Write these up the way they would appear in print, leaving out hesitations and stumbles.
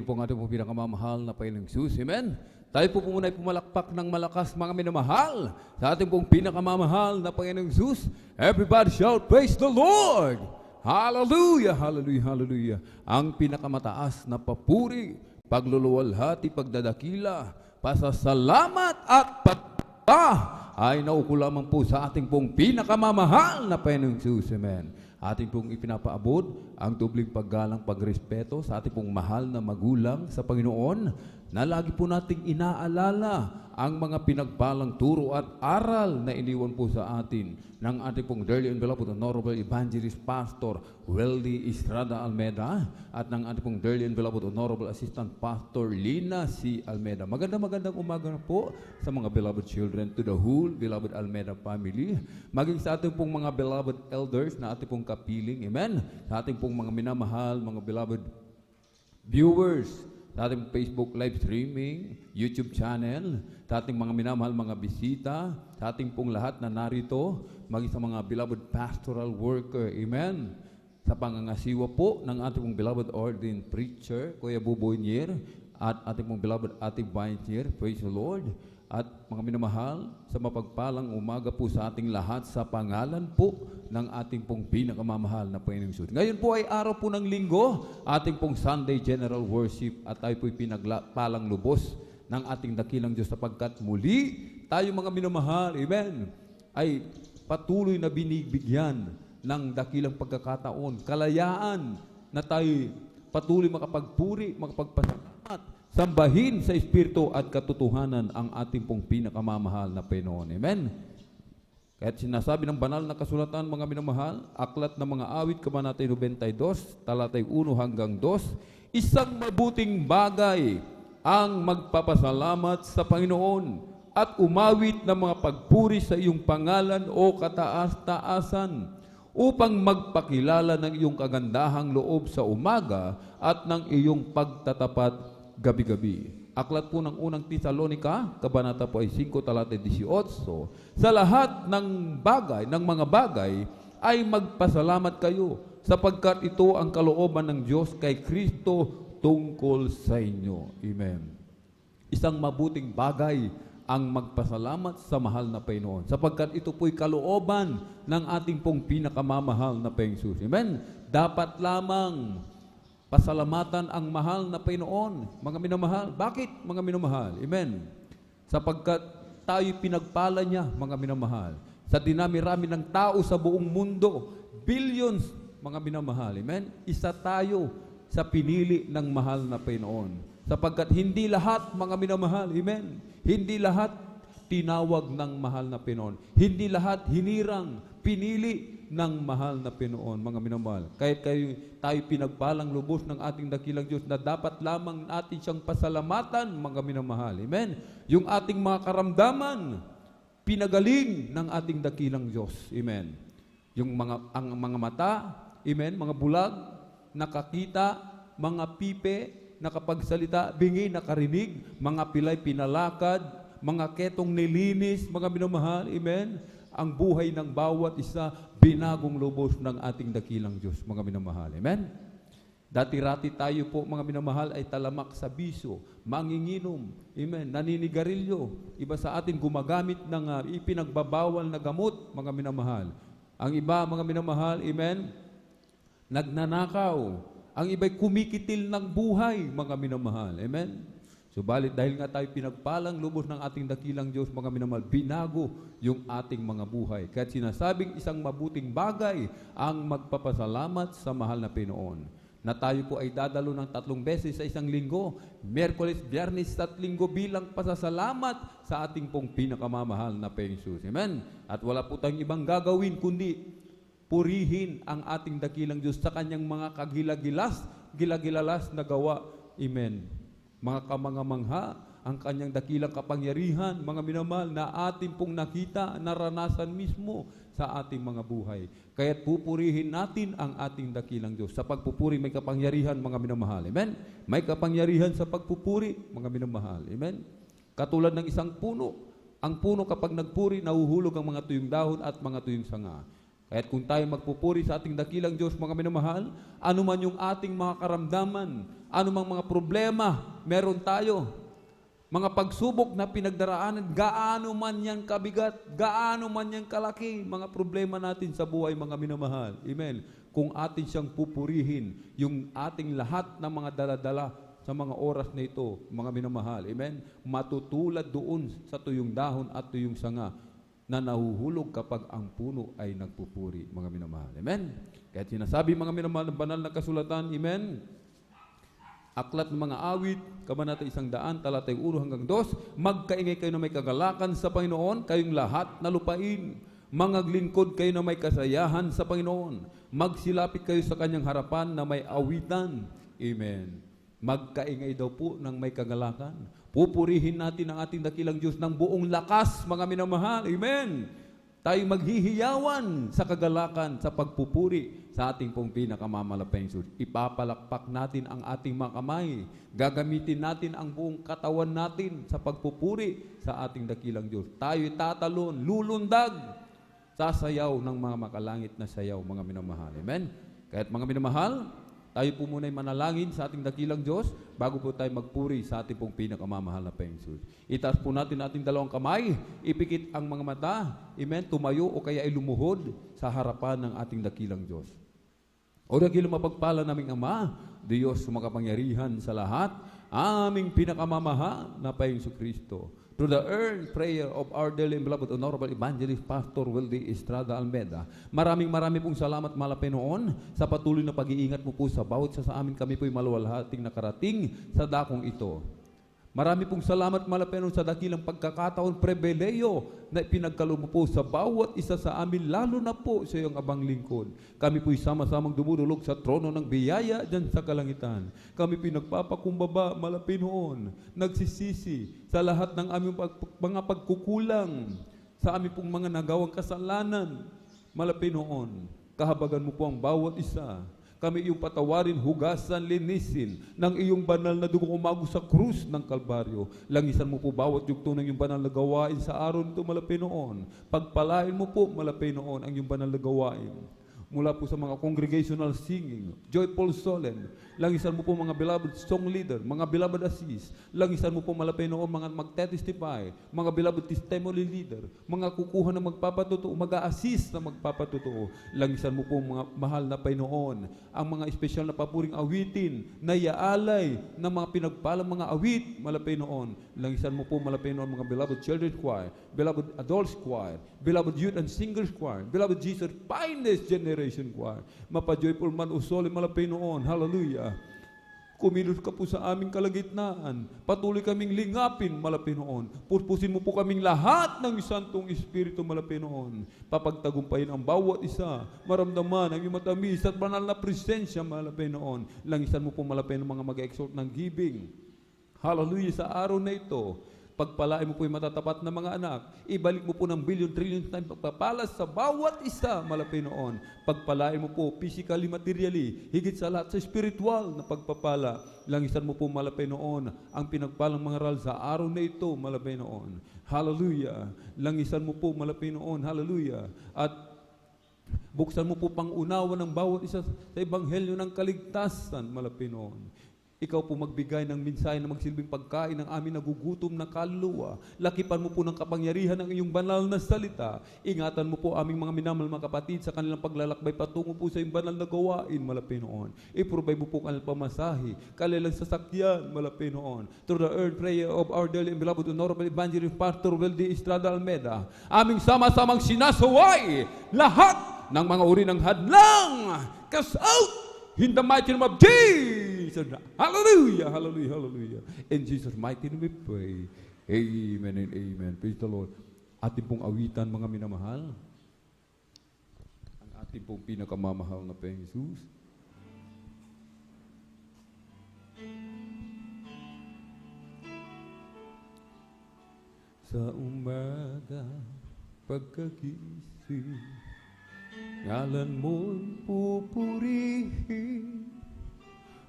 Purihin po ang ating pong pinakamamahal na Panginoong Jesus. Amen? Tayo po muna ay pumalakpak ng malakas, mga minamahal, sa ating pong pinakamamahal na Panginoong Jesus. Everybody shout, praise the Lord! Hallelujah, hallelujah, hallelujah. Ang pinakamataas na papuri, pagluluwalhati, pagdadakila, pasasalamat at patpa ay nauko lamang po sa ating pong pinakamamahal na Panginoong Jesus. Amen. Ating pong ipinapaabot ang dubling paggalang, pagrespeto sa ating pong mahal na magulang sa Panginoon, na lagi po nating inaalala ang mga pinagpalang turo at aral na iniwan po sa atin ng ating pong dearly and beloved Honorable Evangelist Pastor Weldy Estrada Almeda at ng ating pong dearly and beloved Honorable Assistant Pastor Lina C. Almeda. Magandang umaga na po sa mga beloved children, to the whole beloved Almeda family, maging sa ating pong mga beloved elders na ating pong kapiling, amen, sa ating pong mga minamahal, mga beloved viewers, sa ating Facebook live streaming, YouTube channel, sa ating mga minamahal mga bisita, sa ating pong lahat na narito, maging sa mga beloved pastoral worker, amen, sa pangangasiwa po ng ating pong beloved ordained preacher, Kuya Buboy Nier, at ating pong beloved Ate Vine, praise the Lord. At mga minamahal, sa mapagpalang umaga po sa ating lahat sa pangalan po ng ating pong pinakamamahal na Panginoong Jesus. Ngayon po ay araw po ng linggo, ating pong Sunday General Worship, at tayo po'y pinagpalang lubos ng ating dakilang Diyos sapagkat muli tayo mga minamahal, amen, ay patuloy na binibigyan ng dakilang pagkakataon, kalayaan na tayo patuloy makapagpuri, makapagpasalamat, sambahin sa Espiritu at katotohanan ang ating pong pinakamamahal na Panginoon. Amen? Kahit sinasabi ng banal na kasulatan, mga minamahal, aklat ng mga awit, kabanata 92, talatay 1 hanggang 2, isang mabuting bagay ang magpapasalamat sa Panginoon at umawit ng mga pagpuri sa iyong pangalan o kataas-taasan, upang magpakilala ng iyong kagandahang loob sa umaga at ng iyong pagtatapat gabi-gabi. Aklat po ng unang Tesalonica, kabanata po ay 5, talata 18, sa lahat ng bagay, ng mga bagay, ay magpasalamat kayo, sapagkat ito ang kalooban ng Diyos kay Kristo tungkol sa inyo. Amen. Isang mabuting bagay ang magpasalamat sa mahal na Panginoon, sapagkat ito po'y kalooban ng ating pong pinakamamahal na Panginoon Jesus. Amen. Dapat lamang pasalamatan ang mahal na Panginoon, mga minamahal. Bakit, mga minamahal? Amen. Sapagkat tayo pinagpala niya, mga minamahal. Sa dinami-rami ng tao sa buong mundo, billions, mga minamahal. Amen. Isa tayo sa pinili ng mahal na Panginoon. Sapagkat hindi lahat, mga minamahal, amen, hindi lahat tinawag ng mahal na Panginoon. Hindi lahat hinirang, pinili ng mahal na Panginoon, mga minamahal. Kahit tayo pinagpalang lubos ng ating dakilang Diyos na dapat lamang natin siyang pasalamatan, mga minamahal. Amen. Yung ating mga karamdaman, pinagaling ng ating dakilang Diyos. Amen. Yung ang mga mata, amen, mga bulag, nakakita, mga pipe, nakapagsalita, bingi, nakarinig, mga pilay pinalakad, mga ketong nilinis, mga minamahal, amen. Ang buhay ng bawat isa, binagong lubos ng ating dakilang Diyos, mga minamahal, amen. Dati-rati tayo po, mga minamahal, ay talamak sa bisyo, manginginom, amen, naninigarilyo. Iba sa atin gumagamit ng ipinagbabawal na gamot, mga minamahal. Ang iba, mga minamahal, amen, nagnanakaw. Ang iba'y kumikitil ng buhay, mga minamahal. Amen? Subalit dahil nga tayo pinagpalang lubos ng ating dakilang Diyos, mga minamahal, binago yung ating mga buhay. Kaya sinasabing isang mabuting bagay ang magpapasalamat sa mahal na Panginoon. Na tayo po ay dadalo ng 3 beses sa isang linggo, Miyerkules, Biyernes at Linggo bilang pasasalamat sa ating pong pinakamamahal na Panginoon Jesus. Amen? At wala po tayong ibang gagawin kundi purihin ang ating dakilang Diyos sa kanyang mga gilagilalas na gawa. Amen. Mga kamangamangha, ang kanyang dakilang kapangyarihan, mga minamahal, na ating pong nakita, naranasan mismo sa ating mga buhay. Kaya't pupurihin natin ang ating dakilang Diyos. Sa pagpupuri may kapangyarihan, mga minamahal. Amen. May kapangyarihan sa pagpupuri, mga minamahal. Amen. Katulad ng isang puno. Ang puno kapag nagpuri, nahuhulog ang mga tuyong dahon at mga tuyong sanga. Kaya't kung tayo magpupuri sa ating dakilang Diyos, mga minamahal, ano man yung ating mga karamdaman, ano mang mga problema meron tayo, mga pagsubok na pinagdaraanan, gaano man yan kabigat, gaano man yan kalaki, mga problema natin sa buhay, mga minamahal. Amen. Kung atin siyang pupurihin, yung ating lahat ng mga daladala sa mga oras na ito, mga minamahal. Amen. Matutulad doon sa tuyong dahon at tuyong sanga na nahuhulog kapag ang puno ay nagpupuri, mga minamahal. Amen? Kaya sinasabi, mga minamahal, ng banal na kasulatan, amen? Aklat ng mga awit, Kabanata 100, talatay 1 hanggang 2, magkaingay kayo na may kagalakan sa Panginoon, kayong lahat na lupain. Mangaglingkod kayo na may kasayahan sa Panginoon. Magsilapit kayo sa kanyang harapan na may awitan. Amen. Magkaingay daw po ng may kagalakan. Pupurihin natin ang ating dakilang Diyos ng buong lakas, mga minamahal. Amen. Tayo maghihiyawan sa kagalakan, sa pagpupuri sa ating pong pinakamamalapayang Diyos. Ipapalakpak natin ang ating mga kamay. Gagamitin natin ang buong katawan natin sa pagpupuri sa ating dakilang Diyos. Tayo'y tatalon, lulundag, sasayaw ng mga makalangit na sayaw, mga minamahal. Amen. Kaya't mga minamahal, tayo po muna ay manalangin sa ating dakilang Diyos bago po tayo magpuri sa ating pong pinakamamahal na Panginoon. Itaas po natin ating dalawang kamay, ipikit ang mga mata, amen, tumayo o kaya ay lumuhod sa harapan ng ating dakilang Diyos. O dakilang mapagpala naming Ama, Diyos makapangyarihan sa lahat, aming pinakamamahal na Panginoon Kristo. To the earnest prayer of our dearly and beloved Honorable Evangelist Pastor Wildy Estrada Almeda. Maraming pong salamat, mahal na Panginoon, sa patuloy na pag-iingat mo po sa bawat sa amin. Kami po'y maluwalhating nakarating sa dakong ito. Marami pong salamat, mahal na Panginoon, sa dakilang pagkakataon, pribileyo na pinagkaloob mo po sa bawat isa sa amin, lalo na po sa iyong abang lingkod. Kami po'y sama-samang dumudulog sa trono ng biyaya dyan sa kalangitan. Kami po'y nagpapakumbaba, mahal na Panginoon, nagsisisi sa lahat ng aming mga pagkukulang, sa aming pong mga nagawang kasalanan, mahal na Panginoon. Kahabagan mo po ang bawat isa. Kami iyong patawarin, hugasan, linisin ng iyong banal na dugong umago sa krus ng Kalbaryo. Langisan mo po bawat yugto ng iyong banal na gawain sa araw nito, malapay noon. Pagpalain mo po, malapay noon, ang iyong banal na gawain. Mula po sa mga congregational singing, joyful solemn, langisan mo po mga beloved song leader, mga beloved assist, langisan mo po malapay noon mga magtestify, mga beloved testimony leader, mga kukuha na magpapatutuo, mag-a-assist na magpapatutuo, langisan mo po mga mahal na Panginoon, ang mga espesyal na papuring awitin, na iaalay ng mga pinagpalang mga awit, malapay noon, langisan mo po malapay noon mga beloved children's choir, beloved adults choir, beloved youth and singers choir, beloved Jesus finest generation choir, mapa-joyful man usoli malapay noon, hallelujah. Kumilos ka po sa aming kalagitnaan, patuloy kaming lingapin malapay noon, puspusin mo po kaming lahat ng Santong Espiritu malapay noon, papagtagumpayin ang bawat isa, maramdaman ang iyong matamis at banal na presensya malapay noon, langisan mo po malapay ng mga mag-exalt ng giving, hallelujah, sa araw na ito. Pagpalain mo po yung matatapat na mga anak. Ibalik mo po ng billion, trillion times pagpapala sa bawat isa, malapay noon. Pagpalain mo po physically, materially, higit sa lahat sa spiritual na pagpapala. Langisan mo po, malapay noon, ang pinagpalang mga ral sa araw na ito, malapay noon. Hallelujah. Langisan mo po, malapay noon. Hallelujah. At buksan mo po pang-unawa ng bawat isa sa ebanghelyo ng kaligtasan, malapay noon. Ikaw po magbigay ng mensahe na magsilbing pagkain ng aming nagugutom na kaluluwa. Lakipan mo po ng kapangyarihan ng iyong banal na salita. Ingatan mo po aming mga minamahal mga kapatid sa kanilang paglalakbay patungo po sa iyong banal na gawain, malapay noon. I-provide mo po kanilang pamasahe, kanilang sasakyan, malapay noon. Through the earth prayer of our dearly and beloved Honorable Evangelist Pastor Wildy Estrada Almeda, aming sama-samang sinasaway lahat ng mga uri ng hadlang. Cast out! In the mighty name of Jesus. Hallelujah, hallelujah, hallelujah. In Jesus' mighty name we pray. Amen and amen. Praise the Lord. Ating pong awitan, mga minamahal. Ang ating pong pinakamamahal na Panginoon Jesus. Sa umaga, pagkagising, ngalan mo'y pupurihin,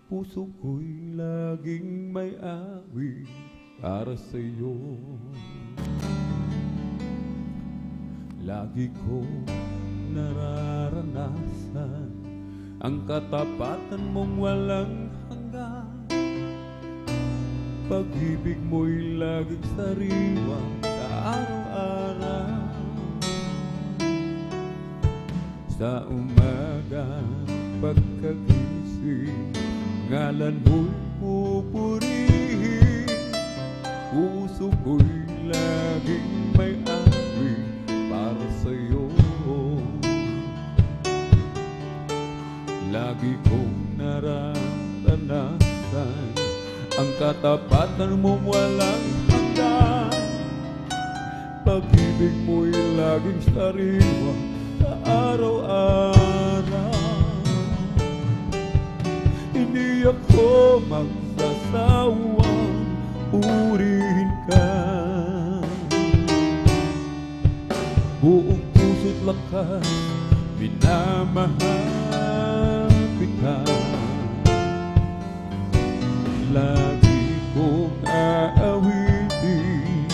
puso ko'y laging may awit para sa iyo. Lagi ko nararanasan ang katapatan mong walang hanggan. Pag-ibig mo'y laging sariwa sa araw-araw. Sa umaga pagkagising, ngalan mo'y pupurihin. Puso ko'y laging may awi para sa'yo. Lagi kong nararanasan ang katapatan mong walang hanggan. Pag-ibig mo'y laging sariwa sa araw-araw. Hindi ako magsasawang purihin ka. Buong puso't lakas minamahal kita. Lagi kong aawitin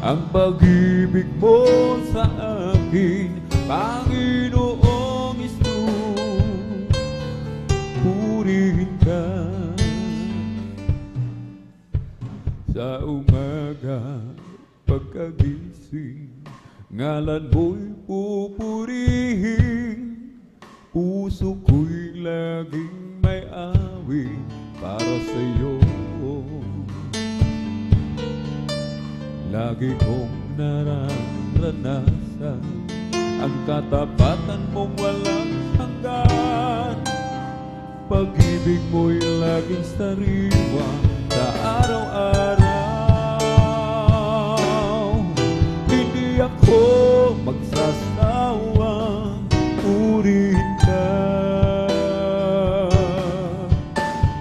ang pag-ibig mo sa akin, Panginoong Hesus. Purihin ka. Sa umaga pagkagising, ngalan mo'y pupurihin. Puso ko'y laging may awi para sa'yo. Lagi kong nararanasan ang katapatan mong walang hanggan. Pag-ibig mo'y laging sariwa sa araw-araw. Hindi ako magsasawang purihin ka.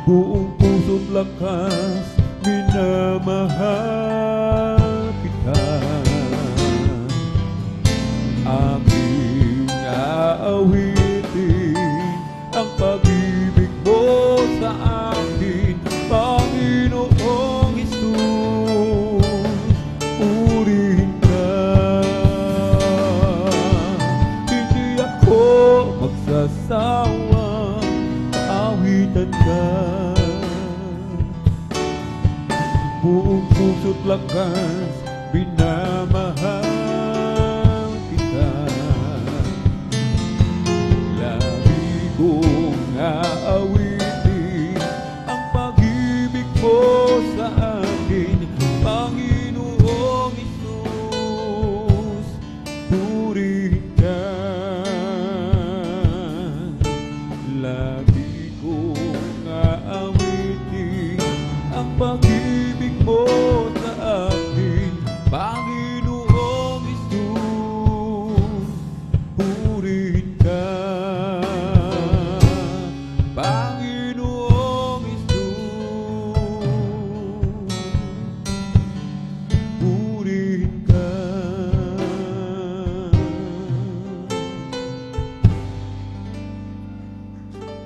Buong puso't lakas minamahal kita. Aking aawitin ang pag-ibig mo sa akin, Panginoong Hesus. Purihin ka. Hindi ako magsasawang aawitan ka. Buong puso't lakas minamahal kita. Lagi kong aawitin ang pag-ibig mo sa akin, Panginoong Hesus. Purihin ka. Lagi kong aawitin ang pag-ibig mo sa akin, Panginoong Hesus. Purihin ka. Panginoong Hesus. Purihin ka.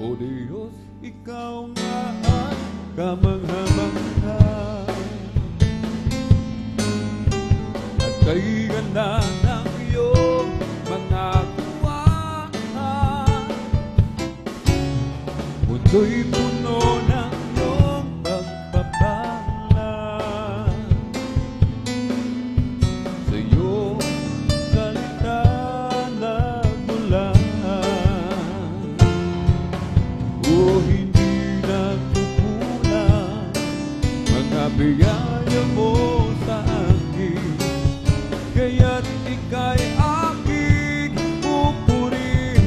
O Diyos, ikaw nga ang kamangha-mangha at kay ganda ng iyong mga tuwaan. Mundo'y puno ng iyong pagpapala. Sa iyong salita nagmula. O hindi nagkukulang mga biyaya mo sa akin, kaya't ika'y aking pupurihin.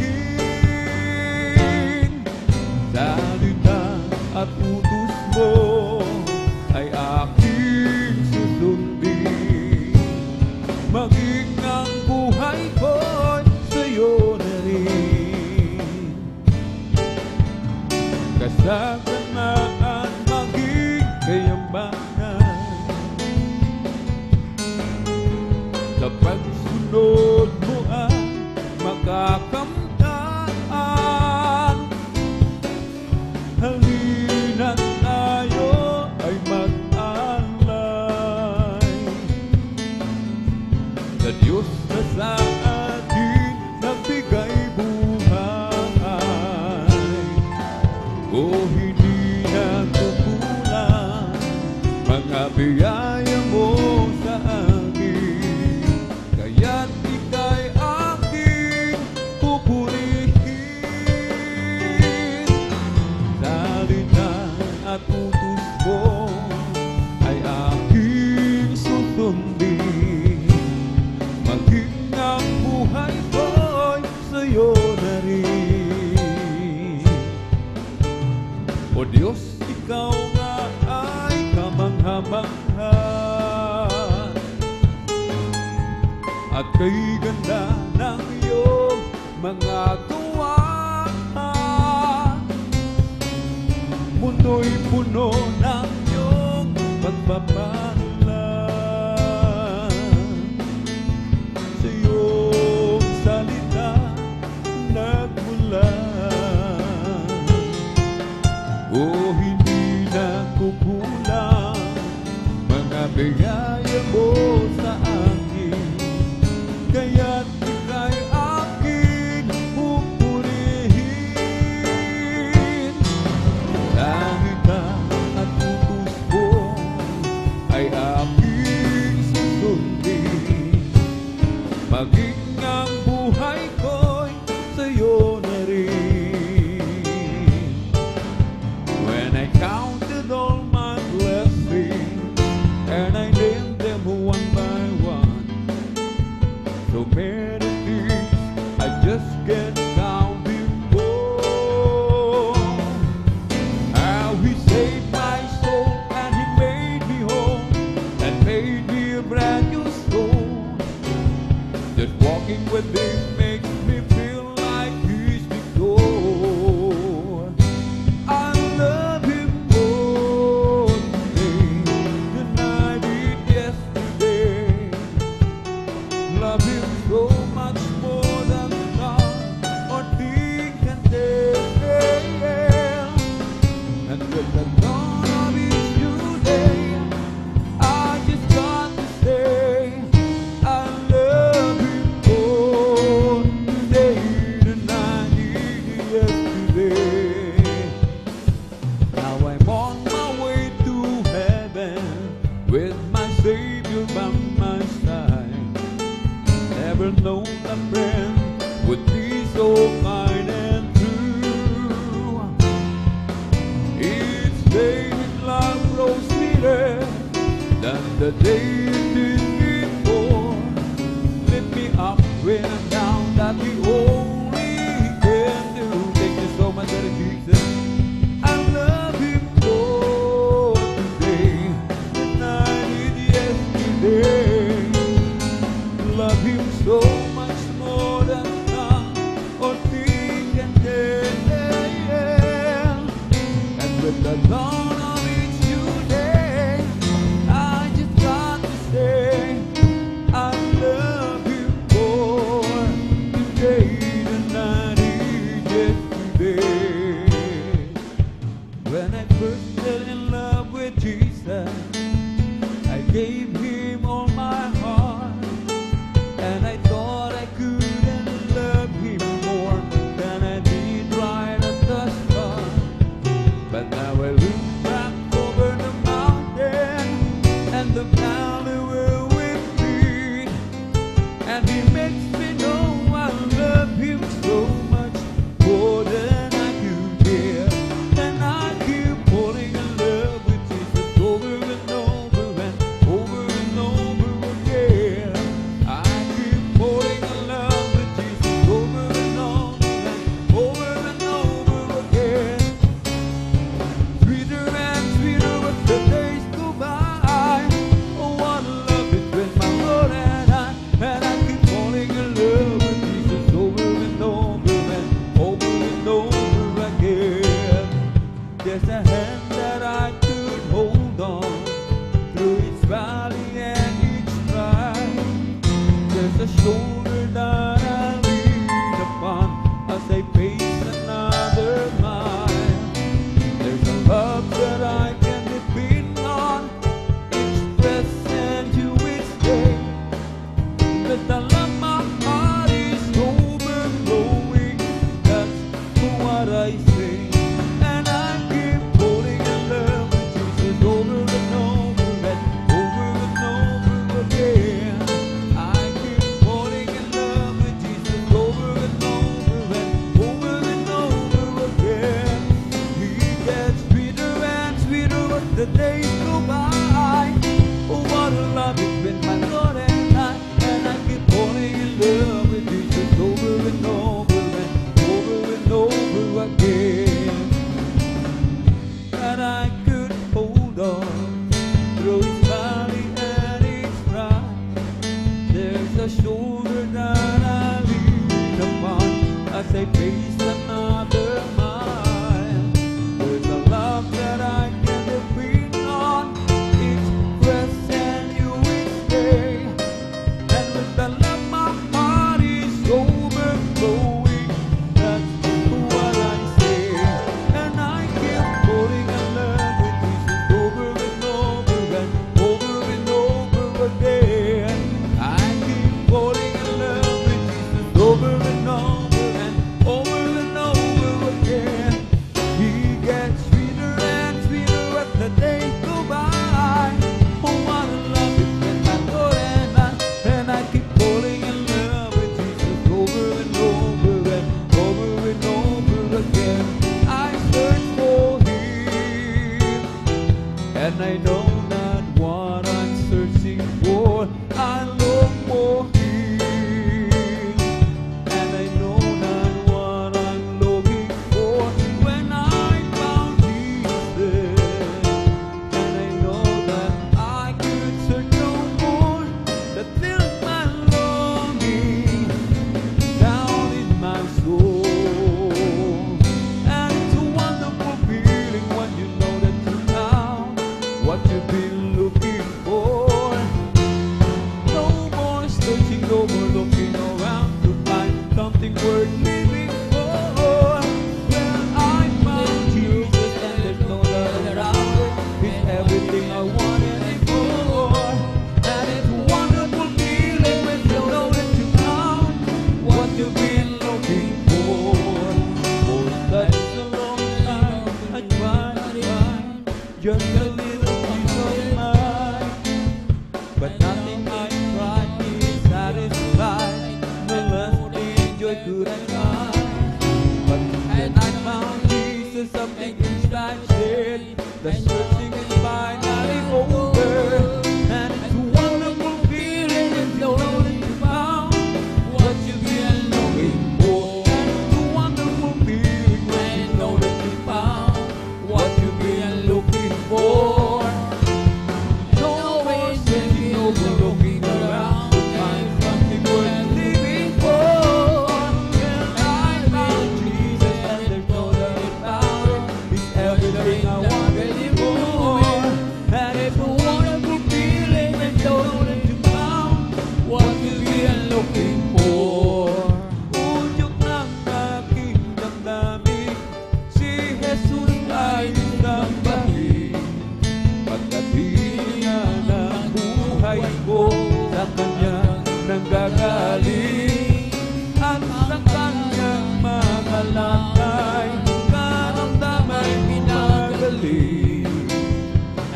Salita at utos mo ay aking susundin. Maging ang buhay ko'y sa'yo na rin. Kasaganahan maging kayamanan sa pagsunod mo ang makakamtaan. Halina't tayo ay mag-alay sa Diyos na sa atin nagbigay O hindi na kukulang mga biyaya mo sa akin, kaya't ika'y aking pupurihin. Salita at utos mo ay aking susundin, maging ang buhay ko'y sa'yo na rin. O Diyos, ikaw nga ay kamangha-mangha, at kay ganda ng iyong mga gawa, mundo'y puno ng iyong pagpapala. Sa iyong salita nagmula, o hindi na kukulang mga biyaya mo sa akin, kaya't ika'y aking pupurihin. Salita at utos mo ay aking susundin, maging ang buhay ko'y sa'yo na rin. When I counted all my blessings and I named them one by one, so many things I just can't count before. How He saved my soul and He made me whole and made me a brand new soul. Just walking with Him makes me feel like He's victor. I love Him more today than I did yesterday. Love Him so much more than God or think can tell. And with the dawn of each new day, I just got to say, I love Him more today than I did yesterday. Now I'm on my way to heaven with my Savior by my side. Never known a friend would be so kind and true. Each day His love grows sweeter than the day it did before. Lift me up when I'm down, that the only He can do. Thank you so much, Daddy Jesus. I love Him more today than I did yesterday. Love Him so much more than God or think can tell. And with the dawn of each new day, I just got to say, I love Him more today than I did yesterday. When I first fell in love with Jesus, I gave Him all my heart, and I thought I couldn't love Him more than I did right at the start. But now I look back over the mountain and the valley where we've been, and He makes me know I love Him so much more than I could bear. And I keep falling in love with Jesus over and over and over and over again. I keep falling in love with Jesus over and over and over and over again. Sweeter and sweeter as the days go by. Oh, what a love between my Lord and I keep falling in love with Jesus over and over and over and over again. There's a hand that I could hold on through each valley and each trial. There's a shoulder that I lean upon as I face another mile. There's a love that I can depend on each present to each day. But the love my heart is overflowing, that's what I say. And I And I know that what I'm searching for, I long for Him. And I know that what I'm looking for, when I found Jesus. And I know that I could search no more, that fills my longing down in my soul. And it's a wonderful feeling when you know that you found what you've been looking for. No more searching, no more looking around to find something worth living for. When I found Jesus, and there's no doubt around it, He's everything I wanted Him for. And it's a wonderful feeling when you know that you found what you've been looking for. For such a long time I tried to find just a little piece of mind, but nothing I tried is satisfied. No lasting joy could I find. But then I found Jesus, something inside said, the searching is finally over. And it's a wonderful feeling when you know that you found what you've been looking for. And it's a wonderful feeling when you know that you found what you've been looking for. No more searching, no more looking around to find something worth living for. When I found Jesus, and there's no doubt about it, He's everything I wanted Him for. And it's a wonderful feeling when you know that you found what you've been looking for. Udyok ng aking damdamin, si Jesus ay isang bahid. Pagkat hininga ng buhay ko, sa Kanya nanggagaling. At sa Kanyang mga lakay, karamdamay pinagaling.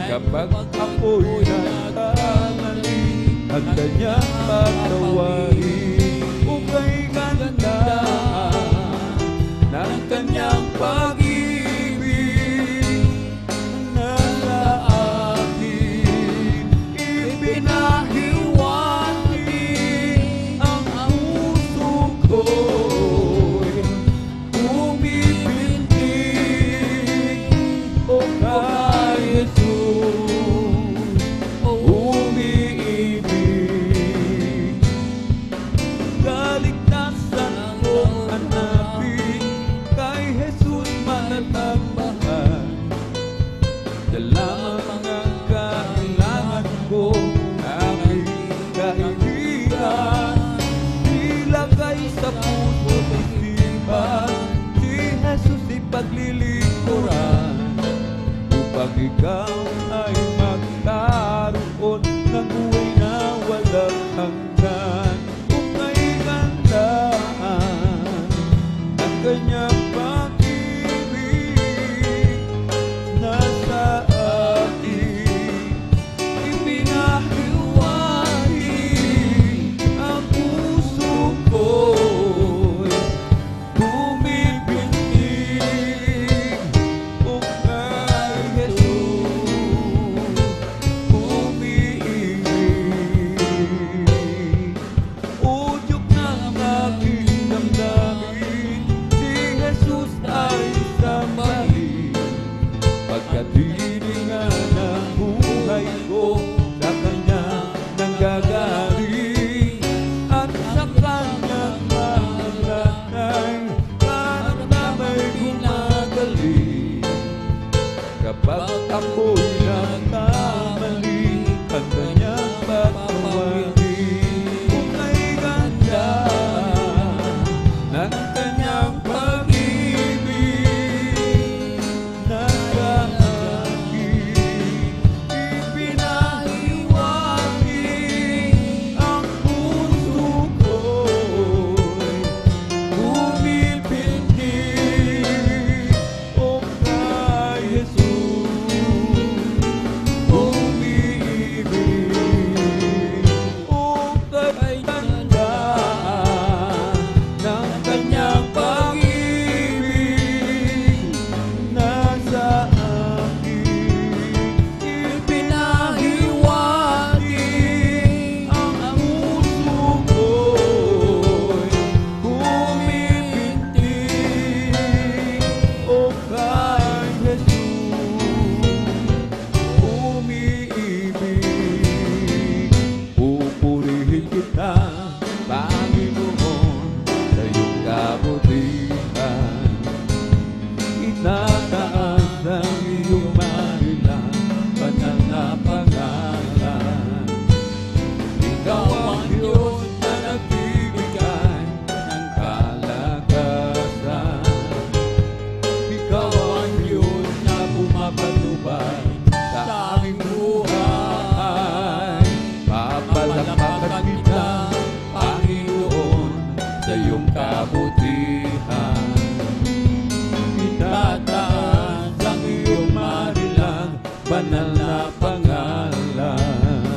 Kapag ako'y nagkamali, ang Kanyang pagtawarin, ukay ganda ng Kanyang pag-ibig. Nasa akin ipinahiwanti, ang puso ko'y umibintig. O kay Jesus, umiibig. Kaligtasan kong hanapin, kay Jesus manatagbahan. Lamang ang kailangan ko, aking kaibigan. Ilagay sa puso't isipan, si Jesus ipaglilingkuran, upang ikaw ay magkaroon ng buhay na walang hanggan. Ukay ganda ng Kanyang pag-ibig. Nasa akin ipinahiwanti, ang puso ko'y bumibintig. O kay Jesus, umiibig. Udyok ng aking damdamin, si Jesus ay isang bahid. Pagkat hininga ng buhay ko, sa Kanya nanggagaling. At sa Kanyang mga lakay, karamdamay gumagaling. Kapag ako'y nagkamali, ang Kanyang pagtawarin, ukay ganda ng Kanyang pag-ibig. Nasa akin ipinahiwanti, ang puso ko'y bumibintig. O kay Jesus, Tataas ang iyong marilang banal na pangalan. Ikaw ang Diyos na nagbibigay ng kalakasan. Ikaw ang Diyos na pumapatubay sa aming buhay. Papalakpakan kita, Panginoon, sa iyong kabutihan. Itataas ang iyong marilang banal na pangalan.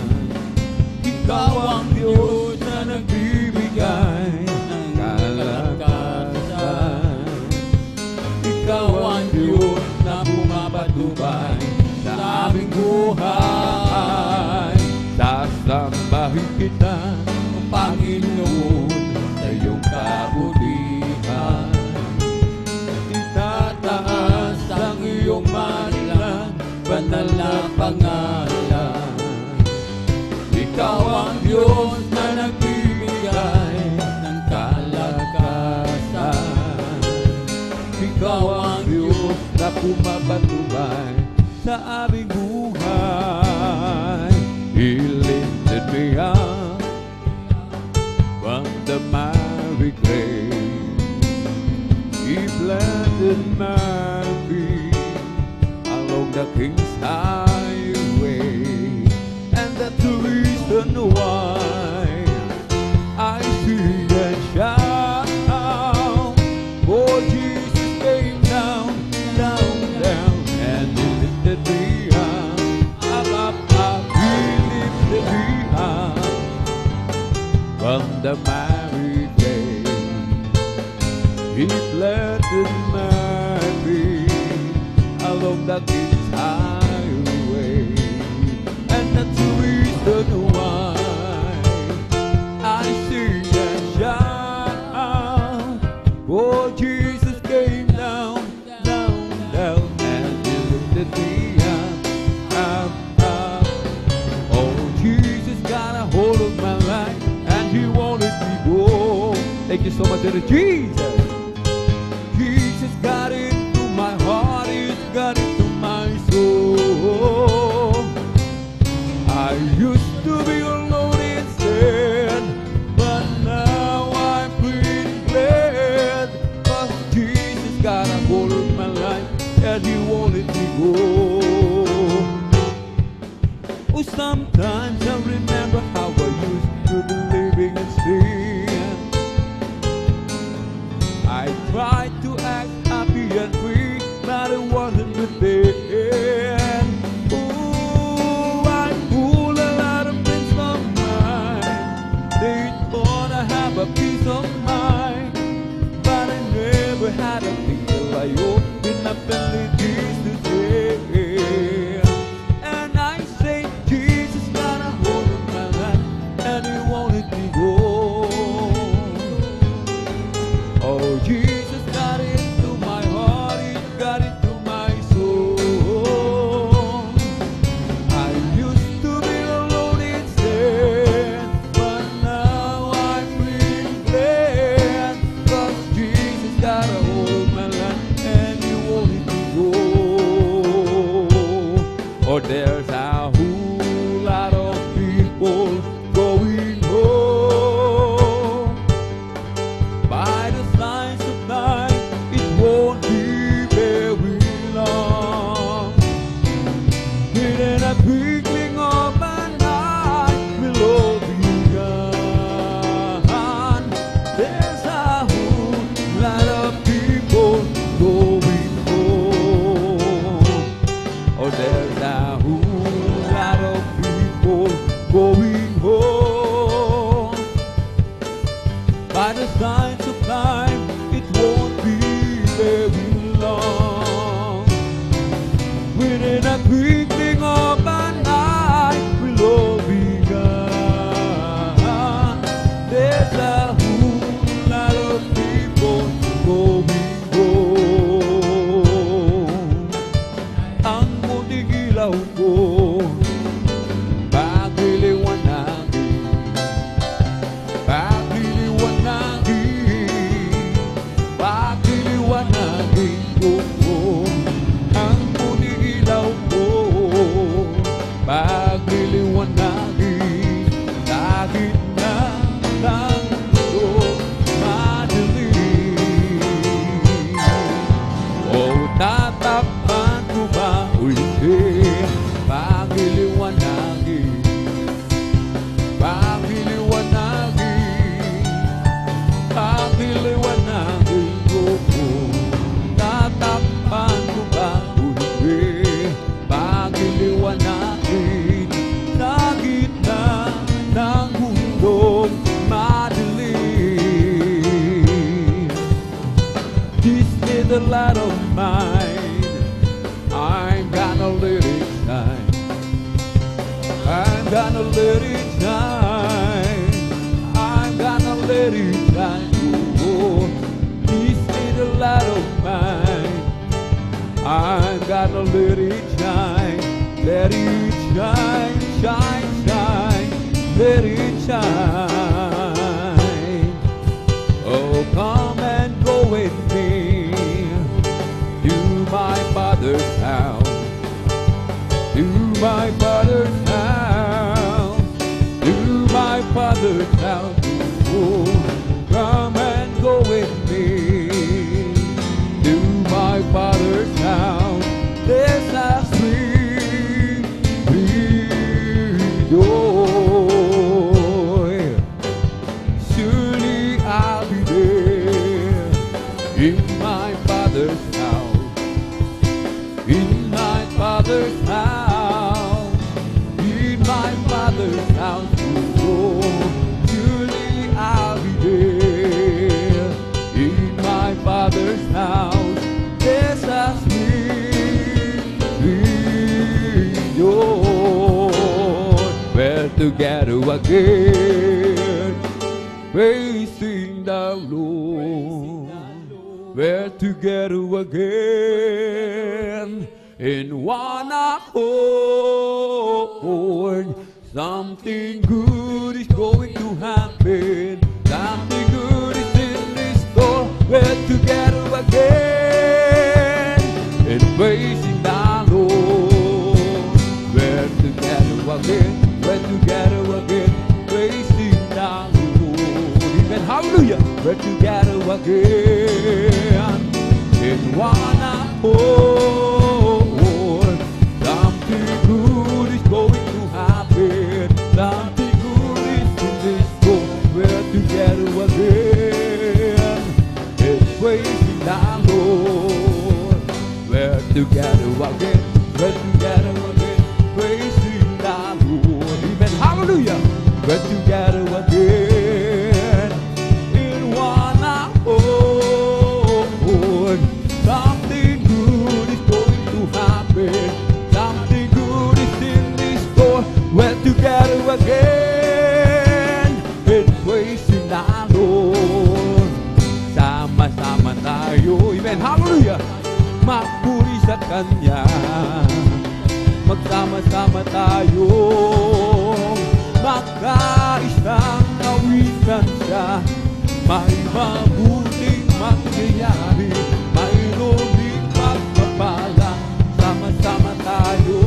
Ikaw ang Diyos na nagbibigay ng kalakasan. Ikaw ang Diyos na pumapatubay sa aming buhay. Sasambahin kita, Panginoon, sa iyong kabutihan. Itataas ang iyong marilang banal na pangalan. Ikaw ang Diyos na nagbibigay ng kalakasan. Ikaw ang Diyos na pumapatubay sa aming buhay. He lifted me up from the miry clay. He planted my feet along the King's highway. And that's the reason why I sing and shout. For Jesus came down, down, down, and He lifted me up, up, up. He lifted me up from the miry clay. He planted my feet along the King's highway. And that's the reason why I sing and shout. Oh, Jesus came down, down, down, and He lifted me up, up. Oh, Jesus got a hold of my life, and He wanted me go. Thank you so much, Jesus. Jesus got into my heart, He's got into my soul. I used to be alone in sin, but now I'm pretty glad, 'cause Jesus got a hold of my life, and He wanted me go. Oh, sometimes I remember how I used to be living in sin. I tried to act happy and free, but it wasn't within. Ooh, I pulled a lot of things from mine. They thought I have a peace of mind, but I never had a thing till I opened up and let Jesus in. And I say, Jesus got a hold of my life, and He wanted me go. Oh, Jesus got into my heart, He got into my soul. I used to be alone in sin, but now I'm really glad, 'cause Jesus got a hold of my life, and He wanted me go. Oh, there's a whole lot of people going home. By the signs of time, it won't be very long. Within a twinkling of an eye, we'll all be gone. There's a whole lot of people going home. Oh, there's a whole lot of people going home. By the signs of time, it won't be very long. Within a twinkling of an eye, we'll all be gone. There's a whole lot of people going home. Ang munting ilaw ko, pagliliwanagin, pagliliwanagin, pagliliwanagin ko. little light of mine. I'm gonna let it shine. I'm gonna let it shine. I'm gonna let it shine. Oh, this little light of mine. I'm gonna let it shine. Let it shine, shine, shine. Let it shine. Oh, come and go with me to my Father's house. To my Father's house. To my Father's house. Oh, come and go with me to my Father's house. There's a sweet, sweet joy. Surely I'll be there in my Father's house. In my Father's house. In my Father's house. Oh, surely I'll be there in my Father's house. There's a sweet, sweet joy. We're together again, praising the Lord. We're together again in one accord. Something good is going to happen. Something good is in this store. We're together again and praising the Lord. We're together again. We're together again, praising the Lord. Amen. Hallelujah. We're together again in one accord. Something good is going to happen. Something good is in this store. We're together again and praising the Lord. We're together again. We're together again, praising the Lord. Amen. Hallelujah. We're together again in one accord. Something good is going to happen. Something good is in this store. We're together again in praising the Lord. Sama-sama tayo. Amen. Hallelujah. Magpuri sa Kanya. Magsama-sama tayo. Magkaisang awitan siya. May mabuting mangyayari. Mayroon din pagpapala. Sama-sama tayo.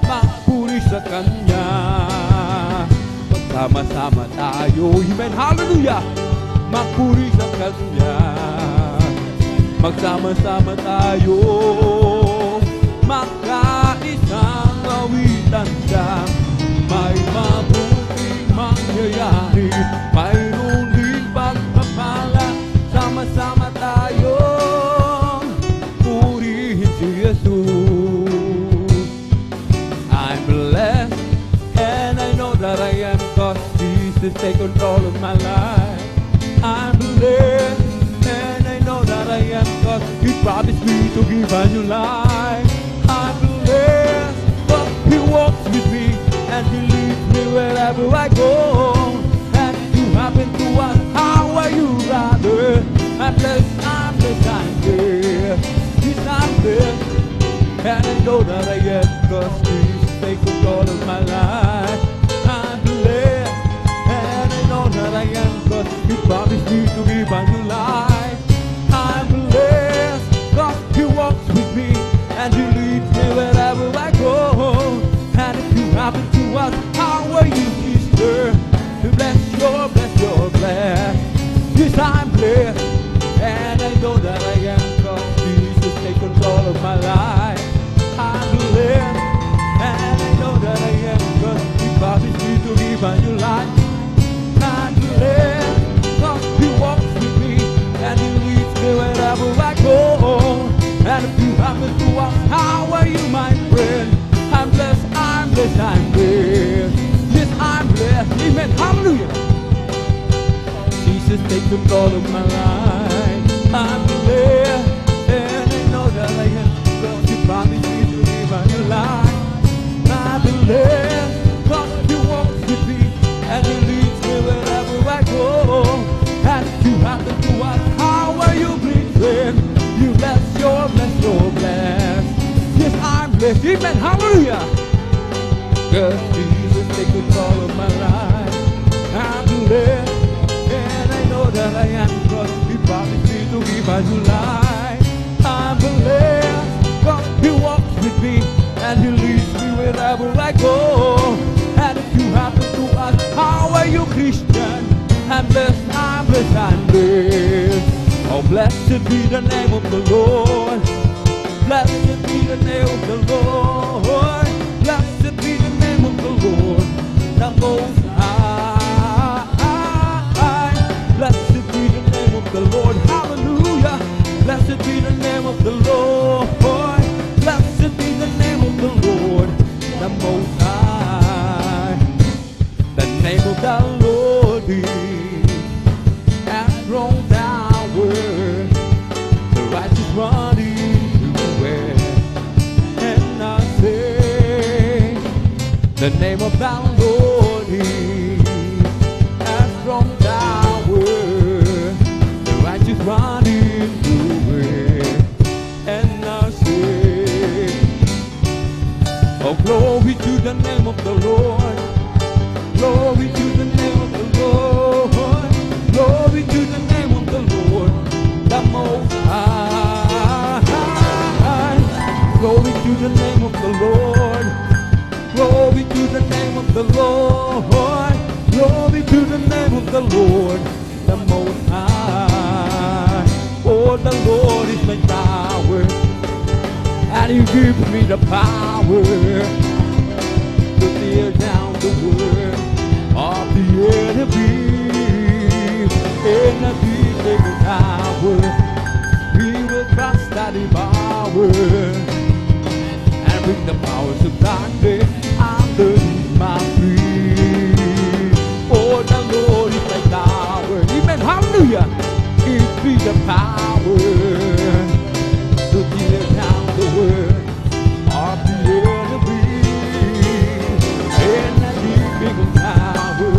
Magpuri sa Kanya. Magsama-sama tayo. Amen. Hallelujah. Magpuri sa Kanya. Magsama-sama tayo. Magkaisang awitan siya. May mabuting mangyayari. Mayroon din pagpapala. Sama-sama tayo. Purihin si Jesus. I'm blessed and I know that I am, 'cause Jesus take control of my life. I'm blessed and I know that I am, 'cause He promised me to give a new life. I'm blessed, but He walks with me and He leads me wherever I go. And if you happen to ask, how are you, brother? I'm blessed, I'm blessed, I'm blessed. Yes, I'm blessed and I know that I am, 'cause Jesus take control of my life. I'm blessed and I know that I am, 'cause He promised me to give a new life. I'm blessed, 'cause He walks with me and He leads me wherever I go. And if you happen to ask, how are you, sister? Bless, you're blessed, you're blessed. Yes, I'm blessed and I know that I am, 'cause Jesus take control of my life. I'm blessed and I know that I am, 'cause He promised me to give a new life. I'm blessed, 'cause He walks with me and He leads me wherever I go. And if you happen to ask, how are you, my friend? I'm blessed, I'm blessed, I'm blessed. Yes, I'm blessed. Amen. Hallelujah. Jesus take control of my life. I'm blessed. Hallelujah. Cause Jesus take control of my life. I'm blessed, and I know that I am, cause He promised me to give us life. I'm blessed, cause He walks with me, and He leads me wherever I go. And if you happen to ask, how are you Christian? I'm blessed, I'm blessed, I'm blessed. Oh, blessed be the name of the Lord. Blessed be the name of the Lord. Blessed be the name of the Lord, the Most High. Blessed be the name of the Lord. Hallelujah. Blessed be the name of the Lord. Blessed be the name of the Lord, the Most High. The name of the Lord has grown downward. The righteous run into it, and I say, the name of the Lord has grown downward. The righteous run into it, and I say, oh, glory to the name of the Lord. Glory to the name of the Lord. Glory to the name of the Lord, the Most High. Glory to the name of the Lord. Glory to the name of the Lord. Glory to the name of the Lord, the Most High. Oh, the Lord is my tower, and He gives me the power to tear down the world of the enemy. In a deep tower, He will crush that power and bring the powers of darkness underneath my feet. Oh, the Lord is my tower. Amen. Hallelujah. Give me the power to tear down the world of the enemy. In a deep tower,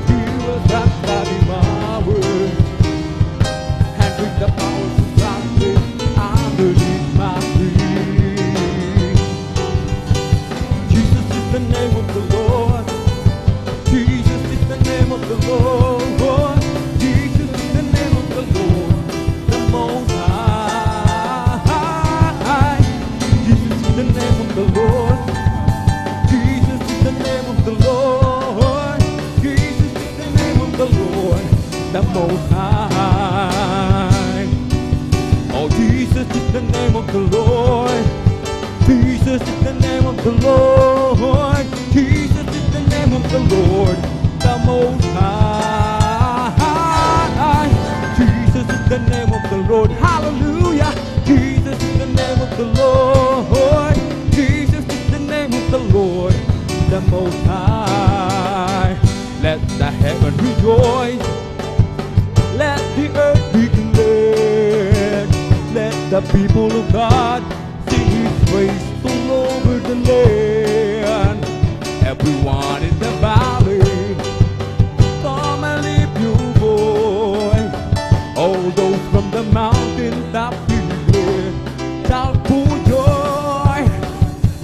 He will crush that power and bring the powers of darkness underneath my feet. Jesus is the name of the Lord. Jesus is the name of the Lord. Jesus is the name of the Lord, the Most High. Jesus is the name of the Lord. Jesus is the name of the Lord. Jesus is the name of the Lord, the Most High. Oh, Jesus is the name of the Lord. Jesus is the name of the Lord. Jesus is the name of the Lord, the Most High. Jesus is the name of the Lord. Hallelujah. Jesus is the name of the Lord. Jesus is the name of the Lord, the Most High. Let the heaven rejoice. Let the earth be glad. Let the people of God sing His praise all over the land. Everyone in the valley, come and lift your voice. All those from the mountain top here, shout for joy.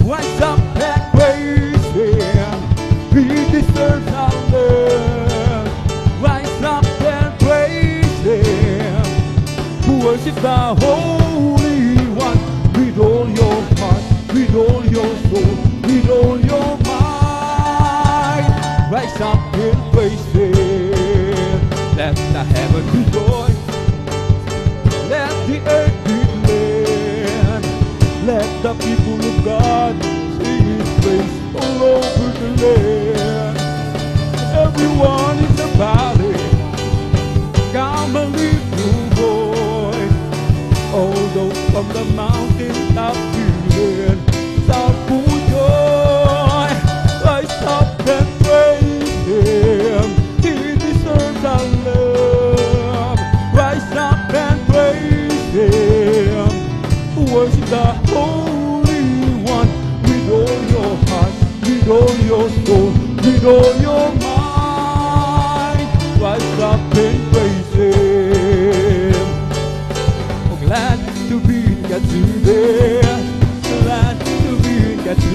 Rise up and praise Him. He deserves our love. Rise up and praise Him. Worship the Holy One with all your heart, with all your soul, with all your mind. Rise up and praise Him. Let the heaven rejoice. Let the earth be glad. Let the people of God sing His praise all over the land. Everyone in the valley, come and lift your voice. All those from the mountain top here, shout for joy. Rise up and praise Him. He deserves our love. Rise up and praise Him. Worship the Holy One with all your heart, with all your soul, with all your mind. Rise up and praise Him. Oh, glad to be in God's there. Glad to be in God's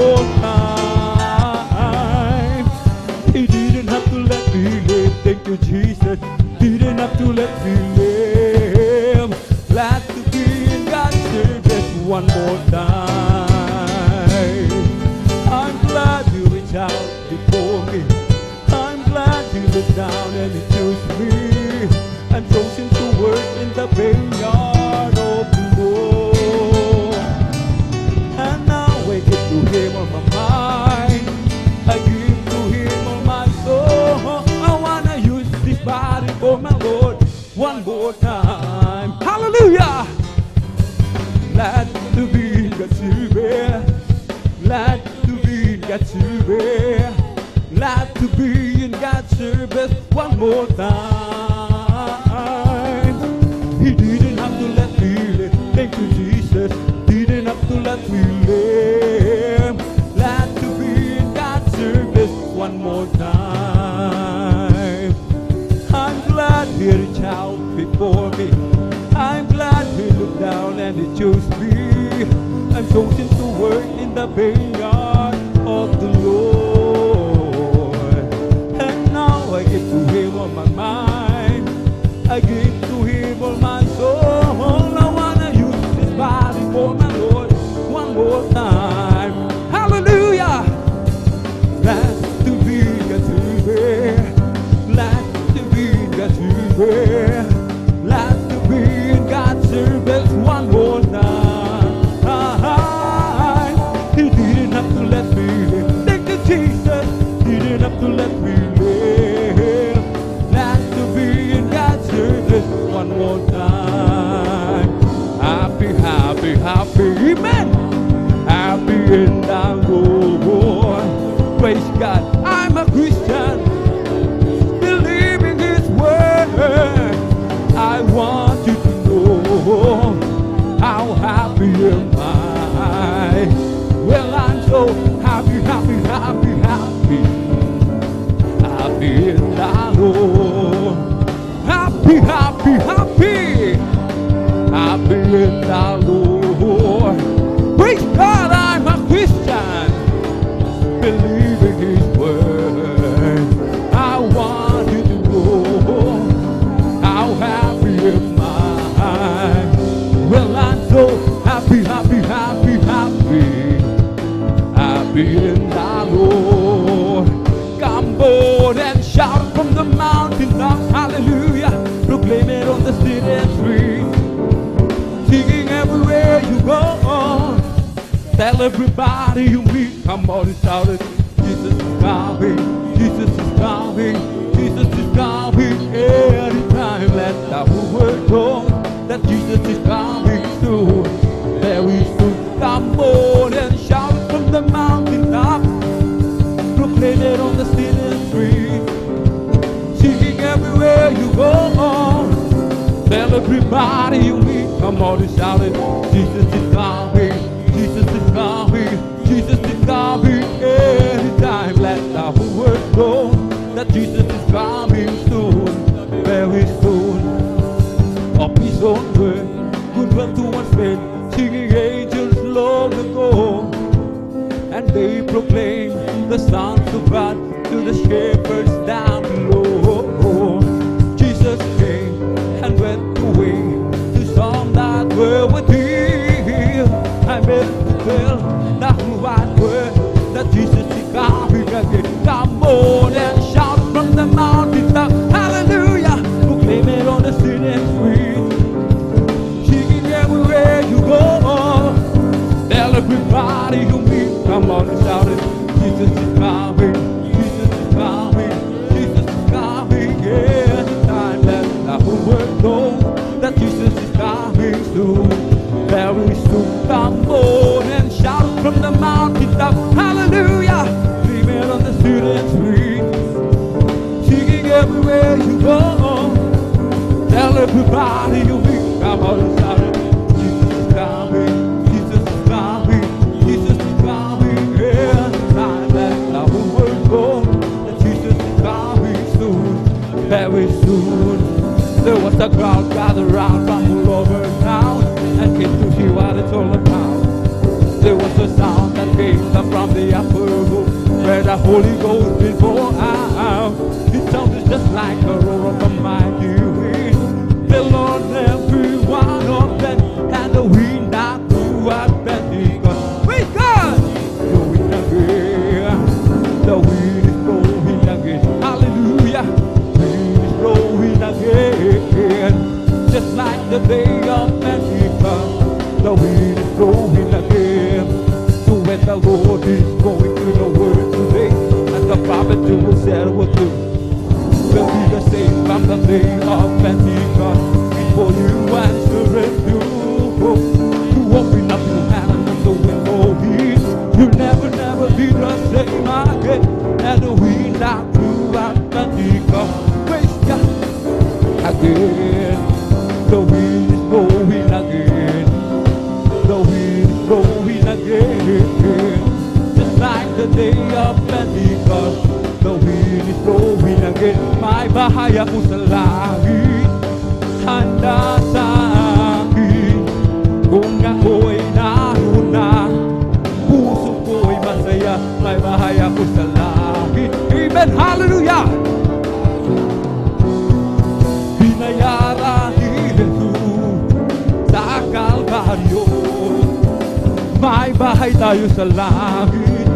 more time. He didn't have to let me live. Thank you, Jesus. Didn't have to let me live. Glad to be in God's service one more time. I'm glad you reached out before me. I'm glad you looked down and you chose me and chosen to work in the vineyard of the Lord. And now I give to Him all my mind. I give to Him all my soul. I wanna use this body for my Lord one more time. Hallelujah! Glad to be in God's service. Glad to be in God's service. Glad to be in God's service one more time. He didn't have to let me live. Thank you, Jesus. Didn't have to let me live. Glad to be in God's service one more time. I'm glad He reached out before me. I'm glad He looked down and He chose me. I'm chosen to work in the vineyard of the Lord. And now I give to Him all my mind. I give to Him all my soul. I wanna use this body for my Lord one more time. Hallelujah! Glad to be God's service. Glad to be God's service. Glad to be in God's service one more time. He didn't have to let me live. Thank you, Jesus. He didn't have to let me live. Glad to be in God's service one more time. Happy, happy, happy, amen. Happy in the Lord. Praise God. I'm a Christian, believing His word. I want you to know how happy am I. Well, I'm so happy, happy, happy, happy. Happy in the Lord. Happy, happy, happy. Happy in the Lord. Praise God, I'm a Christian, believing His word. I want you to know how happy am I. Well, I'm so happy, happy, happy, happy. Happy in the Lord. Come on and shout from the mountaintop, hallelujah. Proclaim it on the city streets, singing everywhere you go. Tell everybody you meet, come on and shout it. Jesus is coming, Jesus is coming, Jesus is coming. Anytime let the whole world know that Jesus is coming soon, very soon. Come on and shout from the mountaintop, proclaim it on the city street, singing everywhere you go. Tell everybody you meet, come on and shout it. Jesus is coming, Jesus is coming, Jesus is coming. Anytime let the whole world know that Jesus is coming soon, very soon. Of His own word, good will to one's friend, singing angels long ago. And they proclaim the sons of God to the shepherds down below. Jesus came and went away to some that were with Him. I meant to tell the whole wide world that Jesus is coming again. Come on and shout from the mountaintop, hallelujah. Proclaim it on the city street, singing everywhere you go. Tell everybody you meet, come on and shout it. Jesus is coming, Jesus is coming, Jesus is coming. Anytime let the whole world know that Jesus is coming soon, very soon. Come on and shout from the mountaintop, hallelujah. Scream it on the city street, singing everywhere you go. Tell everybody you meet, come on and shout it. Jesus is coming, Jesus is coming, Jesus is coming. Anytime let the whole world know that Jesus is coming soon, very soon. There was a crowd gathered round from all over town and came to hear what it's all about. There was a sound that came up from the upper room where the Holy Ghost been poured out. It sounded just like a roar of a mighty wind. The Lord every one of them, and the wind that blew at Pentecost. Praise God! The wind again, the wind is blowing again. Hallelujah! The wind is blowing again, just like the day of Pentecost. The wind is blowing again. So when the Lord is going to the word today, and the prophet will say what to will be the same from the day of Pentecost. Before you answer and do, you open up your hand and the wind will hit. You'll never, never be the same again. And the wind that blew at Pentecost, praise God again. The wind is blowing again. The wind is blowing again, just like the day of Pentecost. The wind is blowing again. May bahay ako sa langit, handa sa akin. Kung ako'y naroon na, puso ko'y masaya. May bahay ako sa langit. Amen, hallelujah! Binayaran ni Jesus sa Kalbaryo. May bahay tayo sa langit,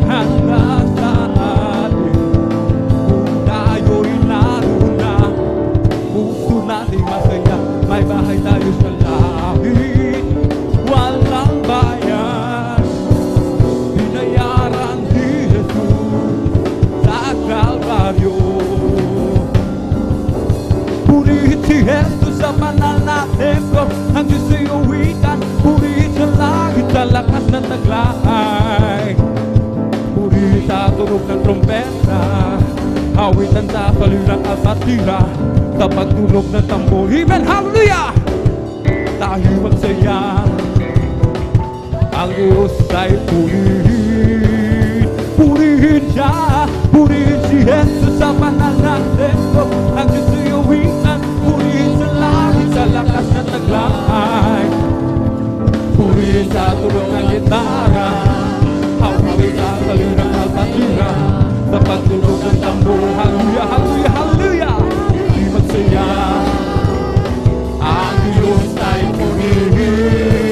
handa sa atin. Kung tayo'y naroon na, puso natin masaya. May bahay tayo sa langit, walang bayan. Binayaran ni Jesus sa Kalbaryo. Purihin si Jesus sa banal na templo, ang Diyos ay uwitan. Purihin sa langit sa lakas ng taglay. Purihin sa tunog ng trompeta, awitan sa salirang alpatira, sa pagtunog ng tambor. Amen, hallelujah! Tayo magsaya, ang Diyos ay purihin. Purihin siya, purihin si Jesus sa banal na templo, ang Diyos ay uwitan. Purihin sa langit sa lakas ng taglay. Purihin sa tunog ng gitara, hawawin sa salirang alpatira, sa pagtunog ng tambor. Hallelujah, hallelujah, hallelujah! Di magsaya, ang Diyos ay purihin.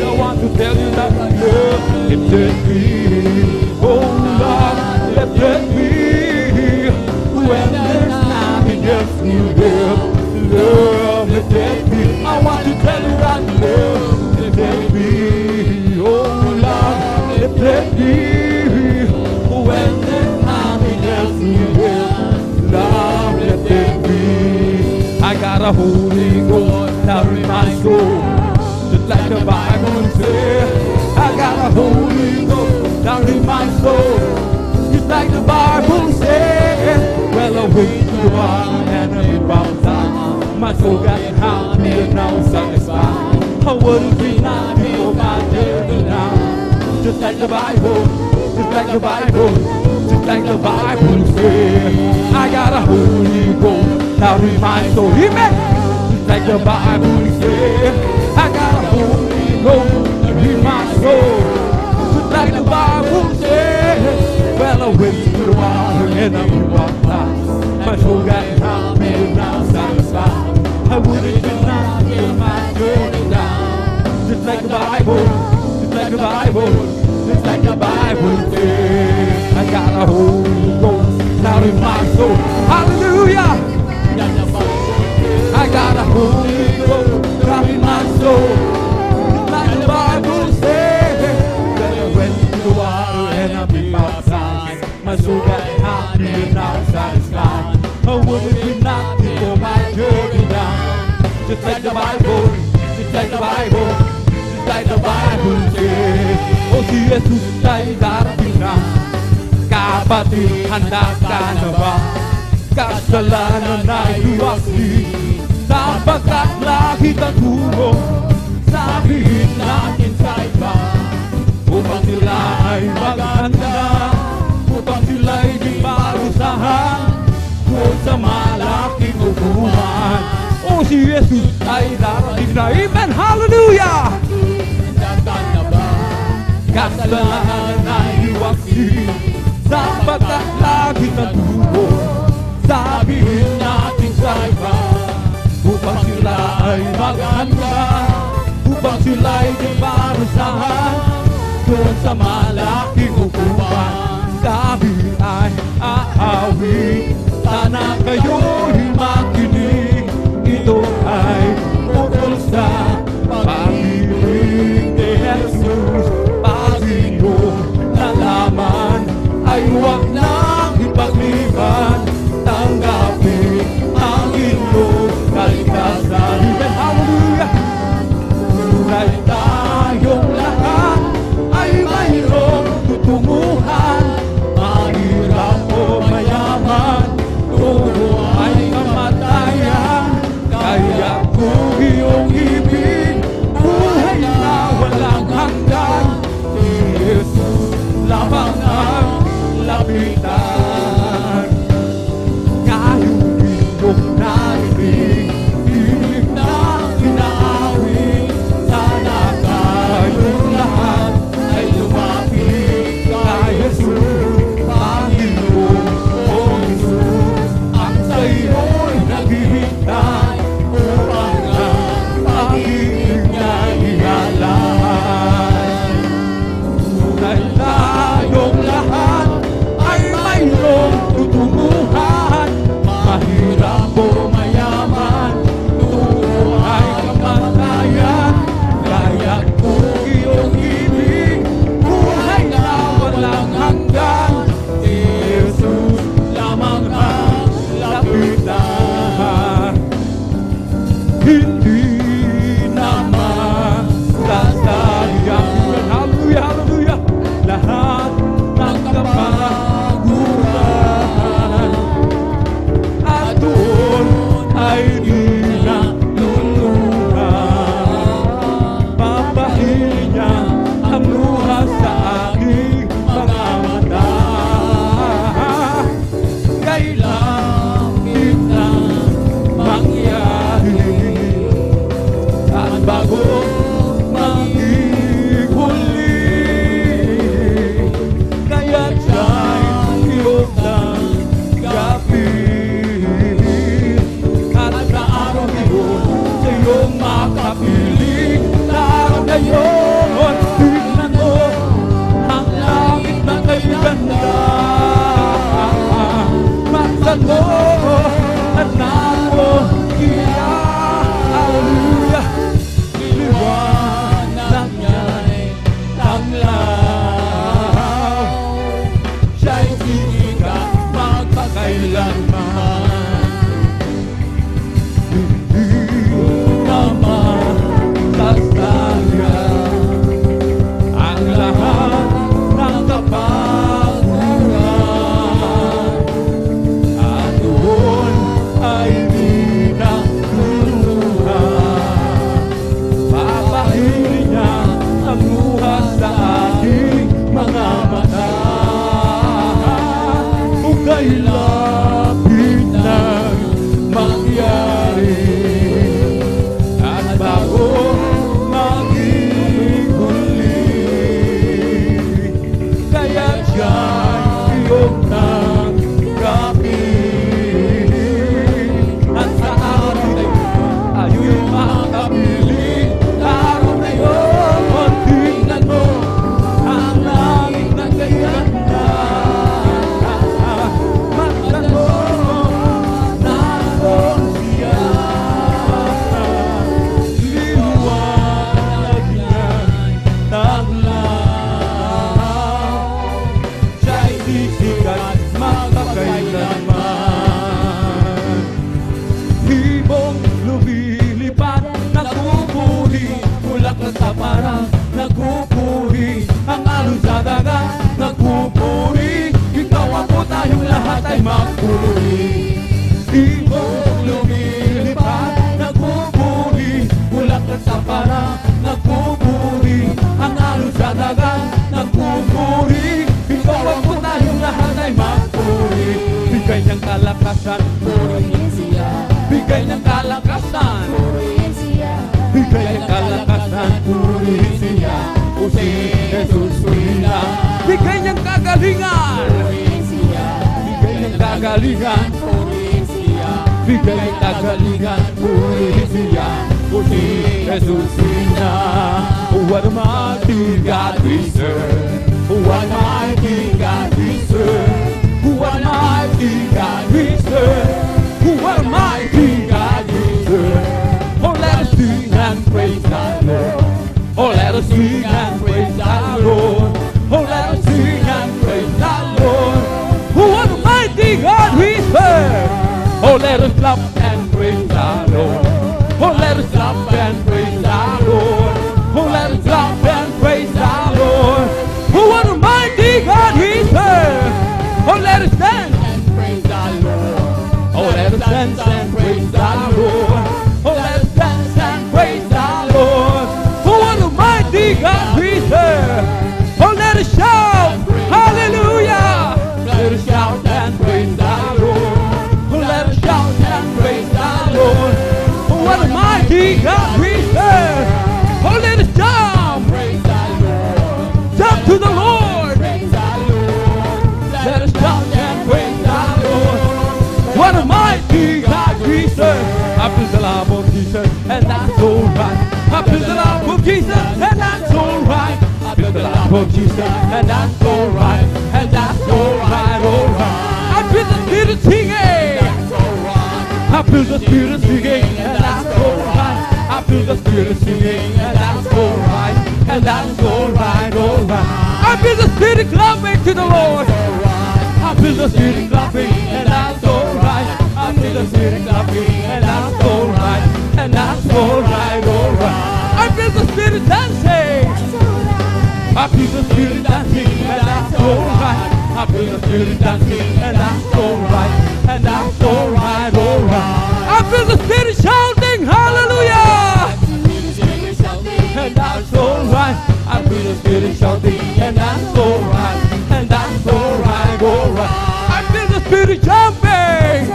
I want to tell you that I love lifted me. Oh Lord, lifted me. When there's nothing else to give, love lifted me. I want to tell you that love lifted me. Oh Lord, lifted me. When there's nothing else to give, love lifted me. I got a Holy Ghost now in my soul, just like the Bible says. I got a Holy Ghost down in my soul, just like the Bible says. Well, I wait to the one and I be baptized. My soul got happy and now satisfied. I wouldn't be nothing for my devil now. Just like the Bible, just like the Bible, just like the Bible says. I got a Holy Ghost down in my soul. Amen. Just like the Bible says. I got a Holy Ghost in my soul, just like the Bible says. Well, I went to the water and I be baptized. My soul got happy and now satisfied. I wouldn't be nothing in my journey down. Just like the Bible, just like the Bible, just like the Bible says. I got a Holy Ghost down in my soul. Hallelujah! I got a Holy Ghost down in my soul, just like the Bible says. Then I went to the water and I be baptized. My soul got happy and now satisfied. I wouldn't be nothing for my journey down. Just like the Bible, just like the Bible, just like the Bible says. O si Jesus ay darating na, kapatid, handa ka na ba? Kasalanan ay luwaksin, sapagkat langit ang tungo. Sabihin natin sa iba, upang sila ay maghanda, upang sila ay di parusahan doon sa malaking hukuman. O si Jesus ay darating na. Amen, hallelujah! Handa ka na ba? kasalanan ay iwasin, sapagkat lagi natubo. Sabihin natin sa iba, upang sila ay maghanda, upang sila ay di parusahan doon sa malaking upuan. Sabi ay aawit, sana kayo'y makinig. Ito ay ukol sa pag-ibig ni Jesus. Pag iyong nalaman ay huwag nang ipagliban. Tanggapin ang iyong kaligtasan. Hallelujah! Tunay tayong lahat ay mayroong tutunguhan. Mahirap o mayaman, tungo ay kamatayan. Kaya kung iyong ibig, buhay na walang hanggan, si Jesus lamang ang lapitan. Ngayong iyong narinig, ibig na inaawit, sana tayong lahat ay lumapit kay Jesus. Panginoon, o Jesus, ang sa'yo'y naghihintay upang ang pag-ibig niya ihalay. Tunay tayong lahat ay mayroong tutunguhan. Mahirap o mayaman, tungo ay kamatayan. Kaya kung iyong ibig, buhay na walang hanggan, si Jesus lamang ang lapitan. Hindi naman sasayang, hallelujah, hallelujah, lahat ng kapaguran, at doon ay di na luluhan. Papahilin niya ang luha sa aking mga mata. Kailangan na mangyari at bago mag-ihuli, kaya siya'y iyong tanggapin. At sa araw ngayon, sa iyong makapiling, sa araw ngayon, tignan mo ang langit na kay ganda. Masan mo at nako iya, hallelujah. Liwanag niya'y tanglaw, siya'y sikat magpakailanman. Hindi naman sasayang ang lahat ng kapaguran, at doon ay di na luluhan. Papahilin niya ang luha sa aking mga mata. Kung kailapit na mangyari, at bago mag-ihuli, kaya siya'y iyong tanggapin. At sa araw na ito, ayo'y makapiling. Araw na yun, tingnan mo ang langit na ganda. Masan mo, naroon siya. Liwanag niya'y tanglaw, siya'y sisikat magpakailanman. Ibong lumilipad, nagpupuri, bulaklak sa parang nagpupuri, ang alon sa dagat nagpupuri, ikaw ako tayong lahat ay magpuri. Ibong lumilipad, nagpupuri, bulaklak sa parang nagpupuri, ang alon sa dagat nagpupuri, ikaw ako tayong lahat ay magpuri. Bigay ng kalakasan, Purihin siya, bigay ng kalakasan, purihin siya, bigay ng kalakasan, purihin siya. kung si Jesus lang. Bigay niyang kagalingan. Bigay ng kagalingan, bigay ng kagalingan, purihin siya, kung si Jesus lang. What a mighty God we serve. What a mighty God we serve. What a mighty God we serve. What a mighty God we serve. Oh, let us sing and praise the Lord. Oh, let us sing and praise the Lord. Oh, let us sing and praise the Lord. What a mighty God we serve. Oh, let us clap and praise the Lord. Oh, let us clap and praise the Lord. Oh, let us clap and praise the Lord. What a mighty God we serve. Oh, let us dance. Oh, let us dance and praise the Lord. Oh, let us dance and praise the Lord. What a mighty God we serve. Oh, let us shout. Hallelujah. Let us shout and praise the Lord. Oh, let us shout and praise the Lord. What a mighty God we serve. Oh, let us jump. Praise the Lord. Jump to the Lord. Praise the Lord. Let us shout and praise the Lord. What a mighty God we serve. I feel the love of Jesus, and that's alright. I feel the love of Jesus, and that's alright. I feel the love of Jesus, and that's alright. And that's alright, alright. I feel the Spirit singing. That's alright. I feel the Spirit singing, And that's alright. I feel the Spirit singing, and that's alright. And that's alright, alright. I feel the Spirit clapping to the Lord. I feel the Spirit clapping, and that's alright. I feel the Spirit clapping, and that's alright. And that's alright, alright. I feel the Spirit dancing. I feel the Spirit dancing, and that's alright. I feel the Spirit dancing, and that's alright. And that's alright, alright. I feel the Spirit shouting, hallelujah. And that's alright. I feel the Spirit shouting, and that's alright. And that's alright, alright. I feel the Spirit jumping.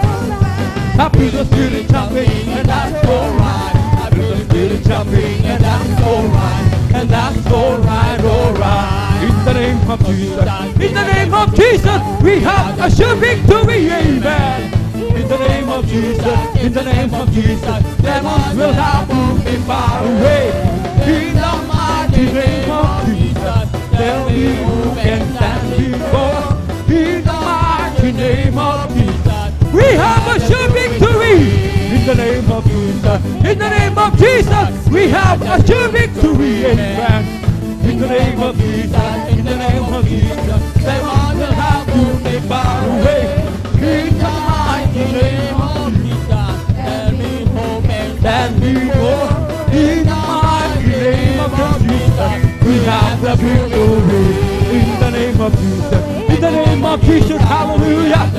I feel the Spirit jumping, and that's alright. I feel the Spirit jumping, and that's alright. And that's alright, alright. In the name of Jesus, in the name of Jesus, we have a sure victory, amen. In the name of Jesus, in the name of Jesus, demons will have to be far away. In the mighty name of Jesus, tell me who can stand before. In the mighty name of Jesus, We have a sure victory. in the name of Jesus, In the name of Jesus, we have a sure victory, amen. in the name of Jesus, in the name of Jesus, demons will have to be far away. In the mighty name of Jesus, tell me who can stand before. In the mighty name of Jesus, we have the victory. In the name of Jesus, in the name of Jesus, hallelujah.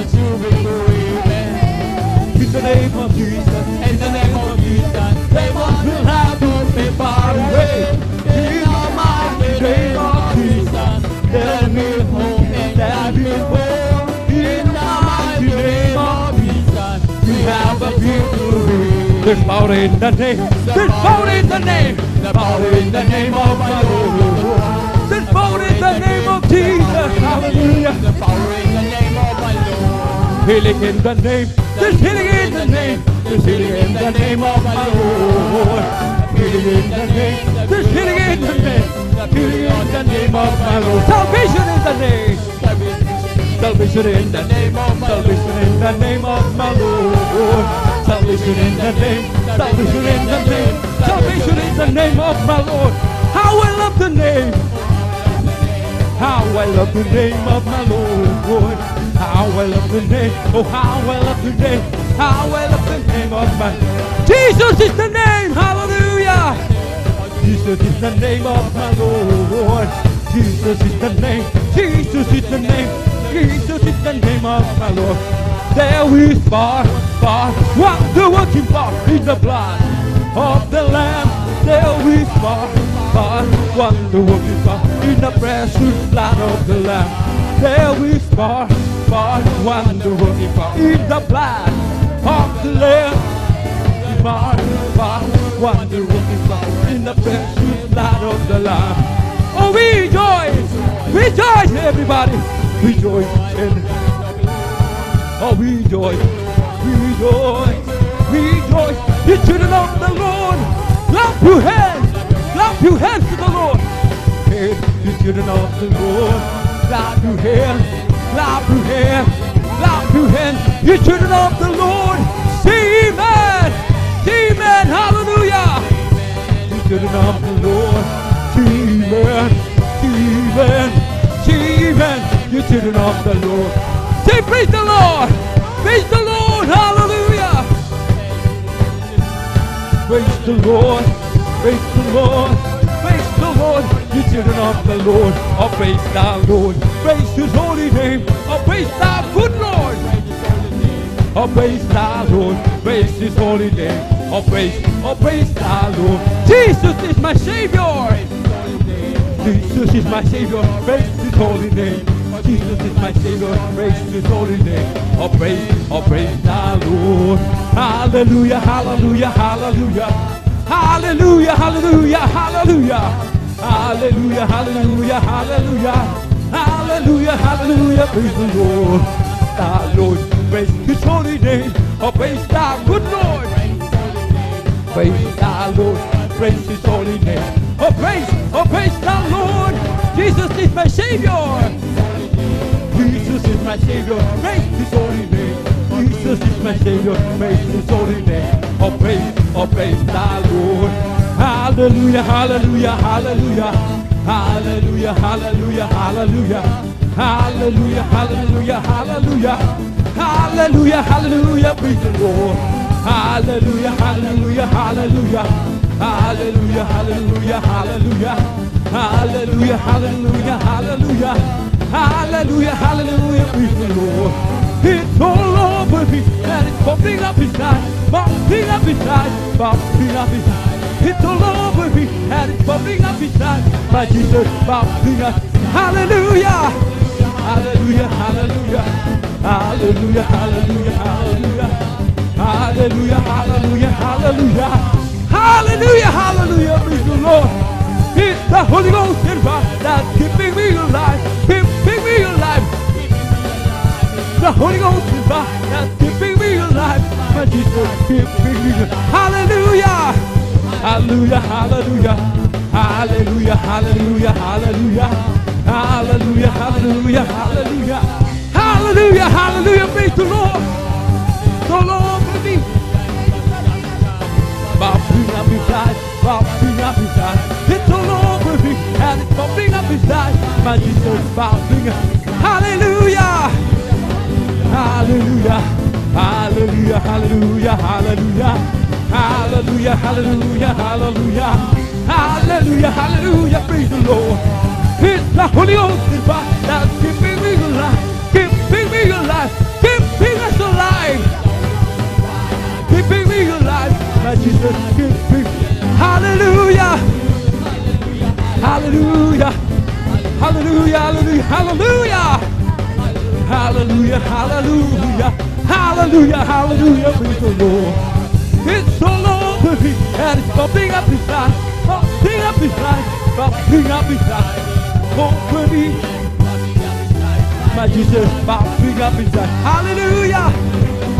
In the name of Jesus, in the name of Jesus, demons will have to be far away. In the mighty name of Jesus, tell me who can stand before. In the mighty name of Jesus, we have a victory. There's power in the name. There's power in the name. The power in the name of my Lord. There's power in the name of Jesus. Hallelujah. The power in the name of my Lord. Healing in the name. There's healing in the name. There's healing in the name of my Lord. Healing in the name. There's healing in the name. Healing in the name of my Lord. Salvation in the name. Salvation in the name of my Lord. Salvation in the name of my Lord. Salvation in the name. Salvation in the name. Salvation in the name of my Lord. How I love the name. How I love the name of my Lord. How I love the name. Oh, how I love the name. How I love the name of my Jesus is the name. Hallelujah. Jesus is the name of my Lord. Jesus is the name. Jesus is the name. Jesus is the name of my Lord. There is far, wonder working power in the blood of the Lamb. There is far, wonder working power in the precious blood of the Lamb. There is far, wonder working power in the blood of the Lamb. Far, wonder working power in the precious blood of the Lamb. Oh, rejoice. Rejoice, everybody. Rejoice. Oh, rejoice. Rejoice. Rejoice. You children of the Lord. Clap your hands. Clap your hands to the Lord. Hey, you children of the Lord. Clap your hands. Clap your hands. Clap your hands. You children of the Lord. Say amen. Say amen. Hallelujah. You children of the Lord. Say amen. Say amen. Say amen. You children of the Lord. Say praise the Lord. Praise the Lord. Hallelujah. Praise the Lord. Praise the Lord. Praise the Lord. You children of the Lord. Oh, praise the Lord. Praise His holy name. Oh, praise the good Lord. Oh, praise the Lord. Praise His holy name. Oh, praise the Lord. Jesus is my Savior. Jesus is my Savior. Praise His holy name. Jesus is my Savior. Praise His holy name. Oh, praise the Lord. Hallelujah, hallelujah, hallelujah. Hallelujah, hallelujah, hallelujah. Hallelujah, hallelujah, hallelujah. Hallelujah, hallelujah. Praise the Lord. The Lord. Praise His holy name. Oh, praise the good Lord. Praise the Lord. Praise His holy name. Oh, praise the Lord. Jesus is my Savior. Jesus is my Savior. Praise His holy name. Jesus is my Savior. Praise His holy name. Oh, praise the Lord. Hallelujah, hallelujah, hallelujah. Hallelujah, hallelujah, hallelujah. Hallelujah, hallelujah, hallelujah. Hallelujah, hallelujah, praise the Lord. Hallelujah, hallelujah, hallelujah. Hallelujah, hallelujah, hallelujah. Hallelujah, hallelujah, hallelujah. Hallelujah, hallelujah, praise the Lord. It's all over me, and it's bumping up inside, bumping up inside, bumping up inside. It's all over me, and it's bumping up inside. My Jesus, bumping up. Hallelujah, hallelujah, hallelujah. Hallelujah, hallelujah, hallelujah. Hallelujah, hallelujah, hallelujah. Hallelujah, hallelujah, praise the Lord. It's the Holy Ghost in me that's keeping me alive, keeping me alive. The Holy Ghost in me that's keeping me alive. My Jesus, keeping me alive. Hallelujah, hallelujah, hallelujah. Hallelujah, hallelujah, hallelujah. Hallelujah, hallelujah, hallelujah. Hallelujah, hallelujah, praise the Lord. The Lord with me. Bumping up inside, bumping up inside. It's all over me, and it's bumping up inside. My Jesus, bumping up. Hallelujah, hallelujah, hallelujah, hallelujah, hallelujah. Hallelujah, hallelujah, hallelujah. Hallelujah, hallelujah, praise the Lord. It's the Holy Ghost in me that's keeping me alive, keeping me alive, keeping us alive, keeping me alive. My Jesus, keeping. Hallelujah, hallelujah, hallelujah, hallelujah, hallelujah, hallelujah, hallelujah, hallelujah, hallelujah, praise the Lord. It's all over me, and it's bumping up inside, bumping up inside, bumping up inside. Over me, my Jesus, bumping up inside. Hallelujah,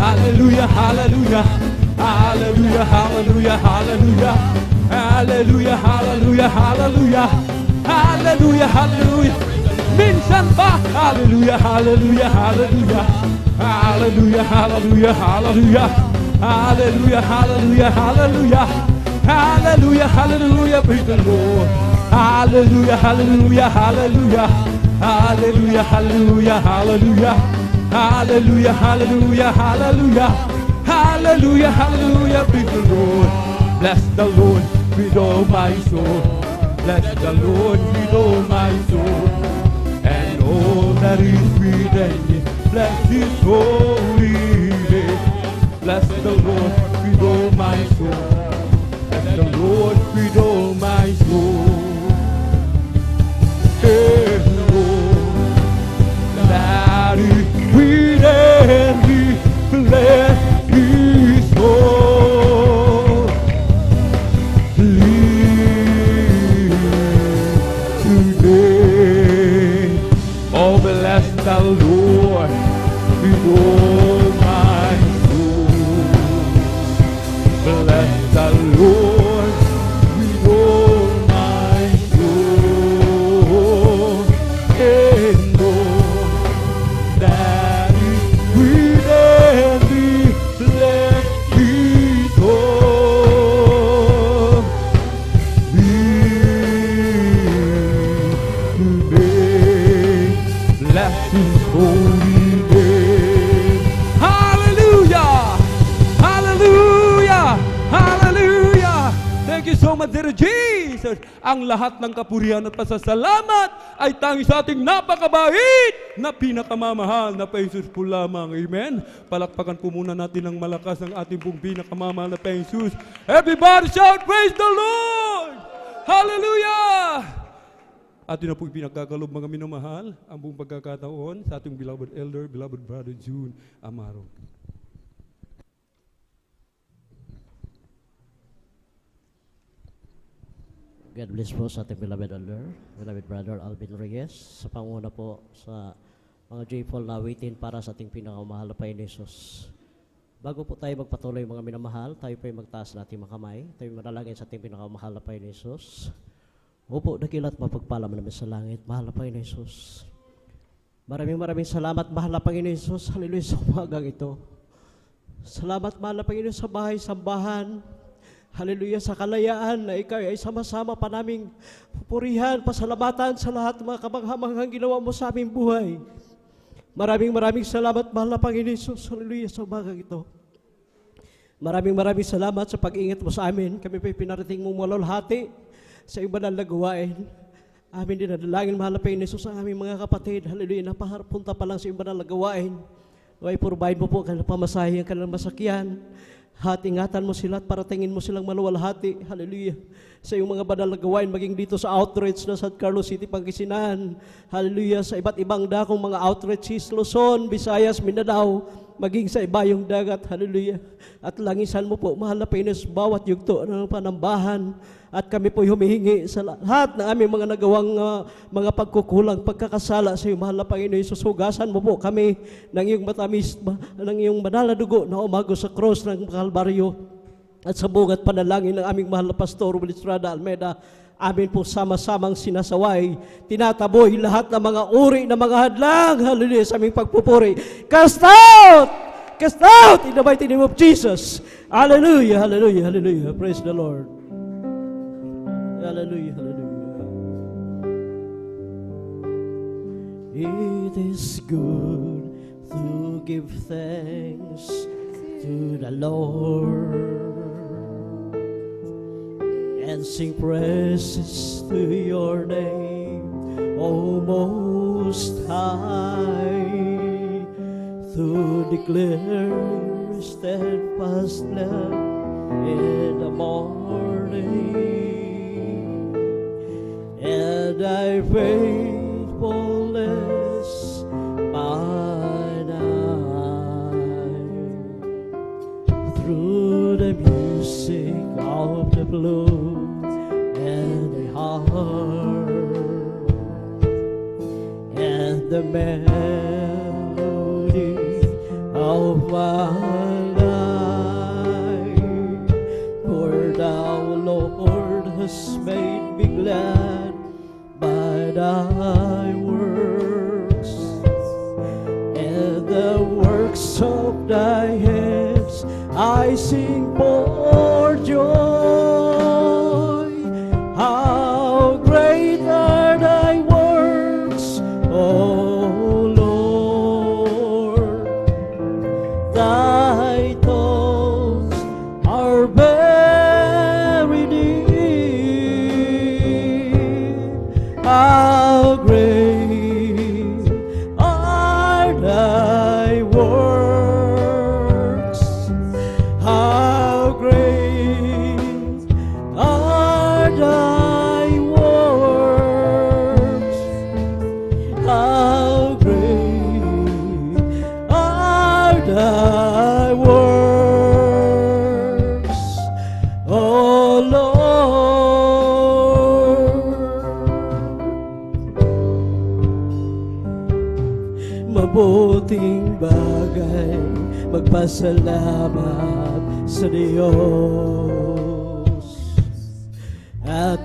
hallelujah, hallelujah, hallelujah, hallelujah, hallelujah, hallelujah, hallelujah, hallelujah, hallelujah, hallelujah. Minsan ba? Hallelujah, hallelujah, hallelujah, hallelujah, hallelujah, hallelujah, hallelujah, hallelujah, hallelujah, hallelujah, hallelujah, praise the Lord. Hallelujah, hallelujah, hallelujah, hallelujah, hallelujah, hallelujah, hallelujah, hallelujah, hallelujah, hallelujah, hallelujah, praise the Lord. Bless the Lord with all my soul. Bless the Lord with all my soul. And all that is within me, bless His holy name. Bless the Lord with all my soul. Bless the Lord with all my soul. Hey, Lord, that is within me, bless His holy the Lord with all my soul, and know that within me let His home bless His holy name. Hallelujah! Hallelujah! Hallelujah! Thank you so much, dear Jesus. Ang lahat ng kapurihan at pasasalamat ay tanging sa ating napakabait na pinakamamahal na Jesus po lamang. Amen? Palakpakan po muna natin ng malakas ang ating pong pinakamamahal na Jesus. Everybody shout, praise the Lord! Hallelujah! Atin na po pinagkakalob mga minamahal ang buong pagkakataon sa ating beloved elder, beloved brother June Amaro. God bless po sa ating beloved elder, beloved brother Alvin Reyes, sa panguna po sa mga joyful na awitin para sa ating pinakamahal na Panginoon Jesus. Bago po tayo magpatuloy mga minamahal, tayo po ay magtaas natin mga kamay, tayo manalangin sa ating pinakamahal na Panginoon Jesus. Opo, dakilat mapagpala mo namin sa langit, mahal na Panginoon Jesus. Maraming salamat, mahal na Panginoon Jesus. Hallelujah sa umagang ito. Salamat, mahal na Panginoon, sa bahay, sambahan. Hallelujah sa kalayaan na ikaw ay sama-sama pa naming pupurihan, pasalamatan sa lahat ng mga kamanghamanghang ginawa mo sa aming buhay. Maraming salamat, mahal na Panginoon Jesus. Hallelujah sa umagang ito. Maraming salamat sa pag-ingat mo sa amin. Kami po'y pinarating mong malulhati sa iyong banal na gawain. Amin dinadalangin, mahal na Panginoon Jesus, ang aming mga kapatid. Hallelujah, napapunta pa lang sa iyong banal na gawain. Naway provide mo po kanilang pamasahe, ang kanilang masakyan. Ingatan mo sila at paratingin mo silang maluwalhati. Hallelujah. Sa iyong mga banal na gawain, maging dito sa outreach na San Carlos City, Pangasinan. Hallelujah. Sa iba't ibang dakong mga outreaches, Luzon, Visayas, Mindanao, maging sa ibayong dagat. Hallelujah. At langisan mo po, mahal na Panginoon, bawat yugto ng panambahan. At kami po humihingi sa lahat ng aming mga nagawang mga pagkukulang, pagkakasala sa iyo, mahal na Panginoon. Susugasan mo po kami ng iyong matamis, ng iyong banal na dugo na umago sa cross ng Kalbaryo. At sa bungat panalangin ng aming mahal na Pastor Estrada Almeida, amin po sama-samang sinasaway, tinataboy lahat ng mga uri ng mga hadlang, hallelujah, sa aming pagpupuri. Cast out! Cast out in the mighty name of Jesus. Hallelujah, hallelujah, hallelujah. Praise the Lord. Hallelujah, hallelujah. It is good to give thanks to the Lord and sing praises to your name, O Most High, to declare steadfast love in the morning and thy faithfulness by night. Through the music of the flute and the harp and the melody of my life, for thou, Lord, hast made me glad by thy works, and the works of thy hands I sing for joy. How great are thy works, O Lord! Thy thoughts are very deep. How great are thy works! How great are thy works! How great are thy works, O Lord! Mabuting bagay magpasalamat sa Diyos.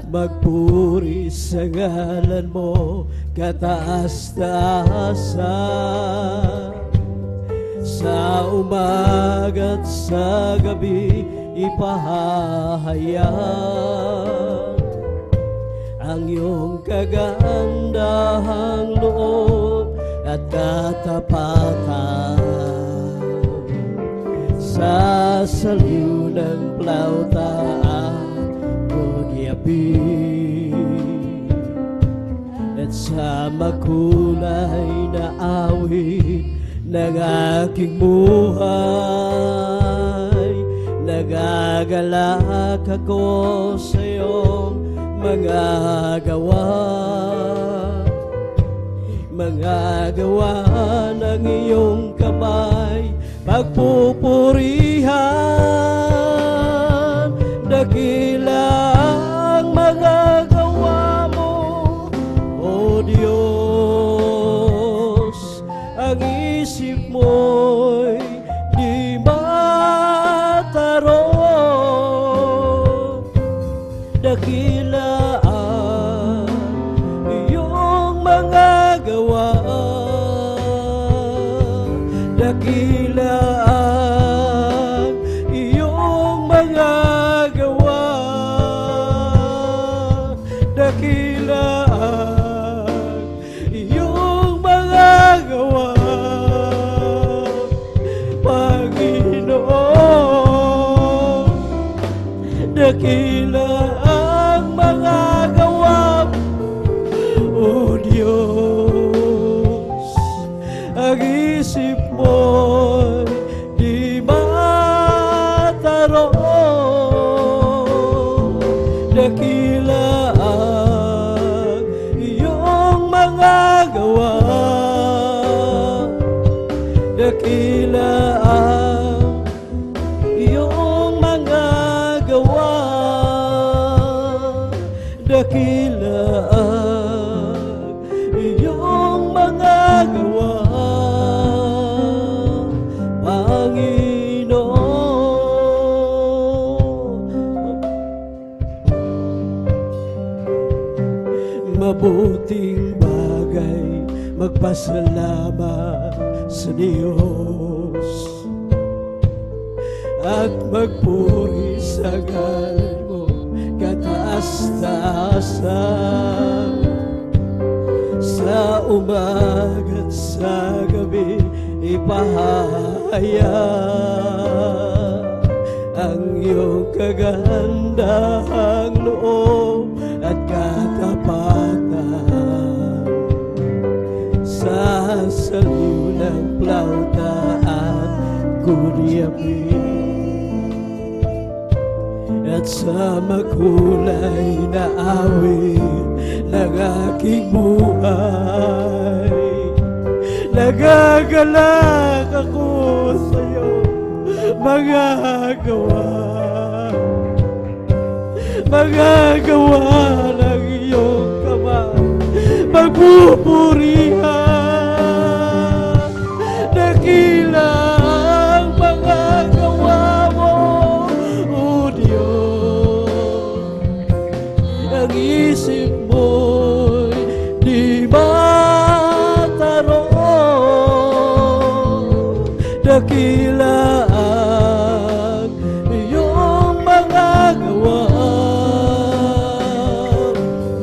magpuri sa ngalan mo, kataas-taasan. Sa umaga't sa gabi, ipahahayag ang iyong kagandahang loob at katapatan. Sa saliw ng plauta at kunyapi, at sa makulay na awit ng aking buhay, nagagalak ako sa iyong mga gawa ng iyong kamay, pagpupurihan. Dakila ang mga gawa mo, O Diyos. Ang isip mo'y di matarong. Dakila ang iyong mga gawa, dakila ang iyong mga gawa, dakila ang iyong mga gawa, Panginoon. Dakila ang mga gawa, O Diyos. Ang isip mo'y di matarong. Dakila ang iyong mga gawa, dakila ang iyong mga gawa, dakila ang iyong mga gawa, Panginoon. Mabuting bagay magpasalamat sa Diyos at magpuri sa ngalan mo, kataas-taasan. Sa umaga't sa gabi, ipahayag ang iyong kagandahang loob at katapatan. Sa saliw ng plauta at kunyapi, at sa makulay na awit ng aking buhay, nagagalak ako sa iyong mga gawa ng iyong kamay, magpupurihan. Dakila ang mga gawa mo, O Diyos. Ang isip mo'y di matarong. Dakila ang iyong mga gawa,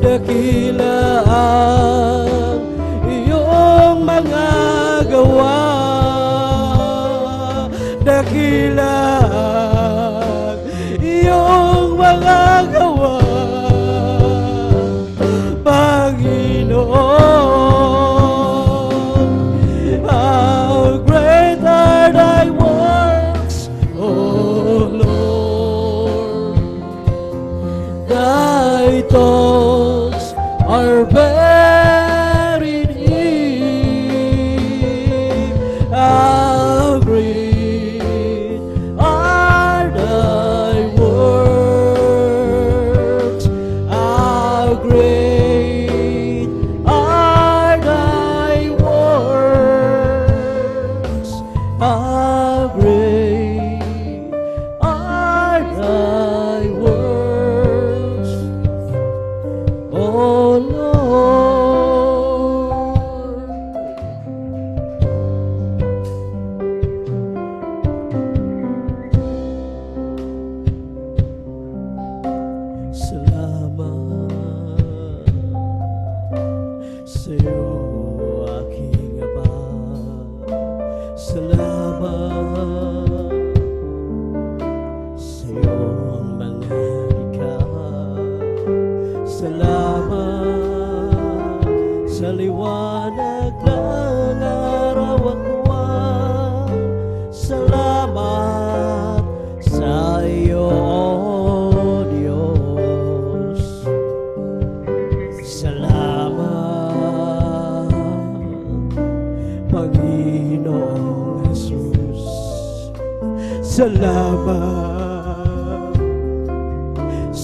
dakila ang iyong mga gawa, dakila ang iyong mga gawa, Panginoon. How great are thy works, O Lord. Thy thoughts are very deep. How great are thy works. How great are thy works. How great are thy works.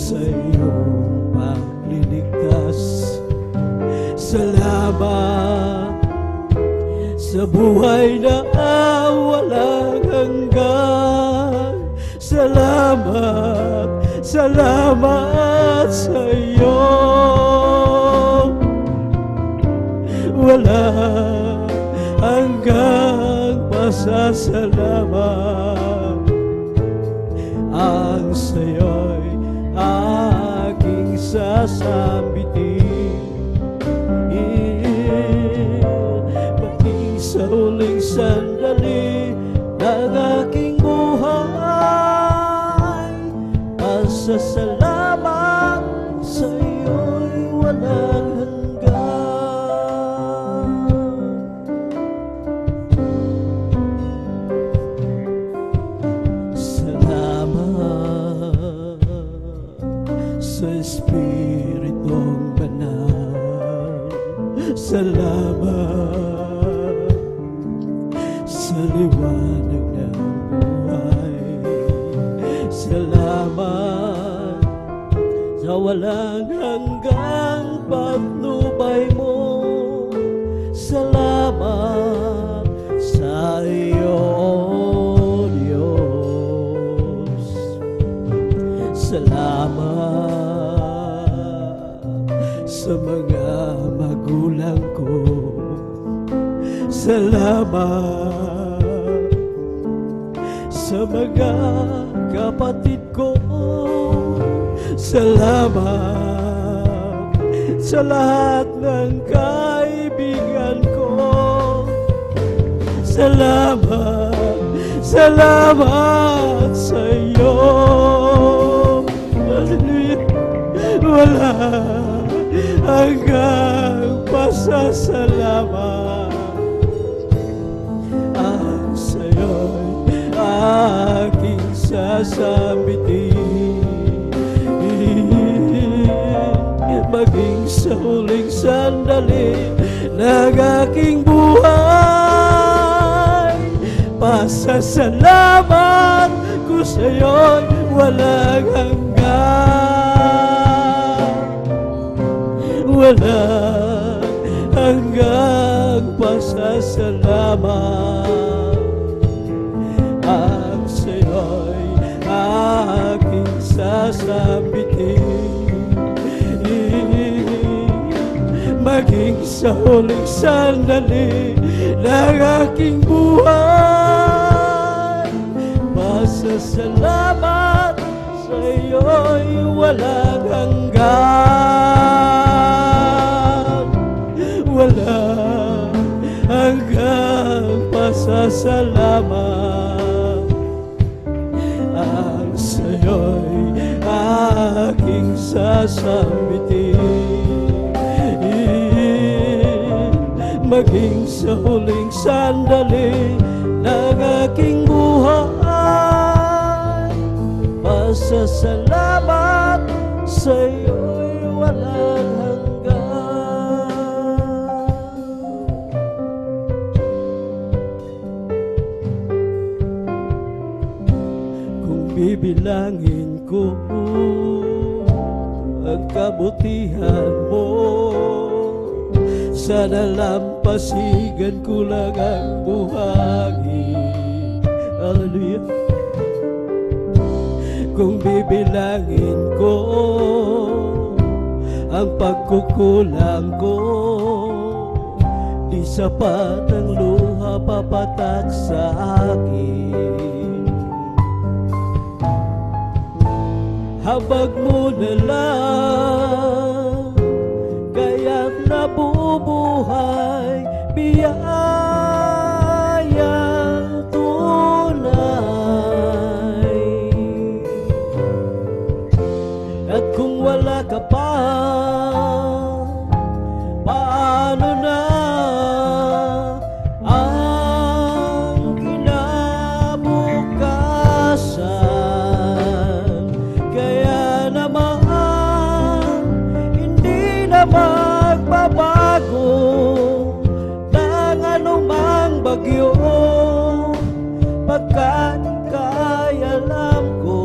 sa iyong pagliligtas. Salamat sa buhay na walang hanggan. Salamat, salamat sa iyo. Walang hanggang pasasalamat ang sa'yo'y aking sasambitin. Maging sa huling sandali ng aking buhay, pasasalamat sa iyo'y walang hanggan. Salamat sa Espiritong Banal. Salamat sa liwanag ng buhay. Salamat sa walang hanggang patnubay mo. Salamat sa iyo, Diyos. Salamat sa mga magulang ko. Salamat sa mga kapatid ko. Salamat sa lahat ng kaibigan ko. Salamat, salamat sa iyo. Hallelujah. Wala hanggang pasasalamat ang sa'yo'y aking sasambitin. Maging sa huling sandali ng aking buhay, pasasalamat ko sa'yo'y walang hanggan. Walang hanggang pasasalamat ang sa'yo'y aking sasambitin. Maging sa huling sandali ng aking buhay, pasasalamat sa iyo'y walang hanggan. Walang hanggang pasasalamat ang sa'yo'y aking sasambitin. Maging sa huling sandali ng aking buhay, pasasalamat sa iyo'y walang hanggan. Kung bibilangin ko ang kabutihan mo, sana lampasigan ko lang ang buhangin. Hallelujah. Kung bibilangin ko ang pagkukulang ko, di sapat ang luha papatak sa akin. Habag mo na lang, kaya't nabubuhay biyayang tunay. At kung wala ka pa, paano na ang kinabukasan? Kaya naman hindi na magbabago ng anumang bagyo, pagkat ika'y alam ko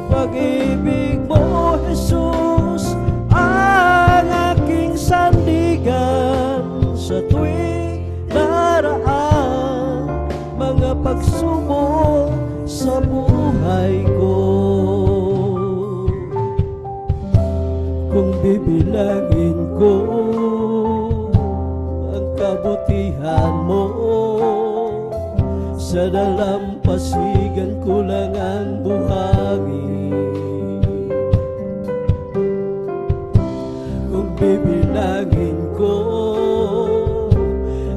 Pag-ibig mo, Jesus, ang aking sandigan sa tuwing naraan mga pagsubok sa buhay ko. Kung bibilangin ko ang kabutihan mo, sa dalampasigan ko lang ang buhangin. Kung bibilangin ko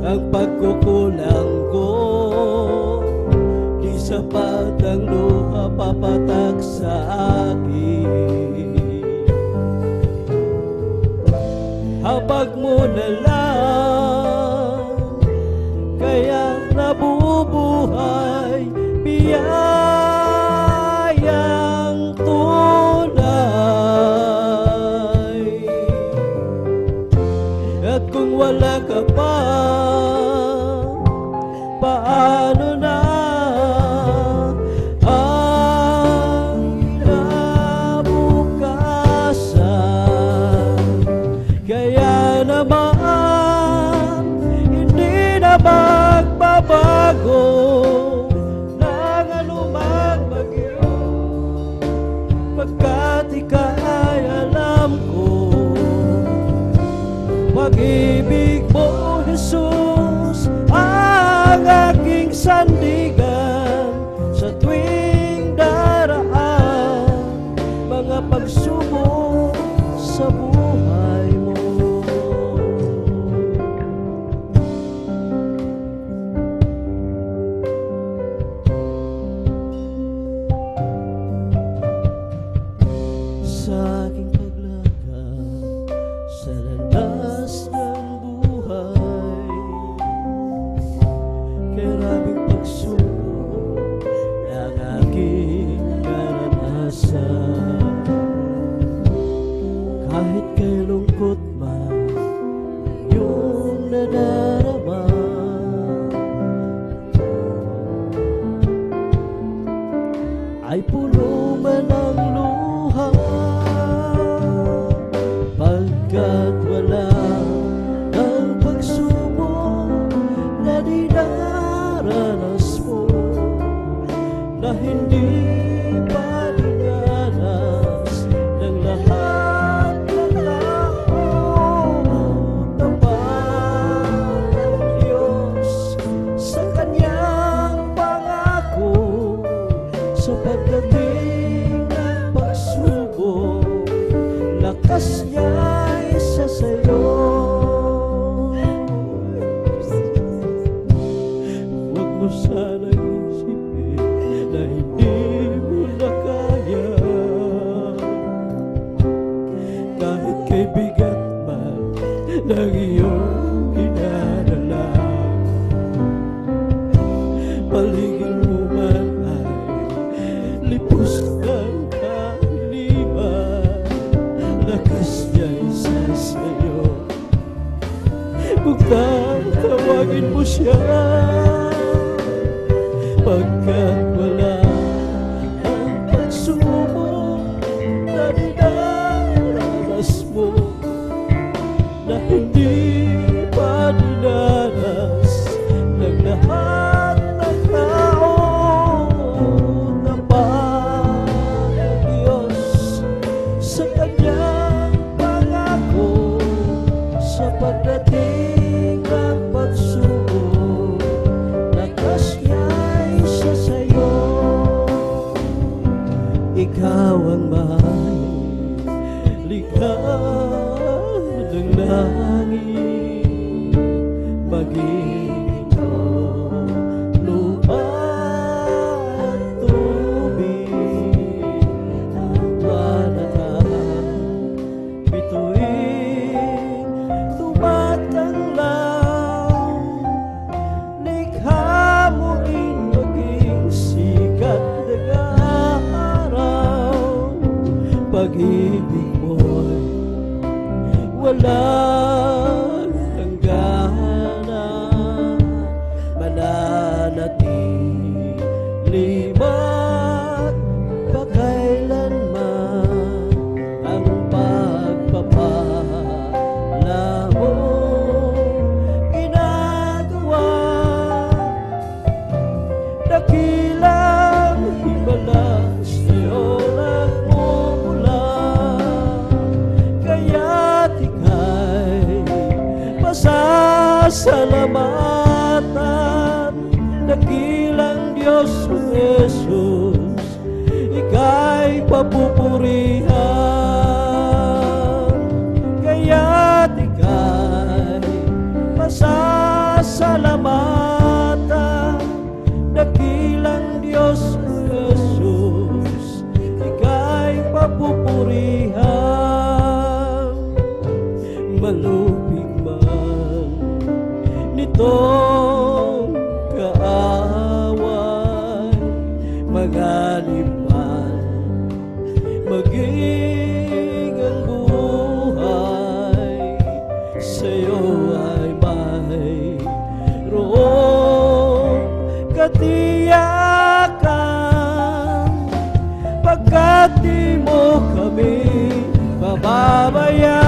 ang pagkukulang ko, di sapat ang luha papatak sa akin. Habag mo na lang, kaya nabubuhay biyayang tunay. At kung wala ka pa, paano na ang kinabukasan? Kaya naman hindi na magbabago ng anumang bagyo, pagkat ika'y alam ko. Pag-ibig mo, Jesus, ang aking sandigan sa tuwing daraan mga pagsubok sa buhay mo. Sa aking paglakad sa landas ng buhay, karaming pagsubok ang aking karanasan. Kahit kay lungkot man yung nadarama, ay puno man ang luha, pagkat wala ang pagsubok na dinaranas mo, na hindi pa dinanas ng lahat ng tao. Tapat ang Diyos sa kanyang pangako, sa pagdating ng pagsubok, lakas niya'y sa sayo. Huwag mo sanang isipin na hindi mo na kaya, kahit kay bigat man ng iyong dinadala. Paligid mo man ay lipos ng kahiliman, lakas niya'y sa sayo. Kung tatawagin mo siya, pagkat wala ang pagsubok na dinaranas mo, na hindi pa dinaras ng lahat ng tao. Tapat ang Diyos sa kanyang pangako, sa pagdating ng pagsubok, lakas niya'y sa sayo. Ikaw ang may likha ng langit, maging lupa at tubig, manatag bituin tumatanglaw. Likha mo rin maging sikat ng araw. Pag-ibig mo'y walang hangganan, mananatili man pagkailan. pasasalamatan, dakilang Diyos Jesus, ika'y papupurihan. Kaya't ika'y pasasalamatan, dakilang Diyos Jesus, ika'y papupurihan. Malupig man nitong kaaway, maganib man maging ang buhay, sa'yo ay mayroong katiyakan, pagkat di mo kami pababayaan.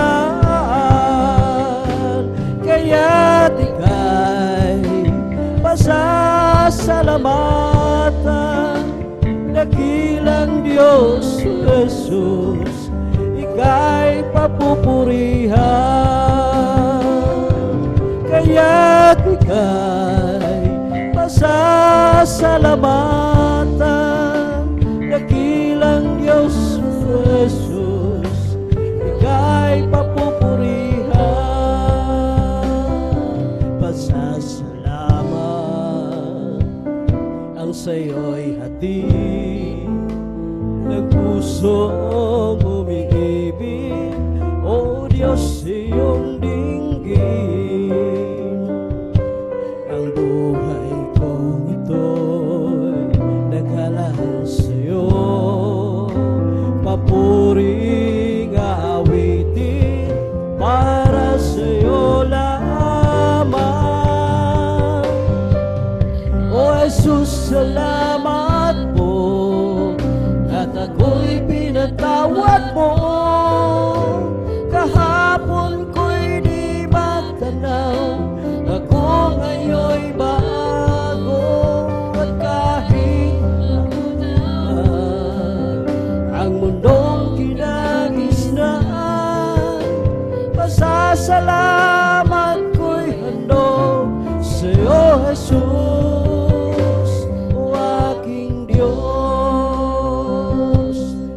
Kaya't ika'y pasasalamatan, dakilang Diyos Jesus, ika'y papupurihan. Kaya't ika'y pasasalamatan, dakilang Diyos Jesus, ika'y papupurihan. Pasasalamat ang sa'yo'y hatid ng pusong umiibig, O Diyos, iyong dinggin. Ang buhay kong ito'y naghalaan sa'yo, papuring awitin para sa'yo lamang. O Jesus, salamat po at ako'y pinatawad mo. Kahapon ko'y di matanaw, ako ngayon'y bago. At kahit ang mundong kinagisnaan, pasasalamat ko'y handog sa'yo, Jesus, o aking Diyos.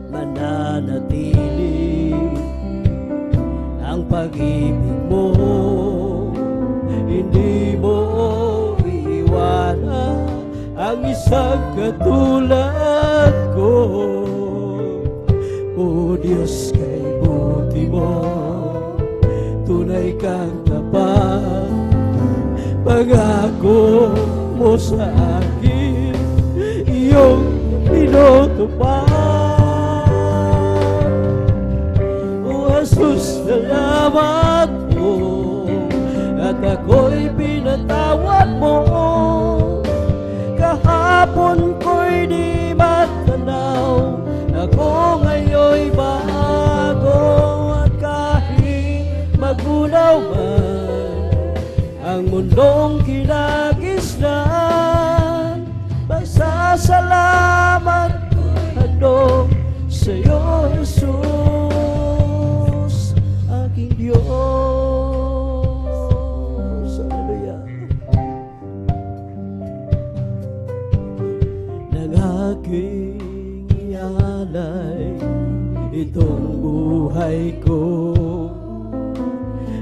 Mananatili ang pag-ibig mo, hindi mo iiwanan ang isang katulad ko. O Diyos, kay buti mo, tunay kang tapat, pangako mo sa akin, iyong tinutupad. O Jesus, salamat po at ako'y pinatawad mo. Kahapon ko'y di matanaw, ako ngayon'y bago. At kahit magunaw man ang mundong kinagisnan, pasasalamat handog sa'yo, Jesus, aking Diyos. Hallelujah. Nang aking ialay itong buhay ko,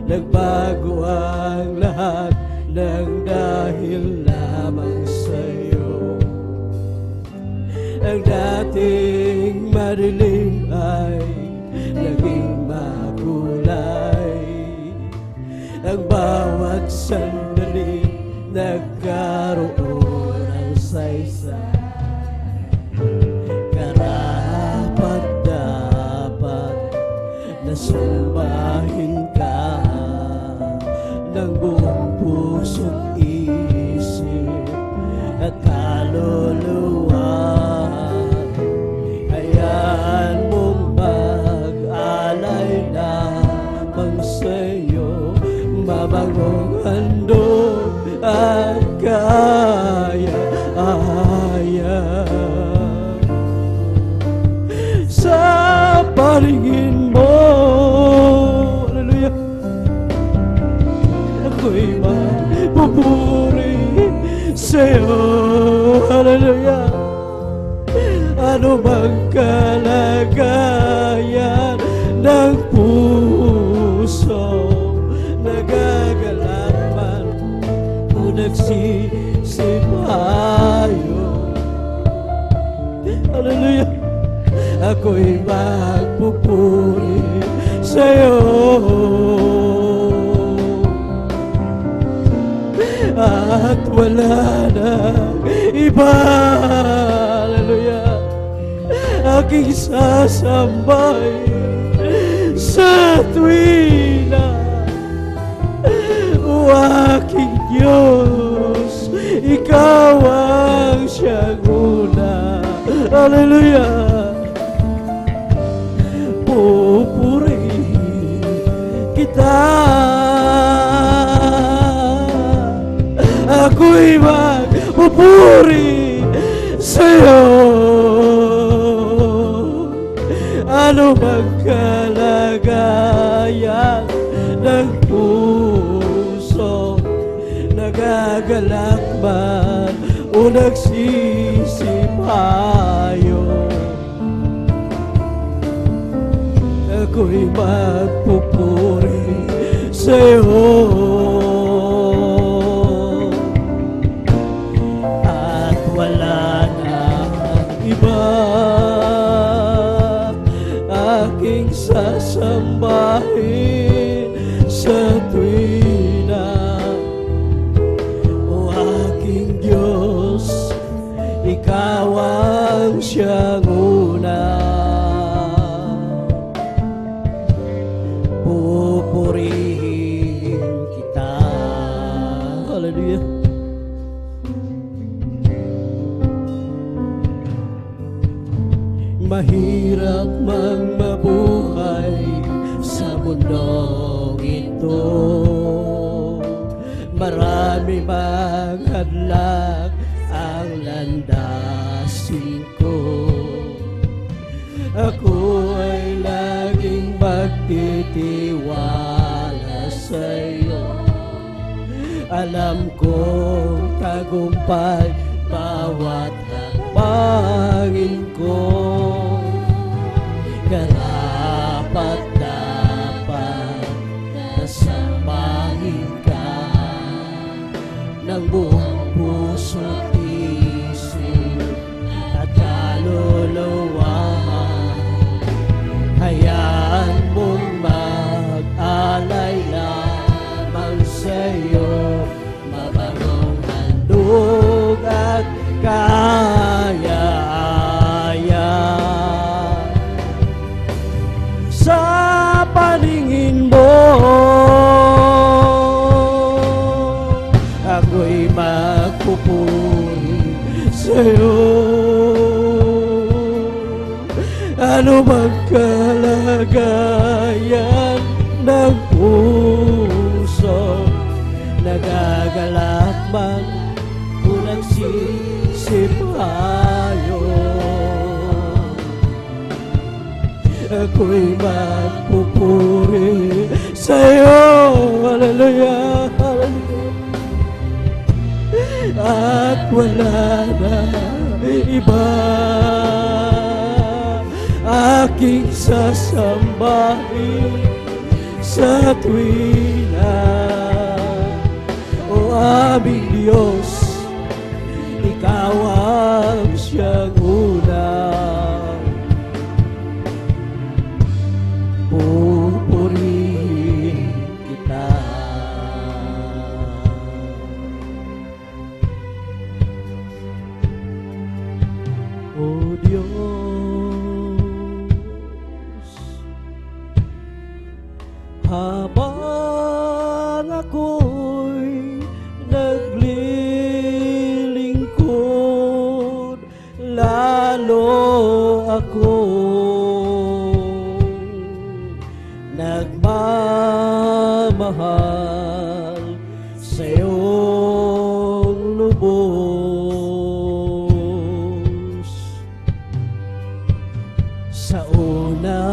nagbago ang lahat ng dahil lamang sa'yo. Ang dating madilim ay naging makulay, ang bawat sandali nagkaroon ng saysay. Karapat-dapat na sumbahin ka ng buong puso't isip at kaluluwa. Hayaan mong mag-alay lamang sa'yo, mabagong handog at kaya-aya. Sa paningin mo, hallelujah, ako'y sa'yo. Hallelujah. Ano bang kalagayan ng puso, nagagalak man o nagsisipayo. Hallelujah. Ako'y magpupuri sa'yo. At wala na iba, hallelujah, aking sasambahin sa tuwina. O aking Diyos, ikaw ang siyang una, hallelujah. Pupurihin kita, ako'y magpupuri sa'yo. Ano bang kalagayan ng puso, nagagalak man o nagsisipayo. Ako'y magpupuri sa'yo. At wala na iba aking sasambahin sa tuwina. O aking Diyos, ikaw ang siyang una. Pupurihin kita, hallelujah. Mahirap mang mabuhay sa mundong ito, marami mang hadlang ang landasin ko. Ako ay laging magtitiwala sa'yo. Alam kong tagumpay bawat hakbangin ko. Karapat-dapat nasambahin ka ng buong puso't isip at kaluluwa. Hayaan mong mag-alay lamang sa'yo, mabagong handog at kaya-aya. Sa paningin mo, ako'y magpupuri sa'yo. Ano bang kalagayan ng puso, nagagalak man o nagsisipayo. Ako'y magpupuri sa'yo, hallelujah, hallelujah. At wala na iba aking sasambahin sa tuwina. O aming Diyos, ikaw ang siyang una. Pupurihin kita. O Diyos, habang ako'y naglilingkod, lalo akong nagmamahal sa iyong lubos. Sa una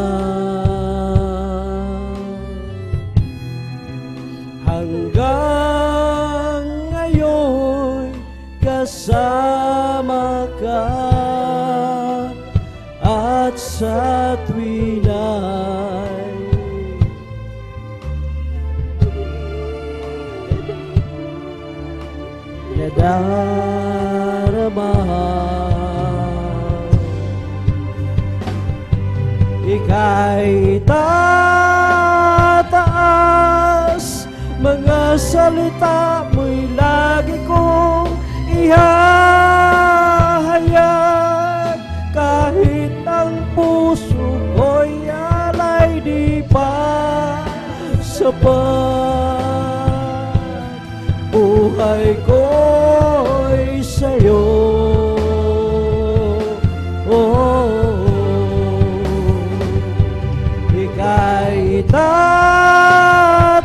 hanggang ngayon, sa tuwinay nadarama. Ika'y tataas, mga salita mo'y lagi kong ihahayag. Kahit ang puso ko'y alay di pa sapat, buhay ko'y sa'yo. Ika'y tataas,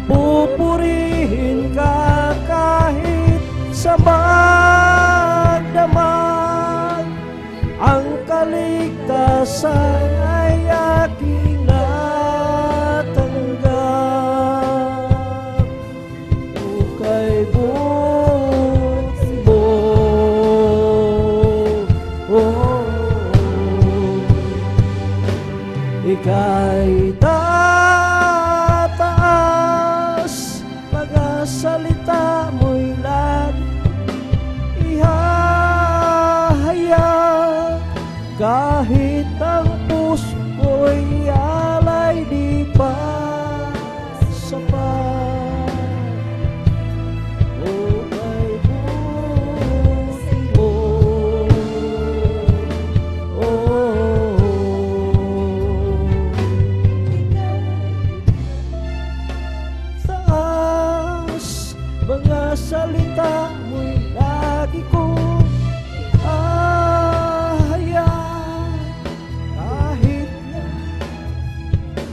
pupurihin ka kahit sa magdamag. Ang kaligtasan ay aking natanggap. Uka'y buti mo, ika'y tataas, mga salita mo'y lagi ihahayag. Kahit ang puso ko'y alay di pa sapat, uka'y buti mo. Mga salita mo'y lagi kong ahayag. Kahit na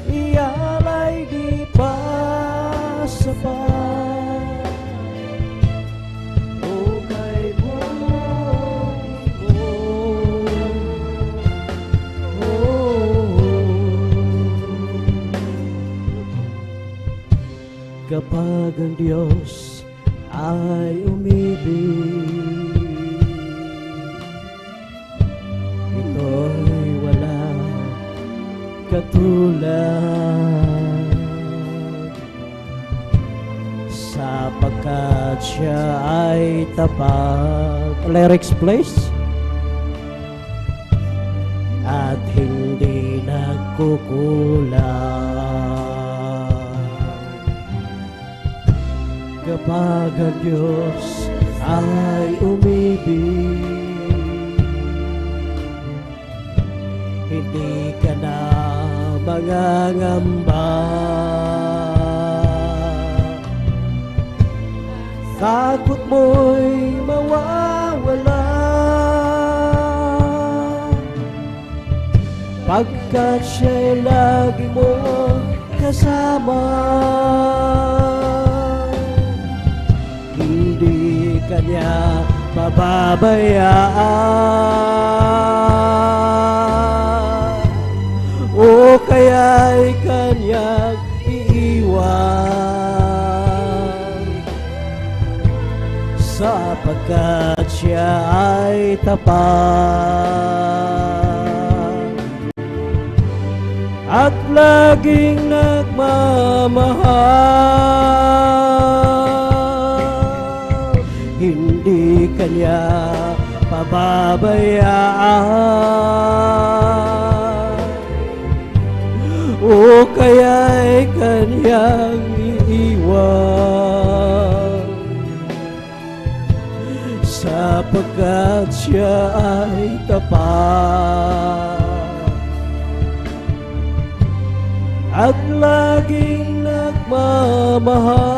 ialay di pa sapat, uka'y buhay mo. Kapag ang Diyos ay umibig, ito'y wala katulad, sapagkat siya ay tapat. Lyrics please. At hindi nagkukulang. Kapag ang Diyos ay umibig, hindi ka na mangangamba. Takot mo'y mawawala, pagkat siya'y lagi mong kasama. Hindi kanya pababayaan, o kaya'y kanyang iiwan, sapagkat siya ay tapat at laging nagmamahal. Hindi kanya pababayaan, o kaya'y kanyang iiwan, sapagkat siya ay tapat at laging nagmamahal.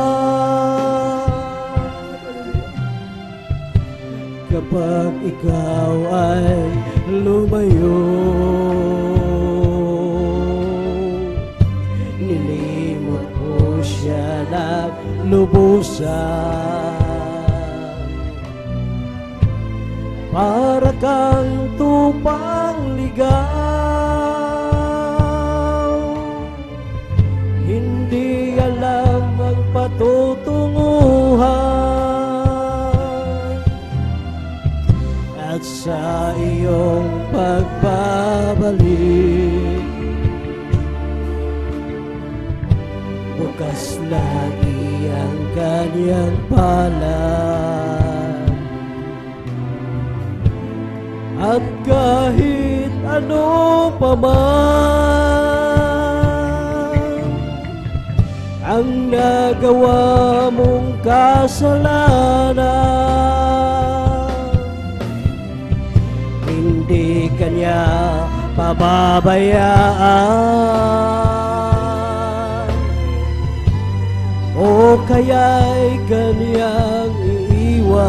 Kapag ikaw ay lumayo, nilimot mo siya ng lubusan, para kang tupang ligaw. Hindi alam ang patutunguhan, at sa iyong kanyang palad. At kahit ano pa man ang nagawa mong kasalanan, hindi kanya pababayaan, o kaya'y kanyang iiwan,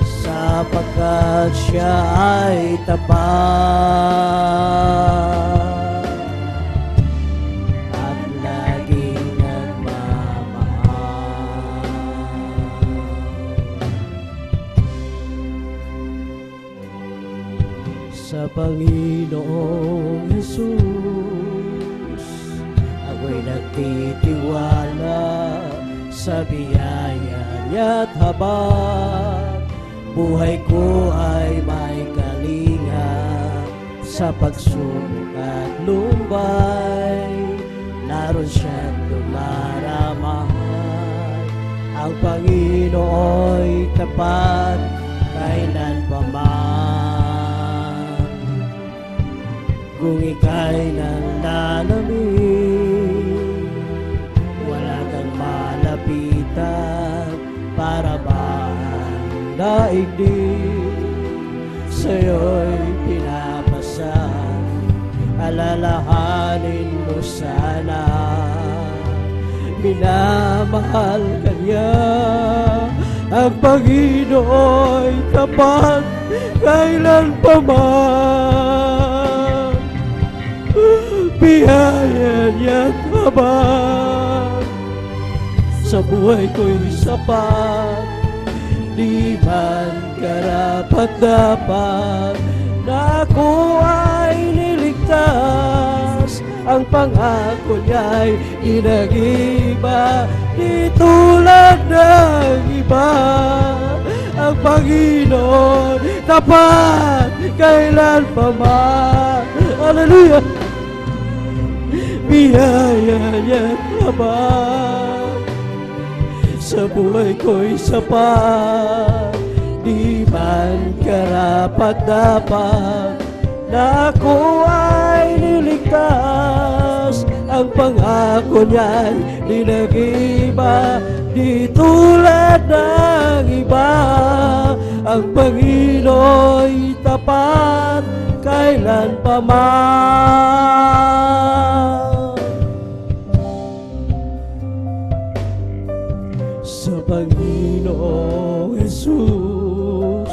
sapagkat siya ay tapat at laging nagmamahal. Sa Panginoong Jesus ako'y nagtitiwala, sa biyaya niya't habang buhay ko ay may kalinga. Sa pagsubok at lumbay, naroon siyang dumaramay. Ang Panginoo'y tapat kailanpaman. Kung ika'y nanlalamig, wala kang malapitan, para ba ang daigdig sa'yo'y pinapasan? Alalahanin mo sana, minamahal ka niya. Ang Panginoo'y tapat kailanpaman. Biyaya niya't habang sa buhay ko'y sapat, di man karapat-dapat na ako ay niligtas. Ang pangako niya'y inag-iba, di tulad ng iba. Ang Panginoon tapat kailanpaman. Hallelujah! Biyaya niya't habang sa buhay ko'y sapat, di man karapat-dapat na ako ay niligtas. Ang pangako niya'y di nag-iba, di tulad ng iba. Ang Panginoo'y tapat kailanpaman. Sa Panginoong Jesus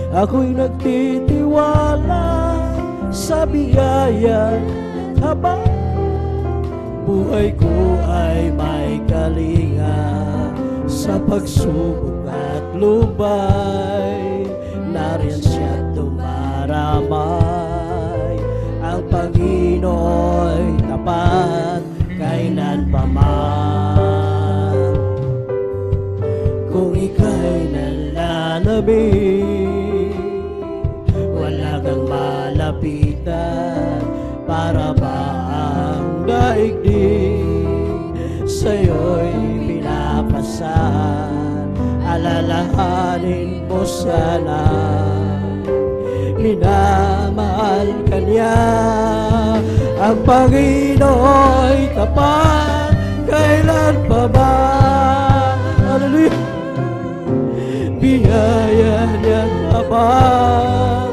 ako'y nagtitiwala, sa biyaya habang buhay ko ay may kalinga. Sa pagsubok at lumbay, nariyan siya dumaramay. Ang Panginoo'y tapat kailanpaman. Kung ika'y nanlalamig, wala kang malapitan, para ba ang daigdig sa'yo'y pinapasan? Alalahanin mo sana, minamahal ka niya. Ang Panginoo'y tapat kailanpaman. Hallelujah! Biyaya niya't habang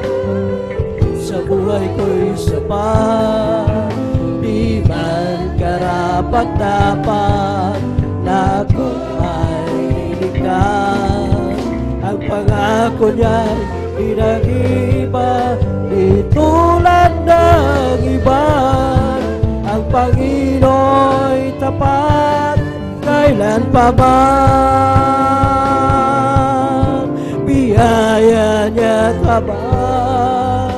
sa buhay ko'y sapat, di man karapat-dapat na ako ay niligtas. Ang pangako niya'y di nag-iba, di tulad ng iba. Ang Panginoo'y tapat kailanpaman. Biyaya niya't habang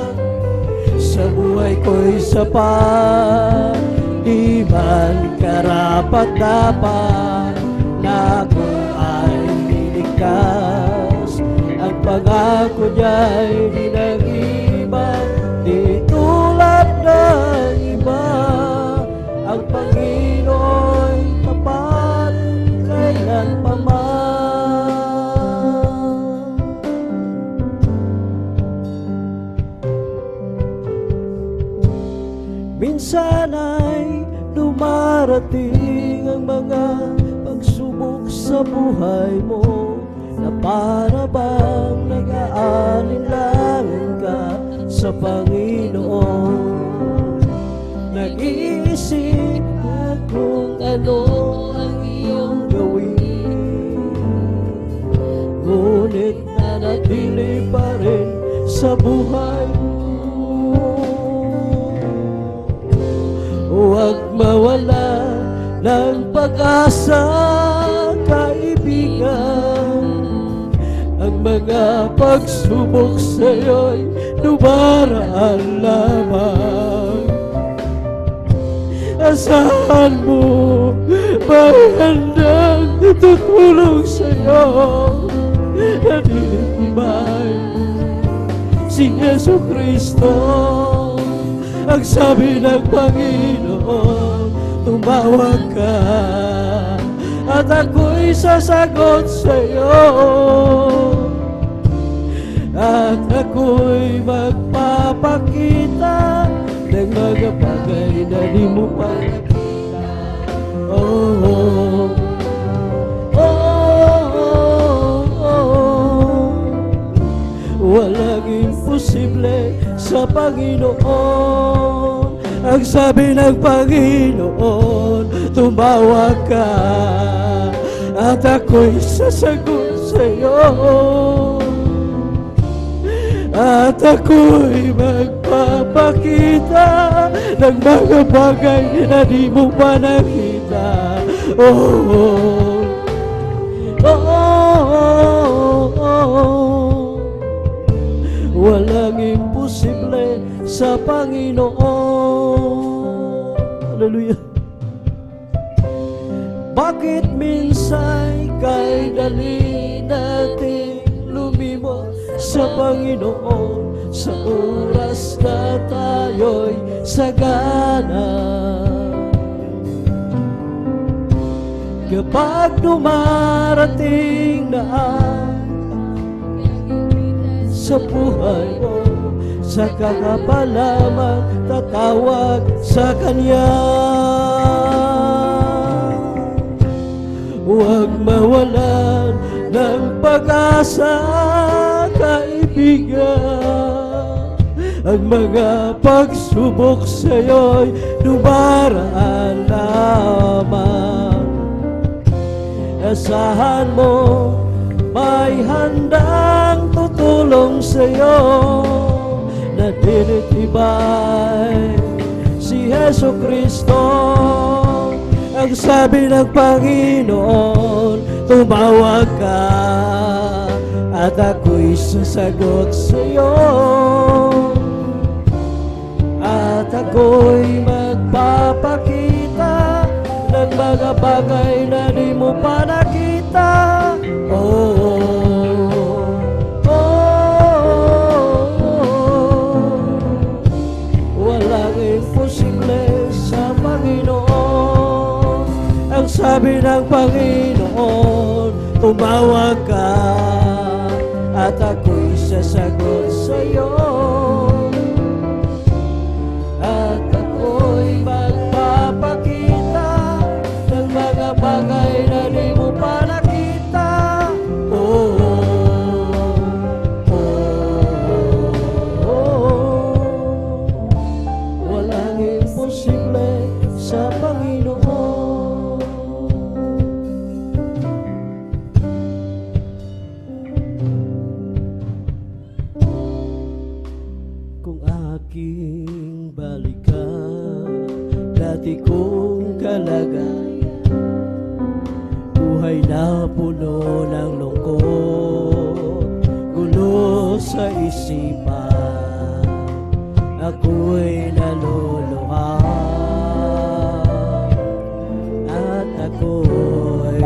sa buhay ko'y sapat, di man karapat-dapat na ako ay niligtas. Ang pangako niya'y di nag-iba, di tulad ng iba. Ang Panginoon minsan ay dumarating ang mga pagsubok sa buhay mo, na para bang nag-aalinlangan ka sa Panginoon. Nag-iisip ka kung ano ang iyong gawin, ngunit nanatili pa rin sa buhay mo. Huwag mawala ng pag-asa, kaibigan. Ang mga pagsubok sa'yo'y dumaraan lamang. Asahan mo, may handang tutulong sa'yo. Nanilibay si Yesu Kristo. Ang sabi ng Panginoon, tumawag ka at ako'y sasagot sa'yo, at ako'y magpapakita ng mga bagay na di mo pa nakita. Oh, oh, oh, oh, oh. Walang imposible sa Panginoon. Ang sabi ng Panginoon, tumawag ka at ako'y sasagot sa'yo, at ako'y magpapakita ng mga bagay na di mo pa nakita. Oh, oh, oh, oh, oh. Walang imposible sa Panginoon. Hallelujah. Bakit minsan kay dali natin lumimot sa Panginoon sa oras na tayo'y sagana? Kapag dumarating na sa buhay mo, saka ka pa lamang tatawag sa Kanya. Huwag mawalan ng pag-asa, kaibigan. Ang mga pagsubok sa'yo'y dumaraan lamang. Asahan mo, may handang tutulong sa'yo, na dinitibay si Yesu Kristo. Ang sabi ng Panginoon, tumawag ka at ako'y sasagot sa'yo, at ako'y magpapakita ng mga bagay na di mo pa nakita. Oh, oh, oh, oh. Walang imposible sa Panginoon. Ang sabi ng Panginoon, tumawag ka at ako'y sasagot sa'yo, at ako'y magpapakita ng mga bagay na di mo pa nakita. Oh, oh, oh, oh. Walang imposible sa Panginoon. Kung aking balikan dati kong kalagayan, buhay na puno ng lungkot, gulo sa isipan, ako'y naluluha, at ako'y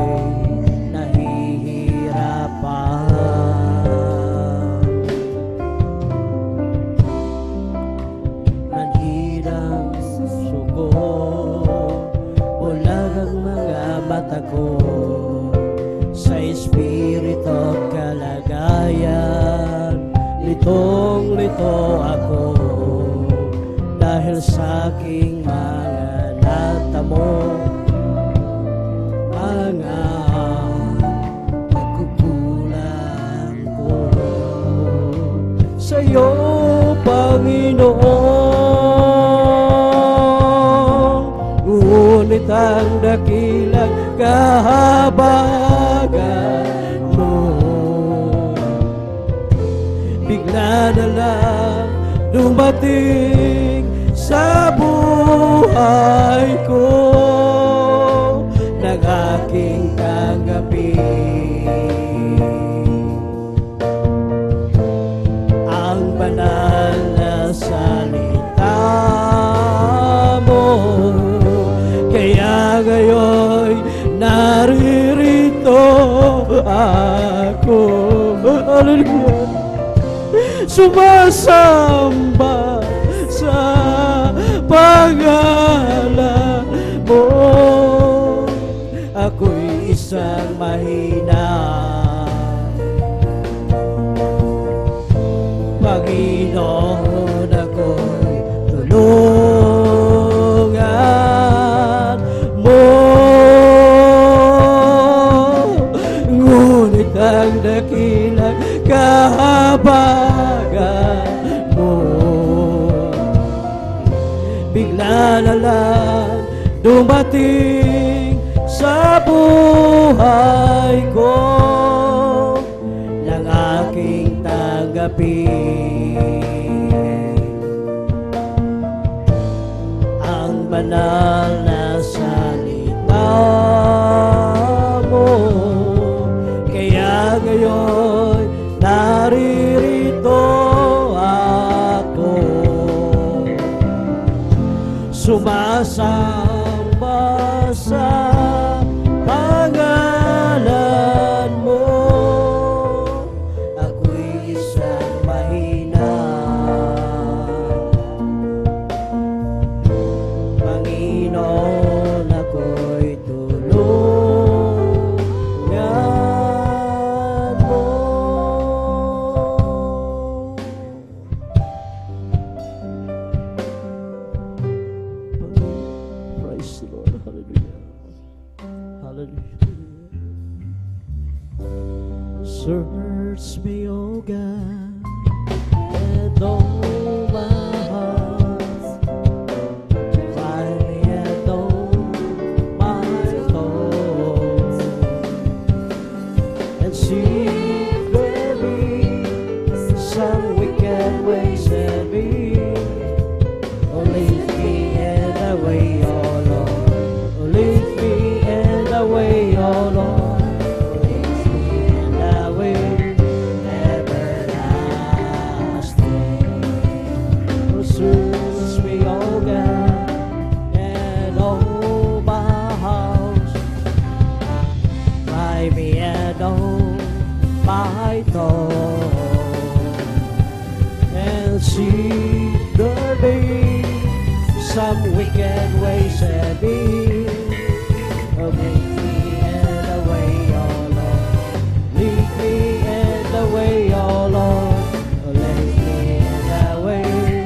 nahihirapan. Manhirang suko, bulag ang mga mata ko, sa espiritu at kalagayan, litong-lito ako, dahil sa aking mga natamo, mga pagkukulang ko sa'yo, Panginoon. Ngunit ang dakilang kahabagan mo, bigla na lang dumating sa buhay ko, ng aking tanggapin ang banal na salita mo. Kaya ngayon naririto ako, hallelujah, sumasamba sa pangalan mo. Ako'y isang mahina, Panginoon, ako'y tulungan mo. Ngunit ang dakilang kahabagan mo, bigla na lang dumating sa buhay ko, ng aking tanggapin ang banal na salita mo. Kaya ngayon naririto ako, sumasamba sa pangalan mo. Ako'y isang mahina, Panginoon, ako'y tulungan mo. Praise the Lord, hallelujah, hallelujah. Search me, O God, and know my heart. Find me and know my thoughts, and see if there be some wicked ways in me. Oh, lead me in the way, oh Lord. Oh, lead me in the way, oh Lord. My thought, and see there be some wicked ways in me. Oh, lead me in the way, oh Lord. Lead me in the way, oh Lord. Oh, lead me in the way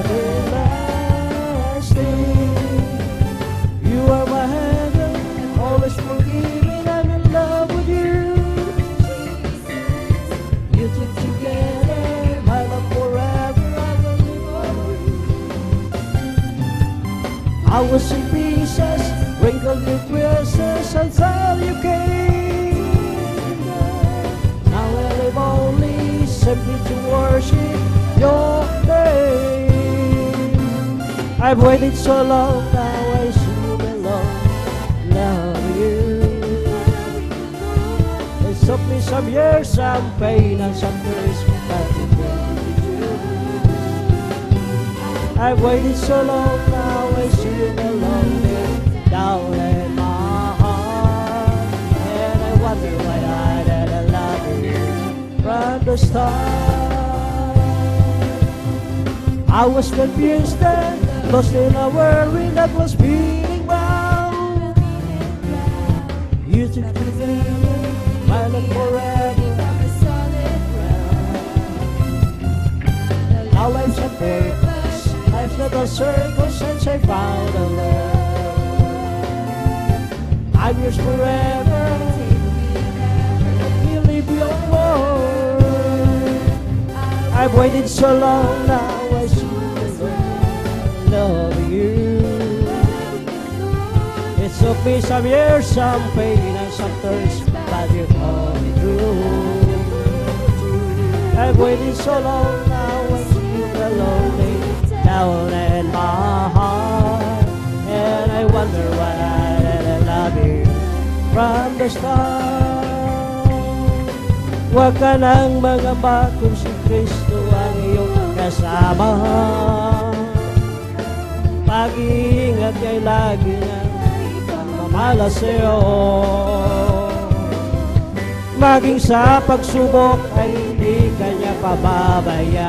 everlasting. You are my heaven, always forgiving. I'm in love with you. Together, my love forever, I will live for you. I was in pieces, wrinkled with creases until you came. Now I live only simply to worship your name. I've waited so long, now I sing along, love you. It took me some years, some pain, and some tears, but it I've waited so long, now I sing along deep down in my heart. And I wonder why I didn't love you from the start. I was confused and lost in a world that was beating round. You took me there, my love forever. Now life's a purpose, life's not a circumstance I found a love. I'm yours forever. You leave your word. I've waited so long now I should love you. It took me some years, some pain and some turns, but you hold me through. I've waited so long now I feel lonely down in my heart, and I wonder why I didn't love you from the start. Huwag ka nang mangamba kung si Kristo ang iyong kasama. Pag-iingat kay lagi na mamala sa'yo. Maging sa pagsubok ay hindi kanya pababayaan,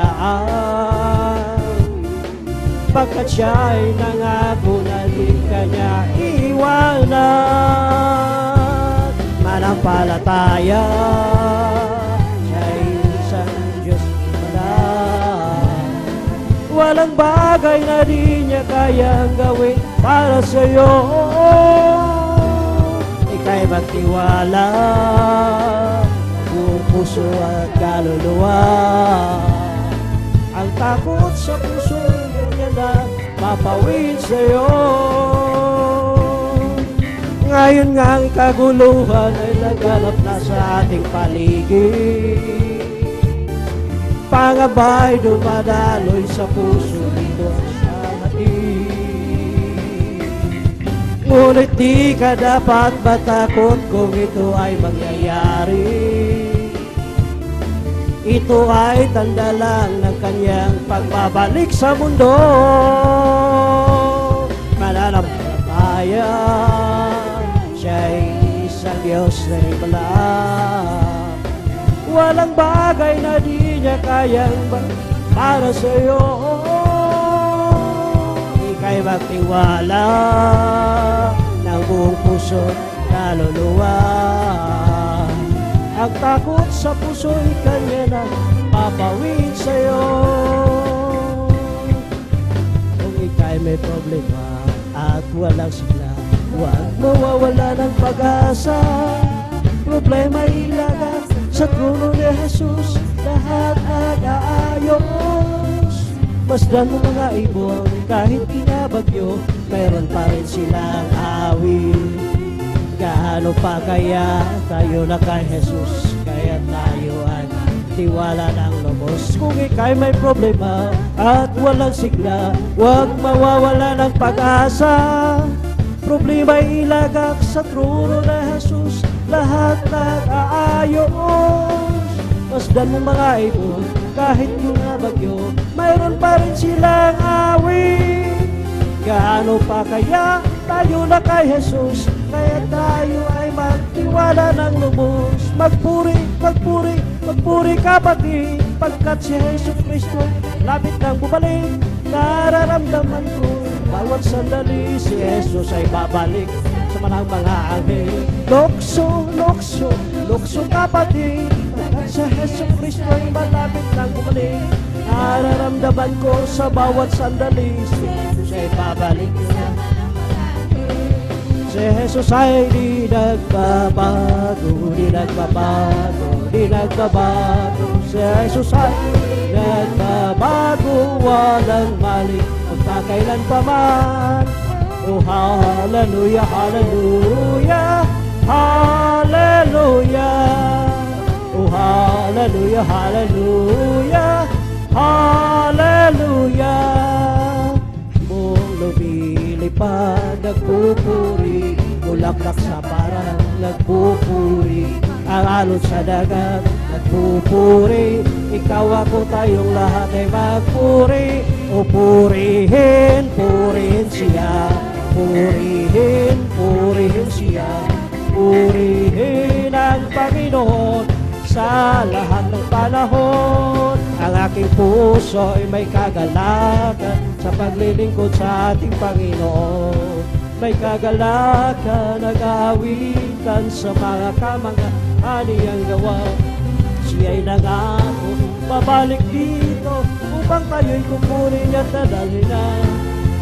pagkat siya ay nangako na di kanya iiwanan. Manampalataya, siya ay isang Diyos pala. Walang bagay na di niya kayang gawin para sa'yo. Ika'y magtiwala, buong puso at kaluluwa. Ang takot sa puso niya na mapawid sa'yo. Ngayon nga ang kaguluhan ay laganap na sa ating paligid. Pangabay dumadaloy sa puso nito sa hatid. Ngunit di ka dapat matakot kung ito ay mangyayari. Ito ay tanda lang ng kanyang pagbabalik sa mundo. Mananampalataya, siya'y isang Diyos na himala. Walang bagay na di niya kayang para sa'yo. Ika'y magtiwala ng buong puso kaluluwa. Ang takot sa puso'y kanya na papawid sa'yo. Kung ika'y may problema at walang sigla, huwag mawawala ng pag-asa. Problema ilaga sa trono ni Jesus, lahat nag-aayos. Masdan mo mga ibon, kahit kinabagyo, mayroon pa rin silang awit. Gaano pa kaya tayo na kay Jesus, kaya tayo ay tiwala ng lubos. Kung ika'y may problema at walang sigla, huwag mawawala ng pag-asa. Problema'y ilagak sa trono na Jesus, lahat nag-aayos. Masdan mo mga ibon, kahit yung bagyo, mayroon pa rin silang awit. Gaano pa kaya tayo na kay Jesus, kaya tayo ay magtiwala ng lubos. Magpuri, magpuri, magpuri kapatid, pagkat si Jesus Kristo lapit nang bumalik. Nararamdaman ko bawat sandali si Jesus ay babalik sa manang mga anghel. Lokso, lokso, lokso kapatid, pagkat si Jesus Kristo ay malapit nang bumalik. Nararamdaman ko sa bawat sandali si Jesus ay babalik. Si Jesus ay di nagbabago, di nagbabago, di nagbabago. Si Jesus ay nagbabago, walang mali, magkakailan pa man. Oh, hallelujah, hallelujah, hallelujah. Oh, hallelujah, hallelujah, hallelujah. Mong lumilipad, nagpupuri, bulaklak sa parang nagpupuri. Ang alon sa dagat, nagpupuri. Ikaw ako tayong lahat ay magpuri. O purihin, purihin siya. Purihin, purihin siya. Purihin ang Panginoon sa lahat ng panahon. Ang aking puso ay may kagalakan sa paglilingkod sa ating Panginoon. May kagalakan, nag-aawitan sa mga kamangyarihan niyang gawa. Siya'y nangako, babalik dito upang tayo'y kukunin at dadalhin na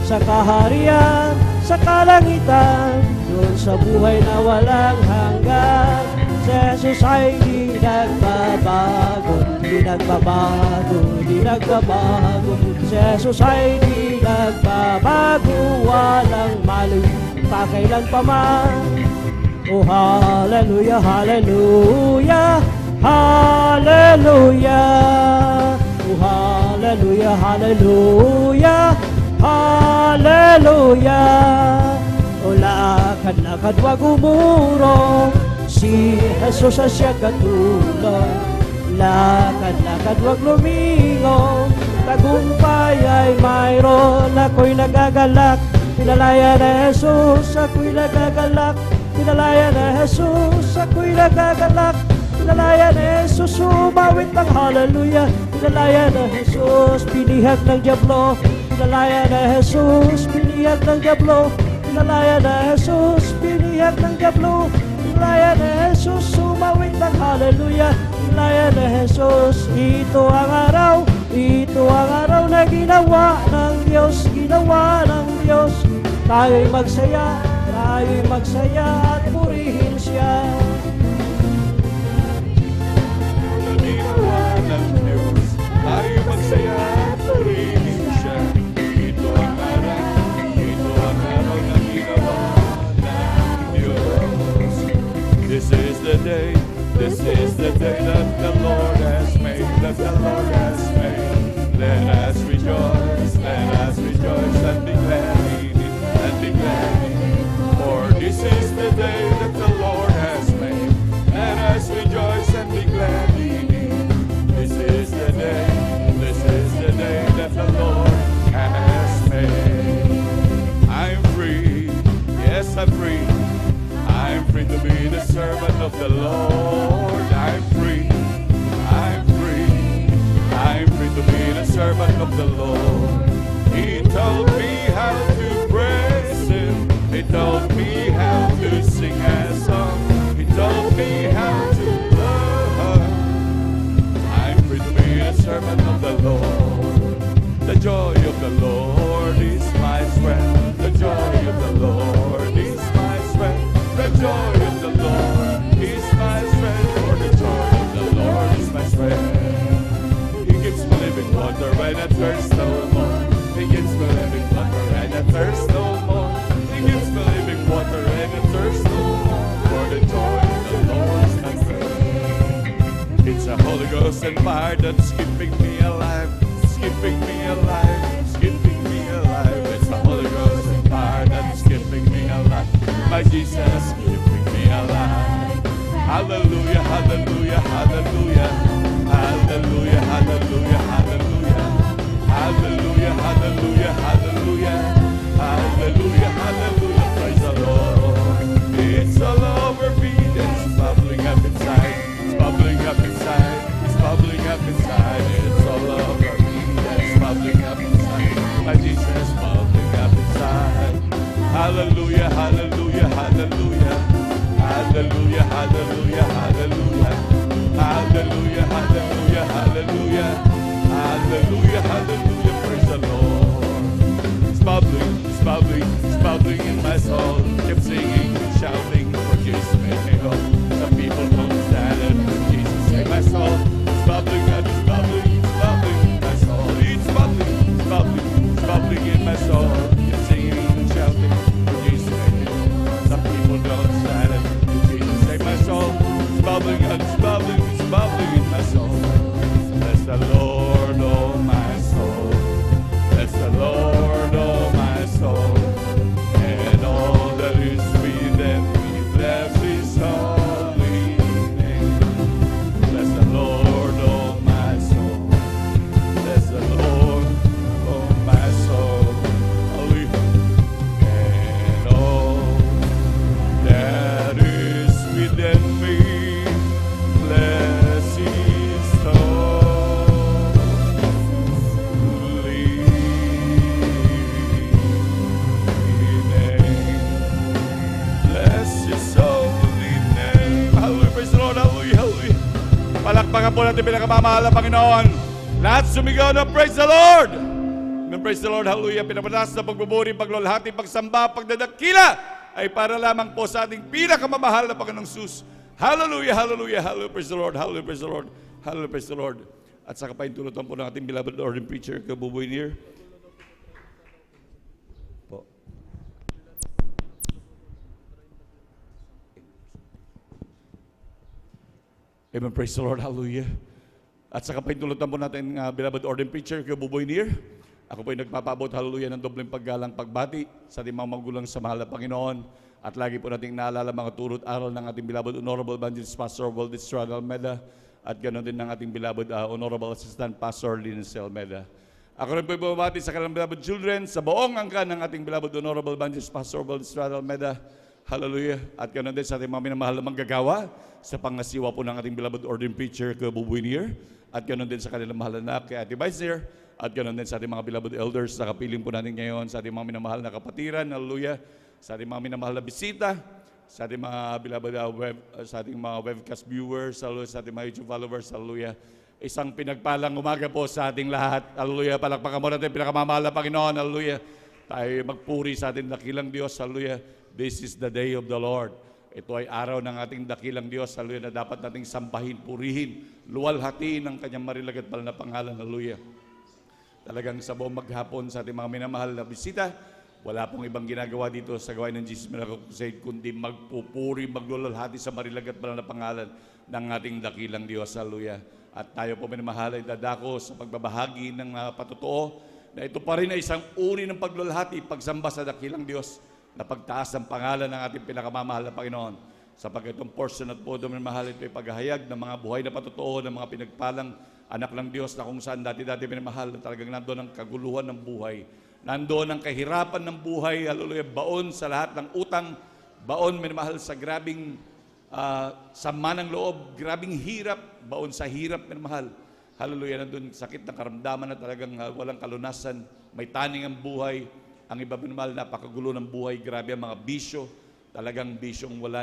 sa kaharian, sa kalangitan, doon sa buhay na walang hanggan. Si Jesus ay di nagbabago, di nagbabago, di nagbabago. Si Jesus ay di nagbabago, walang mali pa kailan pa man. Oh, hallelujah, hallelujah, hallelujah. Oh, hallelujah, hallelujah, hallelujah. O lakad-lakad wag umurong, si Jesus ang siyang katulong. Lakad-lakad wag lumingong, tagumpay ay mayroon. Ako'y nagagalak, pinalaya na Jesus. Ako'y nagagalak, pinalaya na Jesus. Ako'y nagagalak, pinalaya na Jesus. Umawit ng hallelujah, pinalaya na Jesus. Pinihag ng diablo, pinalaya na Jesus. Pinihag ng diablo, pinalaya na Jesus. Pinihag ng diablo, pinalaya na Jesus. Umawit ng hallelujah, pinalaya na Jesus. Ito ang araw na ginawa ng Diyos, ginawa ng Diyos. Tayo'y magsaya at purihin siya. Ginawa ng Diyos, tayo'y magsaya at purihin siya. Ito ang araw na ginawa ng Diyos. This is the day that the Lord has made, that the Lord has made. Let us rejoice and be glad in it, and be glad in it. For this is the day that the Lord has made. Let us rejoice and be glad in it. This is the day that the Lord has made. I'm free, yes I'm free. I'm free to be the servant of the Lord. I'm free to be the servant of the Lord. He told me how to praise Him. He told me how to sing a song. He told me how to love. I'm free to be a servant of the Lord. The joy of the Lord is my strength. The joy of the Lord is my strength. The joy of the Lord is my strength. For the joy of the Lord is my strength. He gives me living water and I thirst no more. He gives me living water and I thirst no more. He gives me living water and I thirst no more. For the joy of the Lord is my strength. It's a Holy Ghost and fire that's keeping me alive, keeping me alive, keeping me alive. It's the Holy Ghost and fire that's keeping me alive. My Jesus keeping me alive. Hallelujah, hallelujah, hallelujah. Hallelujah, hallelujah, hallelujah. Hallelujah, hallelujah, hallelujah. Hallelujah, hallelujah, praise the Lord. It's all over me, it's bubbling up inside. It's bubbling up inside. It's bubbling up inside. It's all over me, it's bubbling up inside. My Jesus bubbling up inside. Hallelujah, hallelujah, hallelujah. Hallelujah, hallelujah, hallelujah. Hallelujah, hallelujah, hallelujah. Hallelujah, hallelujah, praise the Lord. It's bubbling in my soul. Keep singing, shouting, for Jesus made me whole. Some people don't stand it, but Jesus saved my soul. It's bubbling in my soul. It's bubbling in my soul. Keep singing, shouting, for Jesus made me whole. Some people don't stand it, but Jesus saved my soul. It's bubbling in my soul. Bless the Lord, oh my soul. Bless the Lord, oh my soul. And all that is within me, bless His holy name. Bless the Lord, oh my soul. Bless the Lord, oh my soul. Hallelujah. And all that is within me, bless His holy name. Bless His holy name. Hallelujah, praise the Lord, hallelujah, hallelujah. Palakpakan po natin pinakamamahal na Panginoon. Lahat sumigaw na praise the Lord! Amen, praise the Lord, hallelujah. Pinapatas na pagbuburi, paglulhati, pagsamba, pagdadakila ay para lamang po sa ating pinakamamahal na Panginoong Sus. Hallelujah, hallelujah, hallelujah, praise the Lord, hallelujah, praise the Lord, hallelujah, praise the Lord. At sa kapaintulutan po ng ating beloved Lord and preacher, Kabuboy Near. Po. Amen, praise the Lord, hallelujah. At sa kapaintulutan po natin, beloved Ordained Preacher, Kabuboy Near, ako po ay nagpapaabot, hallelujah, ng dobleng paggalang pagbati sa ating mga magulang sa mahal na Panginoon. At lagi po nating naalala mga turot aral ng ating beloved Honorable Evangelist Pastor Valdez Almeda at ganoon din ng ating beloved Honorable Assistant Pastor Linus Almeda. Ako rin po bumabati sa kanilang beloved children sa buong angkan ng ating beloved Honorable Evangelist Pastor Valdez Almeda. Hallelujah. At ganoon din sa ating mga minamahal na manggagawa sa pangasiwa po ng ating beloved Ordained Preacher, Kabuboy Near. At ganoon din sa kanilang mahal na kay Ate Vicer. At ganoon din sa ating mga beloved elders na kapiling po natin ngayon, sa ating mga minamahal na kapatiran, hallelujah, sa ating mga minamahal na bisita, sa ating mga beloved sa ating mga webcast viewers, hallelujah, sa ating mga YouTube followers, hallelujah. Isang pinagpalang umaga po sa ating lahat, hallelujah. Palakpakan mo natin pinakamamahal na Panginoon, hallelujah. Tayo magpuri sa ating dakilang Diyos, hallelujah. This is the day of the Lord. Ito ay araw ng ating dakilang Diyos, hallelujah, na dapat nating sambahin, purihin, luwalhatiin ang kanyang marilag at banal na pangalan, hallelujah. Talagang sa buong maghapon sa ating mga minamahal na bisita, wala pong ibang ginagawa dito sa gawain ng Jesus Miracle Crusade, kundi magpupuri, maglulalhati sa marilag at banal na pangalan ng ating dakilang Diyos, hallelujah. At tayo po minamahal ay dadako sa pagbabahagi ng patotoo na ito pa rin ay isang uri ng paglulalhati, pagsamba sa dakilang Diyos na pagtaas ng pangalan ng ating pinakamamahal na Panginoon. Sapagkat itong portion at po doon minamahal, ito ay paghahayag ng mga buhay na patotoo ng mga pinagpalang anak ng Diyos na kung saan dati-dati minamahal na talagang nandoon ang kaguluhan ng buhay. Nandoon ang kahirapan ng buhay, hallelujah, baon sa lahat ng utang, baon minamahal sa grabing sama ng loob, grabing hirap, baon sa hirap minamahal. Hallelujah, nandoon sakit na karamdaman na talagang walang kalunasan, may taning ang buhay. Ang iba minamahal, napakagulo ng buhay, grabe ang mga bisyo, talagang bisyong wala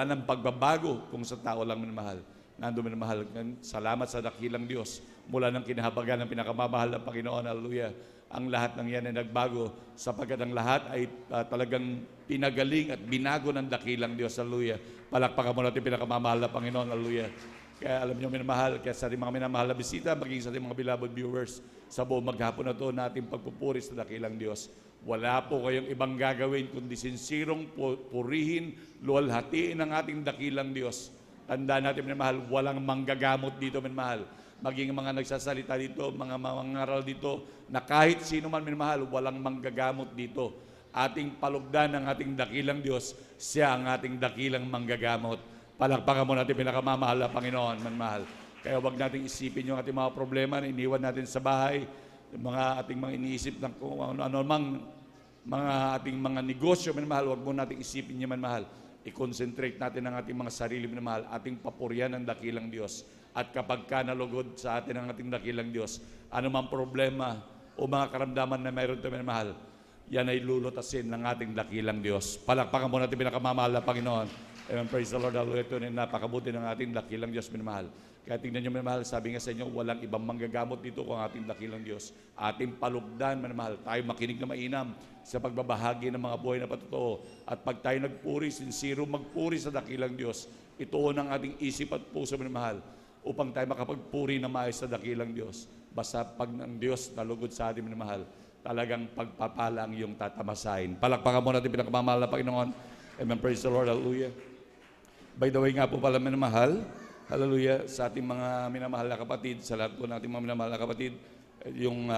nang pagbabago kung sa tao lang minamahal. Nandoon minamahal, salamat sa dakilang Diyos. Mula ng kinahabagan ng pinakamamahal ng Panginoon, hallelujah. Ang lahat ng yan ay nagbago sapagkat ang lahat ay talagang pinagaling at binago ng dakilang Diyos, hallelujah. Palakpakan mo natin pinakamamahal na Panginoon, hallelujah. Kaya alam niyo minamahal, kaya sa ating mga minamahal na bisita, maging sa ating mga beloved viewers, sa buong maghapon na ito natin pagpupuri sa dakilang Diyos. Wala po kayong ibang gagawin kundi sinsirong purihin, luwalhatiin ang ating dakilang Diyos. Tandaan natin, minamahal, walang manggagamot dito, minamahal. Maging mga nagsasalita dito, mga mangaral dito, na kahit sino man, minamahal, walang manggagamot dito. Ating palugdan ng ating dakilang Diyos, siya ang ating dakilang manggagamot. Palakpakan mo natin pinakamamahal na Panginoon, minamahal. Kaya wag nating isipin yung ating mga problema na iniwan natin sa bahay, yung mga ating mga iniisip ng kung ano mang mga ating mga negosyo, minamahal, wag mo nating isipin niya, minamahal. I-concentrate natin ang ating mga sarili, minamahal, ating papurihan ng dakilang Diyos. At kapag ka nalugod sa atin ang ating dakilang Diyos, anumang problema o mga karamdaman na mayroon tayo, minamahal, yan ay lulutasin ng ating dakilang Diyos. Palakpakan mo natin pinakamamahal na Panginoon. Amen, praise the Lord, hallelujah. Ito na napakabuti ng ating dakilang Diyos, minamahal. Kaya tingnan nyo, minamahal, sabi nga sa inyo, walang ibang manggagamot dito kung ating dakilang Diyos. Ating palugdan, minamahal, tayo makinig na mainam sa pagbabahagi ng mga buhay na patotoo. At pag tayo nagpuri, sincero magpuri sa dakilang Diyos, ituon ang ating isip at puso, minamahal, upang tayo makapagpuri na maayos sa dakilang Diyos. Basta pag ang Diyos nalugod sa atin, minamahal, talagang pagpapala ang iyong tatamasahin. Palakpakan mo natin pinakamamahal na Panginoon. Amen, praise the Lord, hallelujah. By the way nga po pala, minamahal, hallelujah, sa ating mga minamahal na kapatid, sa lahat po nating mga minamahal na kapatid, yung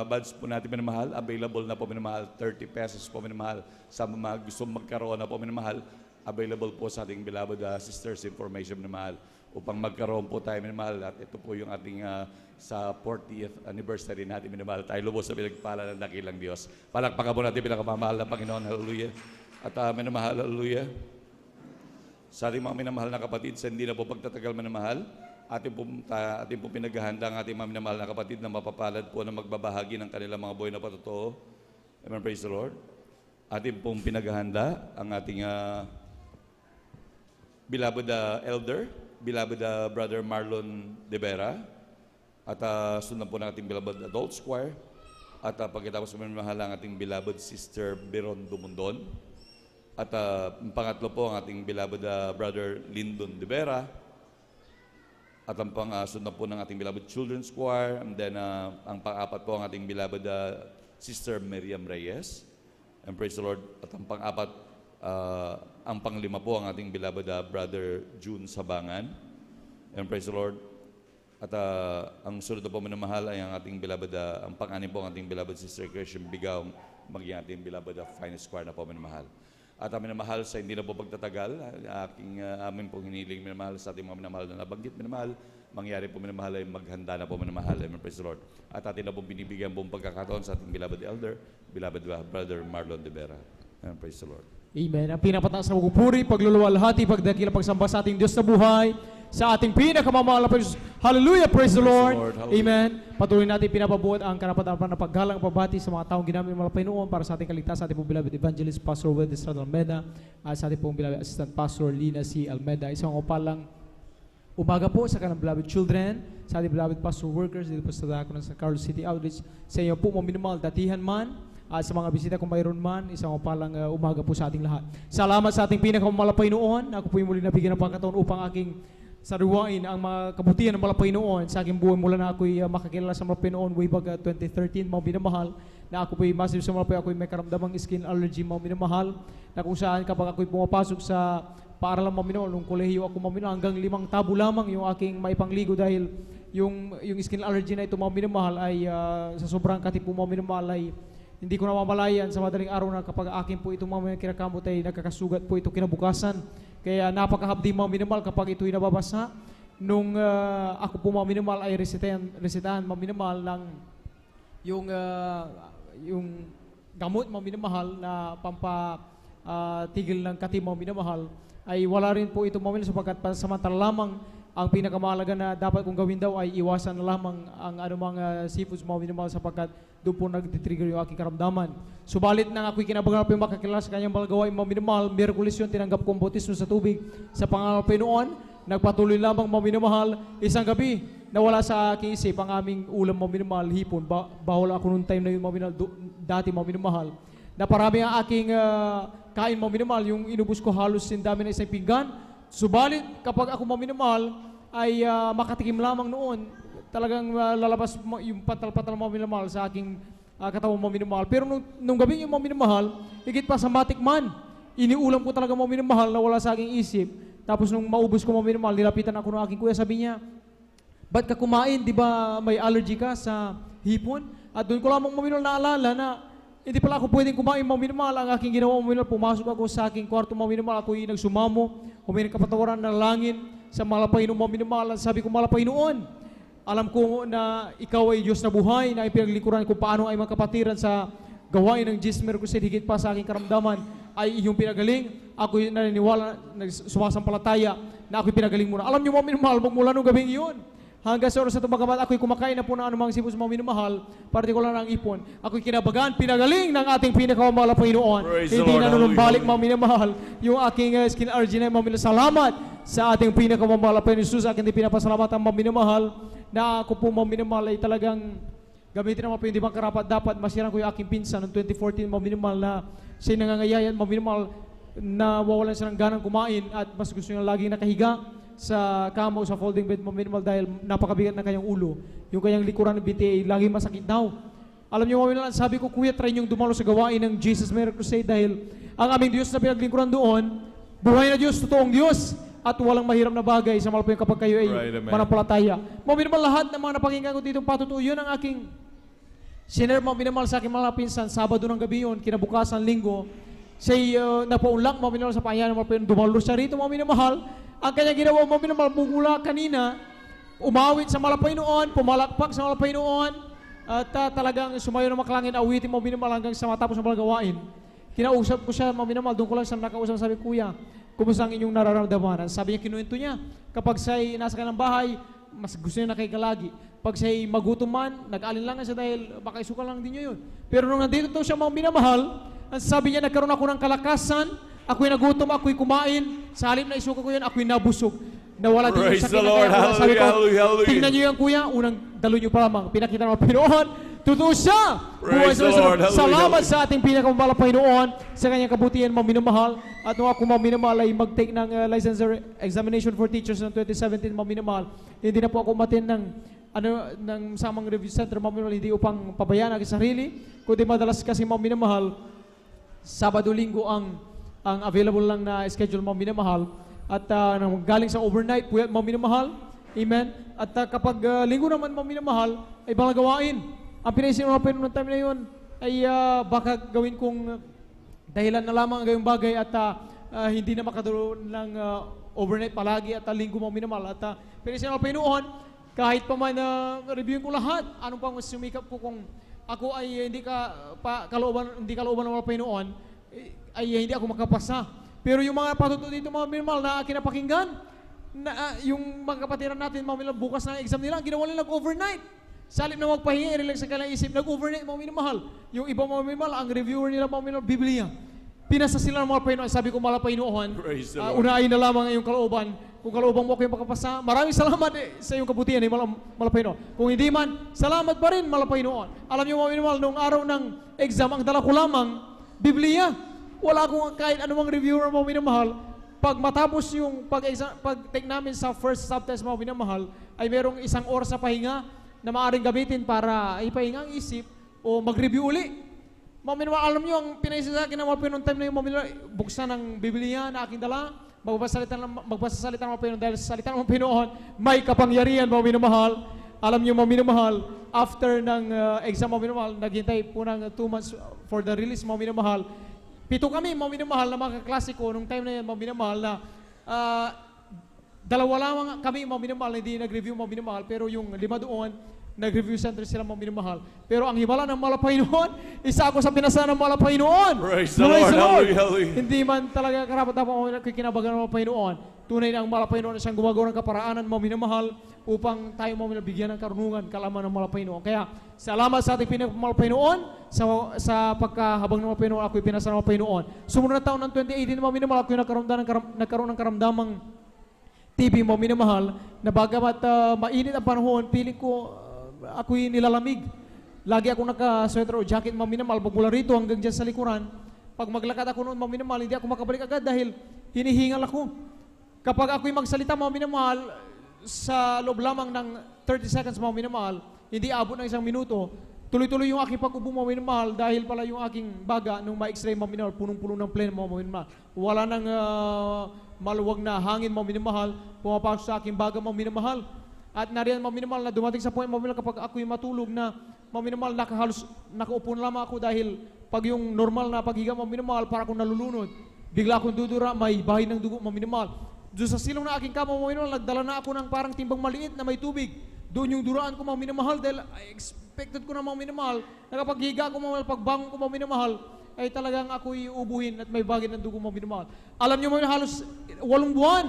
badge po natin minamahal, available na po minamahal, 30 pesos po minamahal. Sa mga gusto magkaroon na po minamahal, available po sa ating beloved sisters information minamahal. Upang magkaroon po tayo minamahal, at ito po yung ating sa 40th anniversary natin minamahal. Tayo lubos sa pinagpala ng dakilang Diyos. Palakpakan po natin pinakamamahal na Panginoon, hallelujah. At minamahal, hallelujah. Sa ating mga minamahal na kapatid, sa hindi na po pagtatagal minamahal, ating po pinaghahanda ang ating mga minamahal na kapatid na mapapalad po na magbabahagi ng kanilang mga buhay na patotoo. Amen, praise the Lord. Ating pong pinaghahanda ang ating beloved elder, beloved Brother Marlon De Vera. At sundan po ng ating beloved adults choir. At pagkatapos minamahal ang ating beloved Sister Beron Dumundon. At ang pangatlo po ang ating beloved Brother Lyndon De Vera. At ang sundan po ng ating beloved children's choir. And then ang pang-apat po ang ating beloved Sister Miriam Reyes. And praise the Lord. At ang pang-apat, ang panglima po ang ating beloved Brother June Sabangan. And praise the Lord. At ang sunod na po minamahal ay ang ating beloved, ang pang-anim po ang ating beloved Sister Christian Bigaw, maging ating beloved finest choir na po minamahal. At ang minamahal sa hindi na po pagtatagal, amin pong hiniling minamahal sa ating mga minamahal na nabanggit minamahal, mangyari po minamahal ay maghanda na po minamahal. Amen, praise the Lord. At atin na pong binibigyan pong pagkakataon sa ating beloved elder, beloved Brother Marlon De Vera. Amen, praise the Lord. Amen. Ang pinapataas na pagpupuri, pagluluwalhati, pagdakila, pagsamba sa ating Diyos na buhay, sa ating pinakamamahal na Panginoon. Hallelujah! Praise the Lord! Amen. Patuloy natin pinapabuhat ang karapatan na paggalang pagbati sa mga taong ginamit ng mga Panginoon para sa ating kaligtasan. Sa ating pong beloved Evangelist Pastor Will Estrada Almeida at sa ating pong beloved Assistant Pastor Lina C. Almeida. Isang upalang umaga po sa kanang beloved children, sa ating beloved pastor workers dito po sa Daconan sa Carlos City Outreach. Sa inyo po mga minimal datihan man at sa mga bisita kung mayroon man, isang upalang umaga po sa ating lahat. Salamat sa ating pinakamamahal na Panginoon. Ako po yung muli nabigyan ng pagkataon upang aking sariwain ang mga kabutihan ng mga Panginoon sa aking buhay mula na ako'y makakilala sa mga Panginoon way back 2013, mga minamahal, na ako po'y massive sa mga Panginoon, ako'y may karamdamang skin allergy, mga minamahal, na kung saan kapag ako'y pumapasok sa paaralang mga Panginoon, nung kolehiyo ako mga Panginoon, hanggang 5 tabo lamang yung aking maipangligo dahil yung skin allergy na ito mga minamahal ay sa sobrang katipo mga minamahal ay hindi ko namamalayan sa madaling araw na kapag akin po itong mga kinakamot ay nagkakasugat po ito kinabukasan. Kaya napakahabdi mga minimal kapag ito'y nababasa. Nung ako po mga minimal ay resetahan mga minimal ng yung gamot mga minamahal na pampatigil ng kati mga minamahal ay wala rin po ito mga minimal sapagkat samantala lamang ang pinakamahalaga na dapat kong gawin daw ay iwasan na lamang ang anumang seafoods mga minimal sapagkat doon po nag-trigger yung aking karamdaman. Subalit nang ako'y kinabagal po yung makakilala sa kanyang balagawa yung mga minimal, Miyerkules yun, tinanggap kong bautismo sa tubig sa pangalan ng Panginoon. Nagpatuloy lamang mga minamahal. Isang gabi, nawala sa aking isip ang aming ulam mga minamahal, hipon. Bawal ako noong time na yung mga minamahal, dati mga minamahal. Na parami ang aking kain mga minamahal, yung inubos ko halos sin dami na isang pinggan. Subalit, kapag ako mga minamahal, ay makatikim lamang noon, talagang lalabas yung patal-patal mga minamahal sa aking katawan mga minamahal. Pero nung gabi yung mga minamahal, higit pa sa matikman, iniulam ko talaga mga minamahal na wala sa aking isip. Tapos nung maubos ko mga minamahal, nilapitan ako ng aking kuya, sabi niya, ba't ka kumain? Di ba may allergy ka sa hipon? At doon ko lamang mga minamahal naalala na hindi pala ako pwedeng kumain mga minamahal. Ang aking ginawa mga minamahal, pumasok ako sa aking kwarto mga minamahal, ako'y nagsumamo, humingi ng kapatawaran ng langin sa Panginoon mga minamahal. Sabi ko, Panginoon, alam ko na ikaw ay Diyos na buhay, na ipinaglikuran kung paano ay magkapatiran sa gawain ng Jesus Miracle, higit pa sa aking karamdaman ay iyong pinagaling. Ako'y naniniwala, sumasampalataya na ako'y pinagaling mo na. Alam niyo mga minamahal, magmula nung gabing iyon, hanggang sa oras na tumagamat, ako'y kumakain na po ng anumang sipos mga minamahal, partikular ng ipon. Ako'y kinabagan, pinagaling ng ating pinakamamahal na Panginoon. Hindi na nunumbalik mga minamahal yung aking skin allergy na mga minamahal. Salamat sa ating pinakamamahal na Panginoon Jesus. Aking di pinapasalamatan mga minamahal na ako po mga minamahal ay talagang gamitin naman po yung di bang karapat dapat masirang ko yung aking pinsan noong 2014 mga minamahal na siya'y nangangayayan mga minamahal na wawalan siya ng ganang kumain at mas gusto niya laging nakahiga sa kamo sa folding bed mga minamahal dahil napakabigat ng kanyang ulo. Yung kanyang likuran ng binti ay laging masakit daw. Alam niyo mga minamahal, sabi ko, kuya, try niyong dumalo sa gawain ng Jesus Miracle Crusade dahil ang aming Diyos na pinaglingkuran doon, buhay na Diyos, totoong Diyos, at walang mahirap na bagay sa malapayo kapag kayo ay manampalataya. Mga minamahal, lahat ng mga napakinggan ko dito patutuo, yun ang aking sinare mga minamahal sa aking mga pinsan, Sabado ng gabi yun, kinabukasan, Linggo, siya'y napaunlak mga minamahal sa pangyayari ng malapayo, dumalo siya rito mga minamahal. Ang kanyang ginawa mga minamahal, bumula kanina, umawit sa malapayo noon, pumalakpak sa malapayo noon, at talagang sumayo ng maklangin, awitin mga minamahal hanggang sa matapos ng gawain. Kinausap ko siya mga minamahal, doon ko lang siya nakausap, sabi, kuya, kumusta ang inyong nararamdaman? Sabi niya, kinuwento niya, kapag siya'y nasa kanilang bahay, mas gusto niya nakahigalagi. Pag siya'y magutom man, nag-alinlangan siya dahil baka isuka lang din niya yun. Pero nung nandito to siya mga minamahal, ang sabi niya, nagkaroon ako ng kalakasan, ako'y nagutom, ako'y kumain, sa halip na isuka ko yun, ako'y nabusog. nawala din yung Praise sakit the na Lord. kaya sabi ko, Hallelujah, hallelujah. tingnan niyo yan kuya, unang dalo niyo pa lamang, pinakita ng Pinoon, totoo siya. Praise the Buhay Lord. sa Hallelujah, salamat hallelujah. sa ating pinakamamahal na Pinoon, sa kanyang kabutihan, mga minamahal. At nung ako mga minamahal ay mag-take ng licensure examination for teachers ng 2017, mga minamahal. Hindi na po ako umatin ng samang review center, mga minamahal, hindi upang pabayaan ang sarili, kundi madalas kasi mga minamahal, Sabado, Linggo ang available lang na schedule, mga minamahal. At galing sa overnight, puyat, mga minamahal. Amen. At kapag linggo naman, mga minamahal, ay baka gawain. Ang pinaisip ng mga Pinoon ng time na yun ay baka gawin kong dahilan na lamang ang gayong bagay at hindi na makadalo ng overnight palagi at linggo, mga minamahal. At pinaisip ng mga Pinoon, kahit pa man reviewin ko lahat, anong pang sumikap ko kung ako ay hindi kalooban ng mga Pinoon, ay hindi ako makapasa. Pero yung mga patuto dito, mga minamahal, na kinapakinggan, yung mga kapatiran natin, mga minamahal, bukas na exam nila, ginawa nila overnight. Sa halip na magpahinga, i-relax sa kanilang isip, nag-overnight, mga minamahal. Yung ibang mga minamahal, ang reviewer nila, mga minamahal, Biblia. Pinasa sila ng mga Pinoon. Sabi ko, mga Pinoon, Praise the Lord. unahin na lamang ang iyong kalooban. Kung kalooban mo ako yung makapasa, maraming salamat sa iyong kabutihan, mga Pinoon. Kung hindi man, salamat pa rin, mga Pinoon. Alam niyo, mga minamahal, nung araw ng exam, ang dala ko lamang, Biblia. Wala akong kahit anumang reviewer, mga minamahal. Pag matapos yung pag-take namin sa first subtest, mga minamahal, ay merong 1 oras na pahinga na maaaring gamitin para ipahinga ang isip o mag-review uli. Mga minamahal, alam nyo, ang pinaisa sa akin ng mga Pinoon time na yung mga minamahal, buksan ng Biblia na aking dala, magpasasalita ng mga Pinoon dahil sa salita ng mga Pinoon, may kapangyarihan, mga minamahal. Alam nyo, mga minamahal, after ng exam, mga minamahal, naghintay po ng 2 months for the release, mga minamahal. 7 kami, mga minamahal, na mga kaklase ko, nung time na yan, mga minamahal, na 2 lamang kami, mga minamahal, na hindi nag-review, mga minamahal, pero yung 5 doon, nag-review center sila, mga minamahal. Pero ang himala ng malapay noon, isa ako sa pinasa ng malapay noon. Praise the Lord. Hallelujah, hallelujah. Hindi man talaga karapat-dapat kinabagan ng malapay noon. Tunay na ang malapay noon siyang gumagawa ng kaparaanan, mga minamahal, upang tayo mga bigyan ng karunungan, kalaman ng malapay noon. Kaya, salamat sa ating pinagmalapay noon, sa pagkahabang ng malapay noon, ako'y pinasa ng malapay noon. Sumunod na taon ng 2018, mga minamahal, ako'y nagkaroon ng karamdamang TV, mga minamahal, na bagamat mainit ang panahon, piling ko, ako'y nilalamig. Lagi akong naka-sweater o jacket, mga minamahal, magmula rito hanggang dyan sa likuran. Pag maglakad ako noon, mga minamahal, hindi ako makabalik agad dahil hinihingal ako. Kapag ako'y magsalita, mga minamahal, sa loob lamang ng 30 seconds, mga minamahal, hindi abot ng 1 minuto, tuloy-tuloy yung aking pag-ubo, mga minamahal, dahil pala yung aking baga nung ma-x-ray, mga minamahal, punong-puno ng plane, mga minamahal. Wala nang maluwag na hangin, mga minamahal, pumapasok sa aking baga, mga minamahal. At nariyan, mga minamahal, na dumating sa point, mga minamahal, kapag ako'y matulog na, mga minamahal, nakaupo na lamang ako dahil pag yung normal na paghiga, mga minamahal, para akong nalulunod. Bigla akong dudura, may bahay ng dugo, mga minamahal. Doon sa silong na aking kama, mga minamahal, nagdala na ako ng parang timbang maliit na may tubig. Doon yung duraan ko, mga minamahal, dahil I expected ko na, mga minamahal, na kapag higa ko, mga minamahal, pagbangon ko, mga minamahal, ay talagang ako'y ubuhin at may bagay ng dugo, mga minamahal. Alam niyo, mga halos 8 buwan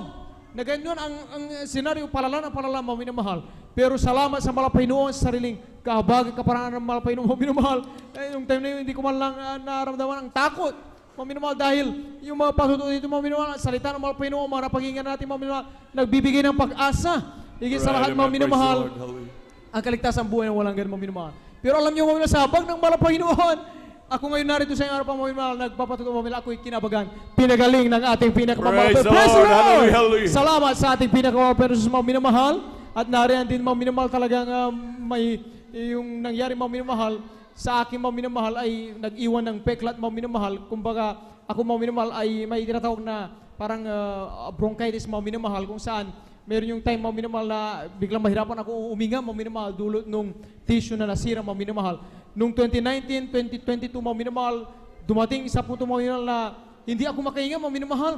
na ganyan ang senaryo, palala ng palala, mga minamahal. Pero salamat sa malapay noon, sa sariling kahabagan, kaparaan ng malapay noon, mga minamahal. Yung time na yun, hindi ko man lang naramdaman ang takot, mga minamahal, dahil yung mga patuto dito, mga minamahal, salita ng malapay noon, mga napakinggan natin, mga minamahal, nagbibigay ng pag-asa. Higit sa lahat, mga minamahal, ang kaligtasan buhay na walang ganun, mga minamahal. Pero alam niyo, mga minamahal, sa habang ng malapay noon, ako ngayon narito sa inyo, mga minamahal, nagpapatuto, mga minamahal, ako'y kinabagan, pinagaling ng ating pinakamamahal. Praise the Lord. Hallelujah, hallelujah. Salamat sa ating pinakamamahal, mga minamahal, at nariyan din, mga minamahal, talagang may yung nangyari, mga minamahal, sa aking, mga minamahal, ay nag-iwan ng peklat, mga minamahal. Kumbaga, ako, mga minamahal, ay may tinatawag na parang bronchitis, mga minamahal, kung saan meron yung time, mga minamahal, na biglang mahirapan ako uminga, mga minamahal, dulot nung tissue na nasira, mga minamahal. Nung 2019, 2022, mga minamahal, dumating sa punto, mga minamahal, na hindi ako makahinga, mga minamahal.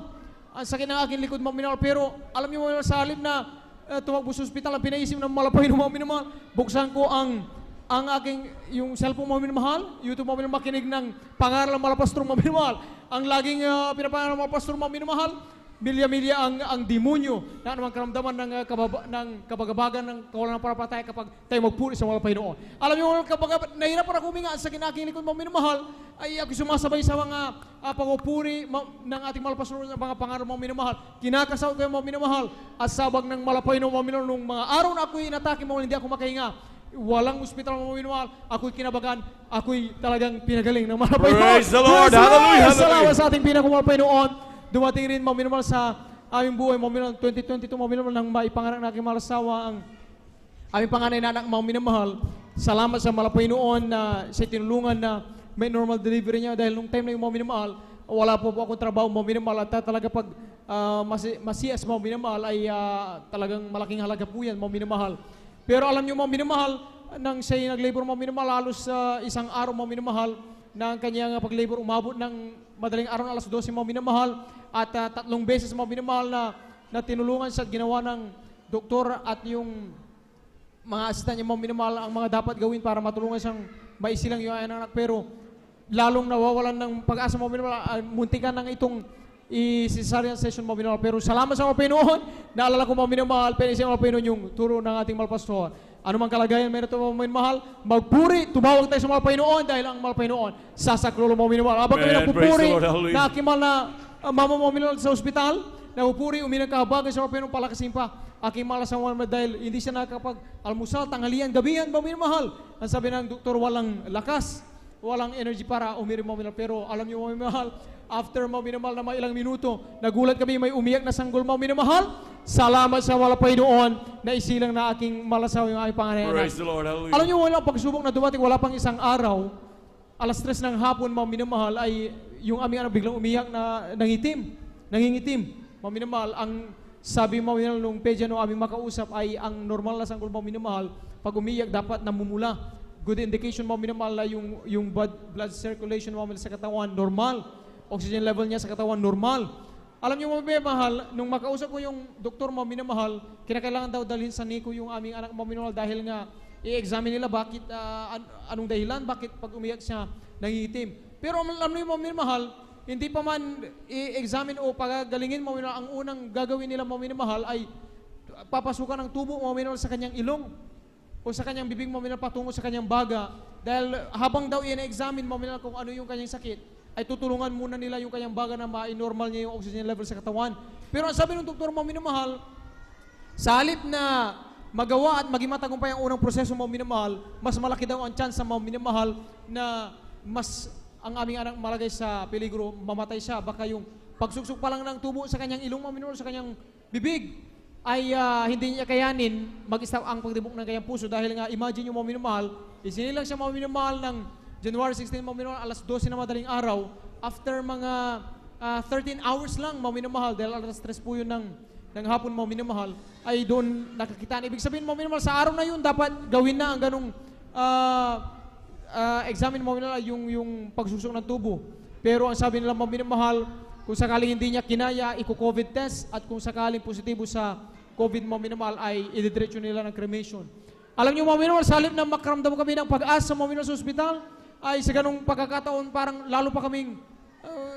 Ang sakit ng aking likod, mga minamahal. Pero alam niyo, mga minamahal, sa halip na tumakbo sa ospital, ang pinaisip ng malapay ng mga minamahal, buksan ko ang aking, yung cellphone, mga minamahal, YouTube, mga minamahal, makinig ng pangaral ng malapastro, mga minamahal. Ang laging pinapangaral ng malapastro, mga minamahal, milya-milya ang demonyo na anumang karamdaman ng kabagabagan ng kawalan ng parapatay kapag tayo magpuri sa mga Panginoon. Alam niyo, kapag nahirapan ako huminga sa aking likod mga minamahal, ay ako sumasabay sa mga pagpupuri ng ating malapasunod sa mga pangarap mga minamahal. Kinakasawag ko yung mga minamahal at sabag ng malapay ng mga minamahal nung mga araw na ako'y inatake mga hindi ako makahinga. Walang ospital mga minamahal, ako'y kinabagan, ako'y talagang pinagaling ng malapay noon. Praise the Lord! Hallelujah! Salamat sa ating pinakumalapay noon. Dumating rin mga minamahal sa aming buhay, mga minamahal, 2022 mga minamahal, nang maipanganak na aking malasawa ang aming panganay na anak mga minamahal. Salamat sa malapay noon na siya tinulungan na may normal delivery niya dahil nung time na yung mga minamahal, wala po akong trabaho mga minamahal at talaga pag masiyas mga minamahal ay talagang malaking halaga po yan mga minamahal. Pero alam niyo mga minamahal, nang siya nag-labor mga minamahal, halos isang araw mga minamahal, na ang kanyang pag-labor umabot ng madaling araw na alas 12 mga minamahal at 3 beses mga minamahal na tinulungan siya at ginawa ng doktor at yung mga asistan niya mga minamahal ang mga dapat gawin para matulungan siyang maisilang yung anak. Pero lalong nawawalan ng pag-asa mga minamahal, muntikan ng itong i-cesarean session mga minamahal. Pero salamat sa mga Panginoon, naalala ko mga minamahal, penisip mga Panginoon yung turo ng ating malpastor. Ano mang kalagayan meron ito mga minamahal, magpuri, tumawag tayo sa mga Panginoon dahil ang mga Panginoon sasaklulo mga minamahal. Habang kami nagpupuri, nakimal na mama mga minamahal sa ospital, nagpupuri, uminang kahabagan sa mga Panginoon, palakasin pa. Aking mahal sa mga dahil hindi siya nakakapag-almusal, tanghalian, gabihan mga minamahal. Ang sabi ng doktor, walang lakas, walang energy para umirim mga minamahal. Pero alam niyo mga minamahal, after mga minamahal na mga ilang minuto, nagulat kami may umiyak na sanggol mga minamahal. Salamat sa malapay doon na isilang na aking malasaw yung aking panganay anak. Praise the Lord, hallelujah. Alam niyo, walang pagsubok na dumating, wala pang isang araw, alas 3 ng hapon, mga minamahal, ay yung aming anak biglang umiyak na nangingitim. Mga minamahal, ang sabi mga minamahal nung pedya nung aming makausap ay ang normal na sanggol mga minamahal, pag umiyak dapat namumula. Good indication mga minamahal na yung blood circulation mga minamahal sa katawan, normal. Oxygen level niya sa katawan, normal. Alam niyo mga minamahal, nung makausap ko yung doktor mga minamahal, kinakailangan daw dalhin sa NICU yung aming anak mga minamahal dahil nga i-examine nila bakit, anong dahilan, bakit pag umiyak siya nangitim. Pero alam niyo mga minamahal, hindi pa man i-examine o pagagalingin mga minamahal, ang unang gagawin nila mga minamahal ay papasukan ng tubo mga minamahal sa kanyang ilong o sa kanyang bibig mga minamahal patungo sa kanyang baga. Dahil habang daw i-examine mga minamahal kung ano yung kanyang sakit, ay tutulungan muna nila yung kanyang baga na ma-normal niya yung oxygen level sa katawan. Pero ang sabi ng doktor mga minamahal, sa halip na magawa at maging matagumpay ang unang proseso mga minamahal, mas malaki daw ang chance sa mga minamahal na mas ang aming anak malagay sa peligro, mamatay siya. Baka yung pagsuksok pa lang ng tubo sa kanyang ilong mga minamahal, sa kanyang bibig, ay hindi niya kayanin mag-stop ang pagtibok ng kanyang puso. Dahil nga, imagine yung mga minamahal, isinilang siya mga minamahal ng January 16, mga minamahal, alas 12 na madaling araw, after mga 13 hours lang, mga minamahal, dahil alas 3 po yun ng hapon, mga minamahal, ay doon nakakitaan. Ibig sabihin, mga minamahal, sa araw na yun, dapat gawin na ang ganong examine, mga minamahal, yung pagsusok ng tubo. Pero ang sabi nila, mga minamahal, kung sakaling hindi niya kinaya, i-COVID test, at kung sakaling positibo sa COVID, mga minamahal, ay ididiretso nila ng cremation. Alam niyo, mga minamahal, sa halip na makaramdam kami ng pag-asa, mga minamahal, sa ospital, ay sa ganong pagkakataon parang lalo pa kaming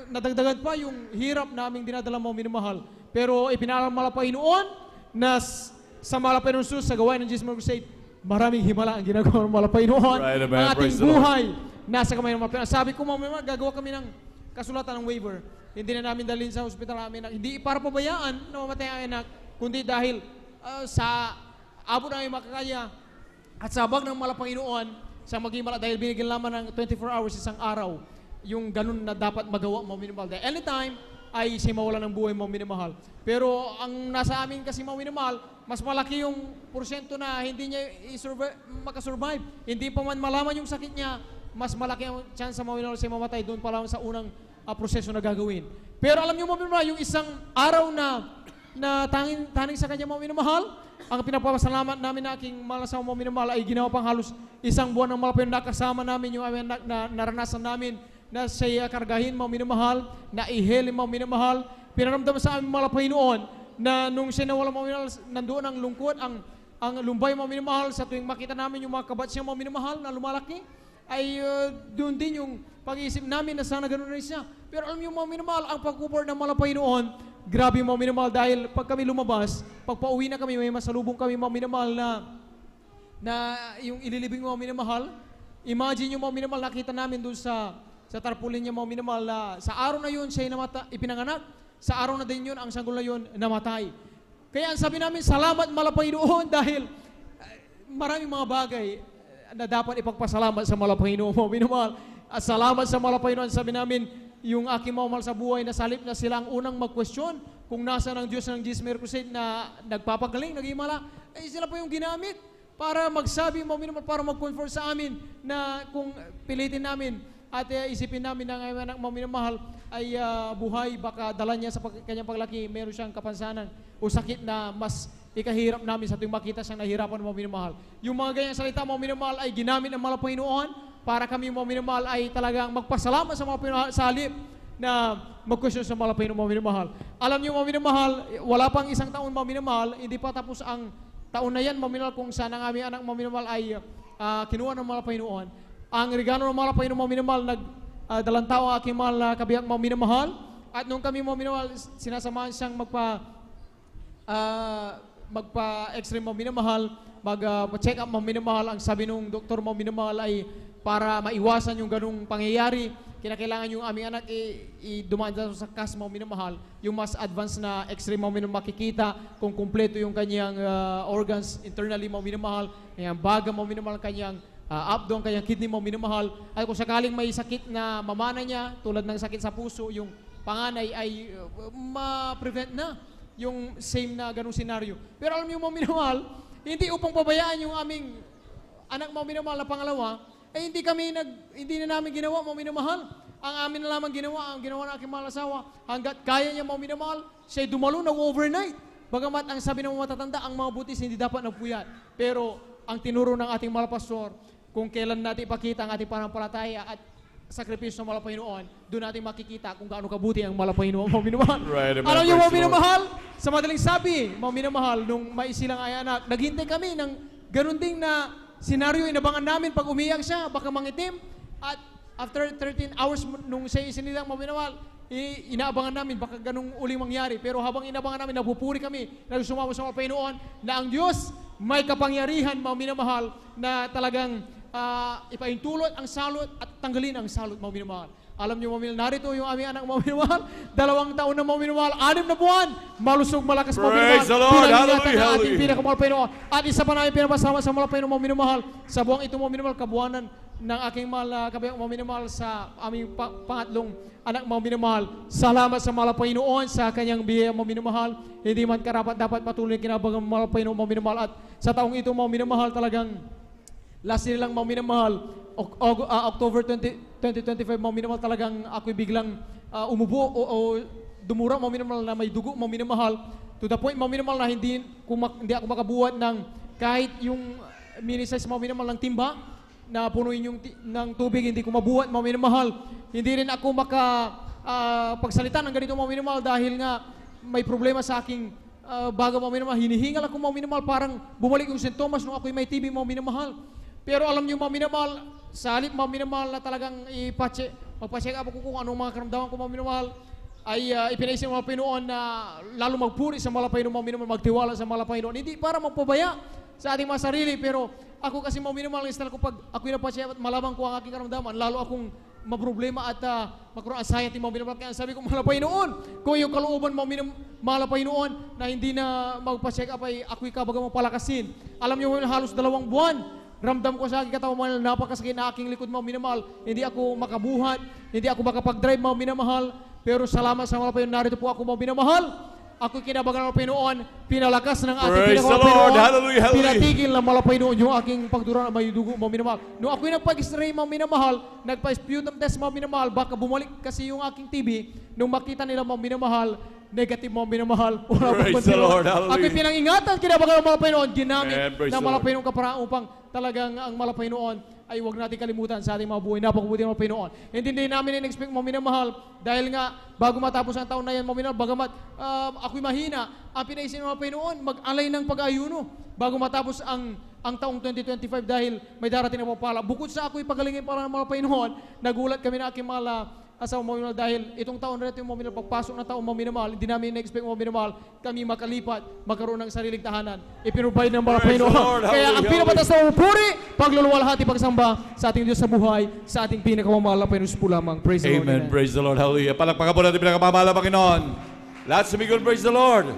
nadagdagan pa yung hirap na aming dinadala mga minamahal. Pero ipinalamala pa noon na sa malapay ng sus, sa gawain ng Jesus Crusade, maraming himala ang ginagawa ng malapay noon. Right, ang ating buhay nasa kamay ng malapay. Sabi ko mga minamahal, gagawa kami ng kasulatan ng waiver. Hindi na namin dalhin sa ospital namin. Hindi para pabayaan na mamatay ang anak, kundi dahil sa abot na makakaya at sabag ng malapay noon, sa maging dahil binigyan lamang ng 24 hours isang araw, yung ganun na dapat magawa mga minamahal. Dahil anytime ay siya mawala ng buhay mga minamahal. Pero ang nasa amin kasi mga minamahal, mas malaki yung porsyento na hindi niya makasurvive. Hindi pa man malaman yung sakit niya, mas malaki ang chance sa mga minamahal siya mamatay doon pa lang sa unang proseso na gagawin. Pero alam niyo mga minamahal, yung isang araw na tanging sa kanya mga minamahal, ang pinapasalamat namin na aking malasaw mga minamahal ay ginawa pang halos isang buwan ng malapit na kasama namin yung aming na naranasan namin na siya kargahin mga minamahal, na ihelin mga minamahal. Pinaramdam sa aming malapit noon na nung siya nawala mga minamahal, nandoon ang lungkot, ang lumbay mga minamahal sa tuwing makita namin yung mga kabat siya mga minamahal na lumalaki, ay doon din yung pag-iisip namin na sana ganoon rin siya. Pero alam niyo mga minamahal, ang pag-cover ng malapay noon grabe mga minamahal dahil pag kami lumabas, pag pauwi na kami, may masalubong kami mga minamahal na yung ililibing mga minamahal. Imagine yung mga minamahal, nakita namin doon sa tarpaulin niya mga minamahal na sa araw na yun siya ipinanganak, sa araw na din yun ang sanggol na yun namatay. Kaya ang sabi namin, salamat Malapaynoon dahil maraming mga bagay na dapat ipagpasalamat sa Malapaynoon mga minamahal. At salamat sa Malapaynoon, sabi namin, yung aking mga mahal sa buhay na salip na sila ang unang mag-question kung nasa ng Diyos ng Gismer Crusade na nagpapagaling, nag-imala, sila pa yung ginamit para magsabi mga minamahal, para mag-confirm sa amin na kung pilitin namin at isipin namin na ngayon anak mga minamahal ay buhay, baka dala niya sa kanyang paglaki, meron siyang kapansanan o sakit na mas ikahirap namin sa tuwing makita siyang nahirapan mga minamahal. Yung mga ganyang salita mga minamahal ay ginamit ng Malapaynoon para kami mga minamahal ay talagang magpasalamat sa mga Pinoon sa halip na mag-question sa Malapaynoon mga minamahal. Alam niyo mga minamahal, wala pang isang taon mga minamahal, hindi pa tapos ang taon na yan mga minamahal kung saan ang aming anak mga minamahal ay kinuha ng Malapaynoon. Ang regalo ng Malapaynoon mga minamahal, dalang tao ang aking mahal na kabiyak mga minamahal. At nung kami mga minamahal, sinasamahan siyang magpa-x-ray mga minamahal, mag-check up mga minamahal. Ang sabi nung doktor mga minamahal ay para maiwasan yung ganung pangyayari, kinakailangan yung aming anak dumaan sa CAS mga minamahal, yung mas advanced na x-ray mga minamahal, makikita kung kumpleto yung kanyang organs internally mga minamahal, kanyang baga mga minamahal, kanyang abdomen, kanyang kidney mga minamahal. At kung sakaling may sakit na mamana niya, tulad ng sakit sa puso, yung panganay ay ma-prevent na yung same na ganung senaryo. Pero alam niyo mga minamahal, hindi upang pabayaan yung aming anak mga minamahal na pangalawa, hindi na namin ginawa mga minamahal. Ang amin na lamang ginawa, ang ginawa ng aking mahal asawa, hanggat kaya niya mga minamahal, siya'y dumalo ng overnight. Bagamat ang sabi ng mga matatanda, ang mga butis hindi dapat nagpuyat. Pero ang tinuro ng ating mahal pastor, kung kailan natin ipakita ang ating panampalataya at sakripisyo ng Malapaynoon, doon natin makikita kung gaano kabuti ang Malapaynoon mga minamahal. Right, amen. Alam niyo mga Praise the minamahal, sa madaling sabi, mga minamahal, nung maisilang ay anak, naghintay kami ng ganun ding na senaryo, inabangan namin pag umiyak siya, baka mangitim. At after 13 hours nung siya isinilang mga minamahal, inaabangan namin baka ganung uling mangyari. Pero habang inabangan namin, napupuri kami, nagsumama sa Malapaynoon na ang Diyos may kapangyarihan mga minamahal na talagang ipaintulot ang salot at tanggalin ang salot mga minamahal. Alam niyo mga minamahal, narito yung aming anak mga minamahal, 2 taon na mga minamahal, 6 na buwan, malusog malakas mga minamahal. Praise the Lord! Pinangingatan Hallelujah! ng ating Hallelujah! pinakamalapaynoon. At isa pa namin pinapasama sa malapaynoon mga minamahal, sa buwang ito mga minamahal, kabuwanan ng aking mahal na kabayang mga minamahal sa aming pangatlong anak mga minamahal. Salamat sa malapaynoon sa kanyang biyaya mga minamahal. Hindi man karapat dapat patuloy kinabagang malapaynoon mga minamahal. At sa taong ito mga minamahal, talagang last year lang mga minamahal, October 2025 mga minamahal, talagang ako'y biglang umubo o dumura mga minamahal na may dugo mga minamahal. To the point mga minamahal na hindi ako makabuhat ng kahit yung mini size mga minamahal ng timba na punuin yung ng tubig, hindi ko mabuhat mga minamahal. Hindi rin ako pagsalita ng ganito mga minamahal dahil nga may problema sa aking baga mga minamahal. Hinihingal ako mga minamahal, parang bumalik yung sintomas nung ako'y may TB mga minamahal. Pero alam niyo mga minamahal, sa halip mga minamahal na talagang magpa-check up ako kung anong mga karamdaman ko mga minamahal, ay ipinaisip mga Pinoon na lalo magpuri sa Malapaynoon mga minamahal, magtiwala sa Malapaynoon. Hindi para magpabaya sa ating mga sarili, pero ako kasi mga minamahal, install ko pag ako'y napacheck at malaman ko ang aking karamdaman, lalo akong maproblema at magkaroon anxiety mga minamahal. Kaya sabi ko, Malapaynoon, kung yung kalooban mga Malapaynoon na hindi na magpa-check up ay ako'y kabagang palakasin. Alam niyo halos 2 buwan, ramdam ko sa aking katawan, napakasakit na aking likod mga minamahal. Hindi ako makabuhat, hindi ako makapag-drive mga minamahal. Pero salamat sa Malapaynoon, narito po ako mga minamahal. Ako'y kinabagan ng Pinoon, pinalakas ng ating Praise the Lord! pinakamalapaynoon, Hallelujah! Hallelujah! pinatigil ng Malapaynoon yung aking pagdura na may dugo mga minamahal. Nung ako'y nagpag-x-ray mga minamahal, nagpa-sputum test mga minamahal, baka bumalik kasi yung aking TB, nung makita nila mga minamahal, negative mga minamahal. Praise the Lord! Hallelujah! Ako'y pinangingatan, kinabagan ng Malapaynoon, ginamit Amen. Praise ng the Lord. Malapaynoon kaparaan upang talagang ang Malapaynoon ay huwag natin kalimutan sa ating mga buhay. Napakabuti ng Malapaynoon. Hindi namin in-expect mga minamahal dahil nga bago matapos ang taon na yan mga minamahal, bagamat ako'y mahina, ang pinaisip ng Malapaynoon, mag-alay ng pag-ayuno bago matapos ang taong 2025 dahil may darating na papala. Bukod sa ako'y pagalingin para ng Malapaynoon, nagulat kami na aking mga asawa mo minamahal, dahil itong taon na ito yung mga minamahal, pagpasok na taon mga minamahal, hindi namin na-expect mga minamahal, kami makalipat, magkaroon ng sariling tahanan. Ipinrovide ng mga Praise the Panginoon. Lord. Kaya ang Hallelujah. pinamatas na pupuri, pagluluwalhati, pagsamba sa ating Diyos sa buhay, sa ating pinakamamahal na Panginoon po lamang. Praise the Lord. Amen. Praise the Lord. Hallelujah. Palakpakan po natin pinakamamahal na Panginoon. Lahat sumigaw, praise the Lord.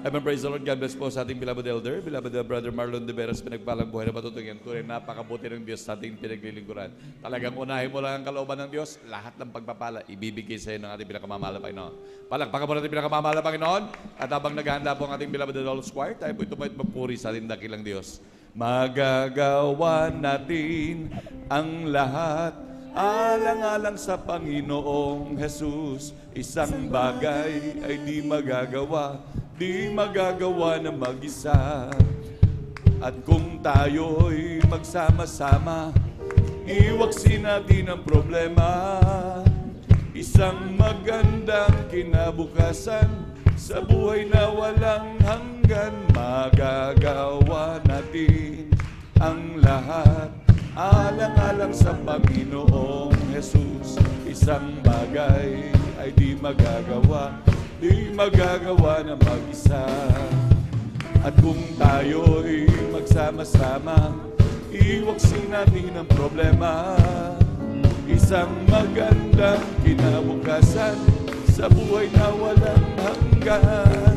Amen. Praise the Lord. God bless po sa ating beloved elder, beloved Brother Marlon de Veras, pinagpalang buhay na patutungan. Tunay, napakabuti ng Diyos sa ating pinaglilingkuran. Talagang unahin mo lang ang kalooban ng Diyos, lahat ng pagpapala, ibibigay sa iyo ng ating pinakamamahal na Panginoon. Palakpakan po natin pinakamamahal na Panginoon. At habang naghahanda po ang ating beloved adult choir, tayo po ito magpuri sa ating dakilang Diyos. Magagawa natin ang lahat alang-alang sa Panginoong Jesus. Isang bagay ay di magagawa na mag-isa. At kung tayo'y magsama-sama, iwaksin natin ang problema. Isang magandang kinabukasan sa buhay na walang hanggan. Magagawa natin ang lahat alang-alang sa Panginoong Jesus. Isang bagay ay di magagawa na mag-isa. At kung tayo'y magsama-sama, iwaksin natin ang problema. Isang magandang kinabukasan sa buhay na walang hanggan.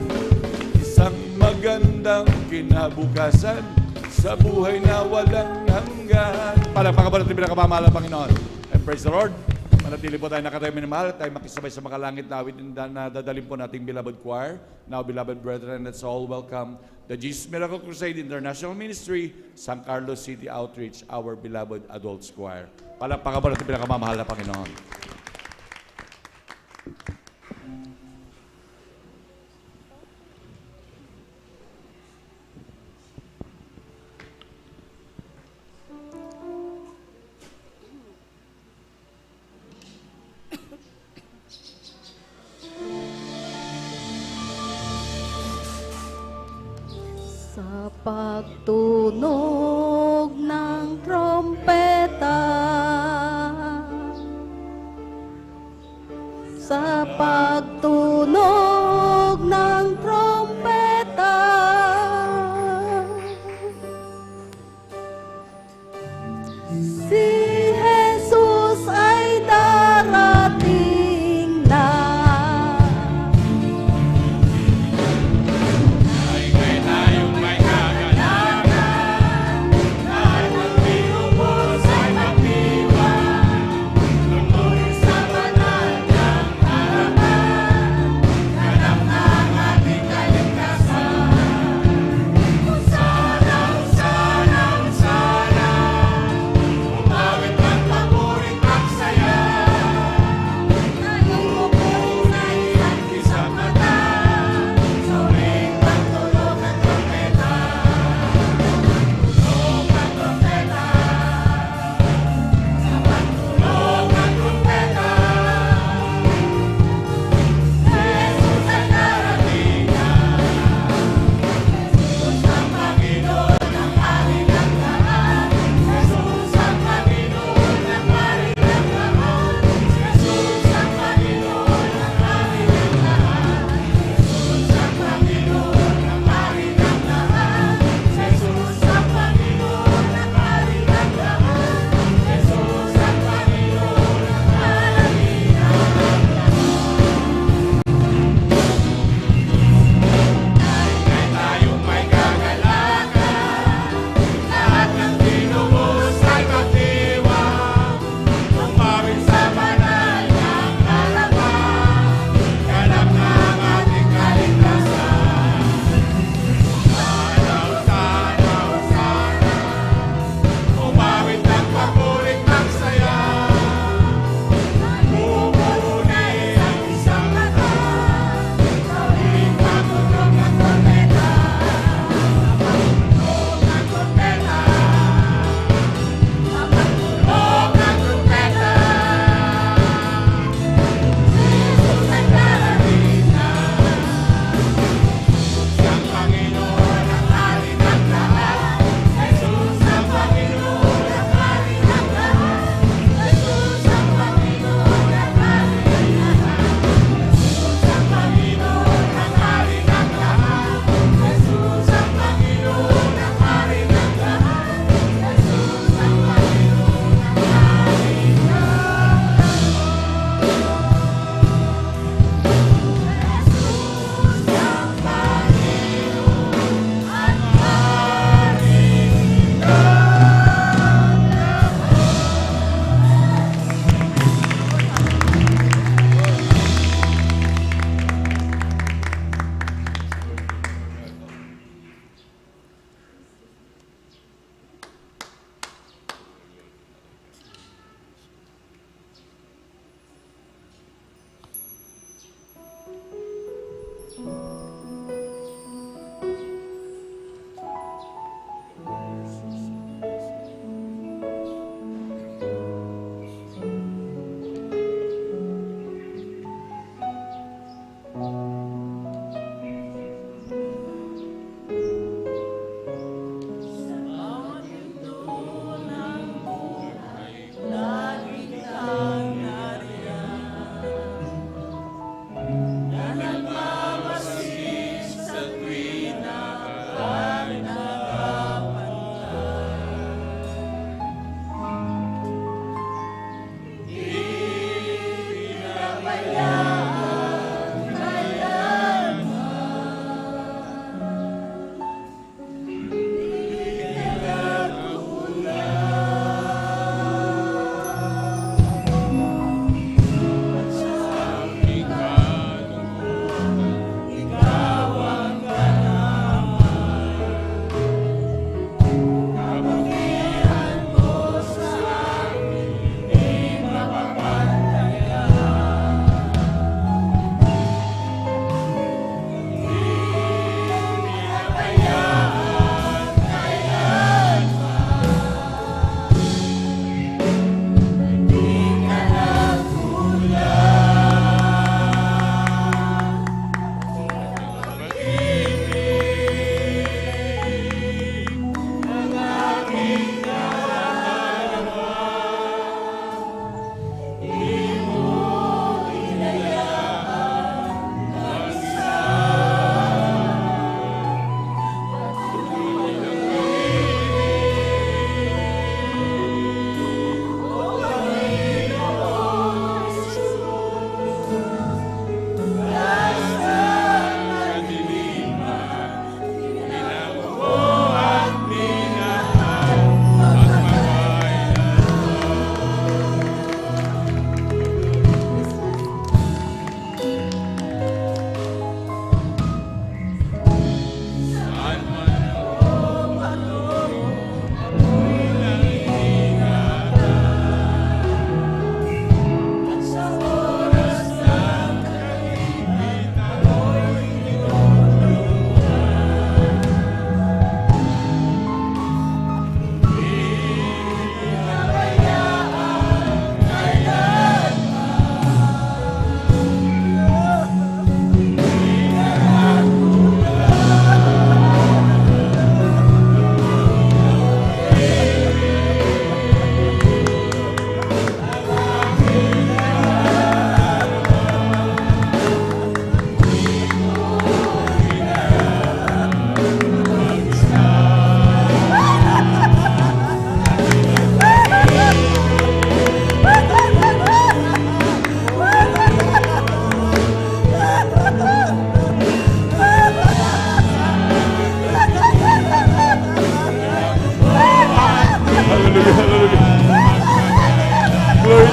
Isang magandang kinabukasan sa buhay na walang hanggan. Palakpakan po natin pinakamamahal na Panginoon. And praise the Lord. Manatili po tayo nakatayo minamahal. Tayo makisabay sa makalangit na awit na dadalhin po nating beloved choir. Now, beloved brethren, let's all welcome the Jesus Miracle Crusade International Ministry, San Carlos City Outreach, our beloved adults choir. Palakpakan po natin pinakamamahal na Panginoon. Sa pagtunog ng trompeta, sa pagtunog ng trompeta, si Jesus ay darating na.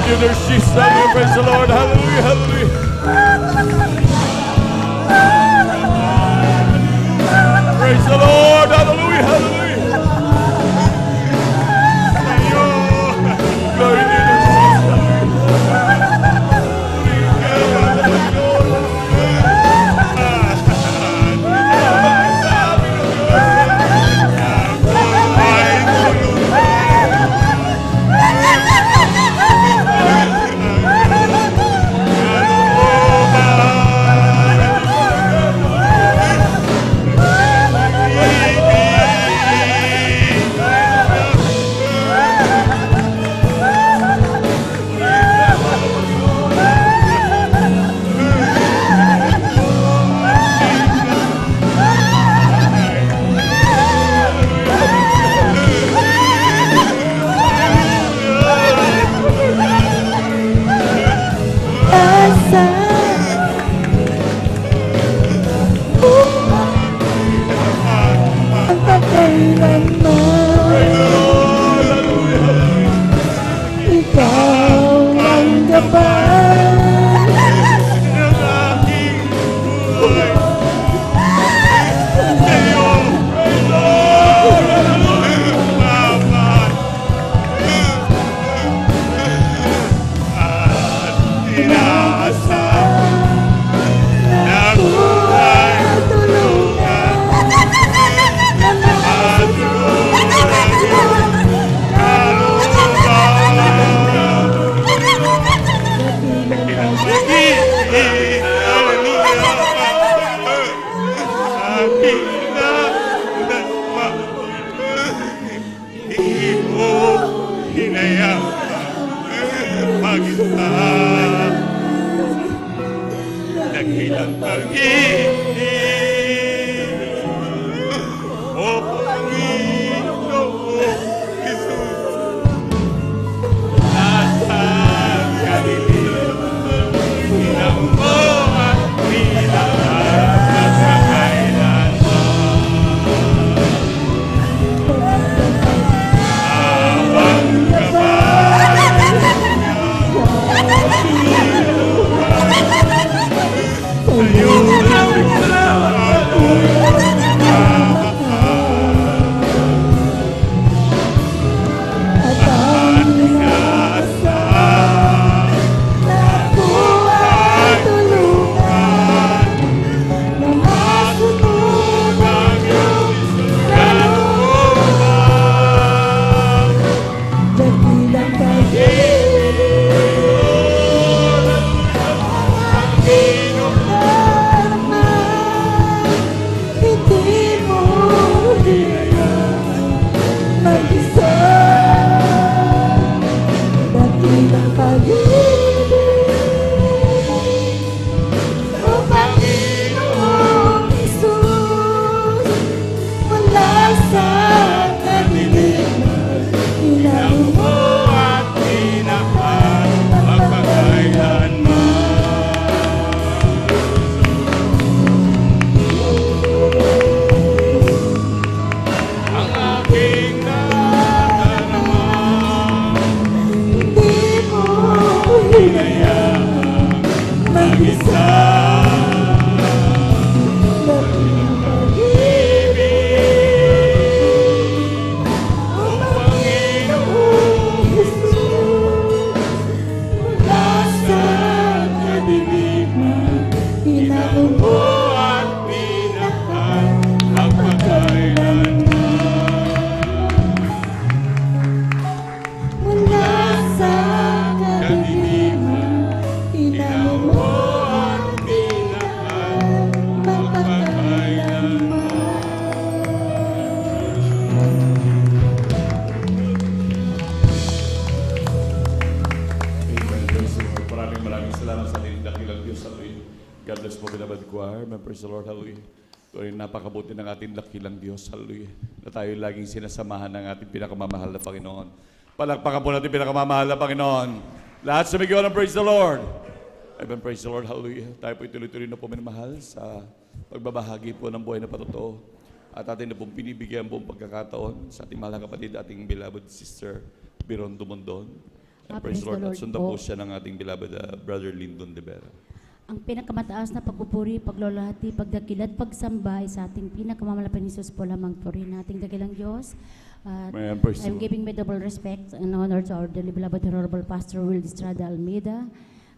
you, dear Jesus. Hallelujah. Praise the Lord. Hallelujah. Hallelujah. Praise the Lord. Hallelujah. Hallelujah. Glory to you, Jesus. Dakilang pag-ibig, O Panginoon Jesus, nasa kadilim, hinang mo at nilahat at kakailanman. Awang God bless po, beloved choir. Praise the Lord, hallelujah. Ito ay napakabuti ng ating dakilang Diyos, hallelujah. Na tayo laging sinasamahan ng ating pinakamamahal na Panginoon. Palakpakan po natin pinakamamahal na Panginoon. Lahat sumigaw ng praise the Lord. Amen, praise the Lord, hallelujah. Tayo po tuloy-tuloy na po minamahal sa pagbabahagi po ng buhay na patotoo. At atin na pong pinibigyan po ang pagkakataon sa ating mahal na kapatid, ating beloved sister, Biron Dumondon. Praise the Lord. At sundan po po. siya ng ating beloved Brother Lyndon de Vera. Ang pinakamataas na pagpupuri, paglolati, pagdakil at pagsamba ay sa ating pinakamamalapang Isus po lamang purihin nating dakilang Diyos. At Amen. Praise the I'm Lord. giving my double respect and honor to our dearly beloved Honorable Pastor Will Estrada Almeida.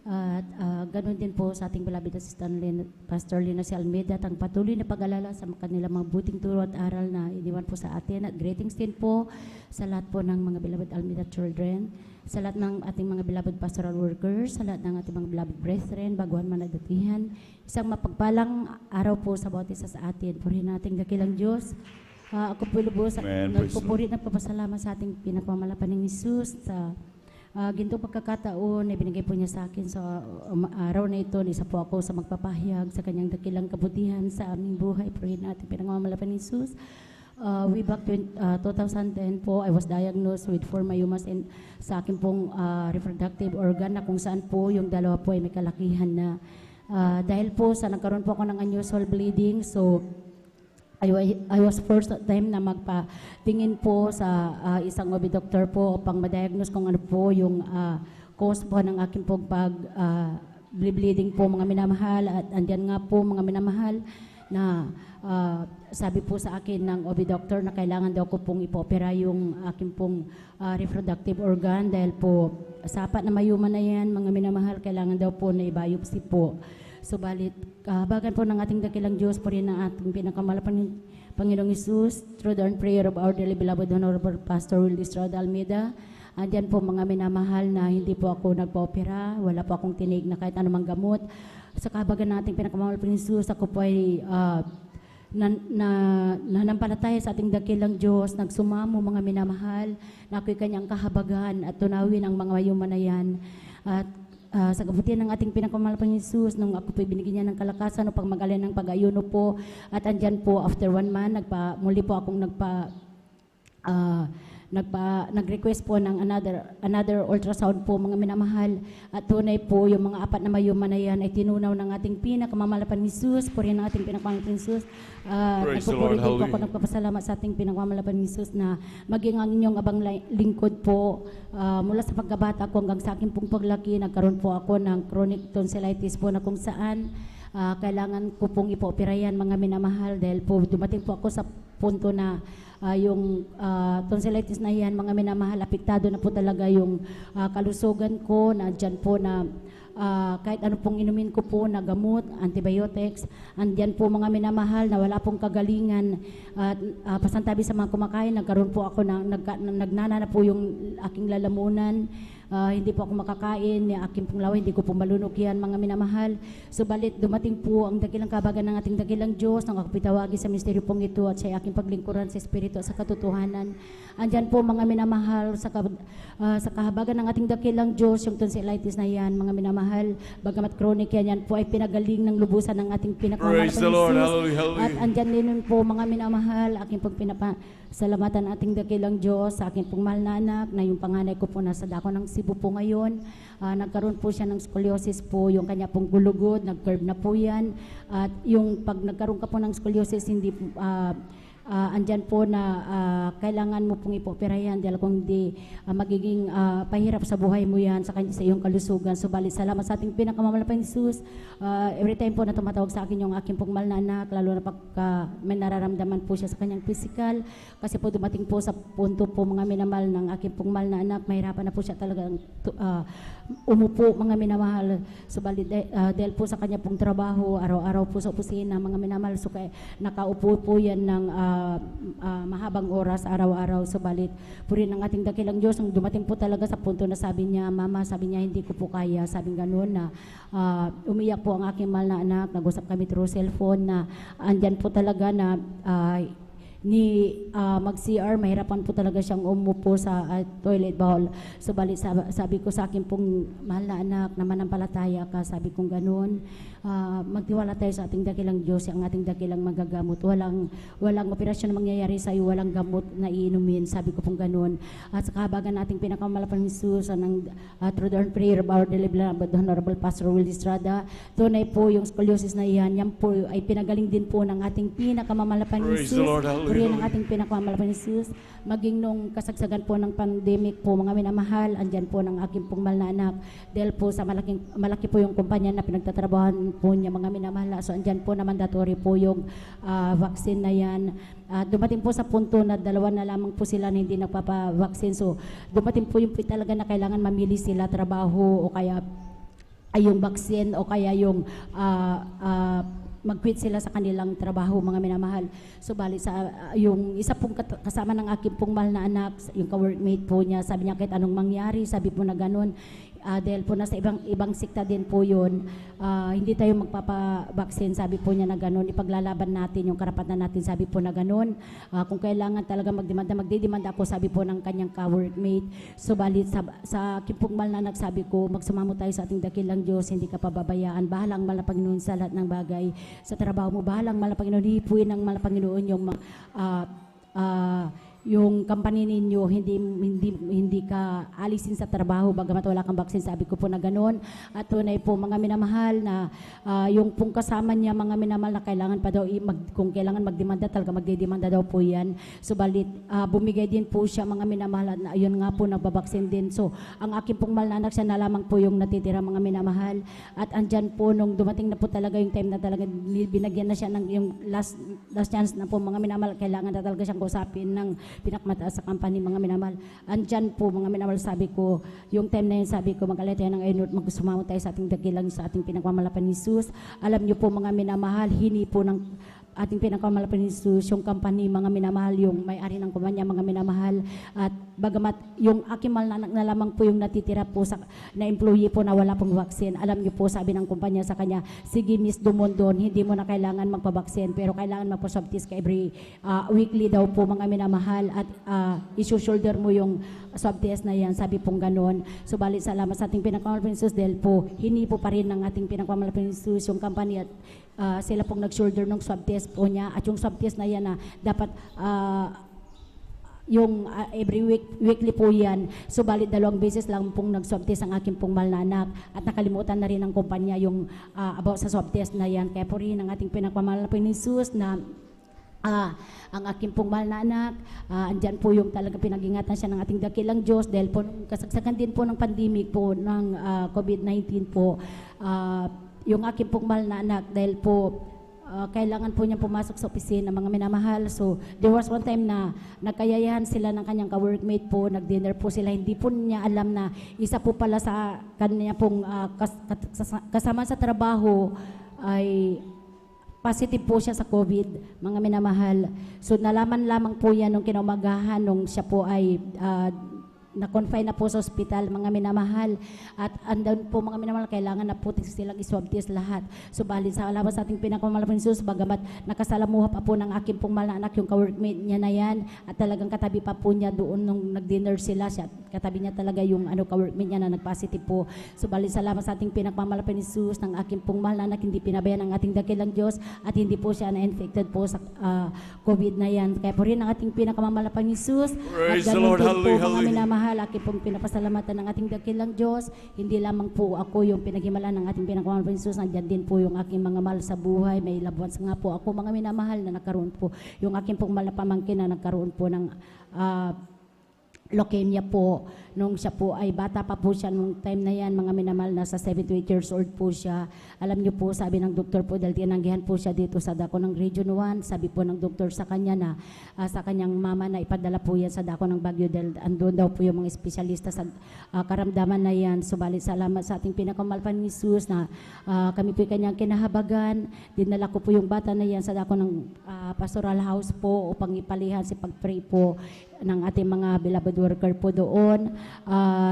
At ganun din po sa ating beloved assistant Pastor Lina C. Almeida at ang patuloy na pag-alala sa kanilang mga buting turo at aral na iniwan po sa atin. At greetings din po sa lahat po ng mga beloved Almeida children, sa lahat ng ating mga beloved pastoral workers, sa lahat ng ating mga beloved brethren, baguhan man at datihan. Isang mapagpalang araw po sa bawat isa sa atin. Purihin nating dakilang Diyos. Ako po lubos at Amen. Praise the nagpupuri at papasalamat sa ating pinagmamalapan ng Isus sa ginto pagkakataon na binigay po niya sa akin sa araw na ito. Isa po ako sa magpapahayag sa kanyang dakilang kabutihan sa aming buhay. Purihin natin pinagmamalapan ng Isus. Way back 2010 po, I was diagnosed with 4 myomas sa akin pong reproductive organ na kung saan po yung dalawa po ay may kalakihan na. Dahil po sa nagkaroon po ako ng unusual bleeding, so I was first time na magpatingin po sa isang OB doctor po upang ma-diagnose kung ano po yung cause po ng aking pong bleeding po mga minamahal. At andyan nga po mga minamahal na sabi po sa akin ng OB doctor na kailangan daw ko pong ipopera yung aking pong reproductive organ dahil po sapat na mayuman na yan mga minamahal, kailangan daw po na i-biopsy po. Subalit, kahabagan po ng ating dakilang Diyos po rin ang ating pinakamalapang Panginoong Isus through the prayer of our dearly beloved Honorable Pastor Will Estrada Almeida. Andyan po mga minamahal na hindi po ako nagpa-opera, wala po akong tinig na kahit anumang gamot. Sa kahabagan ng ating pinakamalapang Isus, ako po ay nanampalataya sa ating dakilang Diyos, nagsumamo mga minamahal, na ako'y kanyang kahabagan at tunawin ang mga mayuman na yan. At sa kabutihan ng ating pinakamalapang Isus, nung ako po binigyan niya ng kalakasan upang mag-alin ng pag-ayuno po, at andyan po after 1 month, muli po akong nag-request po ng another ultrasound po mga minamahal, at tunay po yung mga 4 na mayuman na yan ay tinunaw ng ating pinakamalapang Isus, purihin ng ating pinakamalapang Isus. Praise the Nagpupuri Lord. din po ako, Hallelujah. nagpapasalamat sa ating pinakamalapang Isus na maging ang inyong abang lingkod po. Mula sa pagkabata ko hanggang sa aking pong paglaki, nagkaroon po ako ng chronic tonsillitis po na kung saan kailangan ko pong ipooperayan mga minamahal dahil po dumating po ako sa punto na yung tonsillitis na yan, mga minamahal, apektado na po talaga yung kalusugan ko, na dyan po na kahit ano pong inumin ko po na gamot, antibiotics, andyan po mga minamahal na wala pong kagalingan. At pasantabi sa mga kumakain, nagkaroon po ako nagnana na po yung aking lalamunan. Hindi po ako makakain, yung aking pong laway, hindi ko po malunok yan, mga minamahal. Subalit, dumating po ang dakilang kabagan ng ating dakilang Diyos, nang ako pitawagi sa misteryo pong ito at sa aking paglingkuran sa Espiritu at sa katotohanan. Andyan po mga minamahal, sa kahabagan ng ating dakilang Diyos, yung tonsillitis na yan, mga minamahal, bagamat chronic yan po ay pinagaling ng lubusan ng ating Praise the Lord. pinakamalapang Hallelujah. At Hallelujah. andyan din po mga minamahal, aking pong salamatan ating dakilang Diyos sa aking pong mahal na anak na yung panganay ko po nasa dako ng Cebu po ngayon. Nagkaroon po siya ng scoliosis po, yung kanya pong gulugod, nag-curve na po yan. At yung pag nagkaroon ka po ng scoliosis, hindi andyan po na kailangan mo pong ipoperayan dahil kung hindi magiging pahirap sa buhay mo yan sa iyong kalusugan. Subalit, salamat sa ating pinakamamalapang Isus. Every time po na tumatawag sa akin yung aking pong mahal na anak, lalo na pagka may nararamdaman po siya sa kanyang physical, kasi po dumating po sa punto po mga minamahal ng aking pong mahal na anak, mahirapan na po siya talagang umupo mga minamahal. Subalit, dahil po sa kanya pong trabaho, araw-araw po sa opisina mga minamahal, so nakaupo po yan ng mahabang oras araw-araw. Subalit, purin ang ating dakilang Diyos, ang dumating po talaga sa punto na sabi niya, Mama, sabi niya, hindi ko po kaya, sabi gano'n na umiyak po ang aking mahal na anak, nag-usap kami through cellphone na andyan po talaga na mag-CR, mahirapan po talaga siyang umupo sa toilet bowl. Subalit, sabi ko sa akin pong mahal na anak, na manampalataya ka, sabi kong gano'n, magtiwala tayo sa ating dakilang Diyos, ang ating dakilang magagamot. Walang operasyon na mangyayari sa iyo, walang gamot na iinumin, sabi ko pong gano'n. At sa kahabagan nating pinakamalapang Isus, through the prayer of our beloved Honorable Pastor Will Estrada, tunay po yung scoliosis na yan po ay pinagaling din po ng ating pinakamamalapang Praise Isus. the Lord. Hallelujah. purihin ang ating pinakamamalapang Jesus. Maging nung kasagsagan po ng pandemic po, mga minamahal, andyan po ng aking pong mahal na anak. Dahil po sa malaki po yung kumpanya na pinagtatrabahan po niya, mga minamahal. So andyan po na mandatory po yung vaccine na yan. Dumating po sa punto na 2 na lamang po sila na hindi nagpapavaksin. So dumating po yung talaga na kailangan mamili sila trabaho o kaya ay yung vaccine o kaya yung mag-quit sila sa kanilang trabaho, mga minamahal. So bali sa yung isa pong kasama ng aking pong mahal na anak, yung ka-workmate po niya, sabi niya kahit anong mangyari, sabi po na ganun. Dahil po nasa ibang sikta din po yun, hindi tayo magpapabaksin, sabi po niya na ganun. Ipaglalaban natin yung karapatan natin, sabi po na ganun. Kung kailangan talaga magdidemanda ako, sabi po ng kanyang ka-workmate. So bali sa aking pong mahal na anak, sabi ko, magsumamo tayo sa ating dakilang Diyos, hindi ka pababayaan. Bahalang mahal na Panginoon sa lahat ng bagay. Sa trabaho mo, bahalang mahal na Panginoon, hipuin ng mahal na Panginoon yung company ninyo, hindi ka alisin sa trabaho bagamat wala kang vaccine, sabi ko po na ganoon. At tunay po, mga minamahal, na yung pong kasama niya, mga minamahal, na kailangan pa daw kung kailangan magdemanda, talaga magdedemanda daw po yan. So balit bumigay din po siya, mga minamahal, na ayun nga po, nagbabaksin din. So ang aking pong mahal na anak, siya na lamang po yung natitira, mga minamahal. At andyan po, nung dumating na po talaga yung time na talaga binagyan na siya ng yung last chance na po, mga minamahal, kailangan na talaga siyang kausapin ng pinakmataas sa company, mga minamahal. Andyan po, mga minamahal, sabi ko, yung time na yun, sabi ko, mag-alay tayo ng ayun, magsumamo tayo sa ating dakilang, sa ating pinagmamalapan ni Jesus. Alam niyo po, mga minamahal, hini po ng ating pinagmamalapan ni Jesus, yung company, mga minamahal, yung may-ari ng kumpanya, mga minamahal. At bagamat yung aking mahal na anak na lamang po yung natitira po na employee po na wala pong vaccine, alam niyo po, sabi ng kumpanya sa kanya, sige Miss Dumondon, hindi mo na kailangan magpabaksin, pero kailangan magpa-swab test ka every weekly daw po, mga minamahal, at isu-shoulder mo yung swab test na yan, sabi pong ganon. So bali, salamat sa ating pinagmamalapan ni Jesus, dahil po hini po pa rin ng ating pinagmamalapan ni Jesus yung company, at sila pong nag-shoulder ng swab test po niya. At yung swab test na yan na dapat yung every weekly po yan. So bali, 2 beses lang pong nag-swab test ang aking pong mahal na anak, at nakalimutan na rin ng kumpanya yung about sa swab test na yan. Kaya po rin ang ating pinagmamalapan ni Jesus na ang aking pong mahal na anak, andyan po yung talaga pinag-ingatan siya ng ating dakilang Diyos, dahil po kasagsagan din po ng pandemic po ng COVID-19 po, yung aking pong mahal na anak, dahil po kailangan po niyang pumasok sa opisina, mga minamahal. So there was one time na nagkayayahan sila ng kanyang ka-workmate po, nag-dinner po sila, hindi po niya alam na isa po pala sa kanya pong kasama sa trabaho ay positive po siya sa COVID, mga minamahal. So nalaman lamang po yan nung kinaumagahan, nung siya po ay na-confine na po sa ospital, mga minamahal. At andun po, mga minamahal, kailangan na po silang iswab test lahat. So bali, sa alaman sa ating pinakamalapang Jesus, bagamat nakasalamuha pa po ng aking pong mahal na anak, yung ka-workmate niya na yan, at talagang katabi pa po niya doon nung nag-dinner sila, siya, katabi niya talaga yung ka-workmate niya na nag-positive po. So bali, salamat sa ating pinakamalapang Jesus, ng aking pong mahal na anak, hindi pinabayan ang ating dakilang Diyos, at hindi po siya na-infected po sa COVID na yan. Kaya po rin ang ating pinakamalapang Jesus, Praise at the ganun Lord. din po, Hallelujah, mga hallelujah. minamahal, aking pong pinapasalamatan ng ating dakilang Diyos. Hindi lamang po ako yung pinaghimalan ng ating pinagmamahal ng Jesus, nandiyan din po yung aking mga mahal sa buhay. May labuan nga po ako, mga minamahal, na nagkaroon po, yung aking pong mahal na pamangkin na nagkaroon po ng leukemia po, nung siya po ay bata pa po siya nung time na yan, mga minamahal, nasa 7 to 8 years old po siya. Alam niyo po, sabi ng doktor po, dahil tinanggihan po siya dito sa dako ng Region 1, sabi po ng doktor sa kanya na sa kanyang mama na ipadala po yan sa dako ng Baguio, dahil andun daw po yung mga espesyalista sa karamdaman na yan. So bali, salamat sa ating pinakamalpan ni Jesus na kami po kanyang kinahabagan. Dinala ko po yung bata na yan sa dako ng pastoral house po upang ipalihan si pag-pray po ng ating mga beloved worker po doon.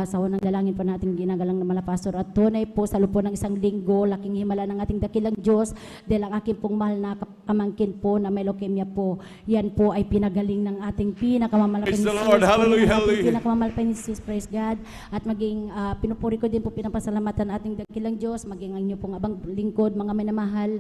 Sa unang dalangin po natin ginagalang na malapastor, at tunay po sa lupo ng 1 linggo, laking himala ng ating dakilang Diyos, dahil ang aking pong mahal na kamangkin po na may leukemia po, yan po ay pinagaling ng ating pinakamamalapang Praise the Jesus. Lord. Hallelujah, hallelujah. Pinakamamalapang Jesus, praise God. At maging pinupuri ko din po, pinapasalamatan ating dakilang Diyos, maging ang inyo pong abang lingkod, mga minamahal,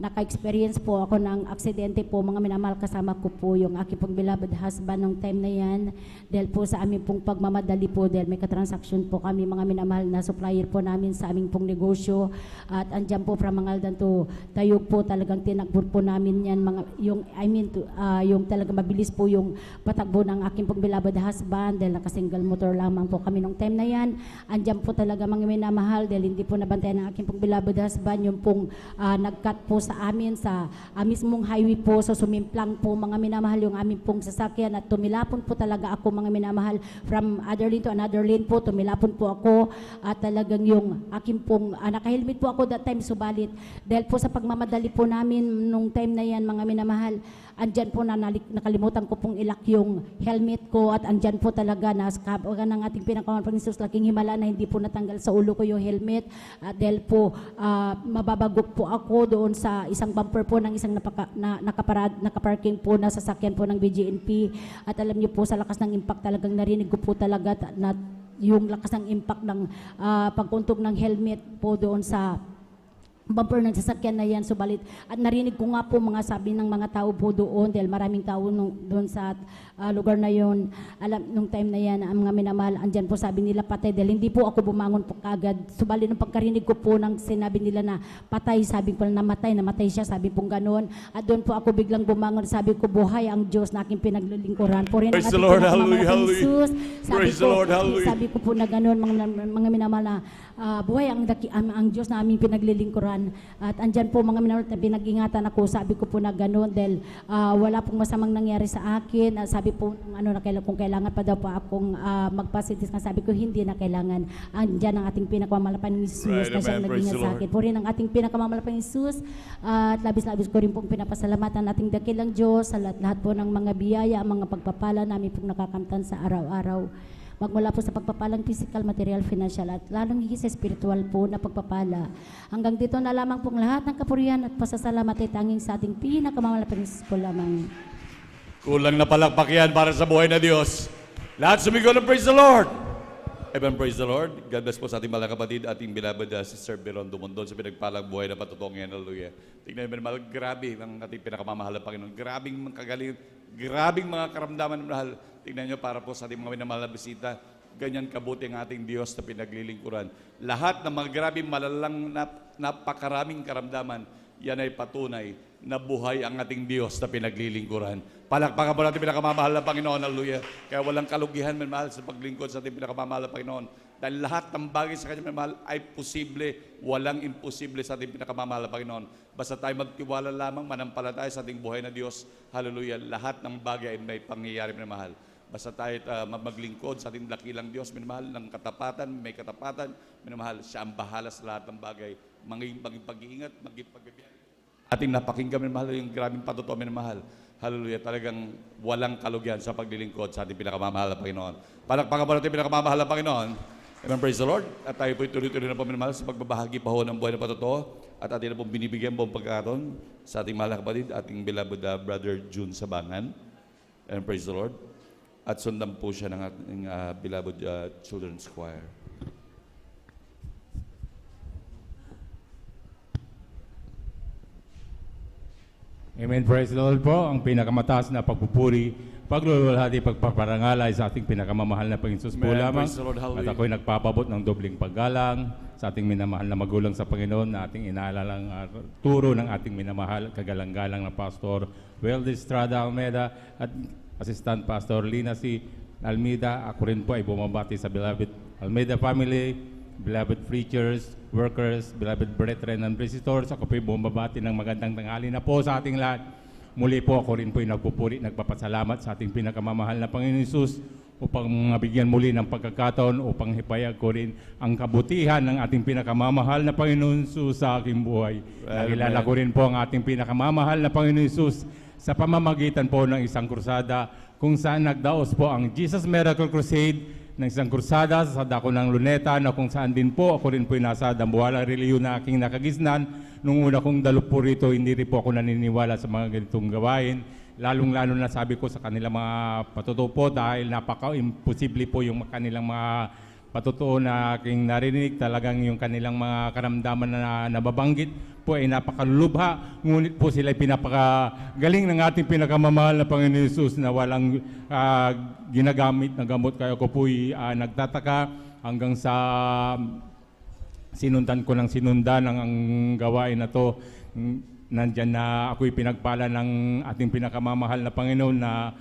naka-experience po ako ng aksidente po, mga minamahal, kasama ko po yung aking pong beloved husband nung time na yan. Dahil po sa aming pong pagmamadali po, dahil may katransaksyon po kami, mga minamahal, na supplier po namin sa aming pong negosyo. At andyan po from Mangaldan to Tayog po, talagang tinakbo po namin yan, yung talagang mabilis po yung patakbo ng aking pong beloved husband, dahil naka-single motor lamang po kami nung time na yan. Andyan po talaga mga minamahal, dahil hindi po nabantayan ng aking pong beloved husband, yung pong nag-cut po sa amin sa mismong highway po, so sumimplang po mga minamahal yung aming pong sasakyan, at tumilapon po talaga ako mga minamahal from other lane to another lane po, tumilapon po ako, at talagang yung aking pong naka-helmet po ako that time, subalit dahil po sa pagmamadali po namin nung time na yan mga minamahal, andyan po nakalimutan ko pong ilak yung helmet ko, at andyan po talaga ng ating pinakamahal pang Jesus, laking himala na hindi po natanggal sa ulo ko yung helmet, at dahil po mababagok po ako doon sa isang bumper po ng isang nakaparking po na sasakyan po ng BGNP, at alam niyo po sa lakas ng impact talagang narinig ko po talaga na yung lakas ng impact ng pagkuntog ng helmet po doon sa bumper ng sasakyan na yan, subalit at narinig ko nga po mga sabi ng mga tao po doon, dahil maraming tao doon sa lugar na yon, alam nung time na yan, ang mga minamahal, andyan po sabi nila patay, dahil hindi po ako bumangon po kagad, subalit nung pagkarinig ko po ng sinabi nila na patay, sabi ko namatay siya, sabi pong ganoon, at doon po ako biglang bumangon, sabi ko buhay ang Diyos na aking pinaglilingkuran po rin. Praise the Lord, hallelujah, hallelujah. Praise the Lord, hallelujah. Sabi ko po na ganoon, mga minamahal, na buhay ang Diyos na aming pinaglilingkuran. At andyan po mga minamahal, pinag-ingatan ako, sabi ko po na ganoon, dahil wala pong masamang nangyari sa akin. Sabi po kung kailangan pa daw po akong magpasitis, sabi ko hindi na kailangan. Andyan ang ating pinakamamalapan ni Jesus na siyang naging sa akin. Po rin ang ating pinakamamalapan ni Jesus, at labis-labis ko rin pong pinapasalamatan ating dakilang Diyos sa lahat po ng mga biyaya, mga pagpapala namin pong nakakamtan sa araw-araw. Magmula po sa pagpapalang physical, material, financial, at lalong higit sa spiritual po na pagpapala. Hanggang dito na lamang pong lahat ng kapurihan at pasasalamat ay tanging sa ating pinakamamalaking po lamang. Kulang na palakpak yan para sa buhay na Diyos. Lahat sumigaw ng praise the Lord. Amen, praise the Lord. God bless po sa ating mga kapatid, ating beloved Sister Beron Dumondon sa pinagpalang buhay na patutuong yan. Hallelujah. Tingnan naman, grabe ang ating pinakamamahal na Panginoon. Grabing kagaling, grabing mga karamdaman na mahal. Tingnan nyo, para po sa ating mga minamahal na bisita, ganyan kabuti ang ating Diyos na pinaglilingkuran. Lahat ng mga grabing malalang napakaraming karamdaman, yan ay patunay na buhay ang ating Diyos na pinaglilingkuran. Palakpakan po natin pinakamamahal na Panginoon. Hallelujah. Kaya walang kalugihan, minamahal, sa paglingkod sa ating pinakamamahal na Panginoon. Dahil lahat ng bagay sa Kanya, minamahal, ay posible. Walang imposible sa ating pinakamamahal na Panginoon. Basta tayo magtiwala lamang, manampalataya sa ating buhay na Diyos. Hallelujah. Lahat ng bagay ay may pangyayari, minamahal. Basta tayo maglingkod sa ating dakilang Diyos, minamahal, ng katapatan, may katapatan, minamahal, siya ang bahala sa lahat ng bagay. Maging pag-iingat, maging pagbibiyahe. Ating napakinggan, minamahal, yung grabing patutuwa, minamahal. Hallelujah, talagang walang kalugihan sa paglilingkod sa ating pinakamamahal na Panginoon. Palakpakan po natin pinakamamahal na Panginoon. Amen, praise the Lord. At tayo po tuloy-tuloy na po, minamahal, sa pagbabahagi pa ho ng buhay na patutuwa. At ating na po binibigyan po ang pagkakaroon sa ating mahal na kapatid, ating beloved Brother June Sabangan. Amen, praise the Lord. At sundan po siya ng ating beloved children's choir. Amen, praise the Lord po. Ang pinakamataas na pagpupuri, pagluluwalhati, pagpaparangal ay sa ating pinakamamahal na Panginoon po Amen, lamang. praise the Lord, hallelujah. At ako'y nagpapabot ng dobling paggalang sa ating minamahal na magulang sa Panginoon, na ating inaalalang turo ng ating minamahal, kagalang-galang na Pastor Weldy Estrada Almeida at Assistant Pastor Lina C. Almeida. Ako rin po ay bumabati sa beloved Almeida family, beloved preachers, workers, beloved brethren and visitors. Ako po ay bumabati ng magandang tanghali na po sa ating lahat. Muli po ako rin po ay nagpupuri, nagpapasalamat sa ating pinakamamahal na Panginoon Hesus upang mabigyan muli ng pagkakataon upang hipayag ko rin ang kabutihan ng ating pinakamamahal na Panginoon Hesus sa aking buhay. Nakilala ko rin po ang ating pinakamamahal na Panginoon Hesus sa pamamagitan po ng isang krusada kung saan nagdaos po ang Jesus Miracle Crusade ng isang krusada sa dako ng Luneta, na kung saan din po ako rin po nasa Dambuhala Reliyon na aking nakagisnan. Nung una kong dalo po rito, hindi rin po ako naniniwala sa mga ganitong gawain. Lalong-lalo na sabi ko sa kanilang mga patutupo, dahil napaka-imposible po yung kanilang mga patotoo na aking narinig, talagang yung kanilang mga karamdaman na nababanggit po ay napakalubha, ngunit po sila ay pinapakagaling ng ating pinakamamahal na Panginoon Hesus na walang ginagamit na gamot. Kaya ako po'y nagtataka hanggang sa sinundan ko ng sinundan ang gawain na to. Nandyan na ako'y pinagpala ng ating pinakamamahal na Panginoon na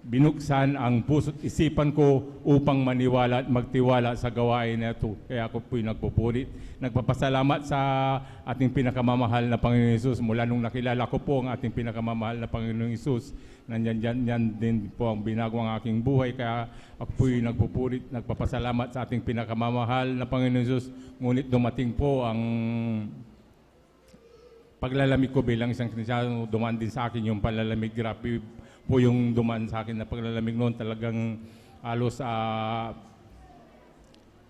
binuksan ang puso't isipan ko upang maniwala at magtiwala sa gawain na ito. Kaya ako po'y nagpupulit. Nagpapasalamat sa ating pinakamamahal na Panginoon Hesus. Mula nung nakilala ko po ang ating pinakamamahal na Panginoon Hesus, nandyan din po ang binago ang aking buhay. Kaya ako po'y nagpupulit, nagpapasalamat sa ating pinakamamahal na Panginoon Hesus. Ngunit dumating po ang paglalamig ko bilang isang Kristiyano, dumaan din sa akin yung palalamig. Grabe po yung dumaan sa akin na paglalamig noon. Talagang halos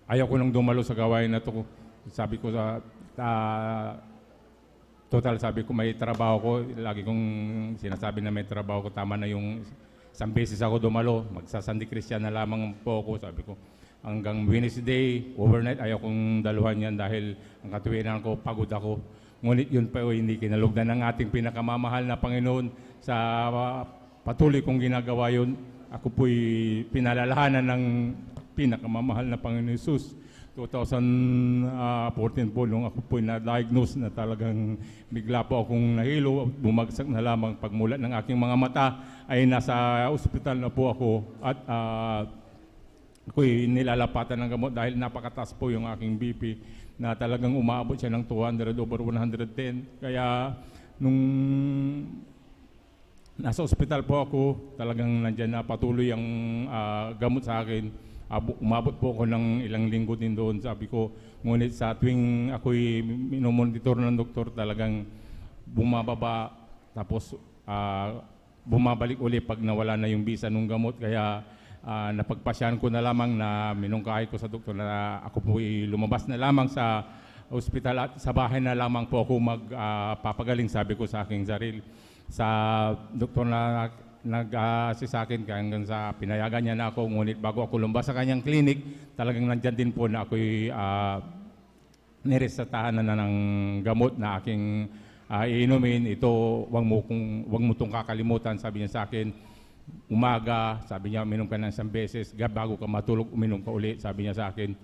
ayaw ko nang dumalo sa gawain na to. Sabi ko sa total, sabi ko may trabaho ko. Lagi kong sinasabi na may trabaho ko. Tama na yung isang beses ako dumalo. Magsasandi Christian na lamang po ako. Sabi ko hanggang Wednesday, overnight, ayaw kong daluhan yan dahil ang katuwiran ko, pagod ako. Ngunit yun pa hindi kinalugdan ng ating pinakamamahal na Panginoon sa patuloy kong ginagawa yun. Ako po'y pinalalahanan ng pinakamamahal na Panginoon Hesus. 2014 po nung ako po'y na-diagnose na talagang bigla po akong nahilo, bumagsak na lamang pagmulat ng aking mga mata ay nasa ospital na po ako at ako'y nilalapatan ng gamot dahil napakataas po yung aking BP na talagang umaabot siya ng 200/110. Kaya nung nasa ospital po ako, talagang nandyan na patuloy ang gamot sa akin. Umabot po ako ng ilang linggo din doon. Sabi ko, ngunit sa tuwing ako'y minomonitor ng doktor, talagang bumababa, tapos bumabalik uli pag nawala na yung bisa ng gamot. Kaya napagpasyahan ko na lamang na minungkahi ko sa doktor na ako po lumabas na lamang sa ospital at sa bahay na lamang po ako magpapagaling, sabi ko sa aking sarili. Sa doktor na nag-assist sa akin hanggang sa pinayagan niya na ako, ngunit bago ako lumabas sa kanyang clinic, talagang nandyan din po na ako'y niresetahan na ng gamot na aking iinumin. Ito, wag mo itong kakalimutan, sabi niya sa akin. Umaga, sabi niya, uminom ka ng isang beses, bago ka matulog, uminom ka uli, sabi niya sa akin.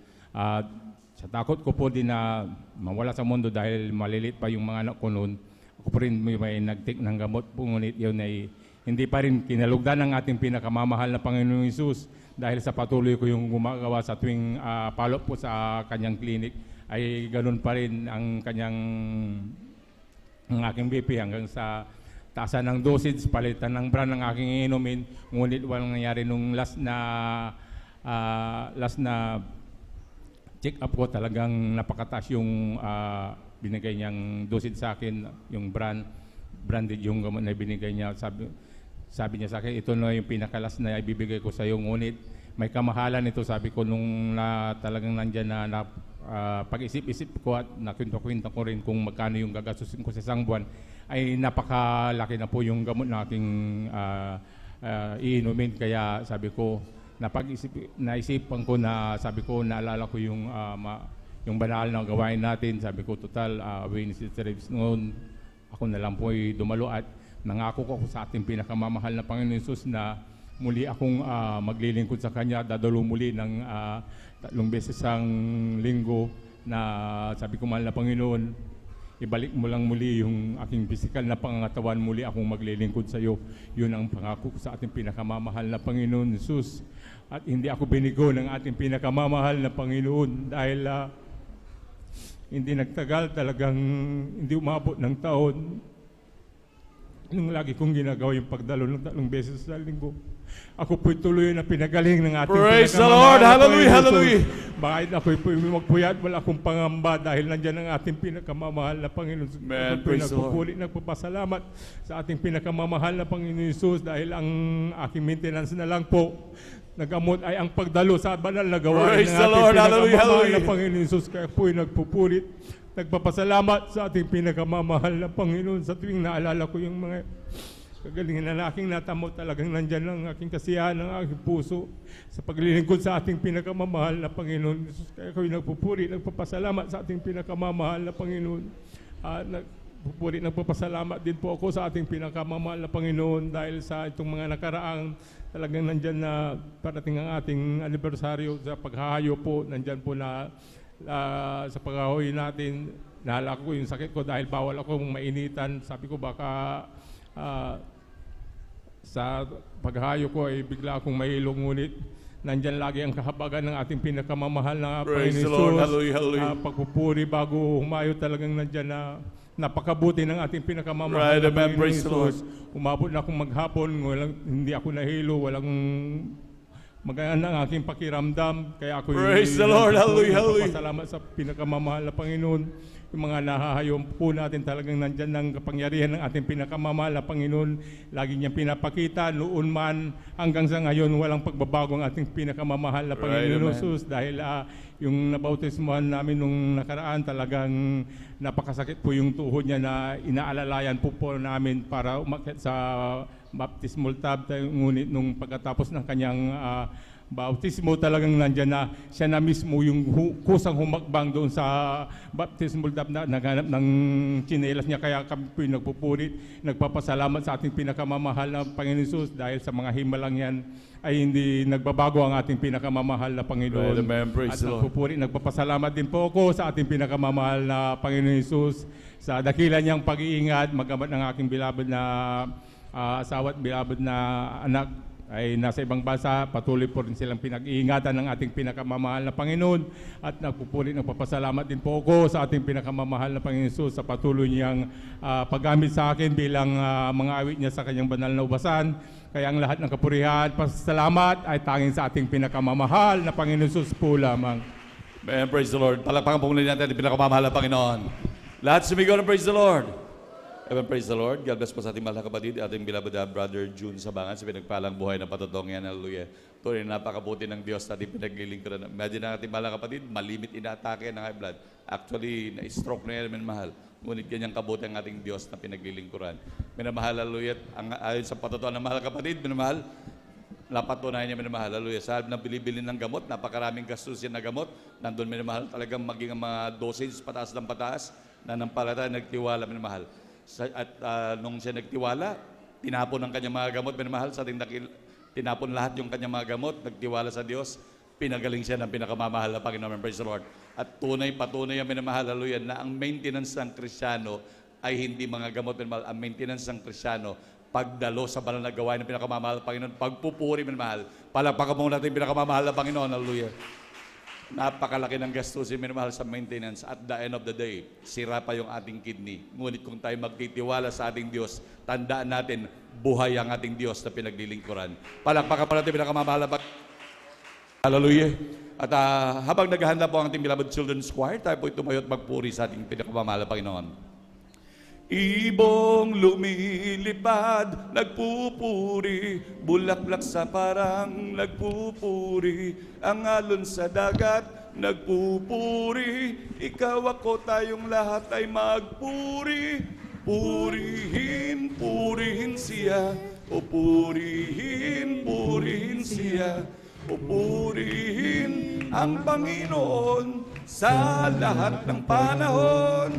Sa takot ko po din na mawala sa mundo dahil malilit pa yung mga anak ko noon, ako po rin may nag-take ng gamot po, ngunit yun ay hindi pa rin kinalugdan ng ating pinakamamahal na Panginoong Hesus dahil sa patuloy ko yung gumagawa sa tuwing follow-up po sa kanyang clinic, ay ganun pa rin ang aking BP hanggang sa taasan ng dosage, palitan ng brand ng aking inumin. Ngunit walang nangyari nung last na check up ko, talagang napakataas yung binigay niyang dosage sa akin, yung branded yung gamot na binigay niya. Sabi niya sa akin, ito na yung pinakalas na ibibigay ko sa iyo, ngunit may kamahalan ito. Sabi ko nung talagang nandyan na pag-isip-isip ko at nakwento-kwento ko rin kung magkano yung gagastusin ko sa isang buwan, ay napakalaki na po yung gamot na aking iinumin. Kaya sabi ko, naisipan ko na, sabi ko, naalala ko yung banal na gawain natin. Sabi ko, total, Wednesday service noon, ako na lang po ay dumalo at nangako ko sa ating pinakamamahal na Panginoon Hesus na muli akong maglilingkod sa Kanya. Dadalo muli ng 3 beses ang linggo na sabi ko, mahal na Panginoon, ibalik mo lang muli yung aking pisikal na pangangatawan, muli akong maglilingkod sa iyo. Yun ang pangako ko sa ating pinakamamahal na Panginoon Hesus. At hindi ako binigo ng ating pinakamamahal na Panginoon dahil hindi nagtagal, talagang hindi umabot ng taon nung lagi kong ginagawa yung pagdalo ng 3 beses sa linggo. Ako po'y tuloy na pinagaling ng ating Praise the Lord! Hallelujah! Hallelujah! Bakit ako'y magpuyat, wala akong pangamba dahil nandyan ang ating pinakamamahal na Panginoon. Man, Ako'y praise the Lord. nagpupuli, nagpapasalamat sa ating pinakamamahal na Panginoon Hesus dahil ang aking maintenance na lang po nagamot ay ang pagdalo sa banal na gawain Praise ng the ating Lord! pinakamamahal Hallelujah! na Hallelujah! Panginoon Hesus. Kaya po'y nagpupulit, nagpapasalamat sa ating pinakamamahal na Panginoon sa tuwing naalala ko yung mga kagalingan na aking natamo, talagang nandyan ang aking kasiyahan ng aking puso sa paglilingkod sa ating pinakamamahal na Panginoon. Kaya ako'y nagpupuri, nagpapasalamat sa ating pinakamamahal na Panginoon. Nagpupuri, nagpapasalamat din po ako sa ating pinakamamahal na Panginoon dahil sa itong mga nakaraang talagang nandyan na parating ang ating anibersaryo sa paghahayo po. Nandyan po na sa paghahoy natin, nahala ko yung sakit ko dahil bawal akong mainitan. Sabi ko baka sa paghahayo ko ay bigla akong mahilo, ngunit nandyan lagi ang kahabagan ng ating pinakamamahal na Praise the Panginoon Lord. Jesus. Hallelujah, hallelujah. Pagpupuri bago humayo, talagang nandyan na napakabuti ng ating pinakamamahal Right, na amen. Panginoon Praise the Lord. Jesus. Umabot na akong maghapon, hindi ako nahilo, walang maganda ang aking pakiramdam, kaya ako Praise the Lord. Hallelujah, hallelujah. Salamat sa pinakamamahal na Panginoon. Yung mga nahahayom po natin, talagang nandyan ng kapangyarihan ng ating pinakamamahal na Panginoon. Lagi niyang pinapakita noon man hanggang sa ngayon, walang pagbabago ang ating pinakamamahal na Panginoon Right, amen. Jesus. Dahil yung nabautismuhan namin nung nakaraan, talagang napakasakit po yung tuhod niya na inaalalayan po namin para umakyat sa baptismal tub. Ngunit nung pagkatapos ng kanyang bautismo, talagang nandyan na siya na mismo yung kusang humakbang doon sa baptismal tub na naghanap ng tsinelas niya. Kaya kami po yung nagpupurit, nagpapasalamat sa ating pinakamamahal na Panginoon Jesus dahil sa mga himalang yan ay hindi nagbabago ang ating pinakamamahal na Panginoon. Right, amen. Praise At the Lord. nagpupuri, nagpapasalamat din po ako sa ating pinakamamahal na Panginoon Jesus sa dakila niyang pag-iingat, magamat ng aking bilabad na asawa at bilabad na anak ay nasa ibang bansa. Patuloy po rin silang pinag-iingatan ng ating pinakamamahal na Panginoon, at nagpupuri, nagpapasalamat din po ako sa ating pinakamamahal na Panginoon Jesus sa patuloy niyang paggamit sa akin bilang mga awit niya sa kanyang banal na ubasan. Kaya ang lahat ng kapurihan, pasalamat ay tanging sa ating pinakamamahal na Panginoon Jesus po lamang. Amen. Praise the Lord. Palakpakan po muna natin ang pinakamamahal na Panginoon. Lahat sumigaw ng praise the Lord. Amen. Praise the Lord. God bless po sa ating mahal na kapatid, ating beloved Brother June Sabangan sa pinagpalang buhay na patotong yan. Hallelujah. Tunay na napakabuti ng Diyos na ating pinaglilingkuran. Imagine na ating mahal na kapatid, malimit inaatake ng high blood. Actually, na-stroke na yan, minamahal. Ngunit ganyang kabuti ang ating Diyos na pinaglilingkuran. Minamahal, hallelujah. Ayon sa patotoan ng mahal na kapatid, minamahal, napatunayan niya, minamahal, hallelujah. Sa halip ng bilibili ng gamot, napakaraming gastusin na gamot. Nandun, minamahal, talagang maging ang mga dosage pataas ng pataas, na nampalataya, nagtiwala, minamahal. At nung siya nagtiwala, tinapon ang kanyang mga gamot, minamahal, sa ating tinapon lahat yung kanyang mga gamot, nagtiwala sa Diyos, pinagaling siya ng pinakamamahal na Panginoon. Praise the Lord. At patunay ang minamahal, hallelujah, na ang maintenance ng Kristiyano ay hindi mga gamot, minamahal. Ang maintenance ng Kristiyano, pagdalo sa banal na gawain ng pinakamamahal na Panginoon, pagpupuri, minamahal. Palakpakan mo natin yung pinakamamahal na Panginoon, hallelujah. Napakalaki ng gastusin, minamahal, sa maintenance. At the end of the day, sira pa yung ating kidney. Ngunit kung tayo magtitiwala sa ating Diyos, tandaan natin, buhay ang ating Diyos na pinaglilingkuran. Palakpakan pa natin pinakamamahal na hallelujah. At habang naghahanda po ang ating beloved children's choir, tayo po tumayo at magpuri sa ating pinakamamahal na Panginoon. Ibong lumilipad, nagpupuri, bulaklak sa parang nagpupuri, ang alon sa dagat, nagpupuri, ikaw ako tayong lahat ay magpuri, purihin, purihin siya, o purihin, purihin siya, o purihin ang Panginoon sa lahat ng panahon.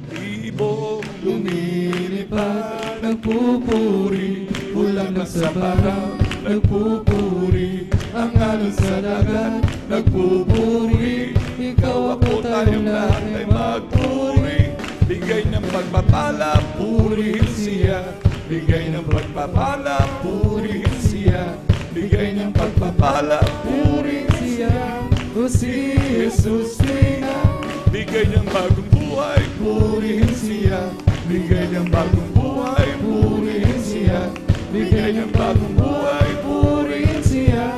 Ibong lumilipad, nagpupuri, bulaklak sa parang nagpupuri, ang alon sa dagat, nagpupuri, ikaw ako tayong lahat ay magpuri, bigay ng pagpapala, purihin siya, bigay ng pagpapala, purihin siya, bigay ng pagpapala, purihin siya, o si Jesus na bigay ng bagong buhay, purihin siya. Bigay ng bagong buhay, purihin siya. Bigay ng bagong buhay, purihin siya.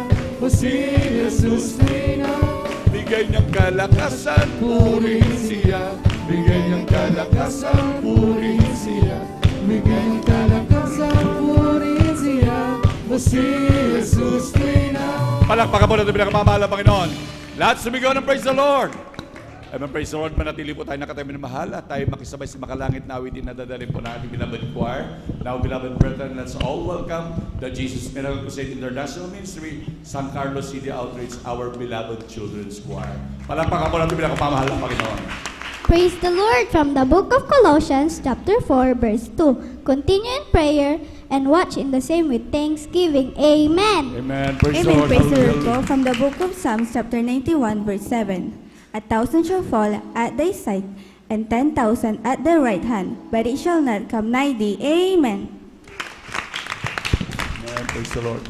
O si Jesus na bigay ng kalakasan, purihin siya. Bigay ng kalakasan, purihin siya. Bigay ng kalakasan, purihin siya. O si Jesus na. Palakpakan po natin pinakamamahal na Panginoon. Lahat sumigaw ng praise the Lord. Amen. Praise the Lord. Manatili po tayo nakatayo minamahal at tayo makisabay sa makalangit na awitin na dadalhin po ng ating beloved choir. Now, beloved brethren, let's all welcome the Jesus Miracle Crusade International Ministry, San Carlos City Outreach, our beloved children's choir. Palakpakan po natin pinakamamahal ng Panginoon. Praise the Lord from the book of Colossians chapter 4 verse 2. Continue in prayer and watch in the same with thanksgiving. Amen. Amen. Praise the Amen. Lord. Praise the Lord Hallelujah. po from the book of Psalms chapter 91 verse 7. 1,000 shall fall at thy side, and 10,000 at thy right hand, but it shall not come nigh thee. Amen. Amen. Praise the Lord.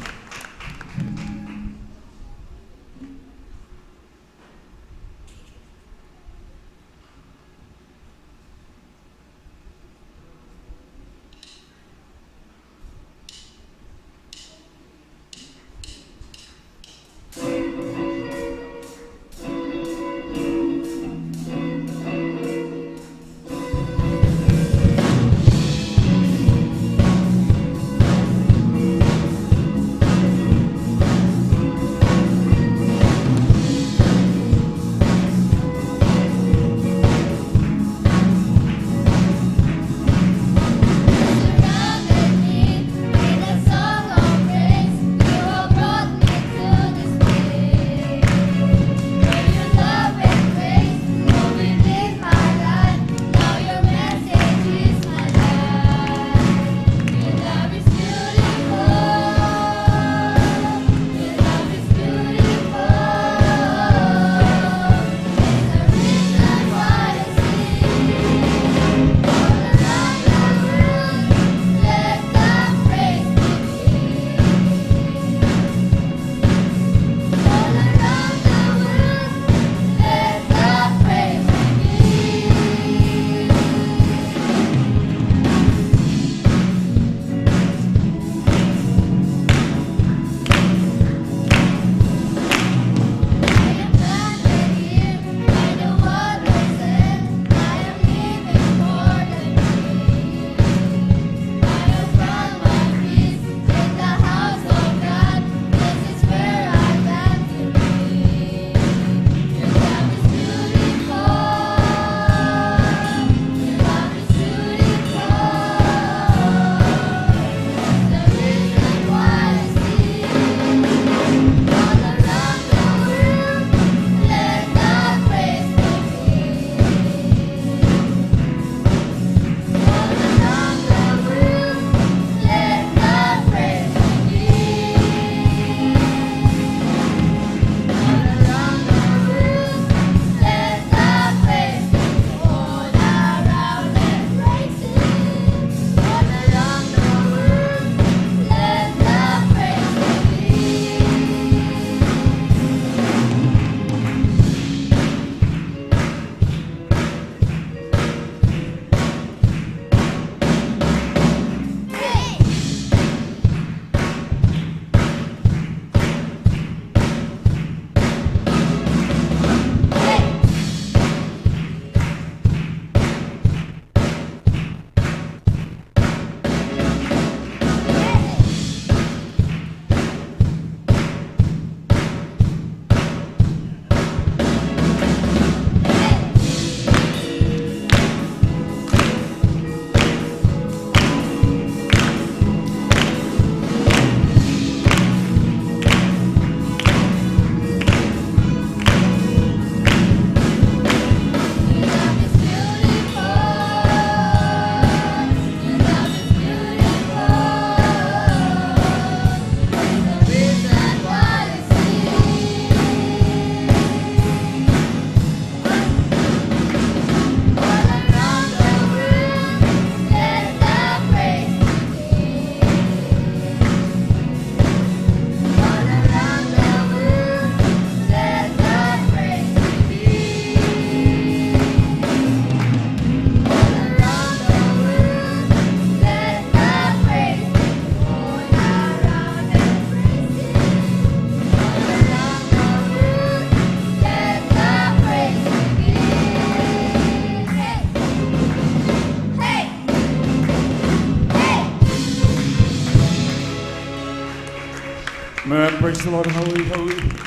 Amen. Praise the Lord. Hallelujah. Hallelujah.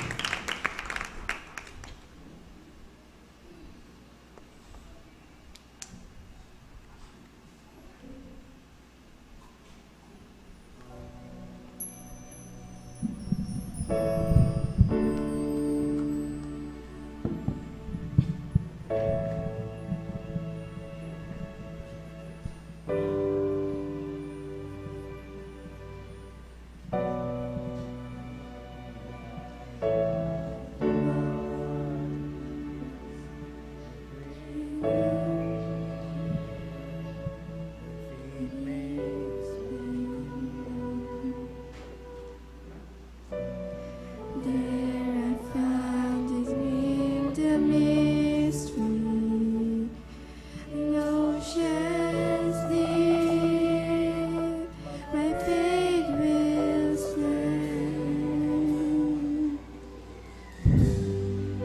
the mystery. Oceans deep, my faith will stand.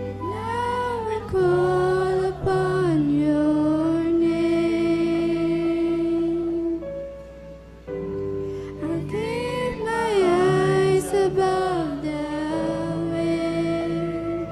Now I call upon your name. I keep my eyes above the wind.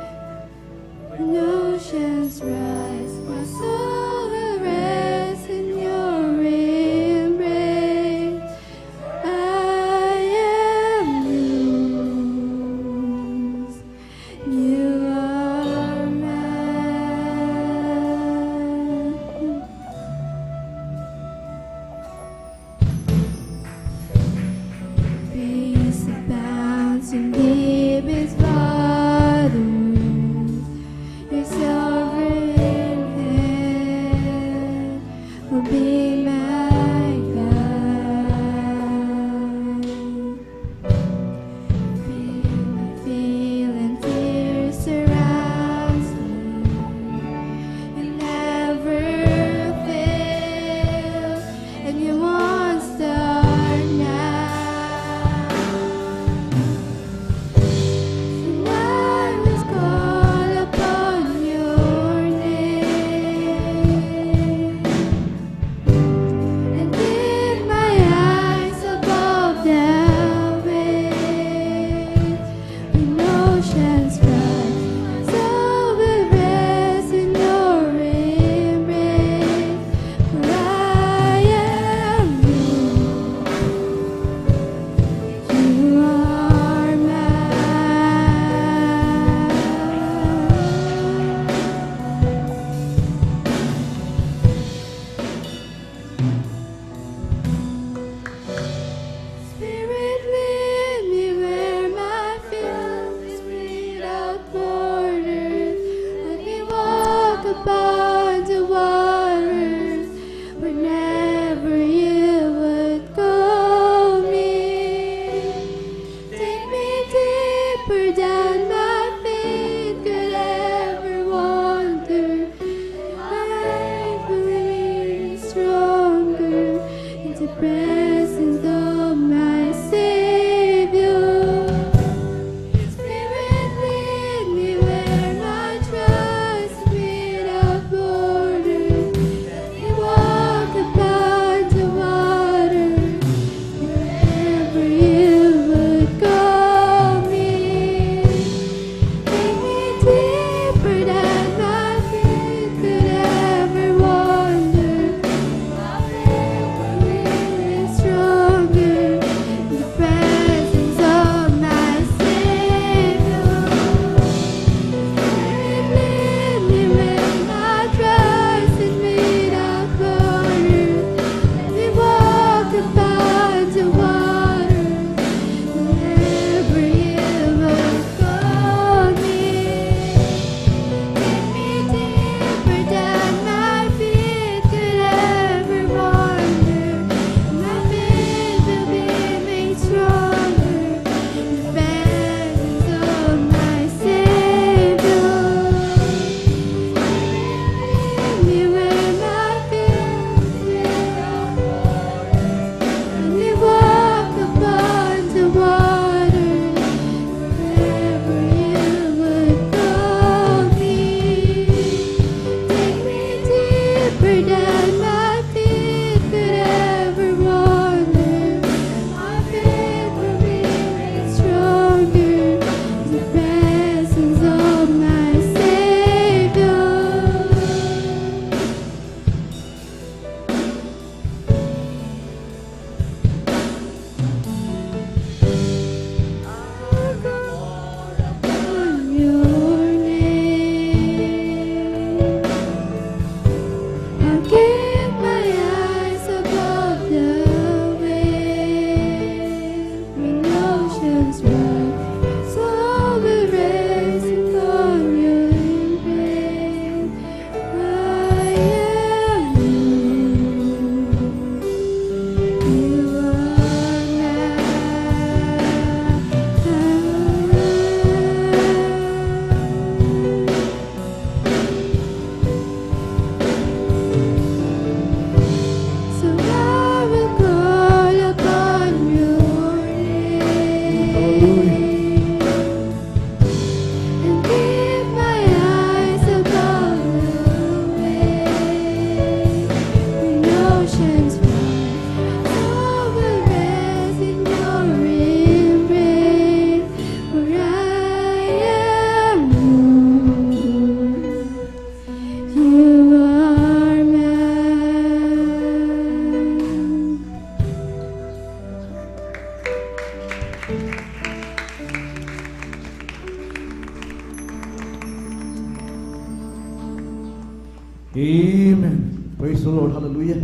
Amen. Praise the Lord. Hallelujah.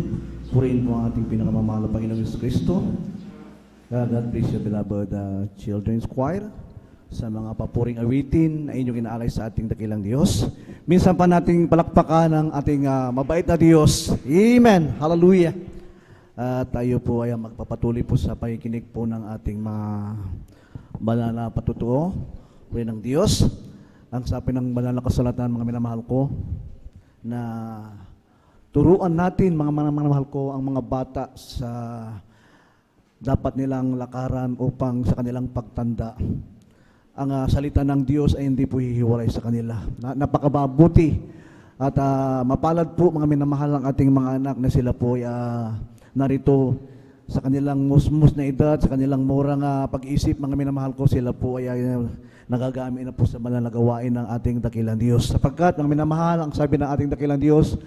Purihin po ang ating pinakamamahal na Panginoong Yesus Kristo. God bless you, beloved children's choir, sa mga papuring awitin na inyong inaalay sa ating dakilang Diyos. Minsan pa nating palakpakan ang ating mabait na Diyos. Amen. Hallelujah. Tayo po ay magpapatuloy po sa pakikinig po ng ating mga banal na patutuo po ng Diyos. Ang sabi ng banal na kasulatan, mga minamahal ko, na turuan natin, mga minamahal ko, ang mga bata sa dapat nilang lakaran upang sa kanilang pagtanda. Ang salita ng Diyos ay hindi po hihiwalay sa kanila. Napakababuti at mapalad po, mga minamahal, ang ating mga anak na sila po ay narito sa kanilang musmus na edad, sa kanilang murang pag-isip, mga minamahal ko, sila po ay nagagamit na po sa banal na gawain ng ating dakilang Diyos. Sapagkat, mga minamahal, ang sabi ng ating dakilang Diyos,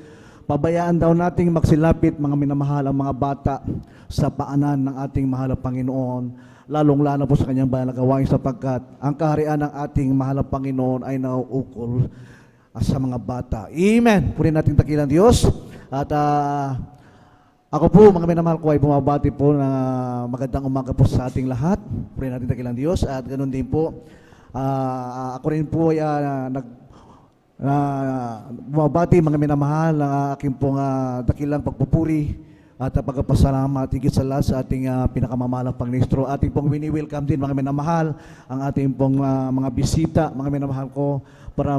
pabayaan daw nating magsilapit, mga minamahal, ang mga bata sa paanan ng ating mahal na Panginoon, lalong-lalo po sa kanyang banal na gawain, sapagkat ang kaharian ng ating mahal na Panginoon ay nauukol sa mga bata. Amen. Punin natin dakilang Diyos. At ako po, mga minamahal ko, ay bumabati po na magandang umaga po sa ating lahat. Punin natin dakilang Diyos. At ganoon din po, ako rin po ay bumabati, mga minamahal, ang aking pong dakilang pagpupuri at pagpapasalamat higit sa lahat sa ating pinakamamahalang Pangministro. Ating pong wini-welcome din, mga minamahal, ang ating pong mga bisita, mga minamahal ko, para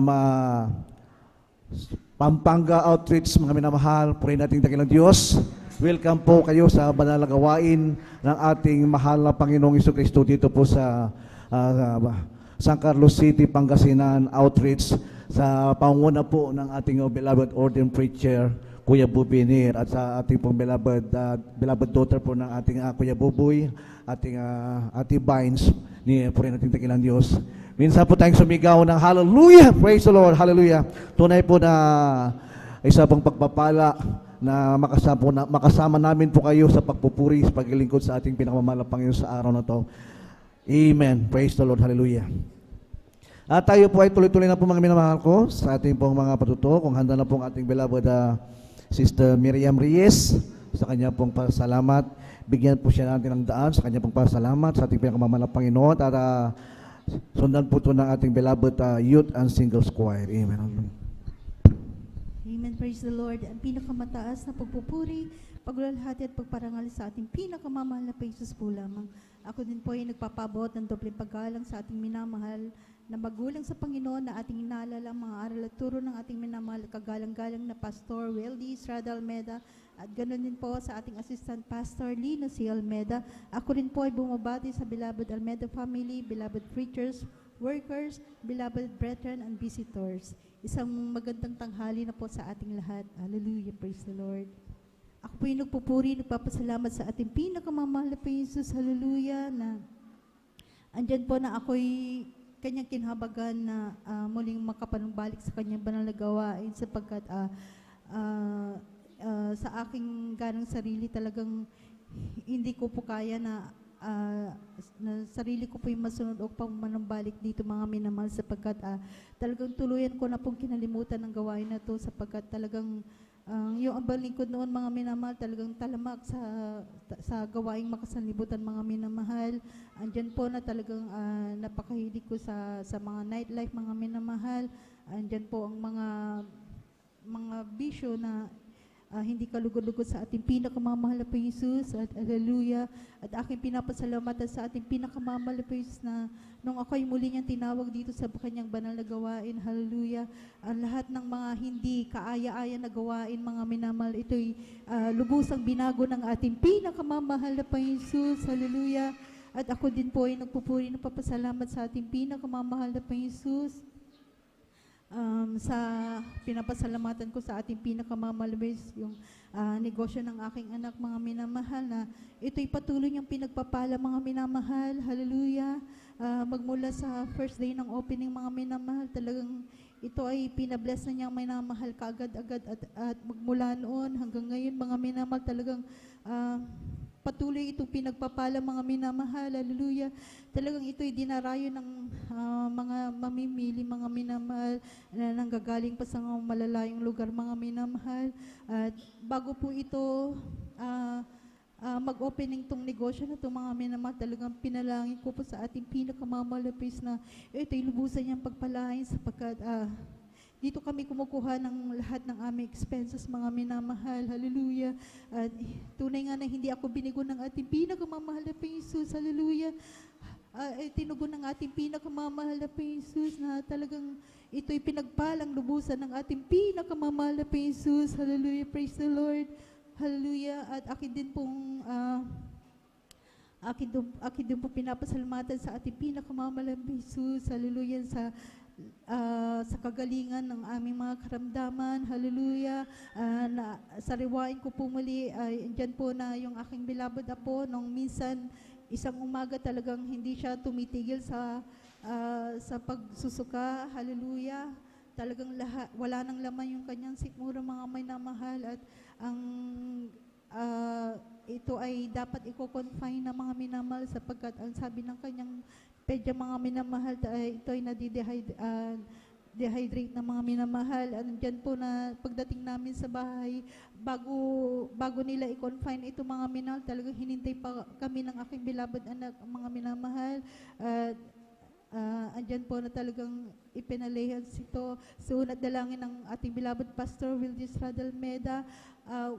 Pampanga Outreach, mga minamahal, purihin natin dakilang Diyos. Welcome po kayo sa banal na gawain ng ating mahal na Panginoong Jesucristo dito po sa San Carlos City, Pangasinan Outreach, sa panguna po ng ating beloved ordained preacher, Kuya Bubinir, at sa ating pong beloved daughter po ng ating Kuya Buboy, ating Ate Vines, po rin natin dakilang Diyos. Minsan po tayong sumigaw ng hallelujah, praise the Lord, hallelujah. Tunay po na isa pong pagpapala na makasama namin po kayo sa pagpupuri, sa paglilingkod sa ating pinakamamahal na Panginoon sa araw na to. Amen, praise the Lord, hallelujah. At tayo po ay tuloy-tuloy na po, mga minamahal ko, sa ating pong mga patuto. Kung handa na pong ating beloved Sister Miriam Reyes, sa kanya pong pasalamat, bigyan po siya natin ng daan sa kanya pong pasalamat sa ating pinakamamahal na Panginoon. At sundan po ito ng ating beloved Youth and Singles Choir. Amen. Amen. Praise the Lord. Ang pinakamataas na pagpupuri, pagluwalhati at pagparangal sa ating pinakamamahal na Jesus po lamang. Ako din po ay nagpapabot ng dobleng paggalang sa ating minamahal na magulang sa Panginoon na ating inaalala ang mga aral at turo ng ating minamahal kagalang-galang na Pastor Weldy Estrada Almeda, at ganoon din po sa ating Assistant Pastor Lino C. Almeda. Ako rin po ay bumabati sa beloved Almeda family, beloved preachers, workers, beloved brethren, and visitors. Isang magandang tanghali na po sa ating lahat. Hallelujah, praise the Lord. Ako po yung nagpupuri, nagpapasalamat sa ating pinakamamahal na Jesus, hallelujah, na andyan po na ako'y kanyang kinhabagan na muling makapanumbalik sa kanyang banal na gawain, sapagkat sa aking ganang sarili talagang hindi ko po kaya na sarili ko po yung masunod o pang manumbalik dito, mga minamahal, sapagkat talagang tuluyan ko na pong kinalimutan ng gawain na to, sapagkat talagang yung abang lingkod noon, mga minamahal, talagang talamak sa gawaing makasanlibutan, mga minamahal. Andyan po na talagang napakahilig ko sa mga nightlife, mga minamahal. Andyan po ang mga bisyo na hindi kalugod-lugod sa ating pinakamamahal na Jesus, at hallelujah. At aking pinapasalamatan sa ating pinakamamahal na Jesus na nung ako ay muli niyang tinawag dito sa kanyang banal na gawain, hallelujah. Ang lahat ng mga hindi kaaya-aya na gawain, mga minamahal, ito'y lubusang binago ng ating pinakamamahal na Jesus, hallelujah. At ako din po ay nagpupuri ng papasalamat sa ating pinakamamahal na Jesus. Sa pinapasalamatan ko sa ating pinakamalabis yung negosyo ng aking anak, mga minamahal, na ito'y patuloy niyang pinagpapala, mga minamahal, hallelujah. Magmula sa first day ng opening, mga minamahal, talagang ito ay pinabless na niyang minamahal kaagad-agad, at magmula noon hanggang ngayon, mga minamahal, talagang patuloy itong pinagpapala, mga minamahal, hallelujah. Talagang ito'y dinarayo ng mga mamimili, mga minamahal, na nanggagaling pa sa mga malalayong lugar, mga minamahal. At bago po ito mag-opening tong negosyo na itong mga minamahal, talagang pinalangin ko po sa ating pinakamamalapis na ito'y lubusan niyang pagpalain sapagkat dito kami kumukuha ng lahat ng aming expenses, mga minamahal. Hallelujah. At tunay nga na hindi ako binigo ng ating pinakamamahal na Jesus. Hallelujah. Tinugon ng ating pinakamamahal na Jesus na talagang ito'y pinagpalang lubusan ng ating pinakamamahal na Jesus. Hallelujah. Praise the Lord. Hallelujah. At akin din pong pinapasalamatan sa ating pinakamamahal na Jesus. Hallelujah. Sa kagalingan ng aming mga karamdaman. Hallelujah. Sariwain ko po muli, dyan po na yung aking beloved apo, nung minsan, isang umaga talagang hindi siya tumitigil sa pagsusuka. Hallelujah. Talagang wala nang laman yung kanyang sikmura, mga may namahal. At ito ay dapat i-confine ng mga minamahal sapagkat ang sabi ng kanyang pedya, mga minamahal, ito ay dehydrate ng mga minamahal. Andyan po na pagdating namin sa bahay, bago nila i-confine ito, mga minamahal, talagang hinintay pa kami ng aking beloved anak, mga minamahal. Andyan po na talagang ipinalehas ito. So, nadalangin ng ating beloved Pastor Wildis Radalmeda.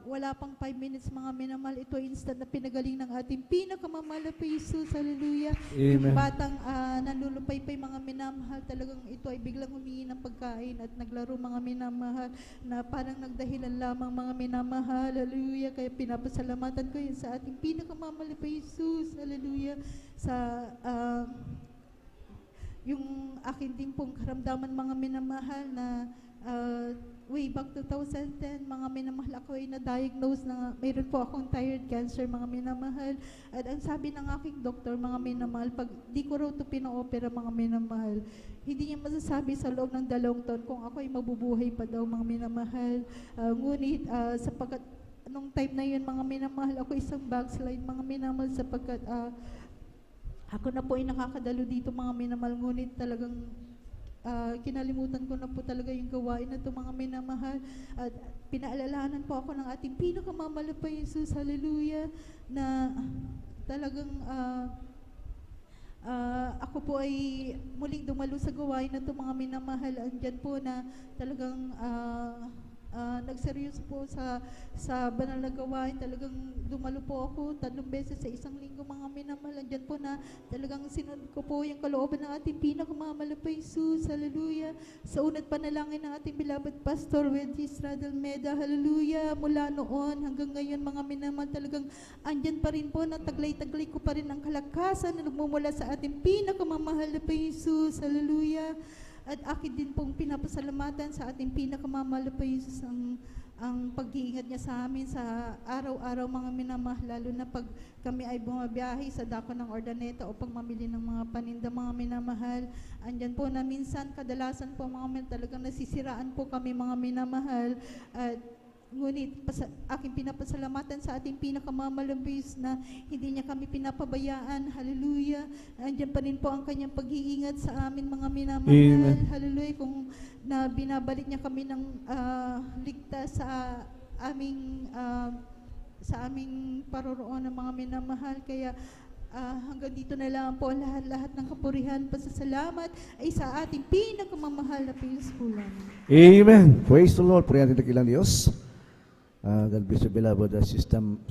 Wala pang 5 minutes, mga minamahal, ito instant na pinagaling ng ating pinakamamahal na Jesus. Hallelujah. Amen. Yung batang nanlulupay-pay, mga minamahal, talagang ito ay biglang humingi ng pagkain at naglaro, mga minamahal, na parang nagdahilan lamang, mga minamahal. Hallelujah. Kaya pinapasalamatan ko yun sa ating pinakamamahal na Jesus. Hallelujah. Sa yung akin din pong karamdaman, mga minamahal, na way back 2010, mga minamahal, ako ay na-diagnose na mayroon po akong thyroid cancer, mga minamahal. At ang sabi ng aking doktor, mga minamahal, pag di ko raw ito pina-opera, mga minamahal, hindi niya masasabi sa loob ng 2 taon kung ako ay mabubuhay pa daw, mga minamahal. Ngunit sapagkat nung time na yun, mga minamahal, ako isang backslide, mga minamahal, sapagkat ako na po ay nakakadalo dito, mga minamahal, ngunit talagang kinalimutan ko na po talaga yung gawain na ito, mga minamahal. At pinaalalahanan po ako ng ating pinakamamahal pa Jesus, hallelujah, na talagang ako po ay muling dumalo sa gawain na ito, mga minamahal. Andyan po na talagang nagseryoso po sa banal na gawain. Talagang dumalo po ako 3 beses sa isang linggo, mga minamahal. Andyan po na talagang sinunod ko po yung kalooban ng ating pinakamamahal pa Jesus. Hallelujah. Sa unat panalangin ng ating beloved Pastor Wildis Radalmeda. Hallelujah. Mula noon hanggang ngayon, mga minamahal, talagang andyan pa rin po na taglay-taglay ko pa rin ang kalakasan na nagmumula sa ating pinakamamahal pa Jesus. Hallelujah. At akin din pong pinapasalamatan sa ating pinakamamahal pa Jesus ang pag-iingat niya sa amin sa araw-araw, mga minamahal, lalo na pag kami ay bumabiyahe sa dako ng Ordaneta o pag mamili ng mga paninda, mga minamahal. Andyan po na minsan, kadalasan po, mga minamahal, talagang nasisiraan po kami, mga minamahal. At ngunit aking pinapasalamatan sa ating pinakamalambis na hindi niya kami pinapabayaan. Hallelujah. Andiyan pa rin po ang kanyang pag-iingat sa amin, mga minamahal. Amen. Hallelujah. Kung na binabalik niya kami ng ligtas sa aming paroroon ng mga minamahal. Kaya hanggang dito na lang po lahat ng kapurihan, pasasalamat ay sa ating pinakamamahal na Panginoon. Amen. Praise the Lord. Purihan natin kilang Diyos. God bless you, beloved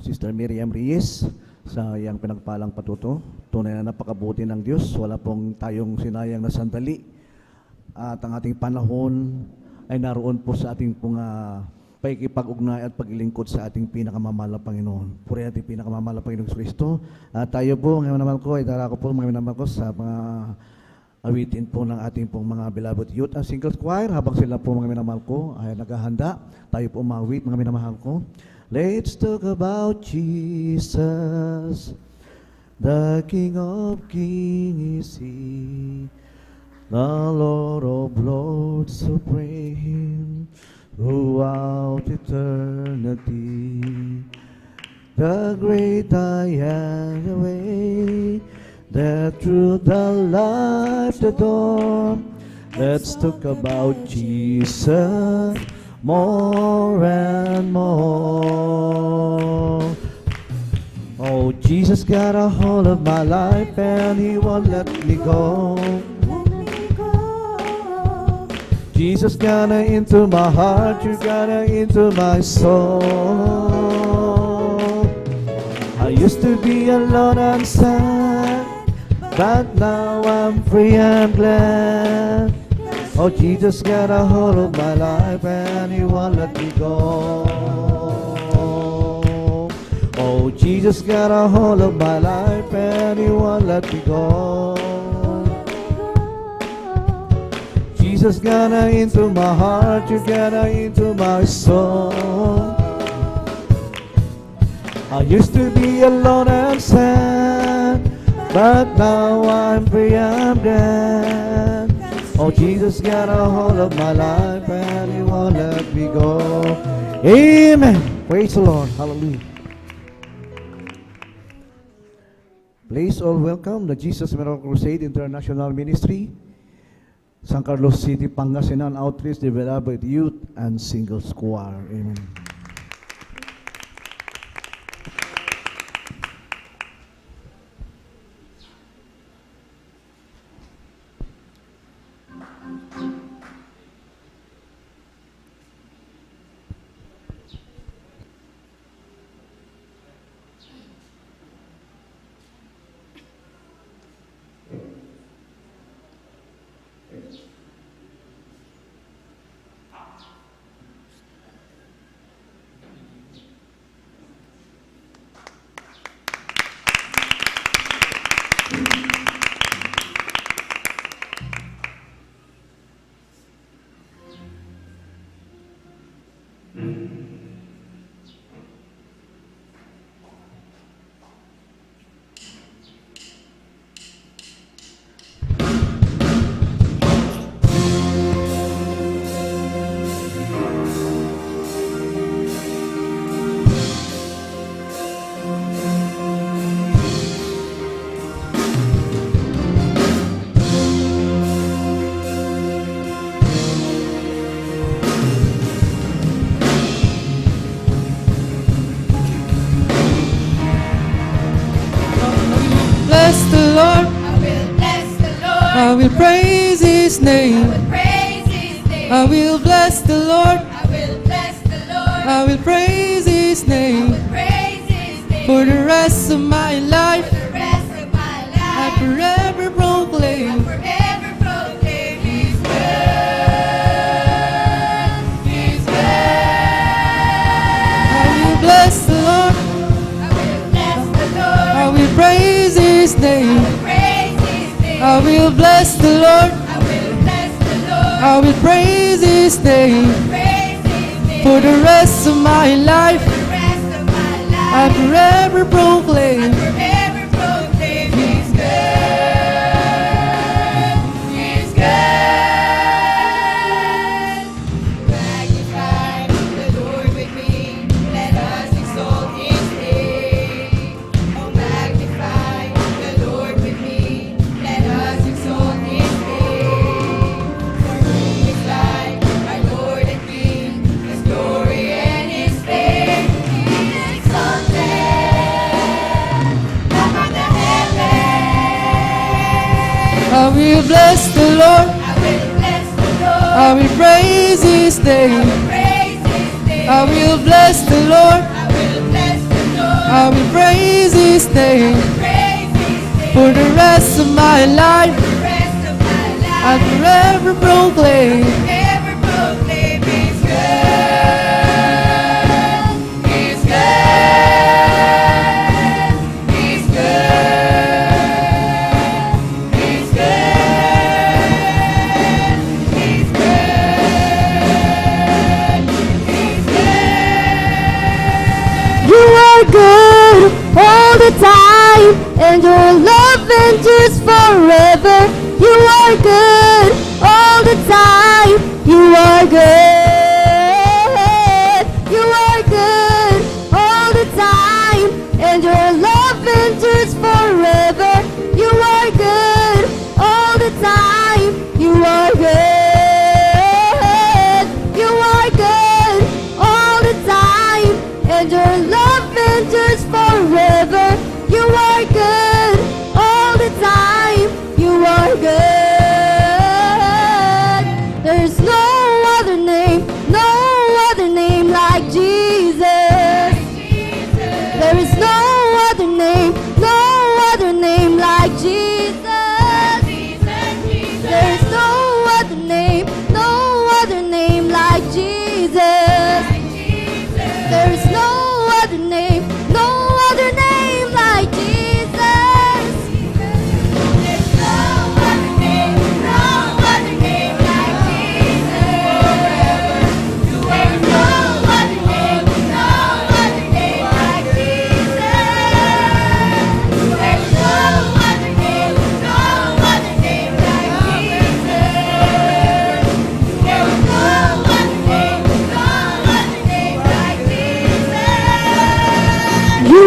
Sister Miriam Reyes, sa iyang pinagpalang patuto. Tunay na napakabuti ng Diyos. Wala pong tayong sinayang na sandali. At ang ating panahon ay naroon po sa ating pong paikipag-ugnay at paglingkod sa ating pinakamamahal na Panginoon. Puri natin pinakamamahal na Panginoon Kristo. At tayo po, mga minamahal ko, ay dala ko po mga minamahal ko sa mga awitin po ng ating pong mga beloved youth and singles choir. Habang sila po, mga minamahal ko, ay naghahanda, tayo po umawit, mga minamahal ko. Let's talk about Jesus, the King of Kings is He, the Lord of Lords supreme, throughout eternity. The great I am, the way, that through the life the dawn. Let's talk about Jesus more and more. Oh, Jesus got a hold of my life and He won't let me go. Jesus got into my heart, you got into my soul. I used to be alone and sad, but now I'm free and glad. Oh, Jesus got a hold of my life and He won't let me go. Oh, Jesus got a hold of my life and He won't let me go. Jesus got into my heart, you got into my soul. I used to be alone and sad, but now I'm free and glad. Oh, Jesus got a hold of my life and He won't let me go. Amen. Praise the Lord. Hallelujah. Please all welcome the Jesus Miracle Crusade International Ministry, San Carlos City, Pangasinan Outreach Development Youth and Singles Choir. Amen. I will praise His name. I will bless the Lord. I will praise His name. For the rest of my life, I forever proclaim. He's good. He's good. I will bless the Lord. I will praise His name. I will bless the Lord. I will praise His name. For the rest of my life, I forever proclaim. He's good. He's good. Magnify the Lord with me. Let us exalt His name. Oh, magnify the Lord with me. Let us exalt His name. For whom is like our Lord and King, His glory and His fame. He is exalted above the heavens. I will bless the Lord. I will praise His name. I will bless the Lord. I will praise His name. For the rest of my life, I forever proclaim. He's good. He's good. He's good. He's good. He's good. He's good. You are good all the time, and your love endures forever. You are good all the time. You are good. You are good all the time, and your love endures forever. You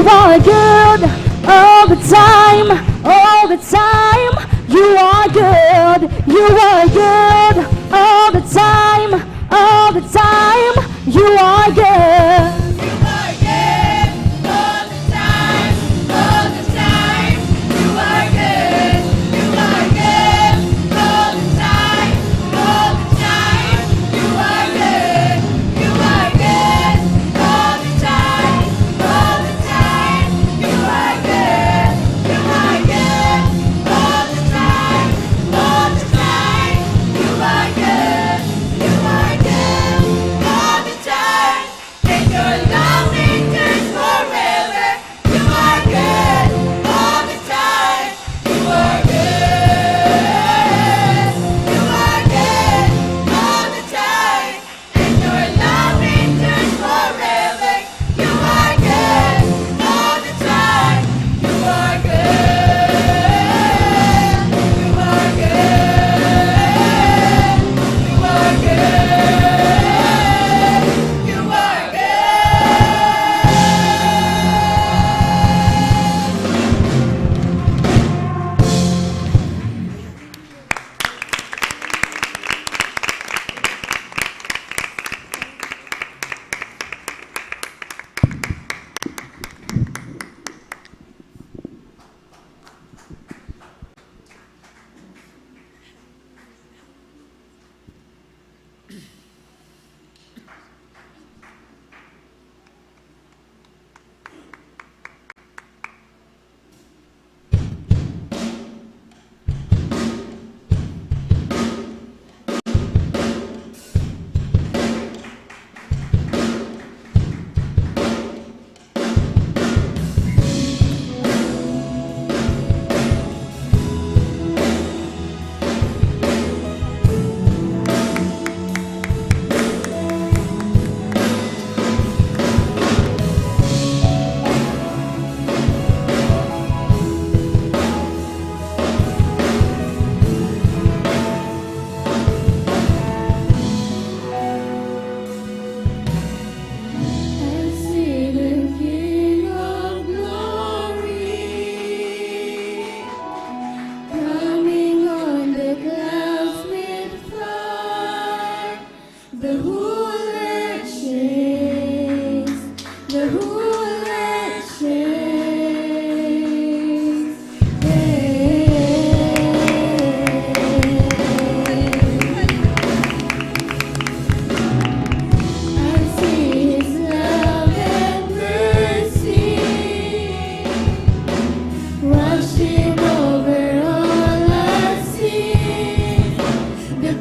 are good all the time, all the time. You are good, you are good all the time, all the time. You are good.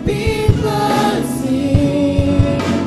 People sing.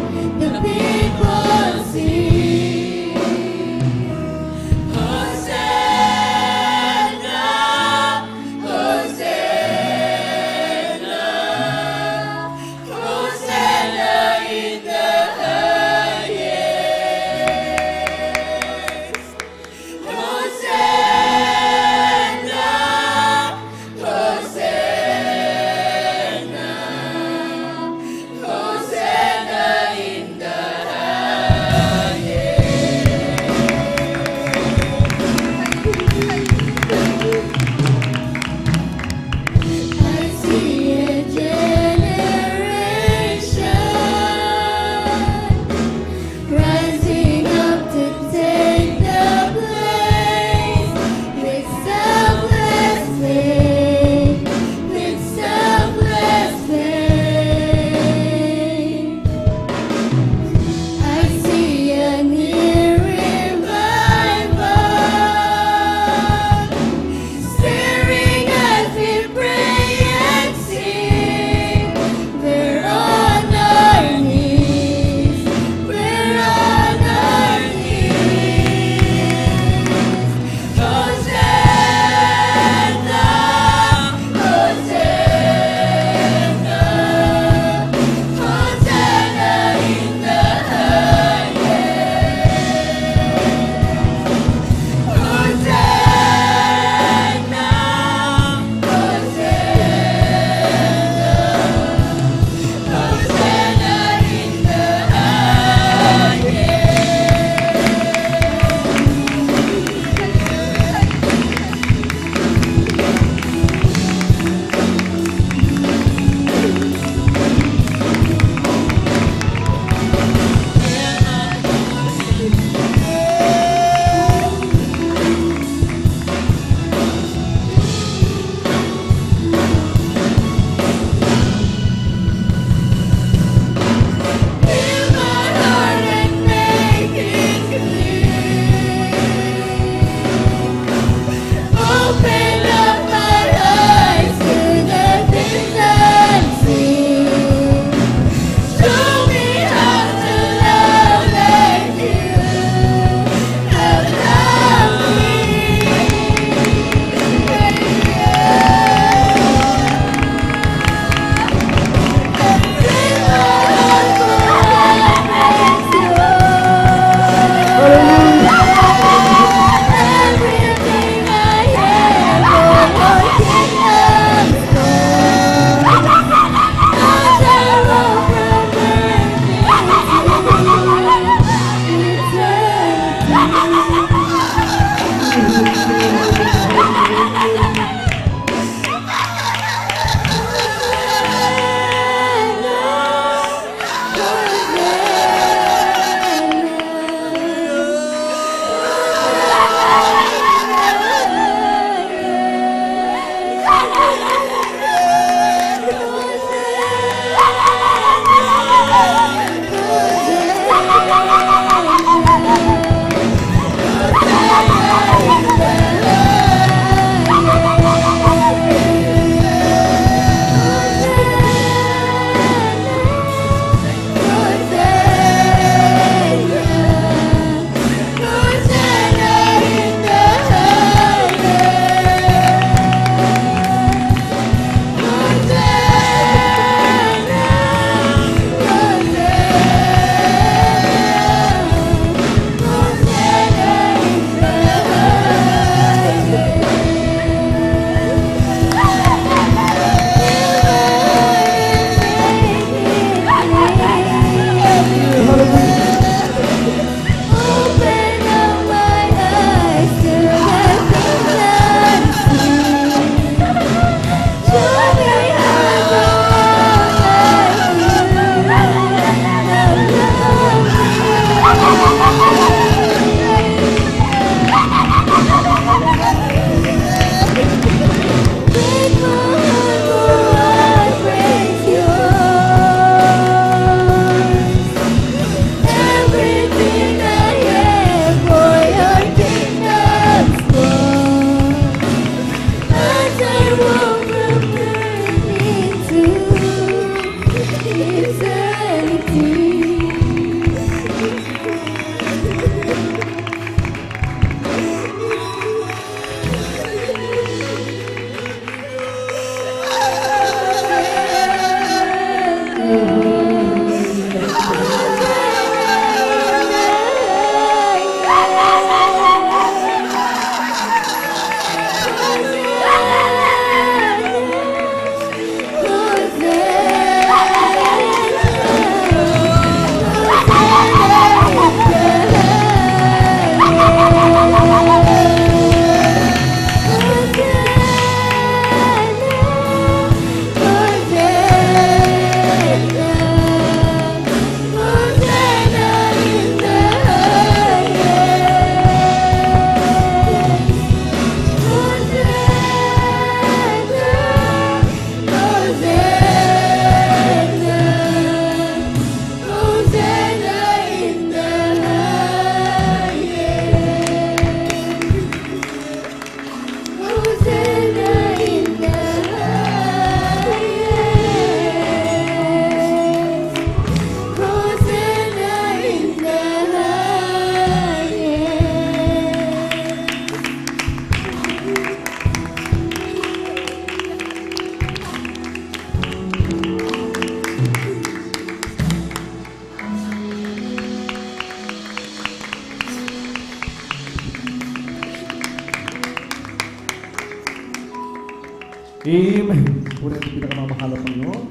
Amen. Puri ang pinakamamahal na Panginoon.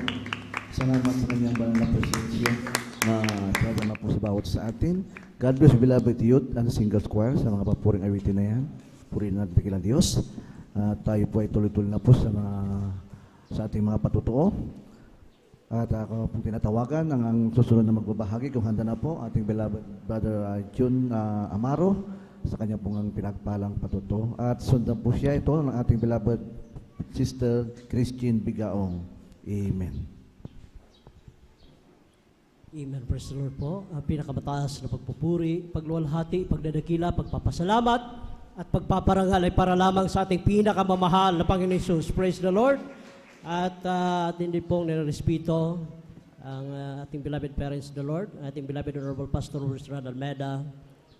Salamat sa kanyang banal na presensya na pinadama po sa bawat sa atin. God bless beloved youth and singles choir sa mga papuring awitin na yan. Purihin natin kilang Diyos. Tayo po ay tuloy-tuloy na po sa ating mga patutuo. At ako po tinatawagan ang susunod na magbabahagi kung handa na po ating beloved brother June Amaro sa kanya pong pinagpalang patutuo. At sundan po siya ito ng ating beloved Sister Christine Bigaong. Amen. Amen. Praise the Lord po. Ang pinakamataas na pagpupuri, pagluwalhati, pagdadakila, pagpapasalamat, at pagpaparangal ay para lamang sa ating pinakamamahal na Panginoon Jesus. Praise the Lord. At atin din pong nirespeto ang ating beloved parents, the Lord, ating beloved Honorable Pastor Rustran Almeida,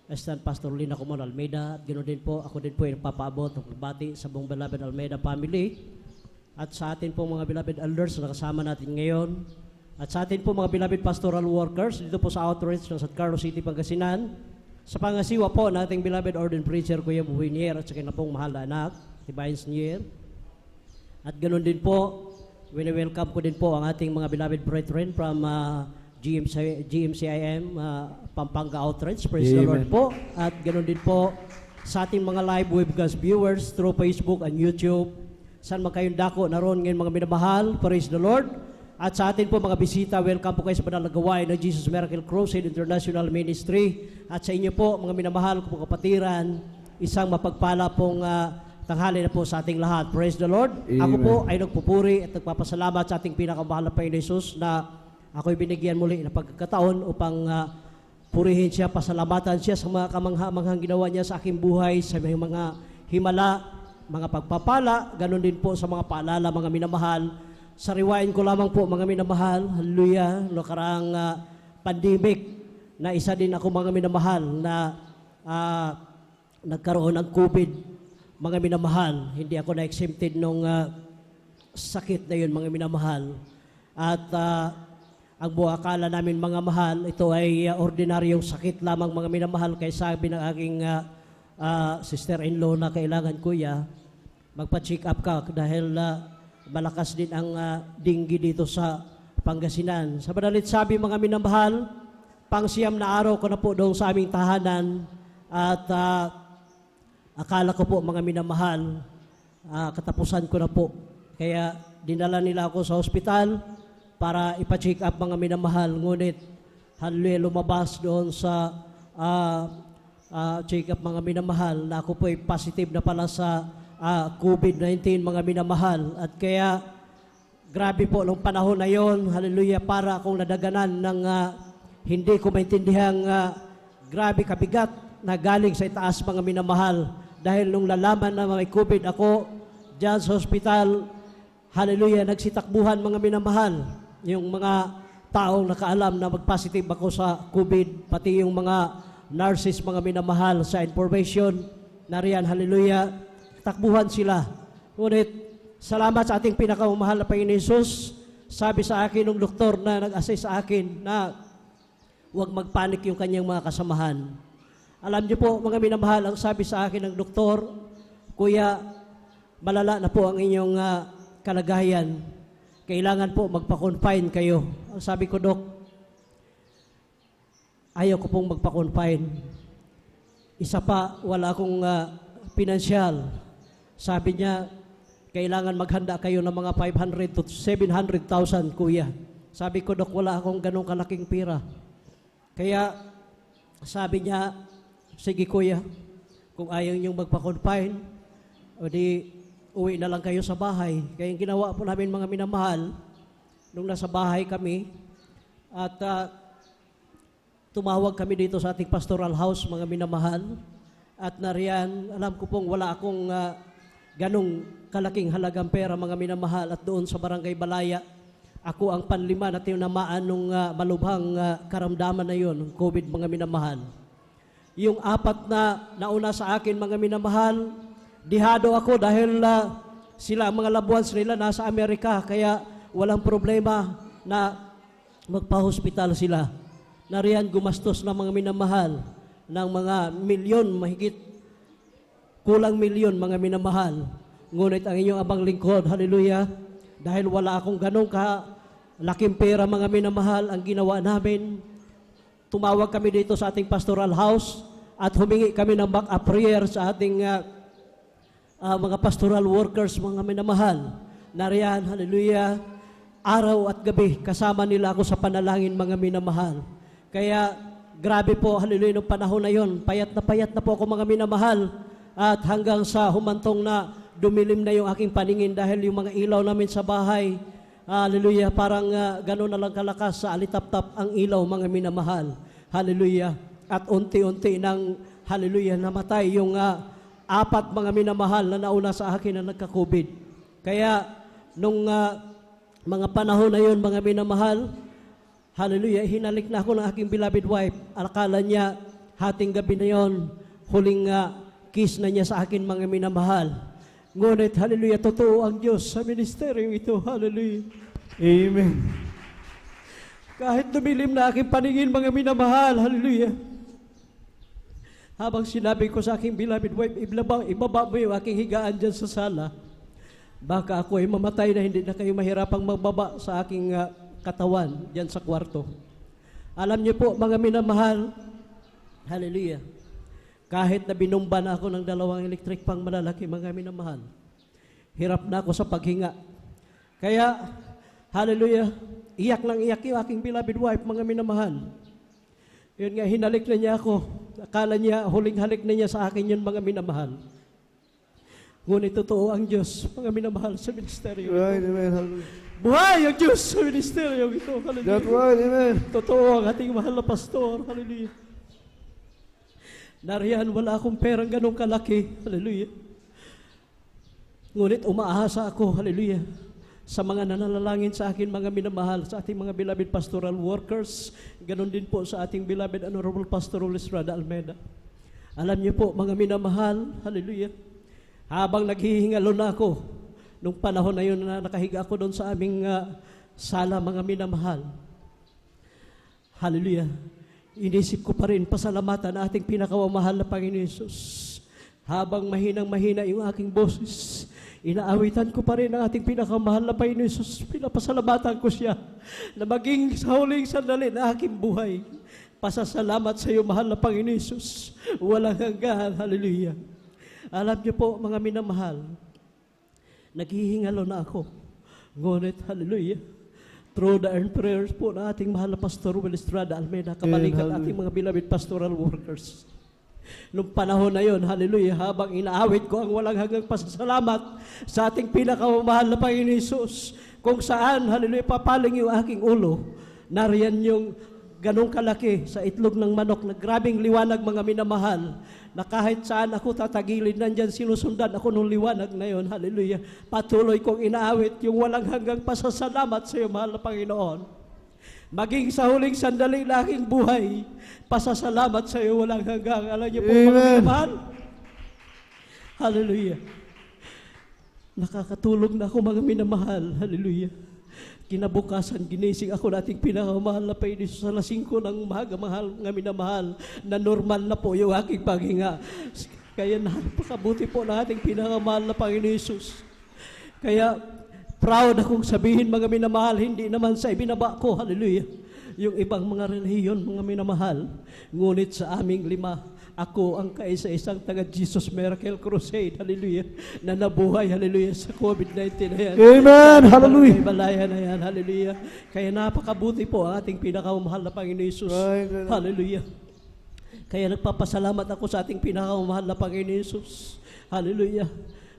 Assistant Pastor Lina Comon Almeida, at ganoon din po, ako din po ay nagpapaabot ng pagbati sa buong beloved Almeida family, at sa atin pong mga beloved elders na kasama natin ngayon, at sa atin po mga beloved pastoral workers dito po sa outreach ng San Carlos City, Pangasinan, sa pangasiwa po ng ating beloved ordained preacher Kuya Buhinier at sa kanya pong mahal na anak, si Vines Nier. At ganoon din po, welcome ko din po ang ating mga beloved brethren from GMCIM, Pampanga Outreach. Praise the Lord po. At ganoon din po sa ating mga live webcast viewers through Facebook and YouTube. Saan man kayong dako naroon ngayon mga minamahal, praise the Lord. At sa atin po mga bisita, welcome po kayo sa banal na gawain ng Jesus Miracle Crusade International Ministry. At sa inyo po mga minamahal ko po kapatiran, isang mapagpala pong tanghali na po sa ating lahat. Praise the Lord. Amen. Ako po ay nagpupuri at nagpapasalamat sa ating pinakamahal na Panginoon Jesus na ako'y binigyan muli ng pagkakataon upang purihin siya, pasalamatan siya sa mga kamangha-manghang ginawa niya sa aking buhay, sa mga himala, mga pagpapala, ganun din po sa mga paalala, mga minamahal. Sariwain ko lamang po mga minamahal, hallelujah, nakaraang pandemic na isa din ako mga minamahal na nagkaroon ng COVID, mga minamahal. Hindi ako na-exempted nung sakit na yun, mga minamahal. At ang buong akala namin mga mahal, ito ay ordinaryong sakit lamang mga minamahal, kaya sabi ng aking sister-in-law na kailangan kuya, magpa-check up ka dahil malakas din ang dinggi dito sa Pangasinan. Sa madalit sabi mga minamahal, pang-siyam na araw ko na po doon sa aming tahanan at akala ko po mga minamahal, katapusan ko na po. Kaya dinala nila ako sa ospital para ipa-check up mga minamahal. Ngunit hallelujah, lumabas doon sa check up mga minamahal na ako po ay positive na pala sa COVID-19 mga minamahal. At kaya grabe po nung panahon na yon, hallelujah, para akong nadaganan ng hindi ko maintindihang grabe kabigat na galing sa itaas mga minamahal. Dahil nung lalaman na may COVID ako dyan sa hospital, hallelujah, nagsitakbuhan mga minamahal. Yung mga taong nakaalam na mag-positive ako sa COVID, pati yung mga nurses mga minamahal sa information na riyan, hallelujah, takbuhan sila. Ngunit, salamat sa ating pinakamamahal na Panginoon Jesus, sabi sa akin ng doktor na nag-assess sa akin na huwag magpanik yung kanyang mga kasamahan. Alam niyo po, mga minamahal, ang sabi sa akin ng doktor, kuya, malala na po ang inyong kalagayan. Kailangan po magpa-confine kayo. Ang sabi ko, Dok, ayaw ko pong magpa-confine. Isa pa, wala akong pinansyal. Sabi niya, kailangan maghanda kayo ng mga 500 to 700,000, kuya. Sabi ko, Dok, wala akong ganong kalaking pira. Kaya, sabi niya, sige kuya, kung ayaw niyong magpa-confine, o di uwi na lang kayo sa bahay. Kaya yung ginawa po namin mga minamahal, nung nasa bahay kami, at tumawag kami dito sa ating pastoral house, mga minamahal, at nariyan, alam ko pong wala akong ganong kalaking halagang pera, mga minamahal, at doon sa Barangay Balaya, ako ang panlima na tinamaan nung malubhang karamdaman na yun, COVID, mga minamahal. Yung apat na nauna sa akin, mga minamahal, dihado ako dahil sila, mga loved ones nila, nasa Amerika, kaya walang problema na magpa-hospital sila. Nariyan, gumastos na mga minamahal ng mga milyon, mahigit kulang milyon, mga minamahal. Ngunit ang inyong abang lingkod, hallelujah, dahil wala akong ganong laking pera, mga minamahal, ang ginawa namin, tumawag kami dito sa ating pastoral house at humingi kami ng back-up prayer sa ating mga pastoral workers, mga minamahal. Nariyan, hallelujah, araw at gabi, kasama nila ako sa panalangin, mga minamahal. Kaya, grabe po, hallelujah, noong panahon na yon, payat na po ako, mga minamahal. At hanggang sa humantong na dumilim na yung aking paningin dahil yung mga ilaw namin sa bahay, hallelujah, parang gano'n na lang kalakas sa alitap-tap ang ilaw, mga minamahal. Hallelujah. At unti-unti nang, hallelujah, namatay yung 4 mga minamahal na nauna sa akin na nagka-COVID. Kaya, nung mga panahon na yun, mga minamahal, hallelujah, hinalik na ako ng aking beloved wife. Akala niya, hating gabi na yon, huling kiss na niya sa akin, mga minamahal. Ngunit, hallelujah, totoo ang Diyos sa ministeryo ito. Hallelujah. Amen. Kahit dumilim na aking paningin, mga minamahal, hallelujah. Habang sinabi ko sa aking beloved wife, ibaba mo yung aking higaan dyan sa sala. Baka ako ay mamatay na hindi na kayo mahirapang magbaba sa aking katawan dyan sa kwarto. Alam niyo po, mga minamahal, hallelujah, kahit na binumba na ako ng 2 electric pang malalaki, mga minamahal, hirap na ako sa paghinga. Kaya, hallelujah, iyak yung aking beloved wife, mga minamahal. Yun nga, hinalik na niya ako. Akala niya, huling halik na niya sa akin yun, mga minamahal. Ngunit totoo ang Diyos, mga minamahal, sa ministeryo. Right, amen. Hallelujah. Buhay ang Diyos sa ministeryo ito. Hallelujah. That's right, amen. Totoo ang ating mahal na pastor. Hallelujah. Nariyan, wala akong perang ganong kalaki. Hallelujah. Ngunit umaasa ako, hallelujah, sa mga nananalangin sa akin, mga minamahal, sa ating mga beloved pastoral workers, ganon din po sa ating beloved Honorable Pastor Estrada Almeida. Alam niyo po, mga minamahal, hallelujah, habang naghihingalo na ako, nung panahon na yun na nakahiga ako doon sa aming sala, mga minamahal, hallelujah, inisip ko pa rin pasalamatan na ating pinakamamahal na Panginoon Hesus. Habang mahinang-mahina yung aking boses, inaawitan ko pa rin ang ating pinakamahal na Panginoon Hesus. Pinapasalamatan ko siya na maging sa huling sandali na aking buhay. Pasasalamat sa iyo, mahal na Panginoon Hesus. Walang hanggan, hallelujah. Alam niyo po, mga minamahal, naghihingalo na ako. Ngunit, hallelujah, through the earned prayers po na ating mahal na Pastor Will Estrada Almeida, kabalikat ating mga beloved pastoral workers. Noong panahon na yon, hallelujah, habang inaawit ko ang walang hanggang pasasalamat sa ating pinakamamahal na Panginoon Hesus, kung saan, hallelujah, papaling yung aking ulo, nariyan yung ganong kalaki sa itlog ng manok na grabing liwanag, mga minamahal, na kahit saan ako tatagilid, nandyan sinusundan ako nung liwanag na yon, hallelujah. Patuloy kong inaawit yung walang hanggang pasasalamat sa iyo, mahal na Panginoon. Maging sa huling sandali na aking buhay, pasasalamat sa iyo walang hanggang. Alam niyo po, mga minamahal, hallelujah. Nakakatulog na ako, mga minamahal, hallelujah. Kinabukasan, ginising ako nating pinakamahal na Panginoon sa alas 5 ng umaga, mahal nga minamahal, na normal na po yung aking paghinga. Kaya napakabuti po na ating pinakamahal na Panginoon Jesus. Kaya proud akong sabihin, mga minamahal, hindi naman sa ibinaba ko, hallelujah, yung ibang mga relihiyon, mga minamahal. Ngunit sa aming 5, ako ang kaisa-isang taga-Jesus Miracle Crusade, hallelujah, na nabuhay, hallelujah, sa COVID-19 na yan. Amen, hallelujah. Balaya na yan, hallelujah. Kaya napakabuti po ang ating pinakamahal na Panginoon Jesus, hallelujah. Kaya nagpapasalamat ako sa ating pinakamahal na Panginoon Jesus, hallelujah.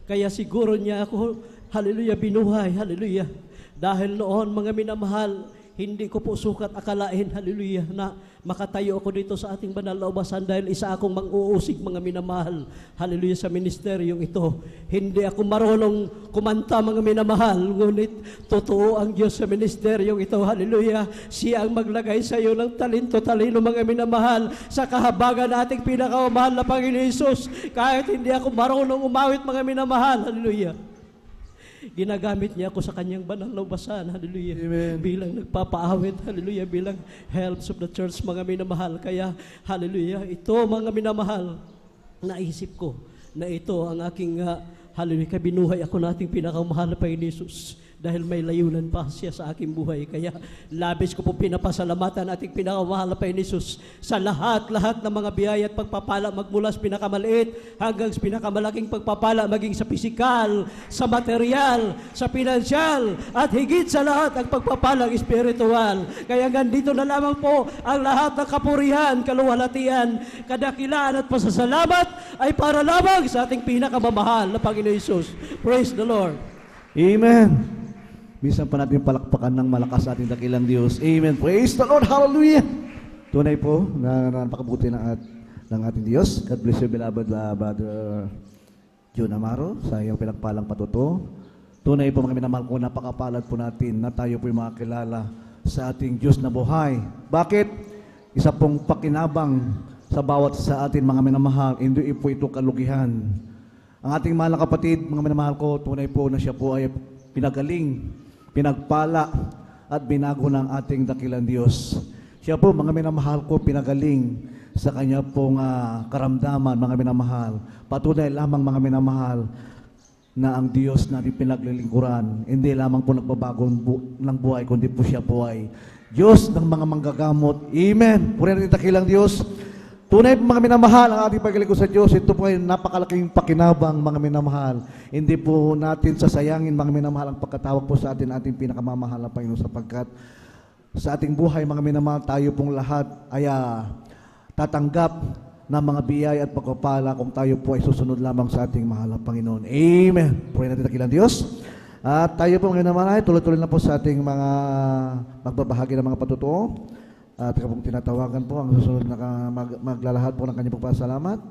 Kaya siguro niya ako, hallelujah, binuhay, hallelujah. Dahil noon, mga minamahal, hindi ko po sukat akalain, hallelujah, na makatayo ako dito sa ating banal na ubasan dahil isa akong mang-uusig, mga minamahal, hallelujah, sa ministeryong ito. Hindi ako marunong kumanta, mga minamahal, ngunit totoo ang Diyos sa ministeryong ito, hallelujah. Siya ang maglagay sa iyo ng talento-talino, mga minamahal, sa kahabagan na ating pinakamahal na Panginoon Hesus. Kahit hindi ako marunong umawit, mga minamahal, hallelujah, ginagamit niya ako sa kanyang banal na ubasan, hallelujah. Amen. Bilang nagpapaawit, hallelujah, bilang helps of the church, mga minamahal. Kaya, hallelujah, ito, mga minamahal, naisip ko na ito ang aking, hallelujah, kabinuhay ako nating pinakamahal na Panginoon Jesus. Dahil may layunan pa siya sa aking buhay. Kaya labis ko po pinapasalamatan ating pinakamahal na Panginoon Jesus sa lahat ng mga biyaya at pagpapala magmula sa pinakamaliit hanggang sa pinakamalaking pagpapala maging sa pisikal, sa material, sa pinansyal at higit sa lahat ang pagpapalang espiritual. Kaya ganito na lamang po ang lahat ng kapurihan, kaluwalhatian, kadakilaan at pasasalamat ay para lamang sa ating pinakamamahal na Panginoon Jesus. Praise the Lord. Amen. Minsan pa natin palakpakan ng malakas sa ating dakilang Diyos. Amen. Praise the Lord. Hallelujah. Tunay po na napakabuti ng ating Diyos. God bless you, beloved Brother John Amaro, sa iyong pinagpalang patuto. Tunay po mga minamahal ko, napakapalad po natin na tayo po makakilala sa ating Diyos na buhay. Bakit? Isa pong pakinabang sa bawat sa atin mga minamahal, hindi po ito kalugihan. Ang ating mahal na kapatid, mga minamahal ko, tunay po na siya po ay pinagaling, pinagpala at binago ng ating dakilang Diyos. Siya po, mga minamahal ko, pinagaling sa kanya pong karamdaman, mga minamahal. Patunay lamang, mga minamahal, na ang Diyos natin pinaglilingkuran, hindi lamang po nagbabago ng buhay, kundi po siya po ay Diyos ng mga manggagamot. Amen. Puri natin dakilang Diyos. Tunay po mga minamahal, ang ating pagkiling sa Diyos, ito po ay napakalaking pakinabang mga minamahal. Hindi po natin sasayangin mga minamahal ang pagkatawag po sa atin, ating pinakamamahal na Panginoon, sapagkat sa ating buhay mga minamahal, tayo pong lahat ay tatanggap ng mga biyaya at pagpapala kung tayo po ay susunod lamang sa ating mahal na Panginoon. Amen. Puri natin dakilang Diyos. At tayo po mga minamahal, tuloy-tuloy na po sa ating mga magbabahagi ng mga patutuo. At kapag tinatawagan po, ang susunod na maglalahad po ng kanyang pagpasalamat,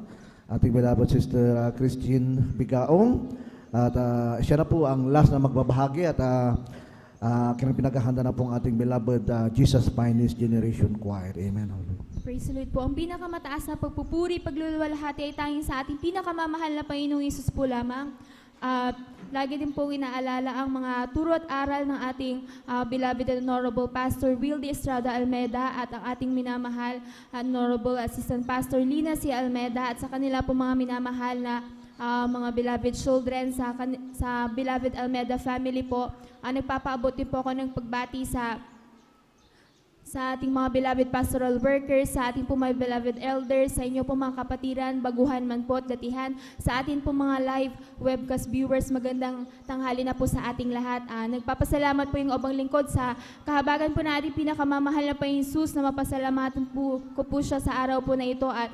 ating beloved Sister Christine Bigaong. At siya na po ang last na magbabahagi at pinaghahanda na po ang ating beloved Jesus Finest Generation Choir. Amen. Praise the Lord po. Ang pinakamataas na pagpupuri, pagluluwalhati ay tanging sa ating pinakamamahal na Panginoong Hesus po lamang. At lagi din po inaalala ang mga turo at aral ng ating beloved and honorable Pastor Wildy Estrada Almeda at ang ating minamahal honorable Assistant Pastor Lina C. Almeda at sa kanila po mga minamahal na mga beloved children sa beloved Almeda family po. Nagpapaabot din po ako ng pagbati sa ating mga beloved pastoral workers, sa ating po mga beloved elders, sa inyo po mga kapatiran, baguhan man po at datihan, sa atin po mga live webcast viewers, magandang tanghali na po sa ating lahat. Nagpapasalamat po yung obang lingkod sa kahabagan po na ating pinakamamahal na Panginoon Jesus, na mapasalamatan po ko po siya sa araw po na ito. At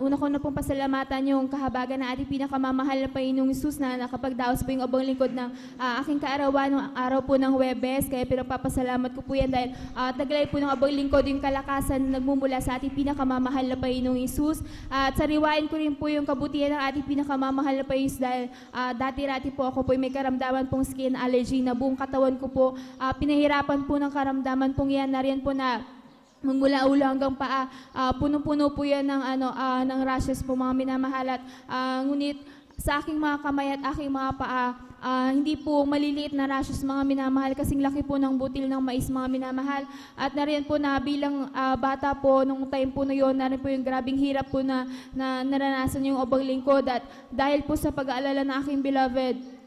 una ko na pong pasalamatan yung kahabagan na ating pinakamamahal na Panginoong Jesus na nakapagdaos po yung obang lingkod ng aking kaarawan ng araw po ng Huwebes. Kaya pinagpapasalamat ko po yan dahil taglay po ng abang lingkod yung kalakasan na nagmumula sa ating pinakamamahal na Panginoong Hesus. At sariwain ko rin po yung kabutihan ng ating pinakamamahal na Panginoong Hesus dahil dati-rati po ako po may karamdaman pong skin allergy na buong katawan ko po pinahirapan po ng karamdaman pong yan na rin po na mula ulo hanggang paa, punong-puno po yan ng rashes po mga minamahal. At ngunit sa aking mga kamay at aking mga paa, hindi po maliliit na rashes mga minamahal, kasing laki po ng butil ng mais mga minamahal. At nariyan po na bilang bata po nung time po na yun, nariyan po yung grabing hirap po na naranasan yung obang lingkod. At dahil po sa pag-aalala na aking beloved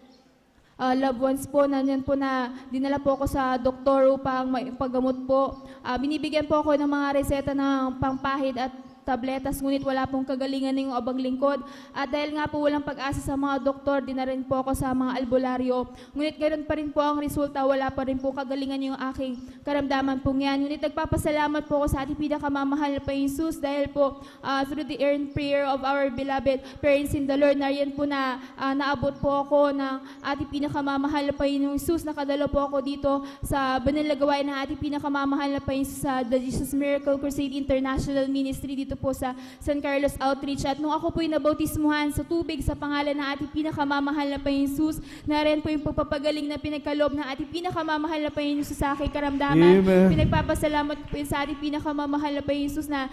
loved ones po, nanyan po na dinala po ako sa doktor upang paggamot po. Binibigyan po ako ng mga reseta ng pangpahid at tabletas, ngunit wala pong kagalingan ng abang lingkod. At dahil nga po walang pag-asa sa mga doktor, di na rin po ako sa mga albularyo. Ngunit ganoon pa rin po ang resulta, wala pa rin po kagalingan yung aking karamdaman pong yan. Ngunit nagpapasalamat po ako sa ating pinakamamahal na Panginoong Hesus dahil po through the earned prayer of our beloved parents in the Lord, nariyan po na naabot po ako ng ating pinakamamahal na Panginoong Hesus. Nakadalo po ako dito sa banal na gawain ng ating pinakamamahal na Panginoong Hesus sa The Jesus Miracle Crusade International Ministry dito po sa San Carlos Outreach. At nung ako po'y nabautismuhan sa tubig sa pangalan ng ating pinakamamahal na Panginoong Hesus, narin po yung pagpapagaling na pinagkaloob ng ating pinakamamahal na Panginoong Hesus sa aking karamdaman. Pinagpapasalamat po sa ating pinakamamahal na Panginoong Hesus na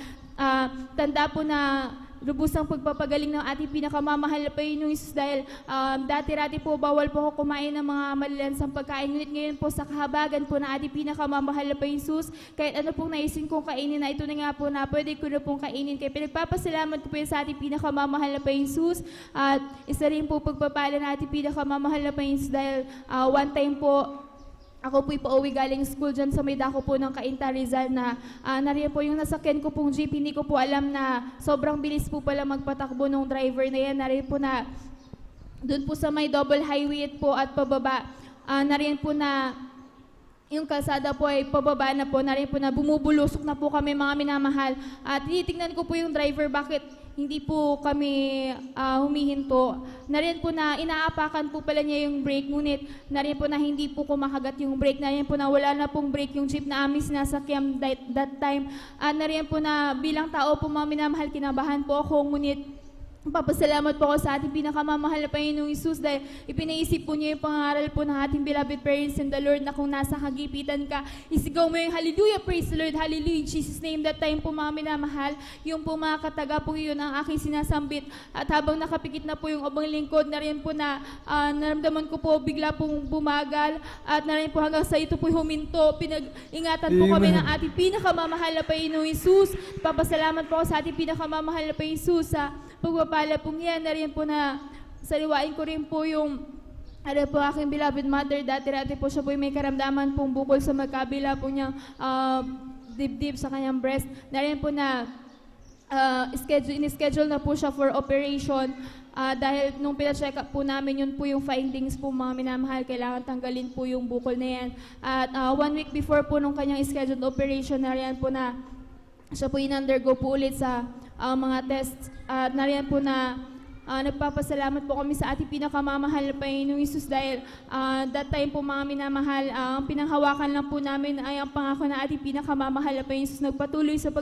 tanda po na lubusang pagpapagaling ng ating pinakamamahal na Panginoong Hesus dahil dati-rati po bawal po ako kumain ng mga malalansang pagkain. Ngunit ngayon po sa kahabagan po ng ating pinakamamahal na Panginoong Hesus, kahit ano pong naisin kong kainin na ito na nga po na pwede ko na pong kainin. Kaya pinagpapasalamat ko po yun sa ating pinakamamahal na Panginoong Hesus at isa rin po pagpapala ng ating pinakamamahal na Panginoong Hesus dahil one time po ako po'y pauwi galing school dyan sa may dako po ng Cainta Rizal na nariyan po yung nasakyan ko pong jeep. Hindi ko po alam na sobrang bilis po pala magpatakbo ng driver na yan. Nariyan po na doon po sa may double highway po at pababa. Nariyan po na yung kalsada po ay pababa na po. Nariyan po na bumubulusok na po kami mga minamahal. At tinitingnan ko po yung driver bakit hindi po kami humihinto. Nariyan po na inaapakan po pala niya yung brake, ngunit nariyan po na hindi po kumakagat yung brake. Nariyan po na wala na pong brake yung jeep na aming sinasakyan that time. At nariyan po na bilang tao po mga minamahal, kinabahan po ako, ngunit papasalamat po ako sa ating pinakamamahal na Panginoong Hesus dahil ipinaisip po niya yung pangaral po ng ating beloved parents in the Lord na kung nasa kagipitan ka, isigaw mo yung hallelujah, praise the Lord, hallelujah, in Jesus' name. That time po mga minamahal, yung po mga kataga po yun ang aking sinasambit. At habang nakapikit na po yung abang lingkod, na rin po na naramdaman ko po bigla pong bumagal at na rin po hanggang sa ito po huminto. Pinag-ingatan po kami ng ating pinakamamahal na Panginoong Hesus. Papasalamat po ako sa ating pinakamamahal na Panginoong Hesus sa pagpapala pong yan. Na rin po na saliwain ko rin po yung po aking beloved mother. Dati-rati po siya po may karamdaman pong bukol sa magkabila po niyang dibdib sa kanyang breast. Na rin po na in-schedule na po siya for operation. Dahil nung pina-check up po namin, yun po yung findings po mga minamahal, kailangan tanggalin po yung bukol na yan. At 1 week before po nung kanyang scheduled operation, na rin po na siya po in-undergo po ulit sa mga tests. At nariyan po na nagpapasalamat po kami sa ating pinakamamahal na Panginoong Hesus dahil that time po mga minamahal, ang pinanghawakan lang po namin ay ang pangako na ating pinakamamahal na Panginoong Hesus. Nagpatuloy sa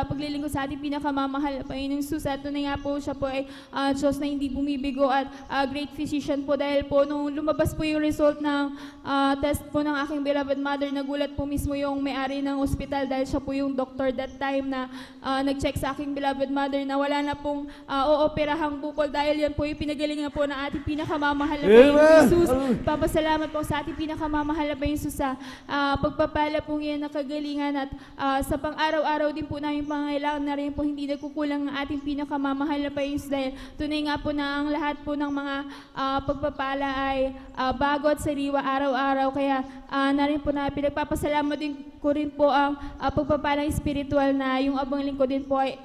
paglilingkod sa ating pinakamamahal na Panginoong Hesus. At tunay nga po siya po ay Diyos na hindi bumibigo at great physician po dahil po nung lumabas po yung result ng test po ng aking beloved mother, nagulat po mismo yung may-ari ng ospital dahil siya po yung doctor that time na nag-check sa aking beloved mother na wala na pong ooperahan ang bukol dahil yan po yung pinagalingan po ng ating pinakamamahal na Panginoong Hesus. Papasalamat po sa ating pinakamamahal na Panginoong Hesus sa pagpapala po yan na kagalingan at sa pang-araw-araw din po namin pangailangan na rin po hindi nagkukulang ang ating pinakamamahal na Panginoong Hesus dahil tunay nga po na ang lahat po ng mga pagpapala ay bago at sariwa araw-araw. Kaya na rin po na pinagpapasalamat din ko rin po ang pagpapalang espiritual na yung abang lingkod din po ay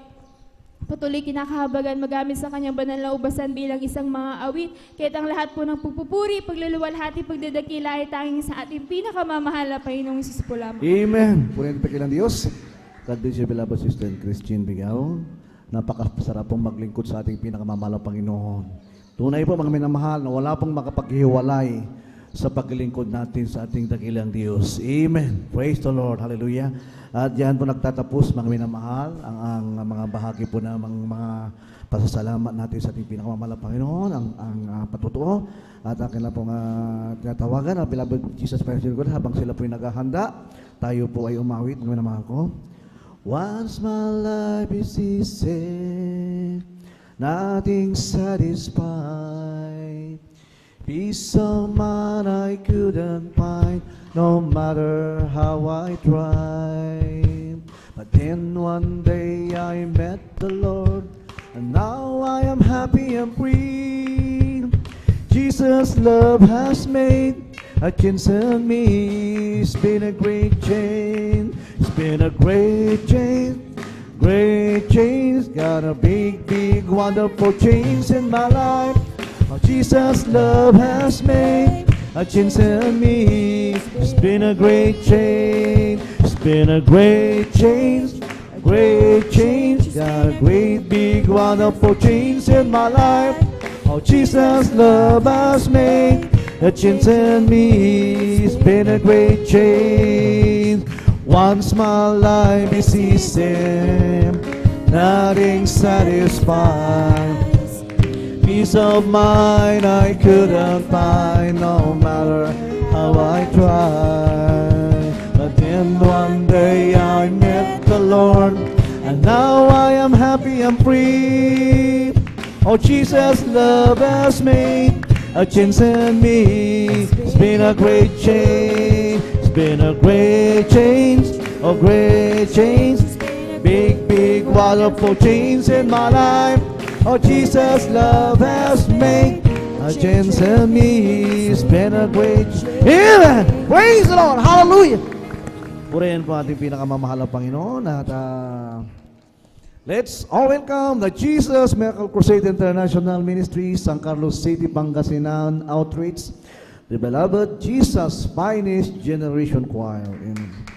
patuloy kinakahabagan magamit sa kanyang banal na ubasan bilang isang mga awit. Kahit ang lahat po ng pagpupuri, pagluluwalhati, pagdadakila ay tanging sa ating pinakamamahal na Panginoong Hesus po lamang. Amen. Purihin pa kilang Diyos. God bless you, beloved sister Christine Bigaw. Napakasarap pong maglingkod sa ating pinakamamahal na Panginoon. Tunay po mga minamahal na wala pong makapaghiwalay sa paglingkod natin sa ating dakilang Diyos. Amen. Praise the Lord. Hallelujah. At yan po nagtatapos mga minamahal ang mga bahagi po ng mga pasasalamat natin sa ating pinakamamahal na Panginoon, ang patutuo. At akin lang pong tinatawagan ang beloved Jesus Christ habang sila po naghahanda. Tayo po ay umawit mga minamahal ko. Once my life is easy, nothing satisfied. Peace of mind I couldn't find, no matter how I tried. But then one day I met the Lord, and now I am happy and free. Jesus' love has made a change in me. It's been a great change. It's been a great change. Great change. Got a big, big, wonderful change in my life. Oh, Jesus' love has made a change in me. It's been a great change. It's been a great change. A great change. Got a great big wonderful change in my life. Oh, Jesus' love has made a change in me. It's been a great change. Once my life is easy, nothing satisfied. Peace of mind I couldn't find, no matter how I tried. But then one day I met the Lord, And now I am happy and free. Oh, Jesus, love has made a change in me. It's been a great change. It's been a great change. A great change. Big, big, wonderful change in my life. Oh, Jesus, love has made a change in me. It's been a great change. Amen! Praise the Lord! Hallelujah! Purihin po ating pinakamamahal na Panginoon at let's all welcome the Jesus Miracle Crusade International Ministry, San Carlos City, Pangasinan Outreach, the beloved Jesus Finest Generation Choir. Amen.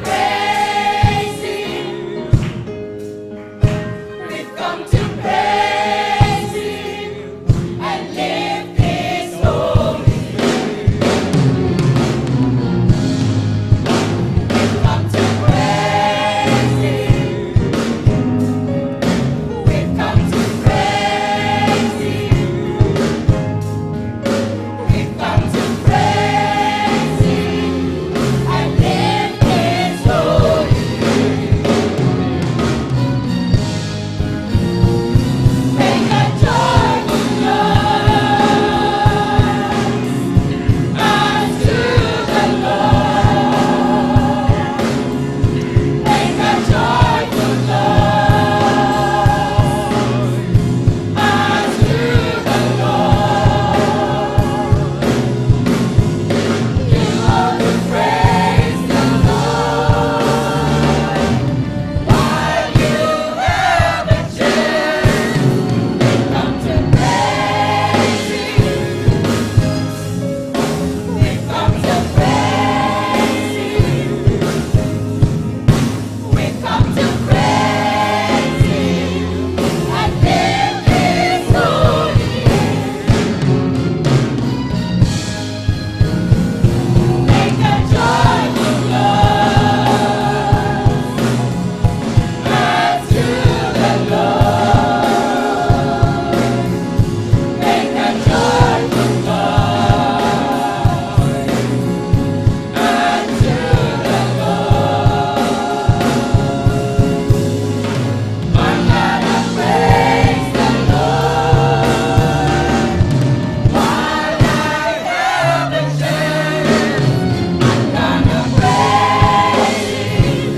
praise Him. We've come to praise Him and lift His holy name. We've come to praise Him. We've come to praise Him. We've come to praise Him and lift His holy name. Make a joyful noise unto the Lord. Make a joyful noise unto the Lord. You ought to praise the Lord while you have a chance. We've come to praise Him. We've come to praise Him. We've come to praise Him and lift His holy name. Make a joyful noise unto the Lord. Make a joyful noise unto the Lord. I'm gonna praise the Lord while I have a chance. I'm gonna praise Him.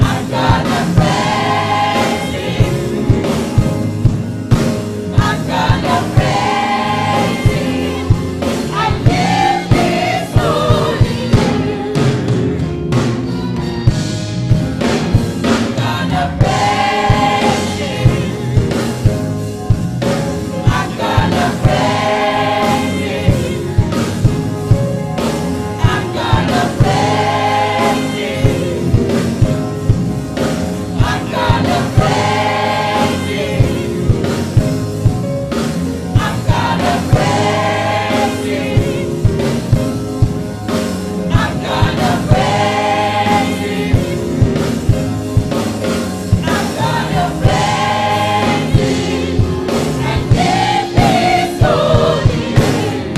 I'm gonna praise Him. I'm gonna praise Him and lift His holy name. I'm gonna praise Him. I'm gonna praise Him. I'm gonna praise Him. I'm gonna praise Him. I'm gonna praise Him. I'm gonna praise Him. I'm gonna praise Him and lift His holy name.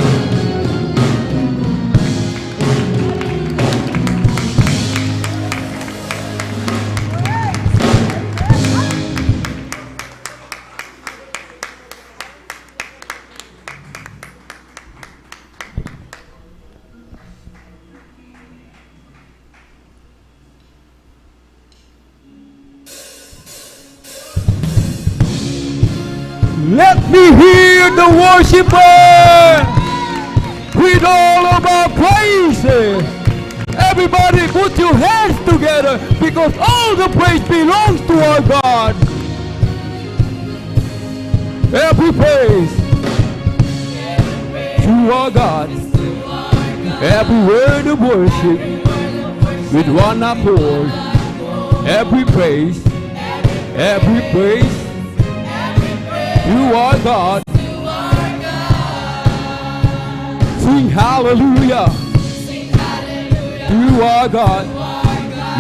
Let me hear the worshiper with all of our praises. Everybody put your hands together because all the praise belongs to our God. Every praise to our God. Every word of worship with one accord. Every praise you are God. Sing hallelujah. You are God.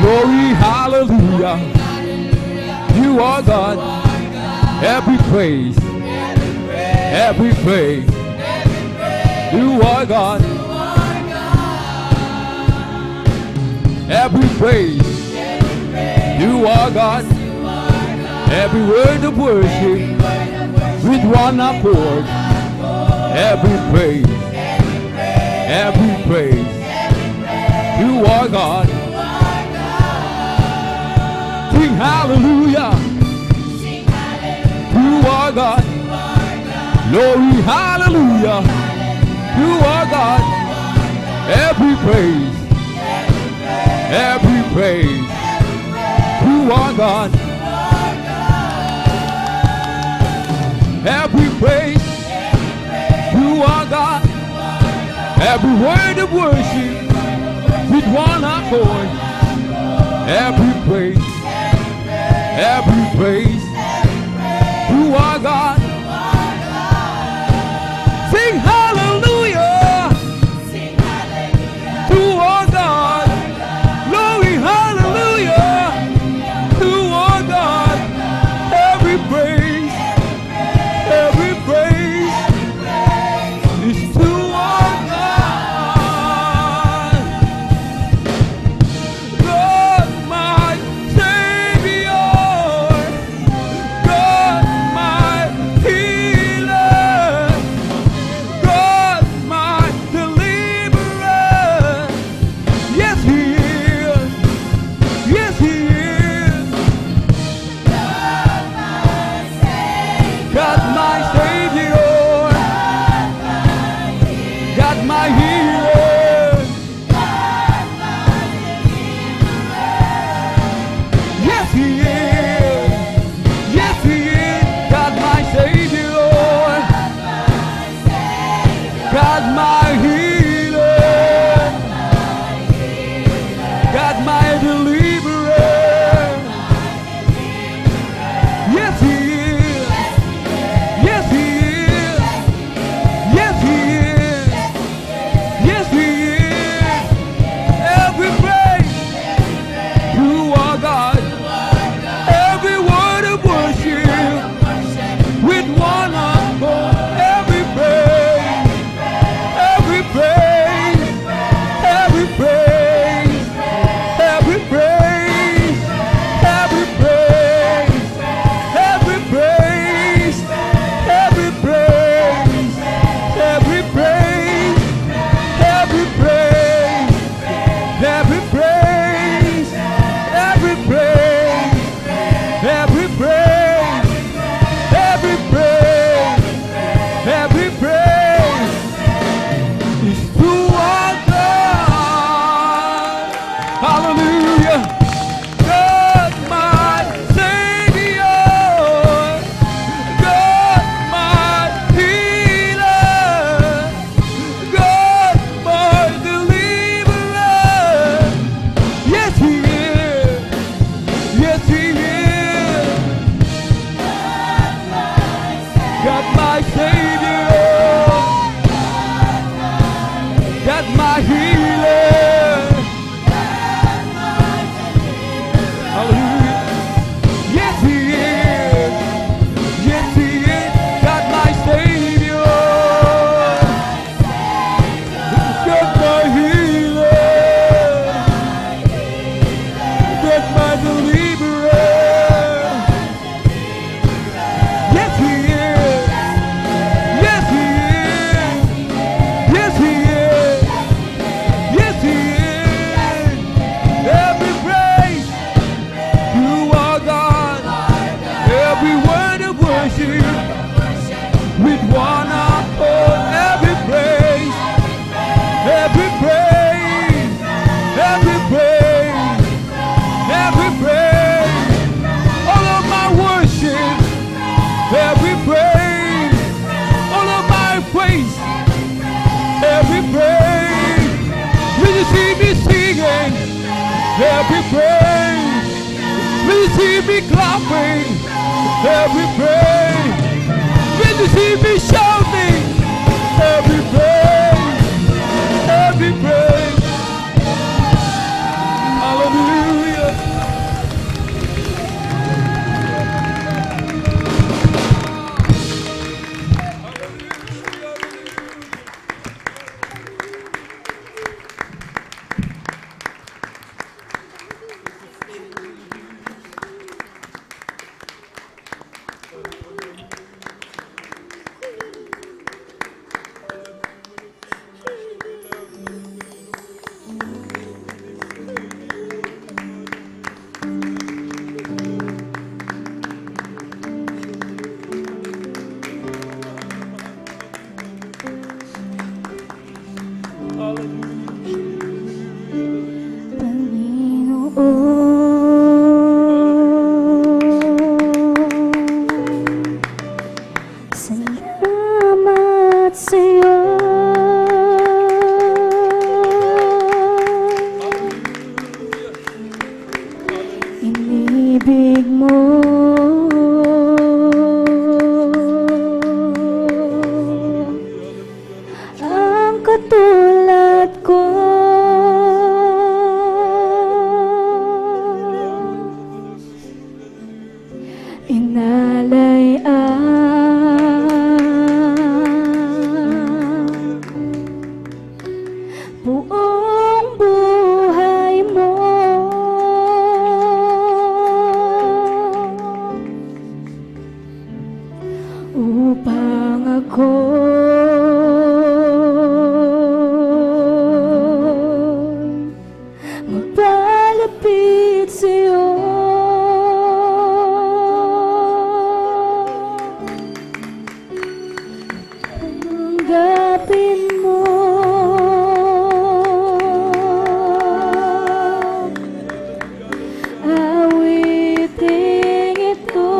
Glory, hallelujah. You are God. Every praise. You are God. Every praise. You are God. Every word of worship with one accord. Every praise. You are God. Sing hallelujah. You are God. Glory, hallelujah. You are God. Every praise. You are God. Every praise. You are God. Every word of worship with one accord. Every praise, every praise, you are God. Sing hallelujah, to our God. Glory, hallelujah, to our God. Every praise is to our God. God, my Savior, God, my healer, God, my deliverer. Yes, He is. Yes, He is. God, my Savior, God, my healer. Yes, He is. Yes, He is. God, my Savior, God, my healer, God, my deliverer. Yes, He is. Yes, He is. Yes, He is. Yes, He is. Every praise, you are God. Every word of worship, with one accord. Every praise, every praise, every praise, every praise, every praise, every praise, every praise, every praise, every praise, every praise, every praise, every praise, every praise, every praise is to our God. Hallelujah. God, my Savior, God, my healer, God, my deliverer. Yes, He is. Yes, He is. God, my Savior, God, my healer. Hallelujah. Yes, He is. Yes, He is. God, my Savior, God, my healer, God, my deliverer. Yes, He is. Yes, He is. Yes, He is. Yes, He is. Every praise, you are God. Every word of worship, with one accord. Every praise, every praise, every praise, every praise. All of my worship, every praise, all of my praise, every praise. When you see me singing, every praise. When you see me clapping, every praise. When you see me shouting, every praise, every praise. Hallelujah. Salamat sa'yo. mapalapit sa'yo. Tanggapin mo awiting ito.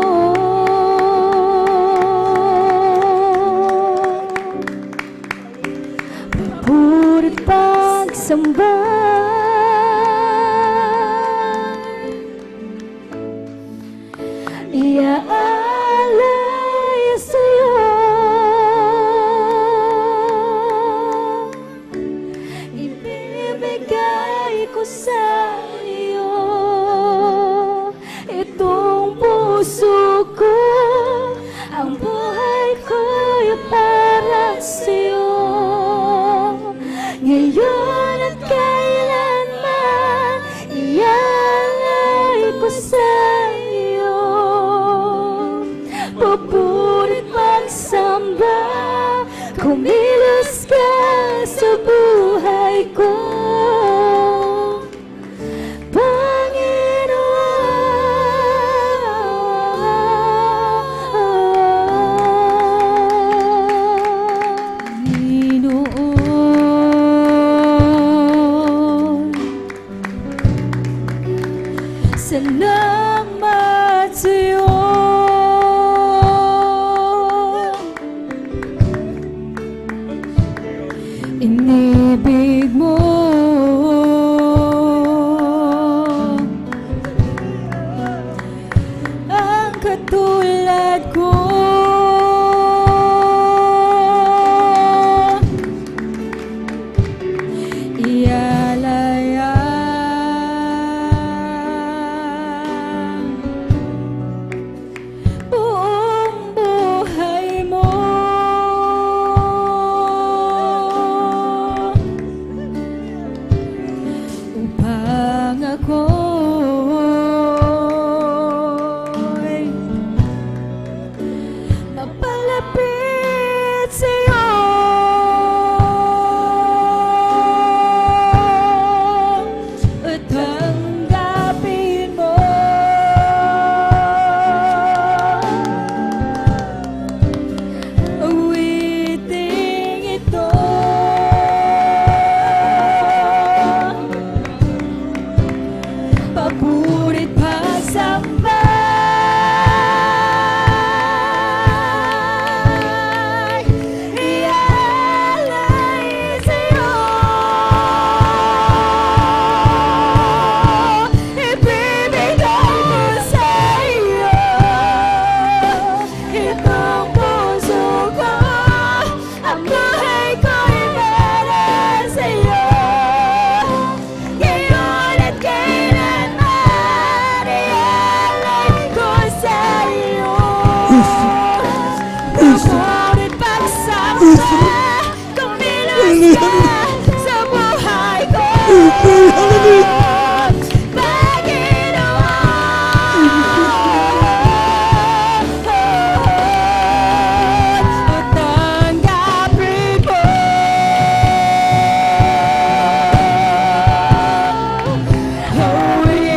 Puri't pagsamba iaalay sa'yo. Ibibigay ko sa iyo itong puso ko, ang buhay ko'y para sa'yo. Ngayon at kailanman iaalay ko sa iyo. Papuri't pagsamba, kumilos ka sa buhay ko, Panginoon. Salamat sa'yo. Inibig mo ang katulad ko. Ialay ang buong buhay mo upang ako'y mapalapit sa'yo. At tanggapin mo awiting ito. Papuri't pagsamba iaalay sa'yo. Ibibigay ko sa'yo itong puso ko, ang buhay ko'y para sa'yo. Ngayon at kailanman iaalay ko sa'yo. Papuri't pagsamba, kumilos ka sa buhay ko, Panginoon. At tanggapin mo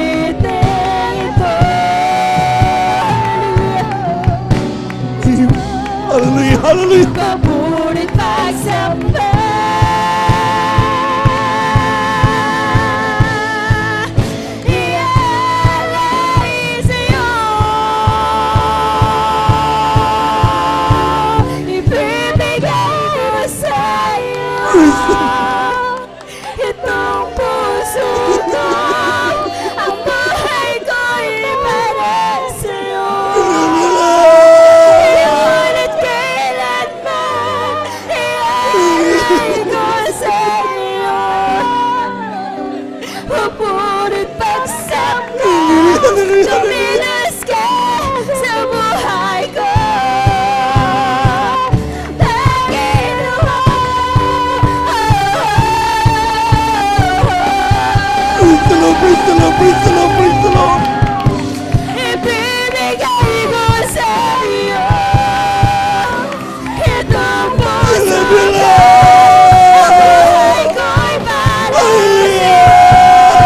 awiting ito. Hallelujah, hallelujah. Papuri't pagsamba iaalay sa'yo. Ibibigay ko sa'yo itong puso ko, ang buhay ko'y para sa'yo. Ngayon at kailanman iaalay ko sa'yo. Papuri't pagsamba, kumilos ka sa buhay ko, Praise the Lord, praise the Lord, praise the Lord, praise the Lord. Ibibigay ko sa'yo itong puso ko, ang buhay ko'y para sa'yo.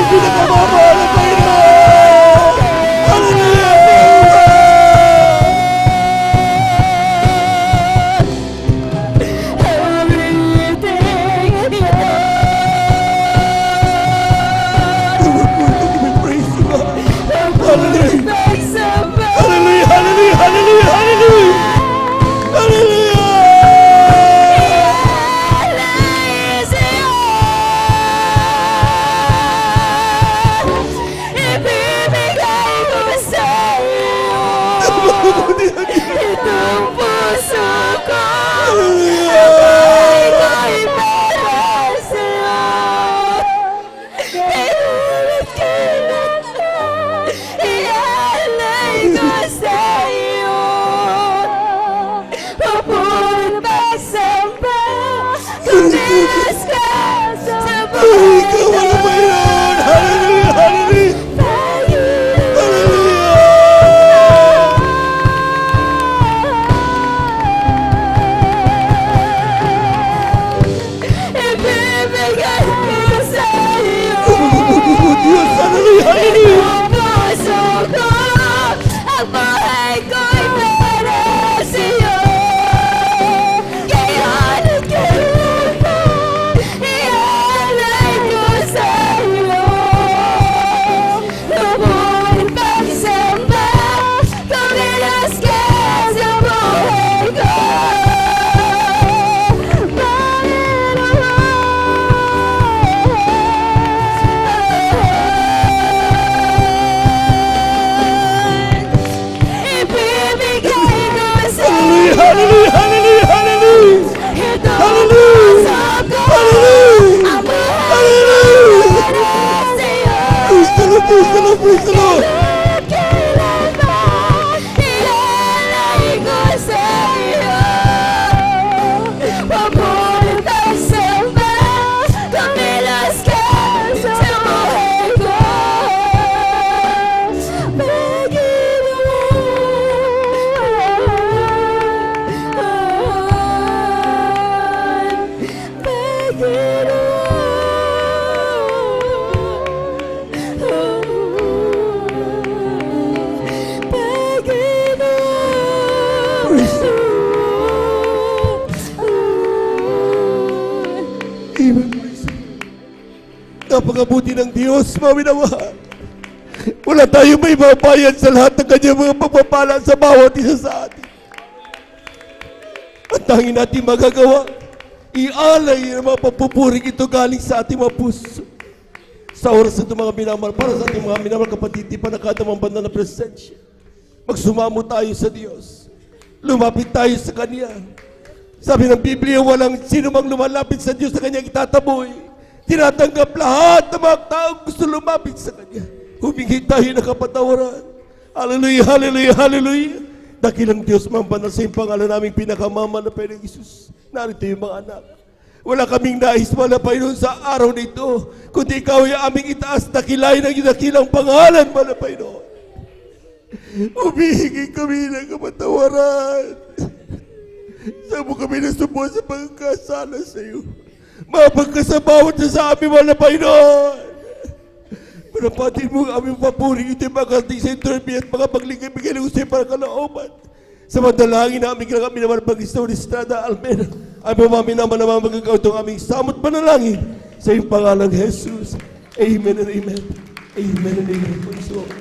pinakamamahal na Panginoon. Hallelujah! Hallelujah, hallelujah, hallelujah, hallelujah. Itong puso ko Ikaw wala ba yun? Hallelujah, hallelujah. Diyos, hallelujah, hallelujah. Ang buhay ko'y para sa'yo. Ngayon at kailanman, ialay ko sa'yo. Lubuin pagsamba, kumilos ka sa buhay ko. Hallelujah, hallelujah, hallelujah. Hallelujah. Hallelujah. Hallelujah. Praise the Lord, praise the Lord, praise the Lord. Napakabuti ng Diyos, mga minamahal. Wala tayong may mabayan sa lahat ng kanyang mga pagpapala sa bawat isa sa atin. Ang tanging natin magagawa, ialay ang mga papupuring ito galing sa ating mga puso. Sa oras ito, mga minamahal, para sa ating mga minamahal kapatid, di pa nakadamang banda na presensya. Magsumamo tayo sa Diyos. Lumapit tayo sa Kanya. Sabi ng Biblia, walang sino mang lumalapit sa Diyos na Kanyang itataboy. Tinatanggap lahat ng mga taong gusto lumapit sa Kanya. Humingi tayo ng kapatawaran. Hallelujah, hallelujah, hallelujah. Dakilang Diyos, mambanal sa iyong pangalan naming pinakamama na Panginoong Isus. Narito yung mga anak. Wala kaming nais wala Panginoon sa araw nito, kundi ikaw ay aming itaas, dakilain ang dakilang pangalan mo na Panginoon. Humihingi kami ng kapatawaran. Saan mo kami nasubuan sa pagkasala sa iyo? Mapagkasabawat sa amin, wala Panginoon. Manapatin mo ang aming papuring ito'y magating sa interview at mga paglingay-bigay ng usay para kalooban. Sa mandalangin namin kami naman pag-istaw ni Estrada Almena. Ay mamami naman naman magagaw itong aming samot panalangin sa iyong pangalang Jesus. Amen and amen. Amen and amen. Praise the Lord.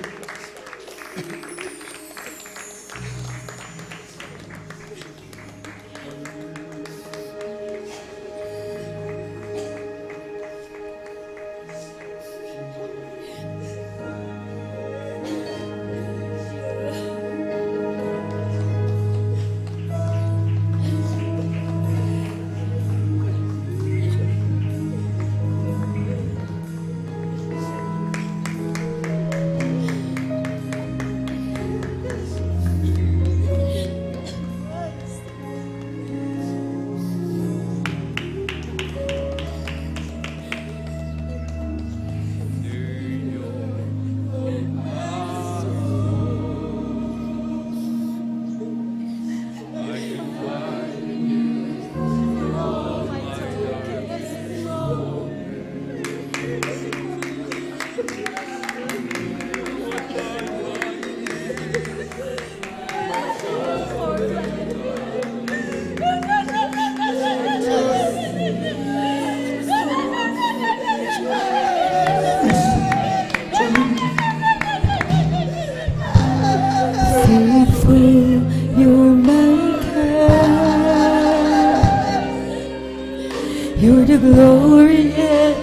You're the glory and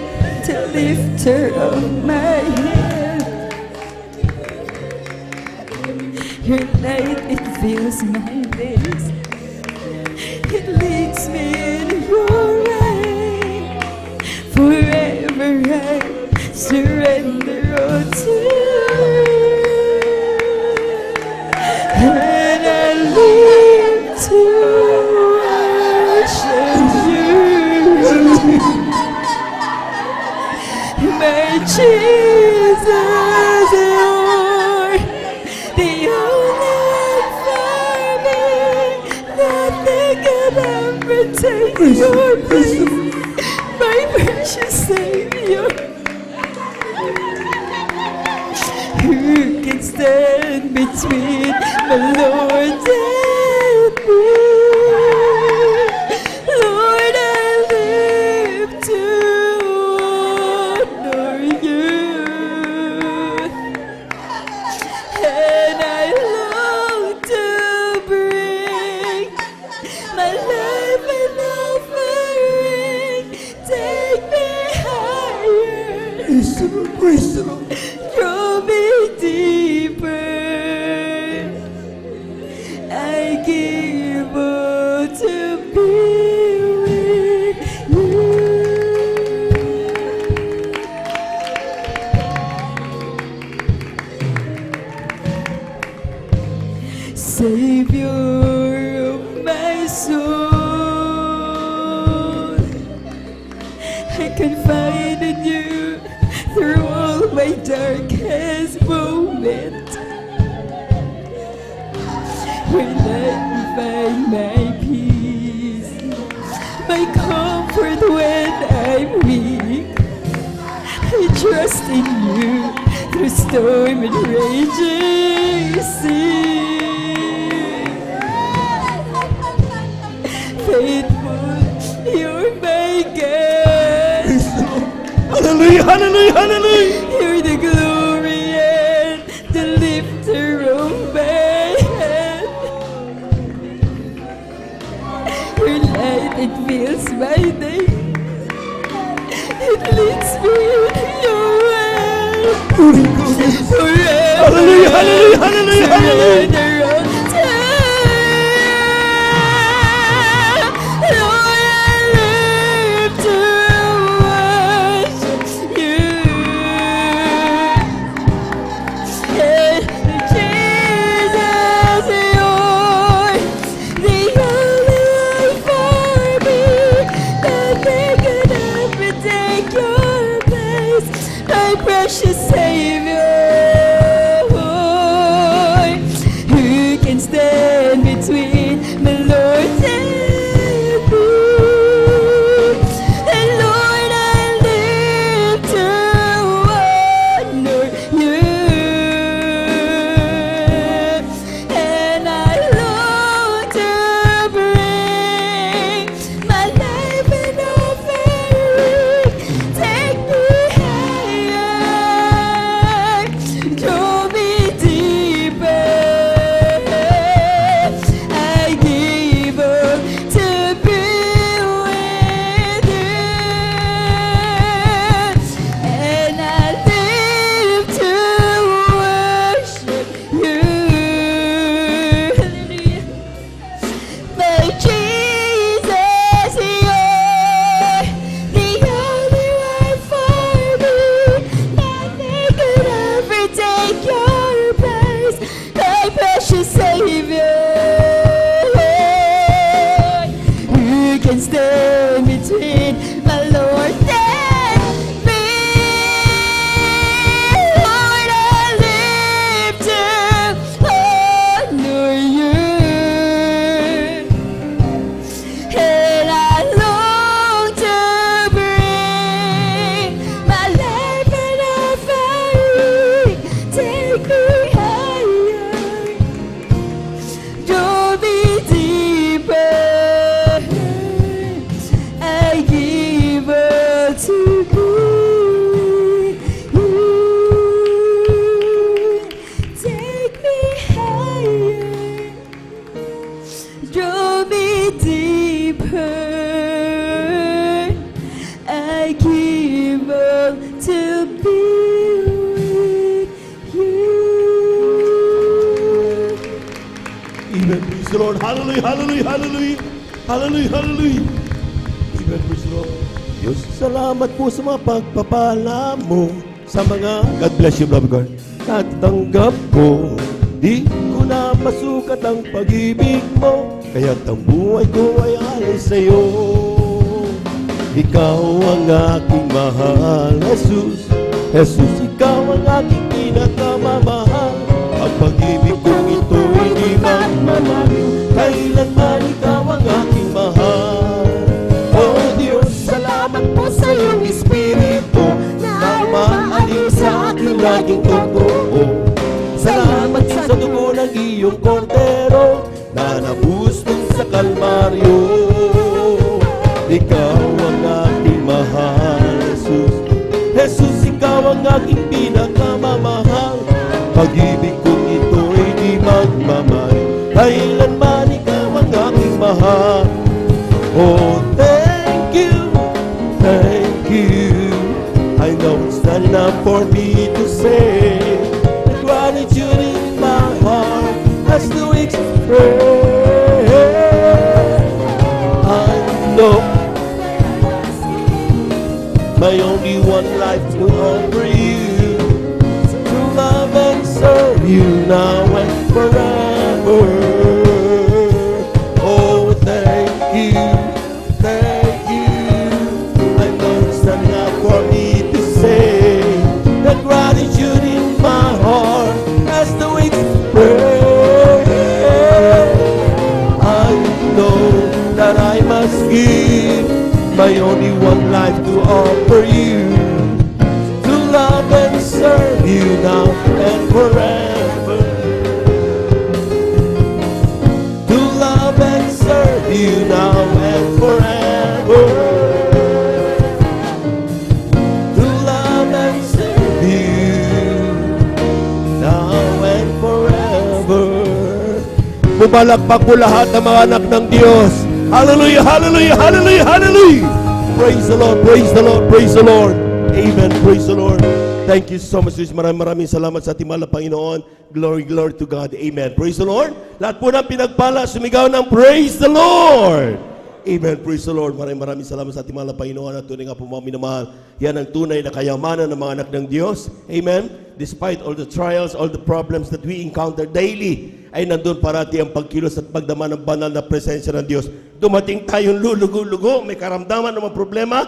the lifter of my head. Your light, it fills my days. It leads me in your way. Forever I surrender all to you. And I live to worship you. My Jesus, Lord, the only one for me. Nothing can ever take your place. My precious Savior, who can stand between my Lord and me? Lord, I live to honor you, and I long to bring my life an offering. Take me higher, draw me deeper. I give all to be with you. Savior of my soul, I confide in you through all my darkest moments. When I find my peace, my comfort when I'm weak, I trust in you through storm and raging sea. Faithful, you're my God. Hallelujah, hallelujah, hallelujah. You're the glory and the lifter of my head. Your light, it fills my day. It leads me in your way. Forever, Hallelujah, hallelujah, hallelujah, hallelujah. surrender all to you. Lord, I live to worship you. And Jesus, you're the only one for me. Nothing could ever take your place. My precious Savior, who can stand between my Lord and me? And Lord, I live to honor you, and I long to bring my life an offering. Take me higher, draw me deeper. I give up to be with you, and I live to worship you. Hallelujah. My Jesus, you're the only one for me. Nothing could ever take your place. My precious Savior, who can stand between my Lord and me? Lord, I live to honor you, and I long to bring my life an offering. Take me higher, draw me deeper. I give hallelujah, hallelujah, hallelujah, hallelujah, hallelujah. Amen, praise the Lord. Diyos, salamat po sa mga pagpapala mo sa mga, God bless you, beloved God. Tatanggap ko, di ko na masukat ang pag-ibig mo, kaya't ang buhay ko ay alay sa'yo. Ikaw ang aking mahal, Jesus. Jesus, ikaw ang aking pinakamamahal. Ang pag-ibig kong ito hindi magmamahal, kailanman ikaw ang aking mahal. Oh Diyos, salamat po sa iyong Espiritu na umaalin sa aking laging totoo. Salamat sa dugo ng iyong kordero na nabustong sa Kalbaryo. Ikaw ang aking mahal, Jesus. Jesus, ikaw ang aking pinakamamahal. Pag-ibig kong ito ay di magmamahal, kailanman ikaw ang aking mahal. Oh, thank you, thank you. I know it's not enough for me to say. The gratitude in my heart has to express. I know my only one life to offer you, to love and serve you now and forever. Oh, thank you, thank you. I know it's not enough for me to say. The gratitude in my heart has to express. I know that I must give my only one life to offer you, to love and serve you now and forever. To love and serve you now and forever. To love and serve you now and forever. Bumalakpak po lahat ng mga anak ng Diyos. Hallelujah, hallelujah, hallelujah, hallelujah. Praise the Lord, praise the Lord, praise the Lord. Amen, praise the Lord. Thank you so much, Jesus. Maraming salamat sa ating mahal na Panginoon. Glory, glory to God. Amen. Praise the Lord. Lahat po ng pinagpala, sumigaw ng praise the Lord. Amen. Praise the Lord. Maraming salamat sa ating mahal na Panginoon. At tunay nga po mga minamahal, yan ang tunay na kayamanan ng mga anak ng Diyos. Amen. Despite all the trials, all the problems that we encounter daily, ay nandun parati ang pagkilos at pagdama ng banal na presensya ng Diyos. Dumating tayong lulugo-lugo, may karamdaman ng mga problema,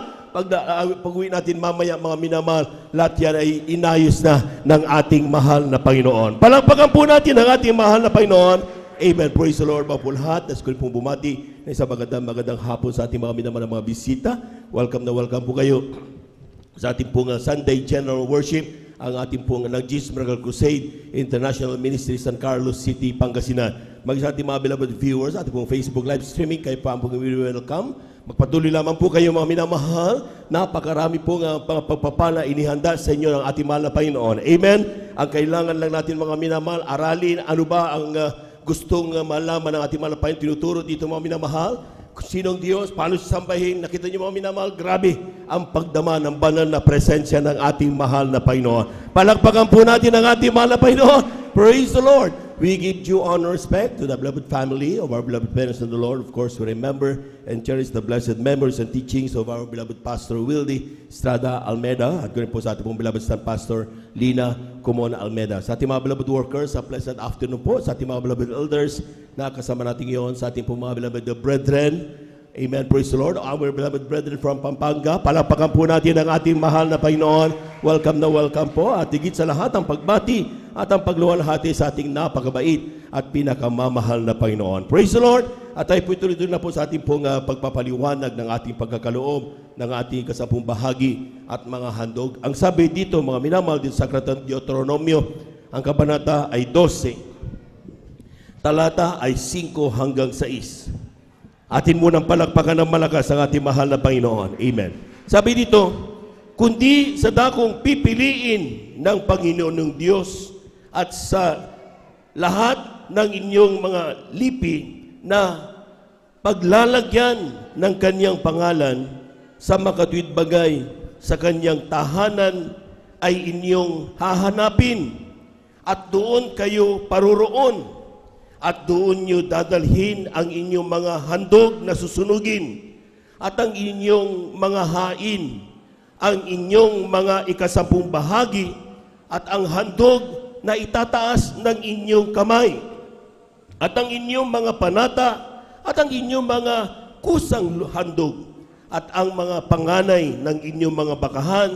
pag-uwi natin mamaya mga minamahal, lahat yan ay inayos na ng ating mahal na Panginoon. Palakpakan po natin ang ating mahal na Panginoon. Amen. Praise the Lord. Mga po lahat. Nais ko pong bumati na isang magandang hapon sa ating mga minamahal na mga bisita. Welcome na welcome po kayo sa ating pong Sunday General Worship, ang ating pong Jesus Miracle Crusade International Ministry, San Carlos City, Pangasinan. Sa ating mga beloved viewers, ating pong Facebook live streaming, kayo pa ang pong welcome. Magpatuloy lamang po kayo mga minamahal. Napakarami pong pagpapala inihanda sa inyo ng ating mahal na Panginoon. Amen. Ang kailangan lang natin mga minamahal, aralin ano ba ang gustong malaman ng ating mahal na Panginoon. Tinuturo dito mga minamahal. Sinong Diyos, paano siya sambahin? Nakita niyo mga minamahal, grabe ang pagdama ng banal na presensya ng ating mahal na Panginoon. Palakpakan po natin ang ating mahal na Panginoon. Praise the Lord. We give due honor and respect to the beloved family of our beloved parents in the Lord. Of course, we remember and cherish the blessed memories and teachings of our beloved Pastor Wildy Estrada Almeida. At ganoon po sa ating pong beloved Stand Pastor Lina Comona Almeida. Sa ating mga beloved workers, a pleasant afternoon po. Sa ating mga beloved elders na kasama natin ngayon. Sa ating pong mga beloved brethren. Amen. Praise the Lord. Our beloved brethren from Pampanga. Palakpakan po natin ang ating mahal na Panginoon. Welcome na welcome po. At higit sa lahat ang pagbati at ang pagluwalhati sa ating napakabait at pinakamamahal na Panginoon. Praise the Lord. At tayo po ituloy na po sa ating pong pagpapaliwanag ng ating pagkakaloob, ng ating kasapong bahagi at mga handog. Ang sabi dito, mga minamahal, din sa Aklatang Deuteronomio, ang kabanata ay 12. Talata ay 5 hanggang 6. Atin munang palakpakan ng malakas ang ating mahal na Panginoon. Amen. Sabi dito, kundi sa dakong pipiliin ng Panginoon ng Diyos at sa lahat ng inyong mga lipi na paglalagyan ng kanyang pangalan sa makatuwid bagay sa kanyang tahanan ay inyong hahanapin at doon kayo paruroon At doon nyo dadalhin ang inyong mga handog na susunugin at ang inyong mga hain, ang inyong mga ikasampung bahagi at ang handog na itataas ng inyong kamay at ang inyong mga panata at ang inyong mga kusang handog at ang mga panganay ng inyong mga bakahan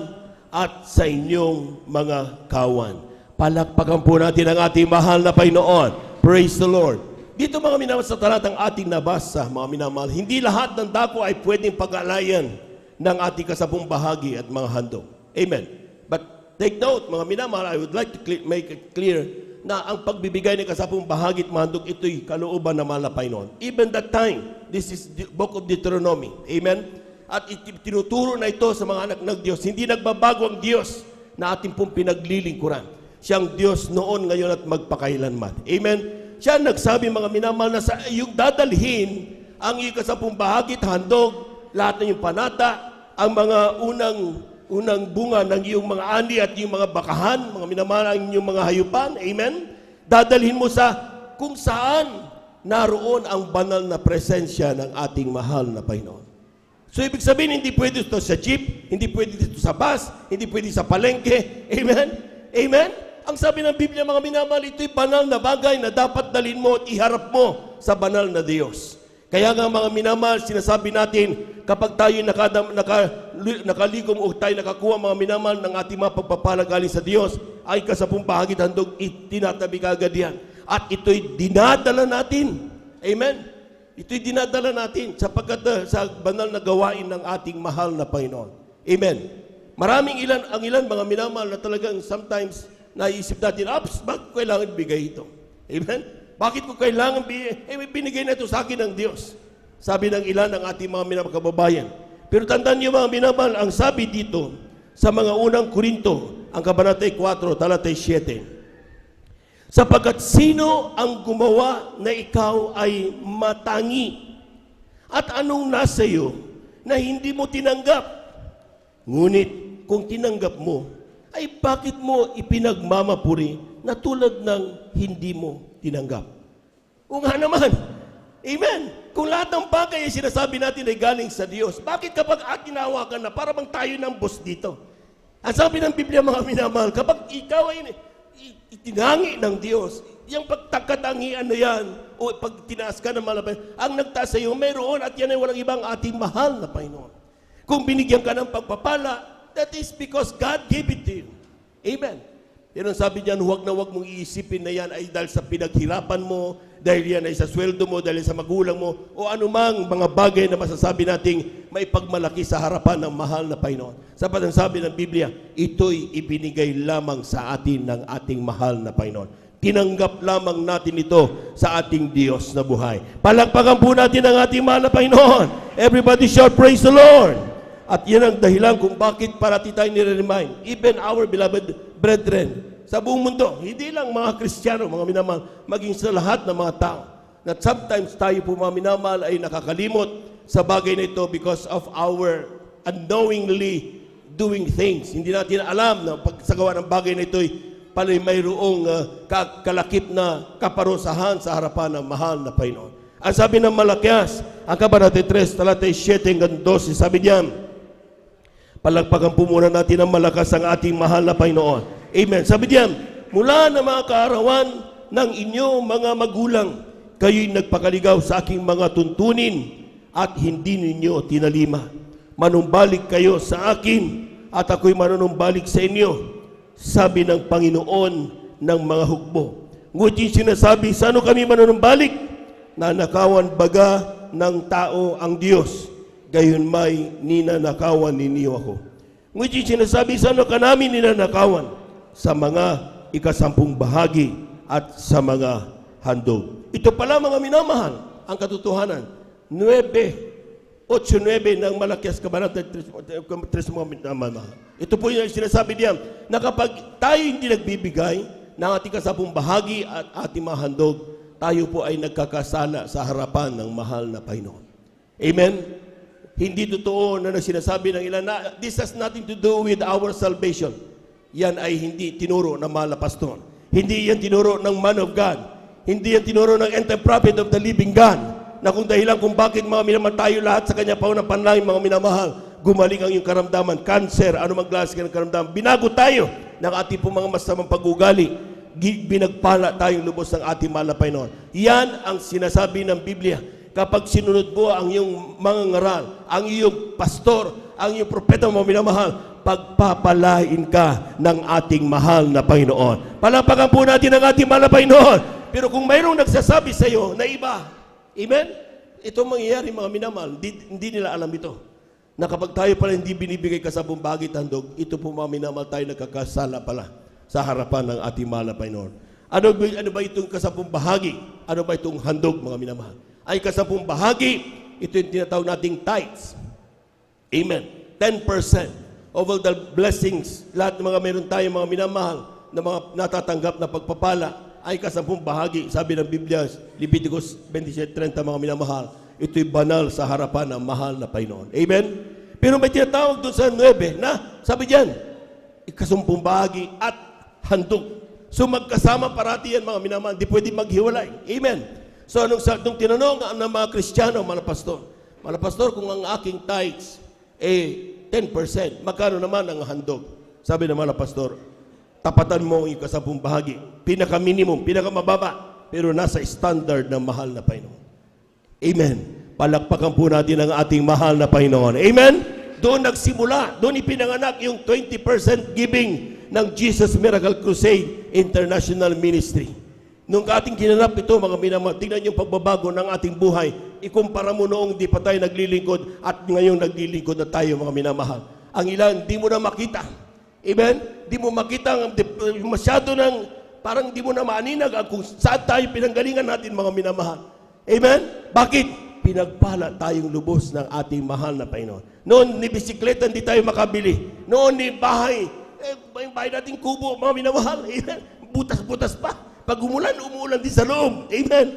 at sa inyong mga kawan. Palakpakan po natin ang ating mahal na Panginoon. Praise the Lord. Dito mga minamahal sa talatang ating nabasa, mga minamahal, hindi lahat ng dako ay pwedeng pag-alayan ng ating kasabong bahagi at mga handog. Amen. But take note, mga minamahal, I would like to make it clear na ang pagbibigay ng kasabong bahagi at mga handog, ito'y kalooban ng mahal na Panginoon. Even that time, this is the book of Deuteronomy. Amen. At tinuturo na ito sa mga anak ng Diyos. Hindi nagbabago ang Diyos na ating pong pinaglilingkuran. Siyang Diyos noon, ngayon at magpakailanman. Amen? Siya nagsabi, mga minamahal, na sa iyong dadalhin ang iyong kasampung bahagi at handog, lahat ng iyong panata, ang mga unang bunga ng iyong mga ani at iyong mga bakahan, mga minamahal, ang iyong mga hayupan. Amen? Dadalhin mo sa kung saan naroon ang banal na presensya ng ating mahal na Panginoon. So, ibig sabihin, hindi pwede ito sa jeep, hindi pwede ito sa bus, hindi pwede sa palengke. Amen? Amen? Ang sabi ng Biblia, mga minamahal, ito'y banal na bagay na dapat dalhin mo at iharap mo sa banal na Diyos. Kaya nga mga minamahal, sinasabi natin, kapag tayo nakaligom o tayo nakakuha, mga minamahal, ng ating mga pagpapala galing sa Diyos, ay kasapong bahagi at handog, itinatabi kagad yan. At ito'y dinadala natin. Amen? Ito'y dinadala natin sapagkat sa banal na gawain ng ating mahal na Panginoon. Amen? Maraming ilan mga minamahal na talagang sometimes naisip natin, bakit ko kailangan bigay ito? Amen? Bakit ko kailangan binigay na ito sa akin ng Diyos? Sabi ng ilan ng ating mga minamahal kababayan. Pero tandaan niyo mga minamahal, ang sabi dito sa mga unang Korinto, ang kabanatay 4, talatay 7. Sapagkat sino ang gumawa na ikaw ay matangi? At anong nasa iyo na hindi mo tinanggap? Ngunit kung tinanggap mo, ay bakit mo ipinagmamapuri na tulad ng hindi mo tinanggap? O nga naman, amen. Kung lahat ng bagay ay sinasabi natin ay galing sa Diyos, bakit kapag tinawagan na para bang tayo ng boss dito? Ang sabi ng Biblia, mga minamahal, kapag ikaw ay itinangi ng Diyos, yung pagtakatangian na yan, o pag tinaas ka ng malabay, ang nagtaas sa iyo, mayroon at yan ay walang ibang ating mahal na Panginoon. Kung binigyan ka ng pagpapala, that is because God gave it to you. Amen. Pero sabi niyan, huwag na huwag mong iisipin na yan ay dahil sa pinaghirapan mo, dahil yan ay sa sweldo mo, dahil sa magulang mo, o anumang mga bagay na masasabi nating may pagmalaki sa harapan ng mahal na Panginoon. Sapat ang sabi ng Biblia, ito'y ibinigay lamang sa atin ng ating mahal na Panginoon. Tinanggap lamang natin ito sa ating Diyos na buhay. Palakpakan po natin ang ating mahal na Panginoon. Everybody shout, praise the Lord! At yan ang dahilan kung bakit parati tayo nire-remind, even our beloved brethren, sa buong mundo, hindi lang mga Kristiyano, mga minamahal, maging sa lahat ng mga tao, na sometimes tayo po mga minamahal ay nakakalimot sa bagay na ito because of our unknowingly doing things. Hindi natin alam na pagsagawa ng bagay na ito ay pala'y mayroong kalakip na kaparusahan sa harapan ng mahal na Panginoon. Ang sabi ng Malakias, ang kabanatay 3, talatay 7 hanggang 12, sabi diyan, palagpagan po muna natin ang malakas ang ating mahal na Panginoon. Amen. Sabi diyan, mula na mga kaarawan ng inyong mga magulang, kayo'y nagpakaligaw sa aking mga tuntunin at hindi ninyo tinalima. Manumbalik kayo sa akin at ako'y manunumbalik sa inyo, sabi ng Panginoon ng mga hukbo. Ngunit sinasabi, saan kami manunumbalik? Nanakawan baga ng tao ang Diyos, gayon may ninanakawan ninyo ako. Ngunit sinasabi, saan ka namin ninanakawan? Sa mga ikasampung bahagi at sa mga handog. Ito pala mga minamahal, ang katotohanan. 8:9 ng Malakias kabanata 3. Ito po yung sinasabi diyan, na kapag tayo hindi nagbibigay ng ating kasampung bahagi at ating mga handog, tayo po ay nagkakasala sa harapan ng mahal na Panginoon. Amen? Hindi totoo na sinasabi ng ilan na this has nothing to do with our salvation. Yan ay hindi tinuro ng mahal na pastor. Hindi yan tinuro ng man of God. Hindi yan tinuro ng anti-prophet of the living God na kung dahilan kung bakit mga minamahal tayo lahat sa kanya paunang panalangin, mga minamahal, gumaling ang iyong karamdaman, cancer, anumang klase ng karamdaman. Binago tayo ng ating pong mga masamang pag-ugali. Binagpala tayong lubos ng ating mahal na Panginoon. Yan ang sinasabi ng Biblia. Kapag sinunod mo ang iyong mga ngaral, ang iyong pastor, ang iyong propeta mo minamahal, pagpapalain ka ng ating mahal na Panginoon. Palapakan po natin ang ating mahal na Panginoon. Pero kung mayroong nagsasabi sa iyo na iba, amen? Ito mangyayari mga minamahal, hindi nila alam ito. Na kapag tayo pala hindi binibigay kasabong bagay handog, ito po mga minamahal tayo nagkakasala pala sa harapan ng ating mahal na Panginoon. Ano ba itong kasabong bahagi? Ano ba itong handog mga minamahal? Ay kasabong bahagi, ito yung tinatawag nating tithes. Amen. 10% of all the blessings, lahat ng mga meron tayo mga minamahal na mga natatanggap na pagpapala ay kasabong bahagi. Sabi ng Biblia, Leviticus 27:30 mga minamahal, ito'y banal sa harapan ng mahal na Panginoon. Amen? Pero may tinatawag doon sa 9 na, sabi diyan, ikasampung bahagi at handog. So magkasama parati yan mga minamahal, di pwede maghiwalay. Amen? So nung tinanong ng mga Kristiyano, mga pastor, kung ang aking tithes 10%, magkano naman ang handog? Sabi ng mga pastor, tapatan mo ang ikasampung bahagi. Pinaka-minimum, pinaka-mababa, pero nasa standard ng mahal na Panginoon. Amen. Palakpakan po natin ang ating mahal na Panginoon. Amen? Doon nagsimula, doon ipinanganak yung 20% giving ng Jesus Miracle Crusade International Ministry. Nung ating kinanap ito, mga minamahal, tingnan yung pagbabago ng ating buhay. Ikumpara mo noong di pa tayo naglilingkod at ngayong naglilingkod na tayo, mga minamahal. Ang ilan, di mo na makita. Amen? Di mo makita, masyado ng, parang di mo na maaninag kung saan tayo pinanggalingan natin, mga minamahal. Amen? Bakit? Pinagpala tayong lubos ng ating mahal na Panginoon. Noon, ni bisikleta, hindi tayo makabili. Noon, ni bahay, yung bahay nating kubo, mga minamahal. Amen? Butas-butas pa. Pag umulan din sa loob. Amen?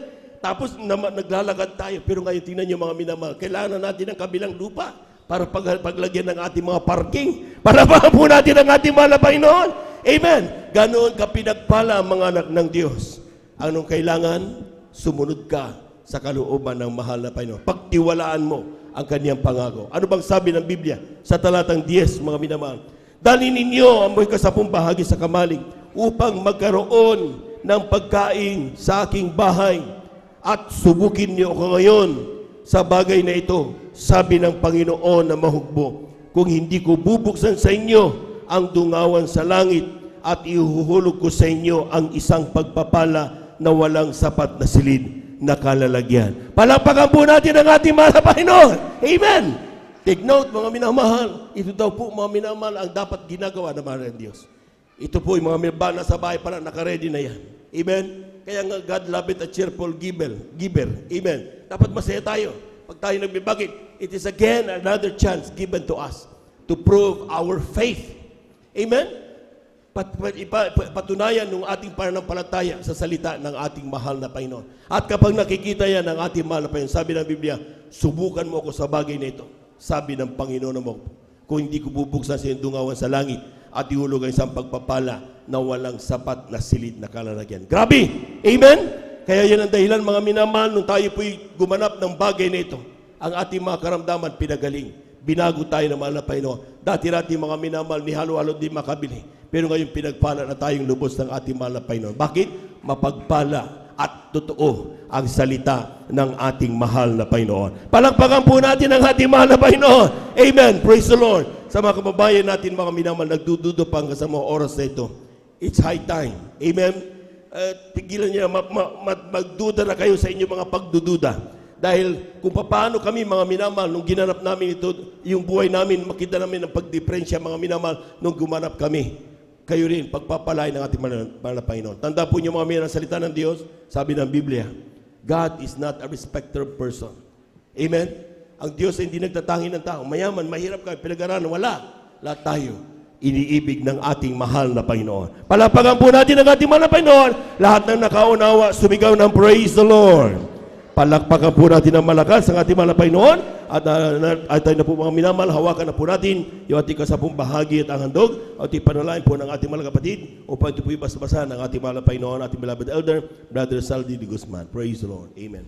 Tapos naglalakad tayo. Pero ngayon, tingnan nyo mga minamahal, kailangan natin ng kabilang lupa para paglagyan ng ating mga parking. Para po natin ang ating mahal na Panginoon. Amen? Ganoon ka pinagpala ang mga anak ng Diyos. Anong kailangan? Sumunod ka sa kalooban ng mahal na Panginoon. Pagtiwalaan mo ang kaniyang pangako. Ano bang sabi ng Biblia? Sa talatang 10, mga minamahal, dalhin ninyo ang mga kasapong bahagi sa kamalig upang magkaroon ng pagkain sa aking bahay at subukin niyo ako ngayon sa bagay na ito, sabi ng Panginoon na mahugbo, kung hindi ko bubuksan sa inyo ang dungawan sa langit at ihuhulog ko sa inyo ang isang pagpapala na walang sapat na silid na kalalagyan. Palakpakan po natin ang ating mahal na Panginoon. Amen! Take note mga minamahal, ito daw po mga minamahal ang dapat ginagawa ng mahal ng Diyos. Ito po yung mga minabana sa bahay pala, nakaready na yan. Amen? Kaya nga God loveth a cheerful giver. Amen? Dapat masaya tayo. Pag tayo nagbibagit, it is again another chance given to us to prove our faith. Amen? Patunayan ng ating pananampalataya sa salita ng ating mahal na Panginoon. At kapag nakikita yan ng ating mahal na Panginoon, sabi ng Biblia, subukan mo ako sa bagay na ito. Sabi ng Panginoon mo, kung hindi ko bubuksan sa iyong dungawan sa langit at ihulog ang isang pagpapala na walang sapat na silid na kalalagyan. Grabe! Amen? Kaya yan ang dahilan mga minamahal nung tayo po'y gumanap ng bagay na ito. Ang ating mga karamdaman pinagaling. Binago tayo ng mahal na Panginoon. Dati-dati mga minamahal ni halo-halo di makabili. Pero ngayon pinagpala na tayong lubos ng ating mahal na Panginoon. Bakit? Mapagpala at totoo ang salita ng ating mahal na Panginoon. Palakpakan po natin ang ating mahal na Panginoon. Amen. Praise the Lord. Sa mga kababayan natin, mga minamahal, nagdududo pa hanggang sa mga oras na ito. It's high time. Amen. Tigilan niya, magduda na kayo sa inyong mga pagdududa. Dahil kung paano kami, mga minamahal, nung ginanap namin ito, yung buhay namin, makita namin ang pagdiferensya, mga minamahal, nung gumanap kami. Kayo rin, pagpapalain ng ating mahal na Panginoon. Tanda po niyo mga minamahal, salita ng Diyos, sabi ng Biblia, God is not a respecter of person. Amen? Ang Diyos ay hindi nagtatangi ng tao. Mayaman, mahirap ka, pinag-aralan, wala. Lahat tayo, iniibig ng ating mahal na Panginoon. Palapagan po natin ang ating mahal na Panginoon. Lahat ng nakaunawa, sumigaw ng praise the Lord. Palakpakan po natin ng malakas ang ating mahal na Panginoon at tayo na po mga minamahal, hawakan na po natin yung ating kasapong bahagi at ang handog at ipanalain po ng ating mga kapatid upang ito po ibasa-basa ng ating mahal na Panginoon, ating beloved elder, Brother Saldi de Guzman. Praise the Lord. Amen.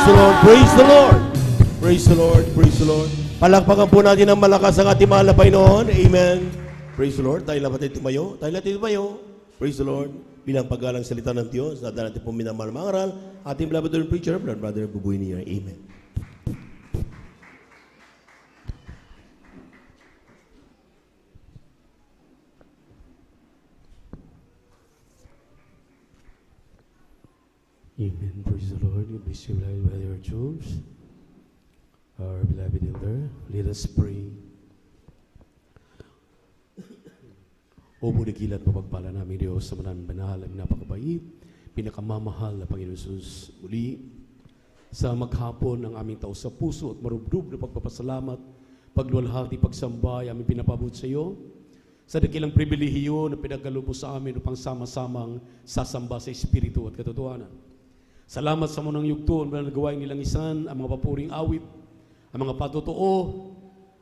the Lord, praise the Lord. Praise the Lord, praise the Lord. Palakpakan po natin ng malakas ang ating mahal na Panginoon. Amen. Praise the Lord. Tayo lang natin tumayo. Praise the Lord. Bilang paggalang salita ng Diyos, dahil natin po minamahal mangaral, ating beloved preacher, Brother Bubuy niya. Amen. Amen. Praise the Lord. You bless you, beloved Brother George. Our beloved elder, let us pray. O budikilat mapagpala namin Diyos sa manaming banal at napakabait, pinakamamahal na Panginoon Jesus. Muli, sa maghapon ng aming tao sa puso at marubdob na pagpapasalamat, pagluwalhati, pagsamba, aming pinapabot sa iyo, sa dakilang pribilehiyo na pinagkalubos sa amin upang sama-samang sasamba sa Espiritu at katotohanan. Salamat sa munang yugto na nagawain nilang isan ang mga papuring awit, ang mga patotoo,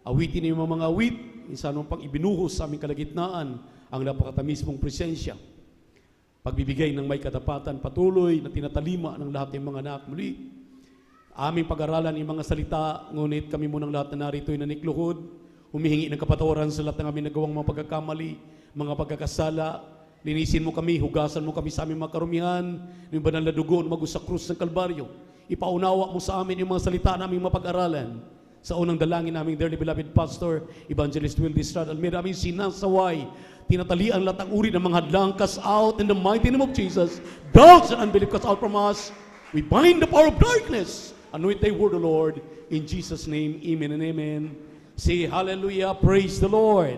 awitin niyo mga awit, insan pang ibinuhos sa aming kalagitnaan ang napakatamis mong presensya. Pagbibigay ng may katapatan, patuloy na tinatalima ng lahat ng mga anak muli. Aming pag-aralan ng mga salita, ngunit kami munang lahat na narito ay nanikluhod, humihingi ng kapatawaran sa lahat ng aming nagawang mga pagkakamali, mga pagkakasala. Linisin mo kami, hugasan mo kami sa aming mga karumihan, ng banal na dugo na magus sa krus ng Kalbaryo. Ipaunawa mo sa amin yung mga salita naming mapag-aralan. Sa unang dalangin naming dearly beloved Pastor, Evangelist Will Distrad Almeida, aming sinasaway, tinatalian lahat ang uri ng mga hadlang, cast out in the mighty name of Jesus. Doubts and unbelief cast out from us. We bind the power of darkness. Anoint thy word, O Lord. In Jesus' name, amen and amen. Say hallelujah, praise the Lord.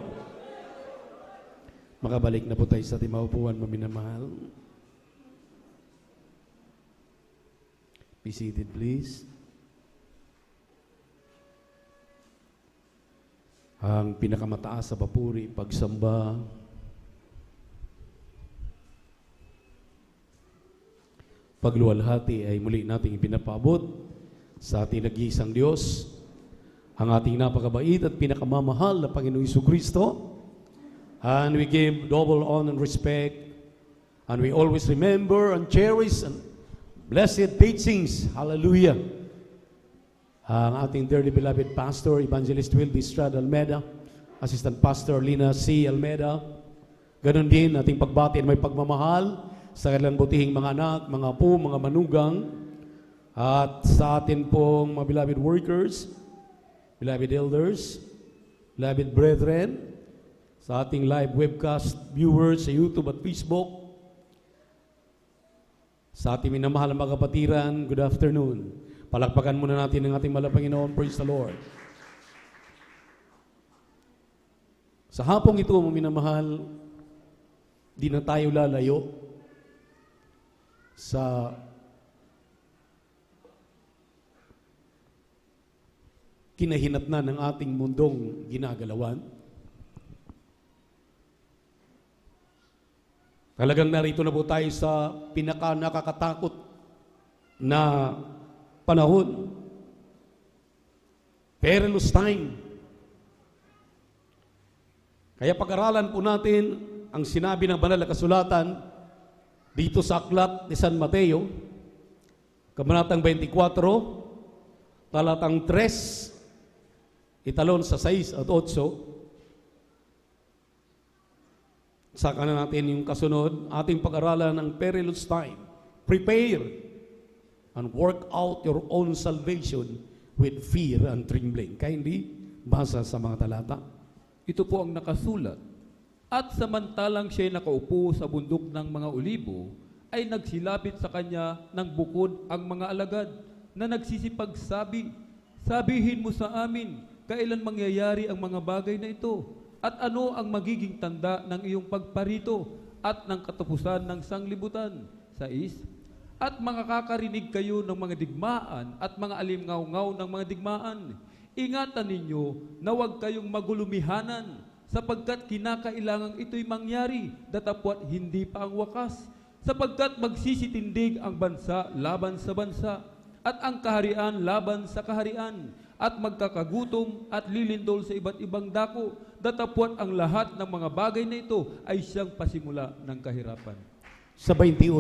Makabalik na po tayo sa ating maupuan, maminamahal. Be seated, please. Ang pinakamataas sa papuri, pagsamba, pagluwalhati ay muli nating ipinapabot sa ating nag-iisang Diyos, ang ating napakabait at pinakamamahal na Panginoong Jesucristo. And we give double honor and respect, and we always remember and cherish and blessed teachings. Hallelujah. Ang ating dearly beloved Pastor, Evangelist Will Distrad Almeida, Assistant Pastor Lina C. Almeida. Ganon din ating pagbati at may pagmamahal sa kanilang butihing mga anak, mga apo, mga manugang, at sa atin pong mga beloved workers, beloved elders, beloved brethren, sa ating live webcast viewers sa YouTube at Facebook, sa ating minamahal na mga kapatiran, good afternoon. Palakpakan muna natin ang ating mahal na Panginoon. Praise the Lord. Sa hapong ito, mga minamahal, di na tayo lalayo sa kinahinatnan ng ating mundong ginagalawan. Talagang narito na po tayo sa pinaka-nakakatakot na panahon. Perilous time. Kaya pag-aralan po natin ang sinabi ng banal na kasulatan dito sa aklat ni San Mateo, kabanatang 24, talatang 3, italon sa 6 at 8. Saka na natin yung kasunod, ating pag-aralan ng perilous time. Prepare and work out your own salvation with fear and trembling. Kaya hindi basa sa mga talata. Ito po ang nakasulat. At samantalang siya'y nakaupo sa bundok ng mga olibo, ay nagsilapit sa kanya ng bukod ang mga alagad na nagsisipagsabi, sabihin mo sa amin, kailan mangyayari ang mga bagay na ito? At ano ang magiging tanda ng iyong pagparito at ng katapusan ng sanglibutan? 6. At makakarinig kayo ng mga digmaan at mga alimngaw-ngaw ng mga digmaan. Ingatan ninyo na huwag kayong magulumihanan sapagkat kinakailangang ito'y mangyari datapwat hindi pa ang wakas. Sapagkat magsisitindig ang bansa laban sa bansa at ang kaharian laban sa kaharian at magkakagutom at lilindol sa iba't ibang dako datapwat ang lahat ng mga bagay na ito ay siyang pasimula ng kahirapan. Sa 21,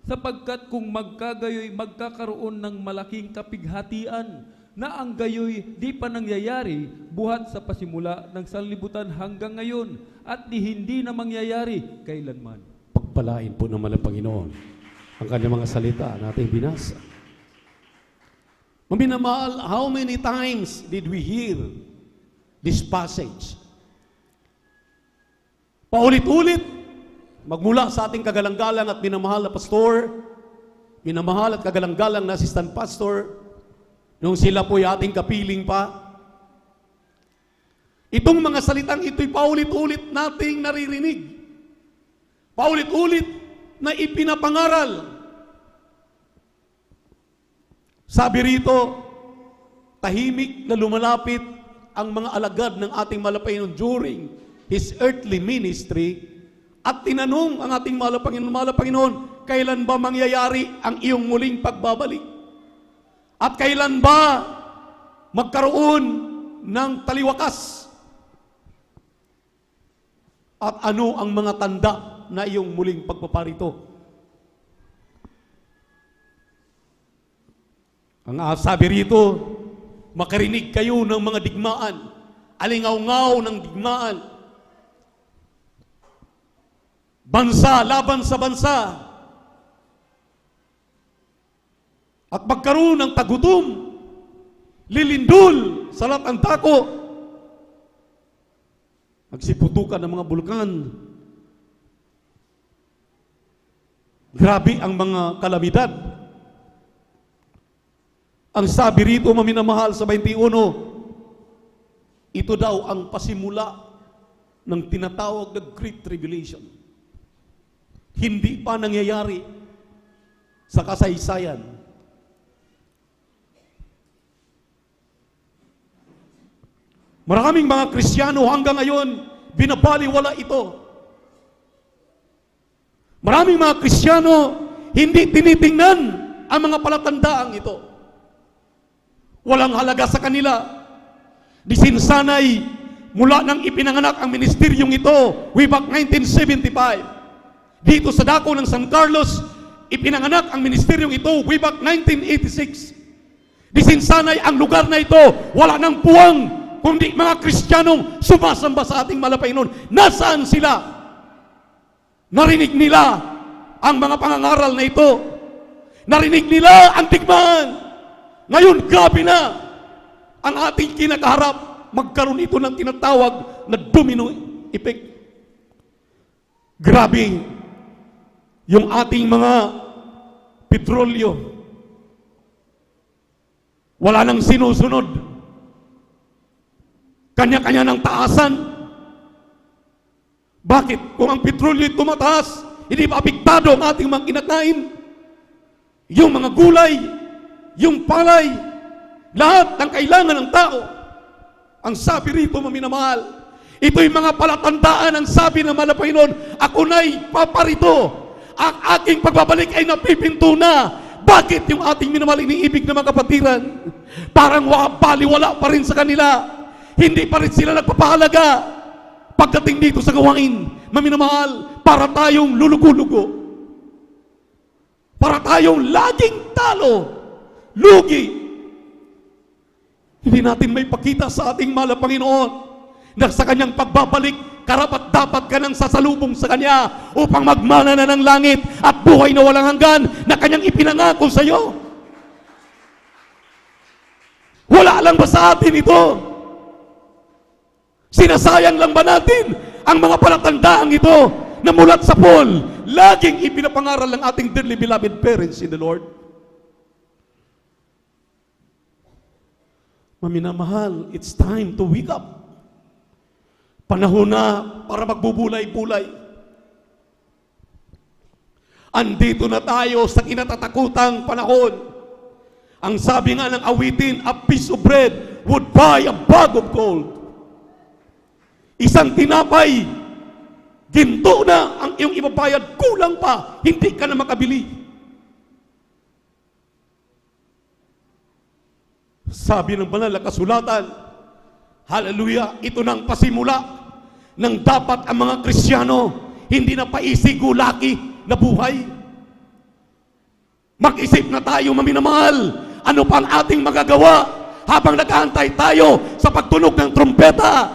sapagkat kung magkagayoy magkakaroon ng malaking kapighatian na ang gayoy di pa nangyayari buhat sa pasimula ng sanlibutan hanggang ngayon at hindi na mangyayari kailanman. Pagpalain po naman ng Panginoon ang kanyang mga salita nating binasa. Maminamahal, how many times did we hear this passage? Paulit-ulit, magmula sa ating kagalang-galang at minamahal na pastor, minamahal at kagalang-galang na assistant pastor, nung sila po'y ating kapiling pa. Itong mga salitang ito'y paulit-ulit nating naririnig. Paulit-ulit na ipinapangaral. Sabi rito, tahimik na lumalapit ang mga alagad ng ating Malapanginoon during His earthly ministry at tinanong ang ating Malapanginoon, kailan ba mangyayari ang iyong muling pagbabalik? At kailan ba magkaroon ng taliwakas? At ano ang mga tanda na iyong muling pagpaparito? Ang sabi rito, makarinig kayo ng mga digmaan, alingaw-ngaw ng digmaan, bansa laban sa bansa, at magkaroon ng tagutom, lilindol sa lahat ng dako, magsiputukan ng mga bulkan. Grabe ang mga kalamidad. Ang sabi rito, maminamahal, sa 21, ito daw ang pasimula ng tinatawag na Great Tribulation. Hindi pa nangyayari sa kasaysayan. Maraming mga Kristiyano hanggang ngayon, binabaliwala ito. Maraming mga Kristiyano, hindi tinitingnan ang mga palatandaang ito. Walang halaga sa kanila. Disinsanay, mula nang ipinanganak ang ministeryong ito, way back 1975. Dito sa dako ng San Carlos, ipinanganak ang ministeryong ito, way back 1986. Disinsanay ang lugar na ito, wala nang puwang, kundi mga Kristiyanong sumasamba sa ating Malapanginoon. Nasaan sila? Narinig nila ang mga pangangaral na ito. Narinig nila ang digmaan. Ngayon, gabi na ang ating kinakaharap. Magkaroon ito ng tinatawag na domino effect. Grabe yung ating mga petrolyo. Wala nang sinusunod. Kanya-kanya ng taasan. Bakit? Kung ang petrolyo tumataas, hindi pa apektado ang ating mga kinakain. Yung mga gulay, yung palay, lahat ng kailangan ng tao. Ang sabi rito, maminamahal, ito'y mga palatandaan ang sabi ng Malapanginoon, ako na'y paparito. Ang aking pagbabalik ay napipinto na. Bakit yung ating minamahal iniibig na mga kapatiran? Parang baliwala pa rin sa kanila. Hindi pa rin sila nagpapahalaga. Pagdating dito sa gawain, maminamahal, para tayong lulugo-lugo. Para tayong laging talo. Lugi. Hindi natin may pakita sa ating Malapanginoon na sa kanyang pagbabalik, karapat dapat ka nang sasalubong sa kanya upang magmana na ng langit at buhay na walang hanggan na kanyang ipinangako sa iyo. Wala lang ba sa atin ito? Sinasayang lang ba natin ang mga palatandaang ito na mulat sa Paul, laging ipinapangaral ng ating dearly beloved parents in the Lord? Maminamahal, it's time to wake up. Panahon na para magbubulay-bulay. Andito na tayo sa kinatatakutang panahon. Ang sabi nga ng awitin, a piece of bread would buy a bag of gold. Isang tinapay, ginto na ang iyong ibabayad, kulang pa, hindi ka na makabili. Sabi ng banal na kasulatan, hallelujah, ito nang pasimula ng dapat ang mga Kristiyano hindi na paisigulaki na buhay. Mag-isip na tayo, maminamahal. Ano pa ang ating magagawa habang nag-aantay tayo sa pagtunog ng trumpeta?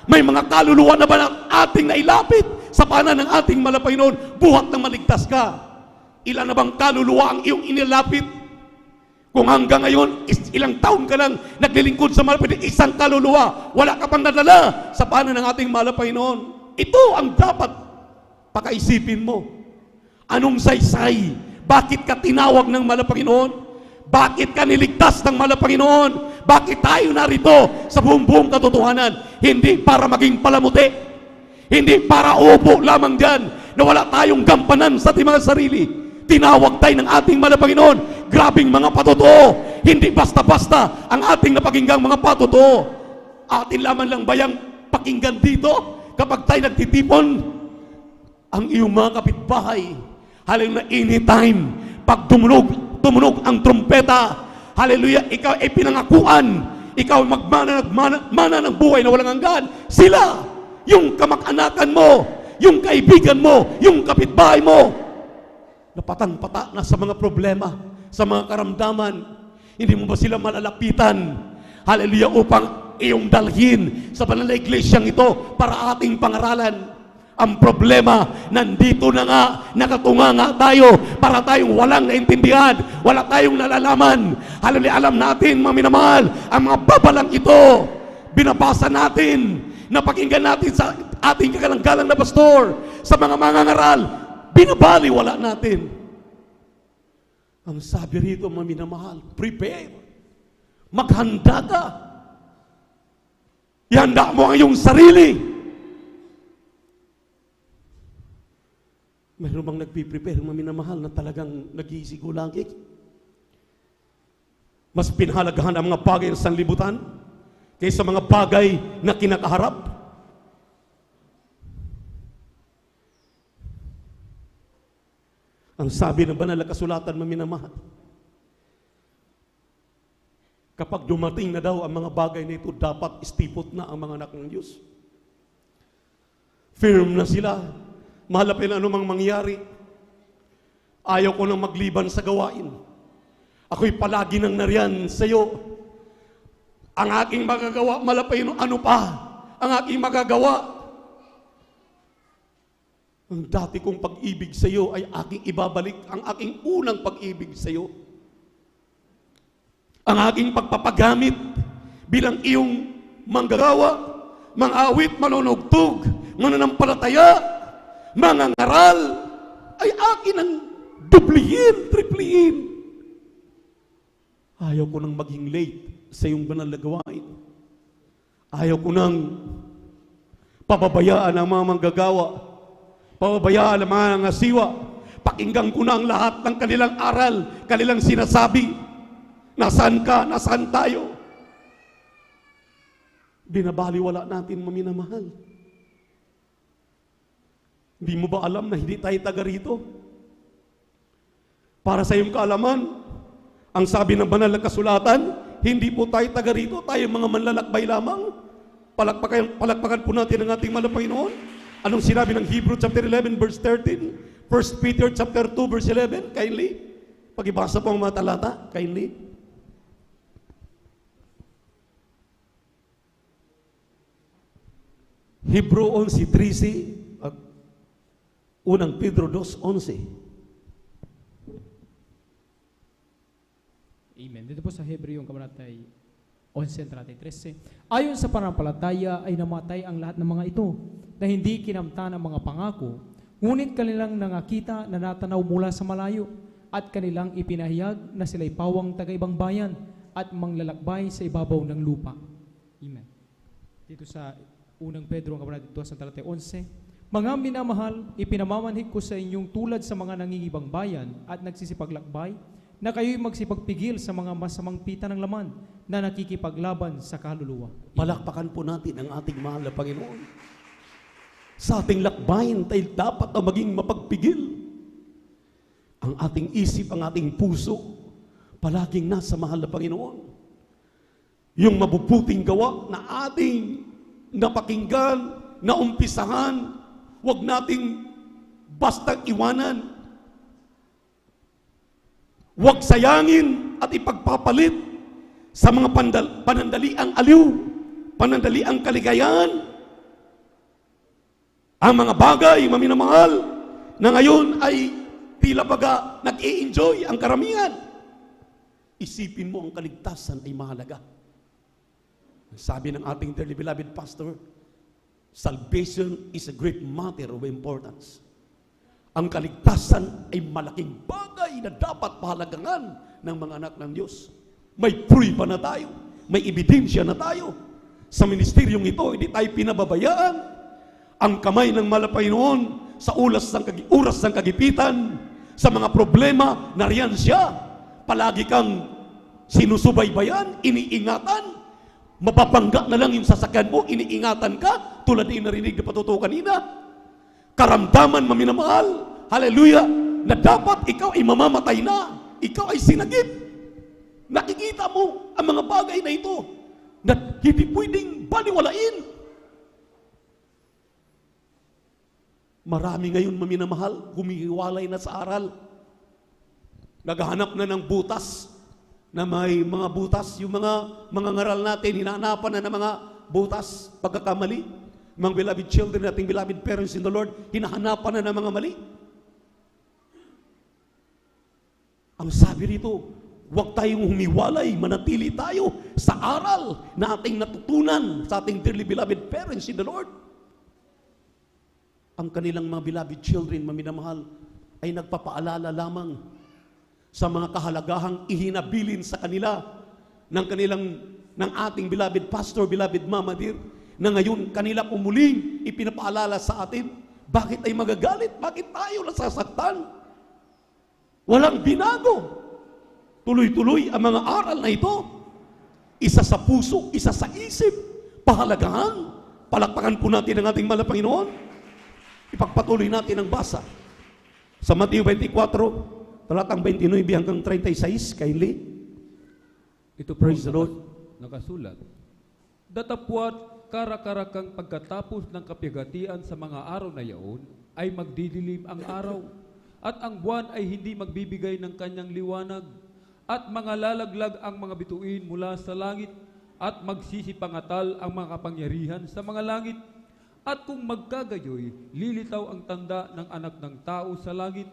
May mga kaluluwa na ba na ating nailapit sa panan ng ating Panginoon buhat ng maligtas ka? Ilan na bang kaluluwa ang iyong inilapit? Kung hanggang ngayon, ilang taon ka lang naglilingkod sa Panginoon, isang kaluluwa, wala ka pang nadala sa panan ng ating Panginoon. Ito ang dapat pakaisipin mo. Anong saysay? Bakit ka tinawag ng Panginoon? Bakit ka niligtas ng Panginoon? Bakit tayo narito sa buong katotohanan? Hindi para maging palamuti. Hindi para upo lamang dyan na wala tayong gampanan sa ating mga sarili. Tinawag tayo ng ating Panginoon. Grabing mga patotoo. Hindi basta-basta ang ating napakinggang mga patotoo. Atin lamang lang bayang pakinggan dito kapag tayo nagtitipon ang iyong mga kapitbahay. Halimbawa na anytime pag tumunog ang trumpeta, hallelujah, ikaw ay pinangakuan, ikaw ay magmana ng buhay na walang hanggan. Sila, yung kamag-anakan mo, yung kaibigan mo, yung kapitbahay mo, napatang-pata na sa mga problema, sa mga karamdaman. Hindi mo ba sila malalapitan, hallelujah, upang iyong dalhin sa banal na iglesyang ito para ating pangaralan? Ang problema, nandito na nga, nakatunganga tayo para tayong walang naintindihan, wala tayong nalalaman. Hallelujah, alam natin, mga minamahal, ang mga babalang ito, binabasa natin, napakinggan natin sa ating kagalang-galang na pastor, sa mga mangangaral, binabaliwala natin. Ang sabi rito, mga minamahal, prepare, maghanda ka, ihanda mo ang iyong sarili. Mayroon bang nagpiprepare, maminamahal, na talagang nag-iisigulangkik? Mas pinahalagahan ang mga bagay ng sanlibutan kaysa mga bagay na kinakaharap? Ang sabi ng banal na kasulatan, maminamahal, kapag dumating na daw ang mga bagay na ito, dapat istipot na ang mga anak ng Diyos. Firm na sila. Mahalapin anumang mangyari. Ayaw ko nang magliban sa gawain. Ako'y palagi nang nariyan sa iyo. Ang aking magagawa, malapin, ano pa? Ang aking magagawa. Ang dati kong pag-ibig sa iyo ay aking ibabalik. Ang aking unang pag-ibig sa iyo. Ang aking pagpapagamit bilang iyong manggagawa, mang-awit, manunugtog, mananampalataya, mga ngaral ay akin ang dublihin, triplihin. Ayaw ko nang maging late sa iyong banal na gawain. Ayaw ko nang pababayaan ang mga manggagawa, pababayaan ang mga ngasiwa. Pakinggan ko na ang lahat ng kanilang aral, kanilang sinasabi. Nasaan ka? Nasaan tayo? Binabaliwala natin, maminamahal. Hindi mo ba alam na hindi tayo taga rito? Para sa iyong kaalaman, ang sabi ng banal na kasulatan, hindi po tayo taga rito, tayo mga manlalakbay lamang. Palakpakan po natin ang ating mahal na Panginoon. Anong sinabi ng Hebrew chapter 11 verse 13? 1 Peter chapter 2 verse 11, kindly. Pag-ibasa po ang mga talata, kindly. Hebrew 11:13. Unang Pedro 2:11. Amen. Dito po sa Hebreo yung kabanatay 11:13. Ayon sa pananampalataya ay namatay ang lahat ng mga ito na hindi kinamtan ang mga pangako, ngunit kanilang nangakita na natanaw mula sa malayo at kanilang ipinahayag na sila'y pawang taga-ibang bayan at manglalakbay sa ibabaw ng lupa. Amen. Dito sa unang Pedro ang kabanatay 2:11. Mga minamahal, ipinamamanhik ko sa inyong tulad sa mga nangingibang bayan at nagsisipaglakbay, na kayo'y magsipagpigil sa mga masamang pita ng laman na nakikipaglaban sa kaluluwa. Palakpakan po natin ang ating mahal na Panginoon. Sa ating lakbayin, tayo dapat na maging mapagpigil. Ang ating isip, ang ating puso, palaging nasa mahal na Panginoon. Yung mabubuting gawa na ating napakinggan, naumpisahan, huwag nating bastang iwanan. Huwag sayangin at ipagpapalit sa mga panandaliang aliw, panandaliang kaligayahan, ang mga bagay, maminamahal, na ngayon ay tila baga nag-i-enjoy ang karamihan. Isipin mo ang kaligtasan ay mahalaga. Sabi ng ating dearly beloved pastor, salvation is a great matter of importance. Ang kaligtasan ay malaking bagay na dapat pahalagaan ng mga anak ng Diyos. May prueba na tayo, may ebidensya na tayo. Sa ministeryong ito, hindi tayo pinababayaan. Ang kamay ng Malapaynoon sa oras ng kagipitan, sa mga problema, nariyan siya. Palagi kang sinusubaybayan, iniingatan. Mapapangga na lang yung sasakyan mo, iniingatan ka, tulad ng narinig na patutuo kanina. Karamdaman, maminamahal, hallelujah, na dapat ikaw ay mamamatay na, ikaw ay sinagip. Nakikita mo ang mga bagay na ito na hindi pwedeng baliwalain. Marami ngayon, maminamahal, humihiwalay na sa aral. Naghahanap na ng butas, na may mga butas, yung mga ngaral natin, hinahanapan na ng mga butas, pagkakamali. Mga beloved children, ating beloved parents in the Lord, hinahanapan na ng mga mali. Ang sabi rito, huwag tayong humiwalay, manatili tayo sa aral na ating natutunan sa ating dearly beloved parents in the Lord. Ang kanilang mga beloved children, maminamahal, ay nagpapaalala lamang sa mga kahalagahang ihinabilin sa kanila ng ating beloved pastor, beloved mama dear, na ngayon kanila umuling ipinapaalala sa atin. Bakit ay magagalit? Bakit tayo nasasaktan? Walang binago. Tuloy-tuloy ang mga aral na ito. Isa sa puso, isa sa isip. Pahalagahan. Palakpakan po natin ang ating mahal na Panginoon. Ipagpatuloy natin ang basa. Sa Mateo 24, talatang 29 hanggang 36, kindly. Ito po Praise the Lord. Nakasulat. Datapwat karakarakang pagkatapos ng kapigatian sa mga araw na yaon, ay magdidilim ang araw, at ang buwan ay hindi magbibigay ng kanyang liwanag, at mga lalaglag ang mga bituin mula sa langit, at magsisipangatal ang mga kapangyarihan sa mga langit. At kung magkagayoy, lilitaw ang tanda ng anak ng tao sa langit.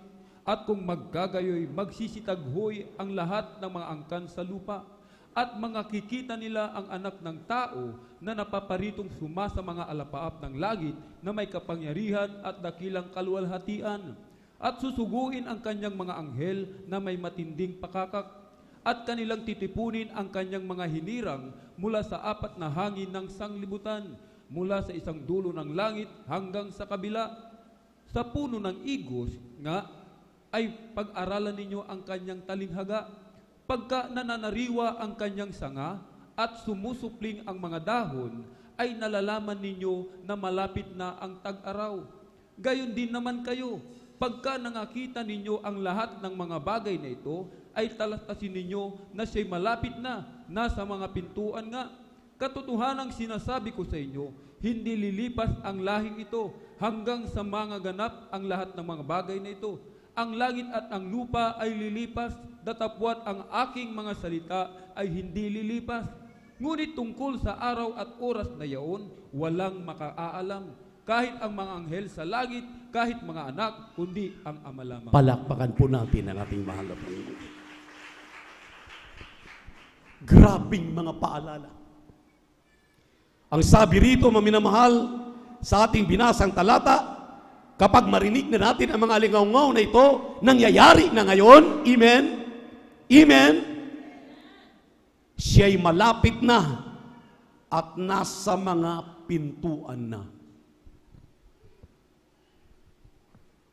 At kung magkagayoy, magsisitaghoy ang lahat ng mga angkan sa lupa. At mga kikita nila ang anak ng tao na napaparitong suma sa mga alapaap ng langit na may kapangyarihan at dakilang kaluwalhatian. At susuguin ang kanyang mga anghel na may matinding pakakak. At kanilang titipunin ang kanyang mga hinirang mula sa apat na hangin ng sanglibutan, mula sa isang dulo ng langit hanggang sa kabila. Sa puno ng igos nga ay pag-aralan ninyo ang kanyang talinghaga. Pagka nananariwa ang kanyang sanga at sumusupling ang mga dahon, ay nalalaman ninyo na malapit na ang tag-araw. Gayon din naman kayo, pagka nangakita ninyo ang lahat ng mga bagay na ito, ay talastasin ninyo na siya'y malapit na, nasa mga pintuan nga. Katotohanang sinasabi ko sa inyo, hindi lilipas ang lahing ito hanggang sa mga ganap ang lahat ng mga bagay na ito. Ang langit at ang lupa ay lilipas, datapwat ang aking mga salita ay hindi lilipas. Ngunit tungkol sa araw at oras na yaon, walang makaalam. Kahit ang mga anghel sa langit, kahit mga anak, kundi ang Ama lamang. Palakpakan po natin ang ating mahal na Panginoon. Grabing mga paalala. Ang sabi rito, maminamahal, sa ating binasang talata, kapag marinig na natin ang mga lingaw-ngaw na ito, nangyayari na ngayon, amen? Amen? Siya'y malapit na at nasa mga pintuan na.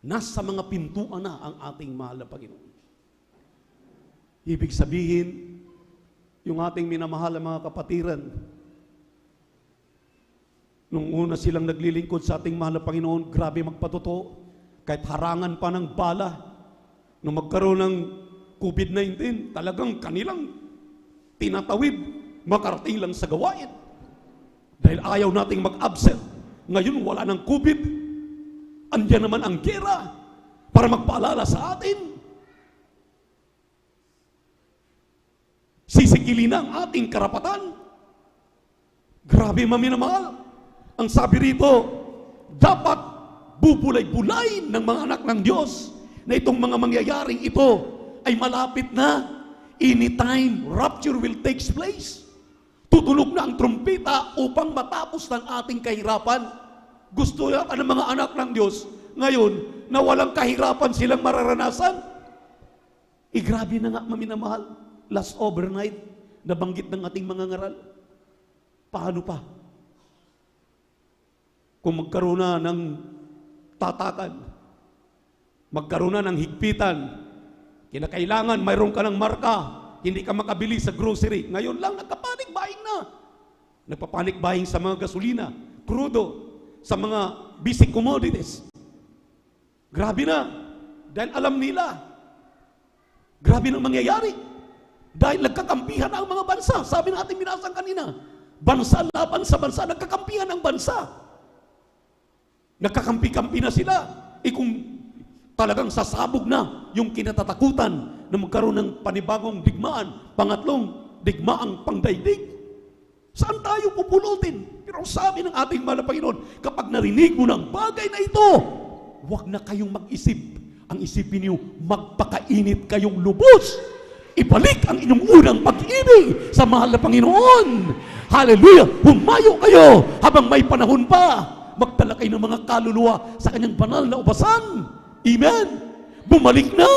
Nasa mga pintuan na ang ating mahal na Panginoon. Ibig sabihin, yung ating minamahal na mga kapatiran, nung una silang naglilingkod sa ating mahal na Panginoon, grabe magpatotoo, kahit harangan pa ng bala, nung magkaroon ng COVID-19, talagang kanilang tinatawid, makarating lang sa gawain. Dahil ayaw nating mag-absent. Ngayon wala ng COVID, andyan naman ang gera para magpaalala sa atin. sisikilin na ang ating karapatan. Grabe mga minamahal. Ang sabi rito, dapat bubulay-bulay ng mga anak ng Diyos na itong mga mangyayaring ito ay malapit na. Anytime rapture will take place. Tutulog na ang trumpeta upang matapos ng ating kahirapan. Gusto yata ng mga anak ng Diyos ngayon na walang kahirapan silang mararanasan. Grabe na nga maminamahal. Last overnight, nabanggit ng ating mga ngaral. Paano pa? Kung magkaroon na ng tatakan, magkaroon na ng higpitan, kinakailangan mayroon ka ng marka, hindi ka makabili sa grocery. Ngayon lang, nagka-panic buying na. Nagpa-panic buying sa mga gasolina, crudo, sa mga basic commodities. Grabe na. Dahil alam nila, grabe nang mangyayari. Dahil nagkakampihan ang mga bansa. Sabi natin binasang kanina, bansa laban sa bansa, nagkakampihan ang bansa. Nagkakampi-kampi na sila. Kung talagang sasabog na yung kinatatakutan na magkaroon ng panibagong digmaan, pangatlong digmaang pangdaigdig, saan tayo pupulutin? Pero sabi ng ating mahal na Panginoon, kapag narinig mo ng bagay na ito, huwag na kayong mag-isip. Ang isipin niyo, magpakainit kayong lubos. Ibalik ang inyong unang pag-ibig sa mahal na Panginoon. Hallelujah! Humayo kayo habang may panahon pa. Magdala kayo ng mga kaluluwa sa kanyang banal na ubasan. Amen! Bumalik na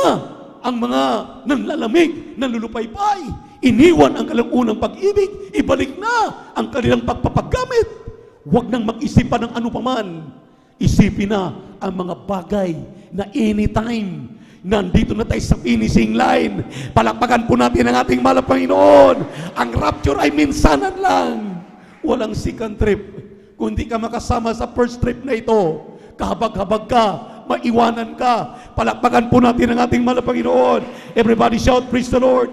ang mga nanlalamig, nanlulupaypay. Iniwan ang kanilang unang pag-ibig. Ibalik na ang kanilang pagpapagamit. Huwag nang mag-isipan ng ano paman. Isipin na ang mga bagay na anytime nandito na tayo sa finishing line. Palakpakan po natin ang ating mahal na Panginoon. Ang rapture ay minsanan lang. Walang second trip. Kung hindi ka makasama sa first trip na ito, kahabag-habag ka, maiwanan ka. Palakpakan po natin ang ating mahal na Panginoon. Everybody shout, praise the Lord.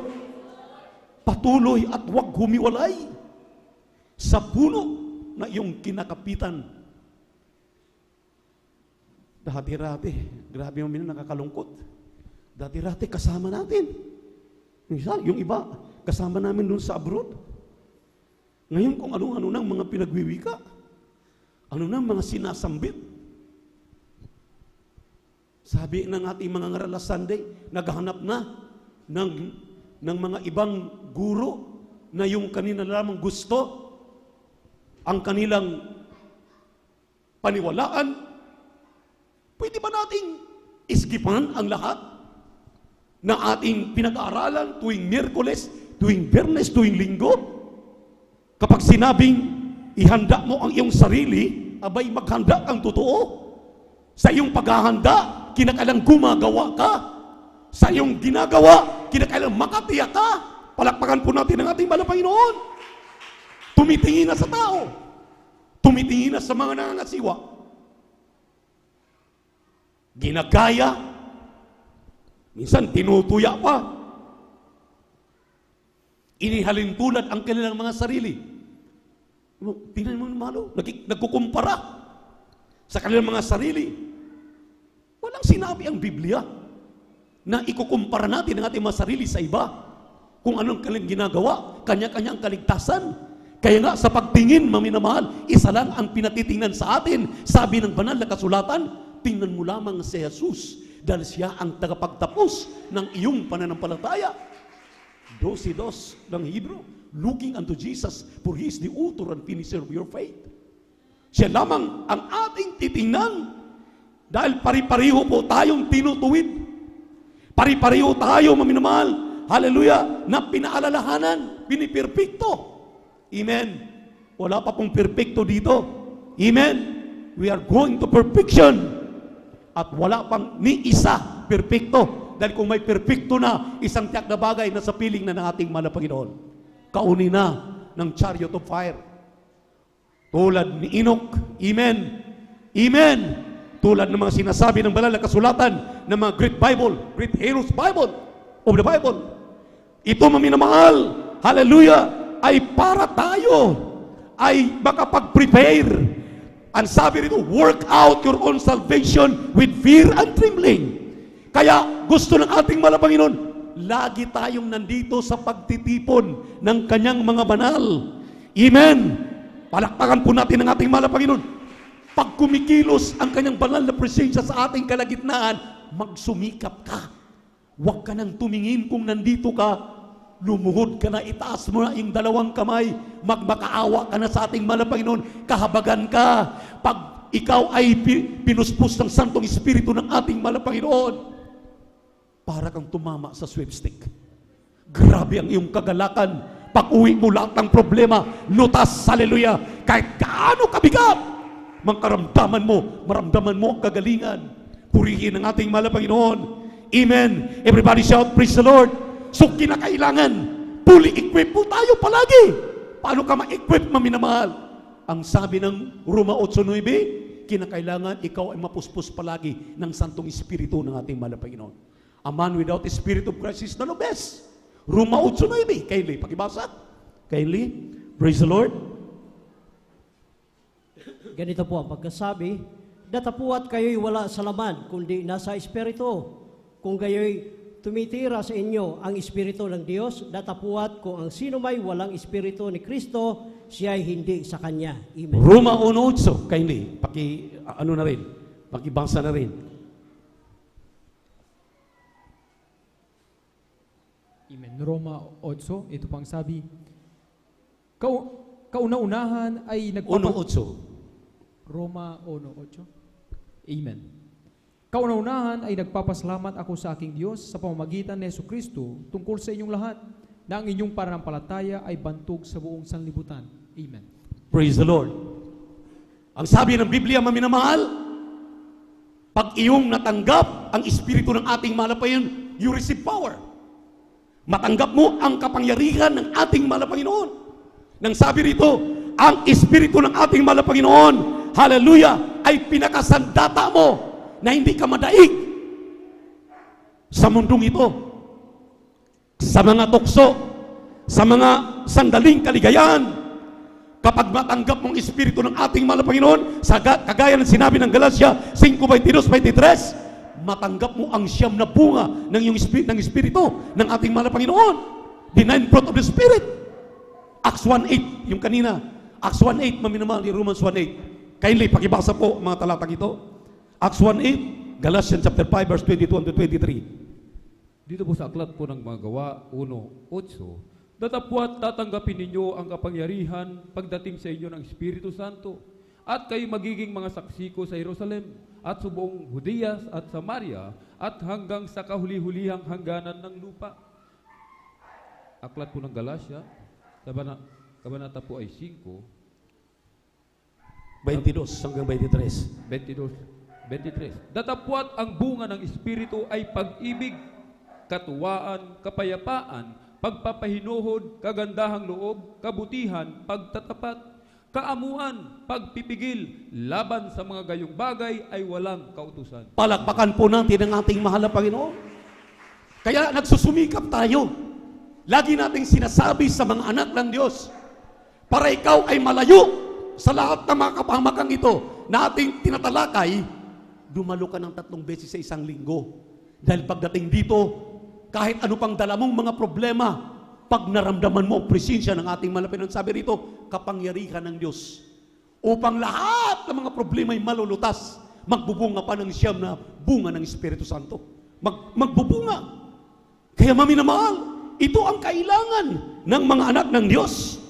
Patuloy at huwag humiwalay sa puno na iyong kinakapitan. Dati-rati, grabe yung nakakalungkot. Dati-rati kasama natin. Yung iba, kasama namin doon sa abroad. Ngayon kung ano-ano nang mga pinagwiwika, ano nang mga sinasambit. Sabi ng ating mga ngaral last Sunday, naghahanap na ng mga ibang guro na yung kanila lamang gusto, ang kanilang paniwalaan. Pwede ba nating iskipan ang lahat na ating pinag-aaralan tuwing Miyerkules, tuwing Biyernes, tuwing Linggo? Kapag sinabing ihanda mo ang iyong sarili, abay maghanda ang totoo. Sa iyong paghahanda, kinakailang gumagawa ka. Sa iyong ginagawa, kinakailang makatiyak ka. Palakpakan po natin ang ating mahal na Panginoon. Tumitingin na sa tao. Tumitingin na sa mga nangangasiwa. Ginagaya. Minsan tinutuya pa. Inihalin tulad ang kanilang mga sarili. Tingnan mo malo, nagkukumpara sa kanilang mga sarili. Walang sinabi ang Biblia na ikukumpara natin ang ating mga sarili sa iba. Kung anong kanilang ginagawa, kanya-kanya ang kaligtasan. Kaya nga sa pagtingin, maminamahal, isa lang ang pinatitingnan sa atin. Sabi ng banal na kasulatan, tingnan mo lamang si Jesus dahil siya ang tagapagtapos ng iyong pananampalataya. 12:2 ng Hebrew, looking unto Jesus, for He is the author and finisher of your faith. Siya lamang ang ating titingnan dahil pari-pariho po tayong tinutuwid. Pari-pariho tayo, maminamahal, hallelujah, na pinaalalahanan, piniperpekto. Amen. Wala pa pong perpekto dito. Amen. We are going to perfection. At wala pang ni isa perpekto. Dahil kung may perpekto na, isang tiyak na bagay na sa piling na ng ating mahal na Panginoon. Kauni na ng chariot of fire. Tulad ni Enoch. Amen. Amen. Tulad ng mga sinasabi ng banal na kasulatan ng mga great Bible, great heroes Bible, of the Bible. Ito maminamahal, hallelujah, ay para tayo ay makapag-prepare. Ang sabi rito, work out your own salvation with fear and trembling. Kaya gusto ng ating mahal na Panginoon, lagi tayong nandito sa pagtitipon ng kanyang mga banal. Amen! Palakpakan po natin ang ating mahal na Panginoon. Pag kumikilos ang kanyang banal na presensya sa ating kalagitnaan, magsumikap ka. Huwag ka nang tumingin kung nandito ka. Lumuhod ka na, itaas mo na yung dalawang kamay, magmakaawa ka na sa ating mahal na Panginoon, kahabagan ka. Pag ikaw ay pinuspos ng Santong Espiritu ng ating mahal na Panginoon, para kang tumama sa sweepstick. Grabe ang iyong kagalakan. Pag uwi mo, lahat ng problema, lutas, haleluya, kahit kaano kabigat, maramdaman mo ang kagalingan. Purihin ang ating mahal na Panginoon. Amen. Everybody shout, praise the Lord. So kinakailangan, fully equipped po tayo palagi. Paano ka ma-equip, maminamahal? Ang sabi ng Roma 8:9, kinakailangan ikaw ay mapuspos palagi ng Santong Espiritu ng ating mahal na Panginoon. A man without the Spirit of Christ is none of us. Roma 8:9. Kindly, pakibasa. Kindly, praise the Lord. Ganito po ang pagkasabi, datapuat kayo'y wala sa laman, kundi nasa Espiritu. Kung kayo'y tumitira sa inyo ang Espiritu ng Diyos, datapuat kung ang sino may walang Espiritu ni Kristo, siya ay hindi sa Kanya. Amen. Roma 1:8. Kindly, pakibasa na rin. Amen. Roma 8, ito pang sabi, kauna-unahan ay 1:8. Roma 1:8. Amen. Kauna-unahan ay nagpapasalamat ako sa aking Diyos sa pamamagitan ni Jesucristo tungkol sa inyong lahat na ang inyong pananampalataya ay bantog sa buong sanlibutan. Amen. Praise the Lord. Ang sabi ng Biblia, maminamahal, pag iyong natanggap ang Espiritu ng ating mahal na Panginoon, you receive power. Matanggap mo ang kapangyarihan ng ating mahal na Panginoon. Nang sabi rito, ang Espiritu ng ating mahal na Panginoon, hallelujah, ay pinakasandata mo na hindi ka madaig sa mundong ito, sa mga tukso, sa mga sandaling kaligayahan. Kapag matanggap mong Espiritu ng ating mahal na Panginoon, kagaya ng sinabi ng Galatia 5:22-23, matanggap mo ang siyam na bunga ng Espiritu ng ating mahal na Panginoon. The 9 fruit of the Spirit. Acts 1:8, yung kanina. Acts 1:8, maminamahal, Romans 1:8. Kindly, pakibasa po mga talatang ito. Acts 1:8, Galatians chapter 5, verse 22-23. Dito po sa aklat po ng mga gawa 1:8, datapwat tatanggapin ninyo ang kapangyarihan pagdating sa inyo ng Espiritu Santo, at kayo magiging mga saksi ko sa Jerusalem at sa buong Judea at Samaria at hanggang sa kahuli-hulihang hangganan ng lupa. Aklat po ng Galatia, kabanata po ay 5, 22 hanggang 23. 23. Datapwat ang bunga ng Espiritu ay pag-ibig, katuwaan, kapayapaan, pagpapahinuhod, kagandahang loob, kabutihan, pagtatapat, kaamuan, pagpipigil, laban sa mga gayong bagay ay walang kautusan. Palakpakan po natin ang ating mahal na Panginoon. Kaya nagsusumikap tayo. Lagi nating sinasabi sa mga anak ng Diyos, para ikaw ay malayo sa lahat ng mga kapahamakang ito na ating tinatalakay, dumalo ka ng 3 beses sa isang linggo. Dahil pagdating dito, kahit ano pang dala mong mga problema, pag naramdaman mo ang presensya ng ating mahal na Panginoon, sabi rito, kapangyarihan ng Diyos. Upang lahat ng mga problema ay malulutas, magbubunga pa ng siyam na bunga ng Espiritu Santo. Magbubunga. Kaya maminamahal, ito ang kailangan ng mga anak ng Diyos.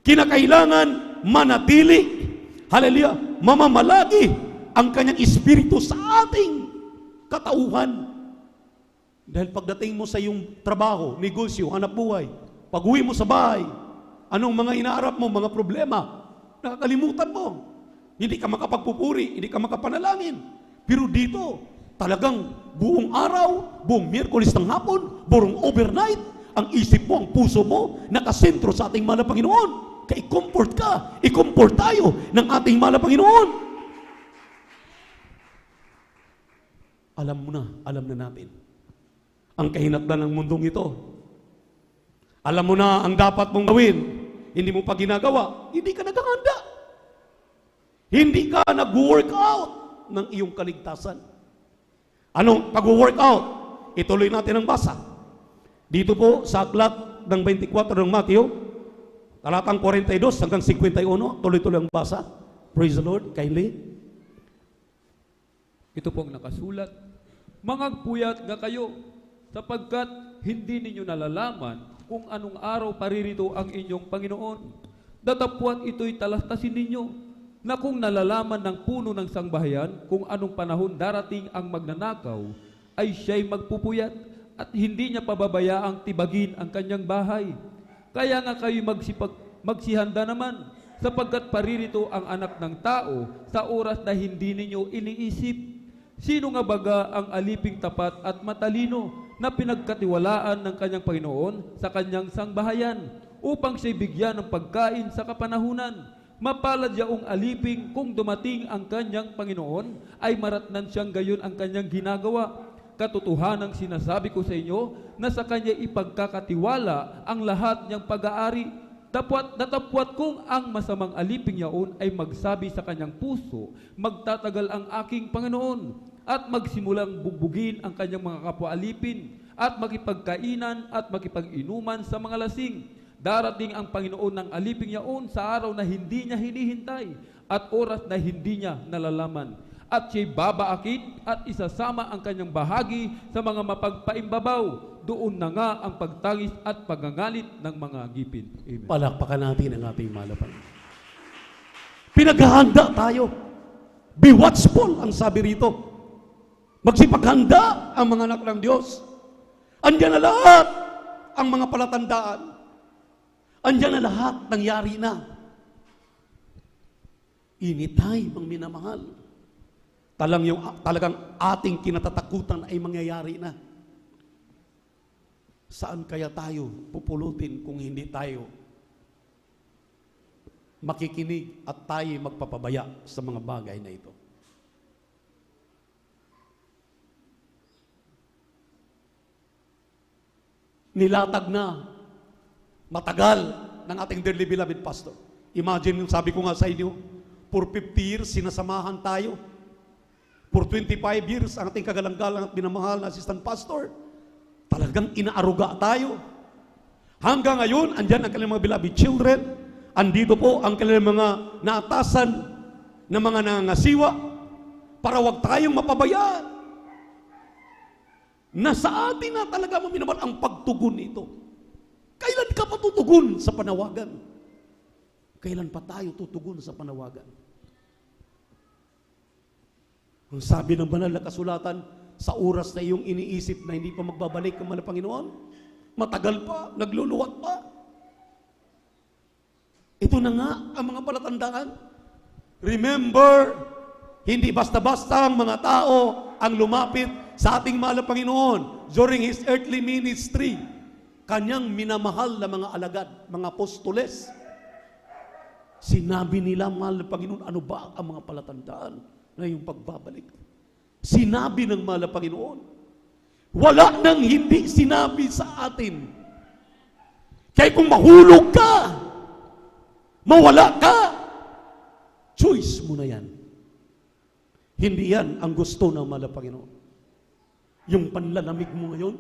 Kinakailangan manatili, hallelujah, mamamalagi ang kanyang Espiritu sa ating katauhan. Dahil pagdating mo sa iyong trabaho, negosyo, hanap buhay, pag-uwi mo sa bahay, anong mga inaarap mo, mga problema, nakakalimutan mo. Hindi ka makapagpupuri, hindi ka makapanalangin. Pero dito, talagang buong araw, buong Miyerkules ng hapon, buong overnight, ang isip mo, ang puso mo, nakasentro sa ating mahal na Panginoon. Kaya i-comfort ka, i-comfort tayo ng ating mahal na Panginoon. Alam na natin ang kahinatnan ng mundong ito. Alam mo na ang dapat mong gawin, hindi mo pa ginagawa, hindi ka naghahanda. Hindi ka nag-work out ng iyong kaligtasan. Anong pag-work out? Ituloy natin ang basa. Dito po sa aklat ng 24 ng Mateo, talatang 42 hanggang 51, tuloy-tuloy ang basa. Praise the Lord, kindly. Ito pong nakasulat, mangagpuyat nga kayo, sapagkat hindi ninyo nalalaman kung anong araw paririto ang inyong Panginoon. Datapwat ito'y talastasin ninyo, na kung nalalaman ng puno ng sangbahayan kung anong panahon darating ang magnanakaw, ay siya'y magpupuyat at hindi niya pababayaang tibagin ang kanyang bahay. Kaya nga kayo magsihanda naman, sapagkat paririto ang anak ng tao sa oras na hindi ninyo iniisip. Sino nga baga ang aliping tapat at matalino na pinagkatiwalaan ng kanyang Panginoon sa kanyang sangbahayan upang siya'y bigyan ng pagkain sa kapanahunan? Mapalad yaong aliping kung dumating ang kanyang Panginoon ay maratnan siyang gayon ang kanyang ginagawa. Katotohanang sinasabi ko sa inyo na sa kanya ipagkakatiwala ang lahat niyang pag-aari. Datapwat kung ang masamang aliping yaon ay magsabi sa kanyang puso, magtatagal ang aking Panginoon, at magsimulang bugbugin ang kanyang mga kapwa-alipin, at makipagkainan at makipag-inuman sa mga lasing. Darating ang Panginoon ng aliping yaon sa araw na hindi niya hinihintay, at oras na hindi niya nalalaman. At siya'y babaakit at isasama ang kanyang bahagi sa mga mapagpaimbabaw. Doon na nga ang pagtangis at pagangalit ng mga ngipin. Amen. Palakpakan natin ang ating malapan. Pinaghahanda tayo. Be watchful, ang sabi rito. Magsipaghanda ang mga anak ng Diyos. Andiyan na lahat ang mga palatandaan. Andiyan na lahat, nangyari na. Anytime ang minamahal. Talagang ating kinatatakutan ay mangyayari na. Saan kaya tayo pupulutin kung hindi tayo makikinig at tayo magpapabaya sa mga bagay na ito? Nilatag na matagal ng ating dearly beloved pastor. Imagine, sabi ko nga sa inyo, for 50 years sinasamahan tayo. For 25 years ang ating kagalang-galang at binamahal na assistant pastor. Talagang inaaruga tayo. Hanggang ngayon, andyan ang kanilang mga beloved children. Andito po ang kanilang mga naatasan na mga nangangasiwa para wag tayong mapabayaan. Nasa atin na talaga maminaman ang pagtugon nito. Kailan ka pa tutugon sa panawagan? Kailan pa tayo tutugon sa panawagan? Ang sabi ng banal na kasulatan, sa oras na iyong iniisip na hindi pa magbabalik ang mga Panginoon, matagal pa, nagluluwat pa. Ito na nga ang mga palatandaan. Remember, hindi basta-basta ang mga tao ang lumapit sa ating mahal na Panginoon during His earthly ministry. Kanyang minamahal na mga alagad, mga apostoles. Sinabi nila, mahal na Panginoon, ano ba ang mga palatandaan na yung pagbabalik? Sinabi ng mahal na Panginoon. Wala nang hindi sinabi sa atin. Kaya kung mahulog ka, mawala ka, choice mo na yan. Hindi yan ang gusto ng mahal na Panginoon. Yung panlalamig mo ngayon,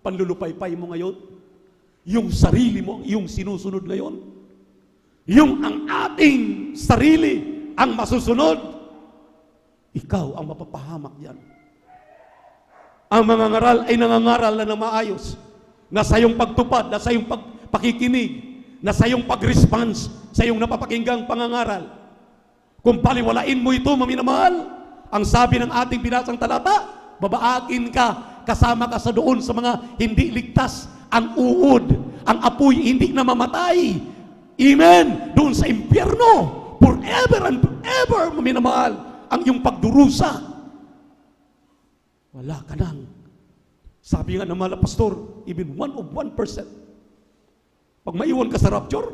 panlulupaypay mo ngayon, yung sarili mo, yung sinusunod ngayon, yung ang ating sarili ang masusunod, ikaw ang mapapahamak yan. Ang mga ngaral ay nangangaral na maayos, na sa iyong pagtupad, na sa iyong pakikinig, na sa iyong pag-response, sa iyong napapakinggang pangangaral. Kung paliwalain mo ito, maminamahal, ang sabi ng ating binasang talata, babaakin ka, kasama ka sa doon sa mga hindi ligtas, ang uod, ang apoy hindi na mamatay. Amen! Doon sa impyerno, forever and forever, maminamahal, ang iyong pagdurusa. Wala ka nang. Sabi nga ng mga pastor, even 1 of 1%. Pag maiwan ka sa rapture,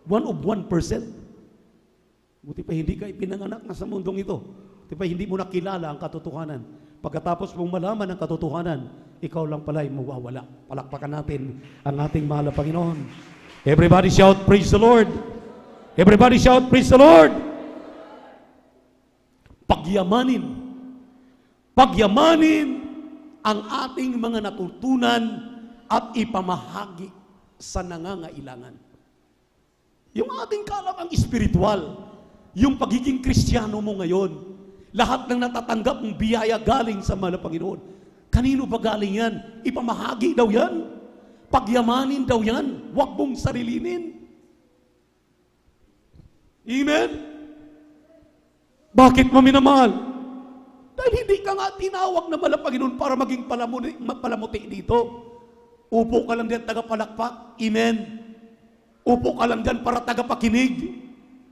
1 of 1%. Buti pa hindi ka ipinanganak na sa mundong ito. Buti pa hindi mo nakilala ang katotohanan. Pagkatapos mong malaman ang katotohanan, ikaw lang pala ay mawawala. Palakpakan natin ang ating mahal na Panginoon. Everybody shout, praise the Lord. Everybody shout, praise the Lord. Pagyamanin ang ating mga natutunan at ipamahagi sa nangangailangan. Yung ating kalamang espiritual, yung pagiging Kristiyano mo ngayon, lahat ng natatanggap mong biyaya galing sa mahal na Panginoon. Kanino ba galing yan? Ipamahagi daw yan. Pagyamanin daw yan. Huwag mong sarilinin. Amen? Bakit mo minamahal? Dahil hindi ka nga tinawag na mahal na Panginoon para maging palamuti dito. Upo ka lang diyan tagapalakpak. Amen? Upo ka lang diyan para tagapakinig.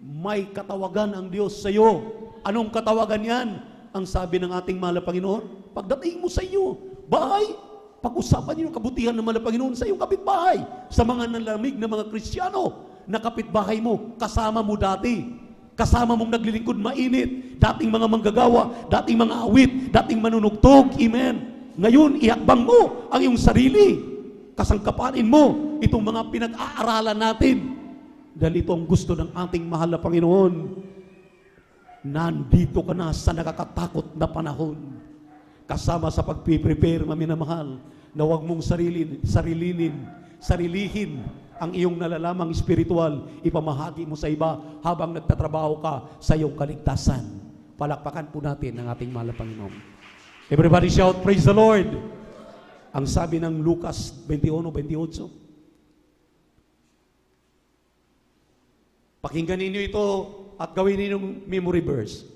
May katawagan ang Diyos sa iyo. Anong katawagan yan? Ang sabi ng ating mahal na Panginoon, pagdating mo sa iyo, bahay, pag-usapan niyo yung kabutihan ng mahal na Panginoon sa iyong kapitbahay, sa mga nalamig na mga Kristiyano, na kapitbahay mo, kasama mo dati, kasama mong naglilingkod mainit, dating mga manggagawa, dating mga awit, dating manunugtog, amen. Ngayon, ihakbang mo ang iyong sarili, kasangkapanin mo itong mga pinag-aaralan natin, dahil ito ang gusto ng ating mahal na Panginoon. Nandito ka na sa nakakatakot na panahon. Kasama sa pagpiprepare, maminamahal, na huwag mong sarilihin ang iyong nalalamang espiritual, ipamahagi mo sa iba habang nagtatrabaho ka sa iyong kaligtasan. Palakpakan po natin ang ating mahal na Panginoon. Everybody shout, praise the Lord! Ang sabi ng Lucas 21:28. Pakinggan ninyo ito at gawin ninyong memory verse.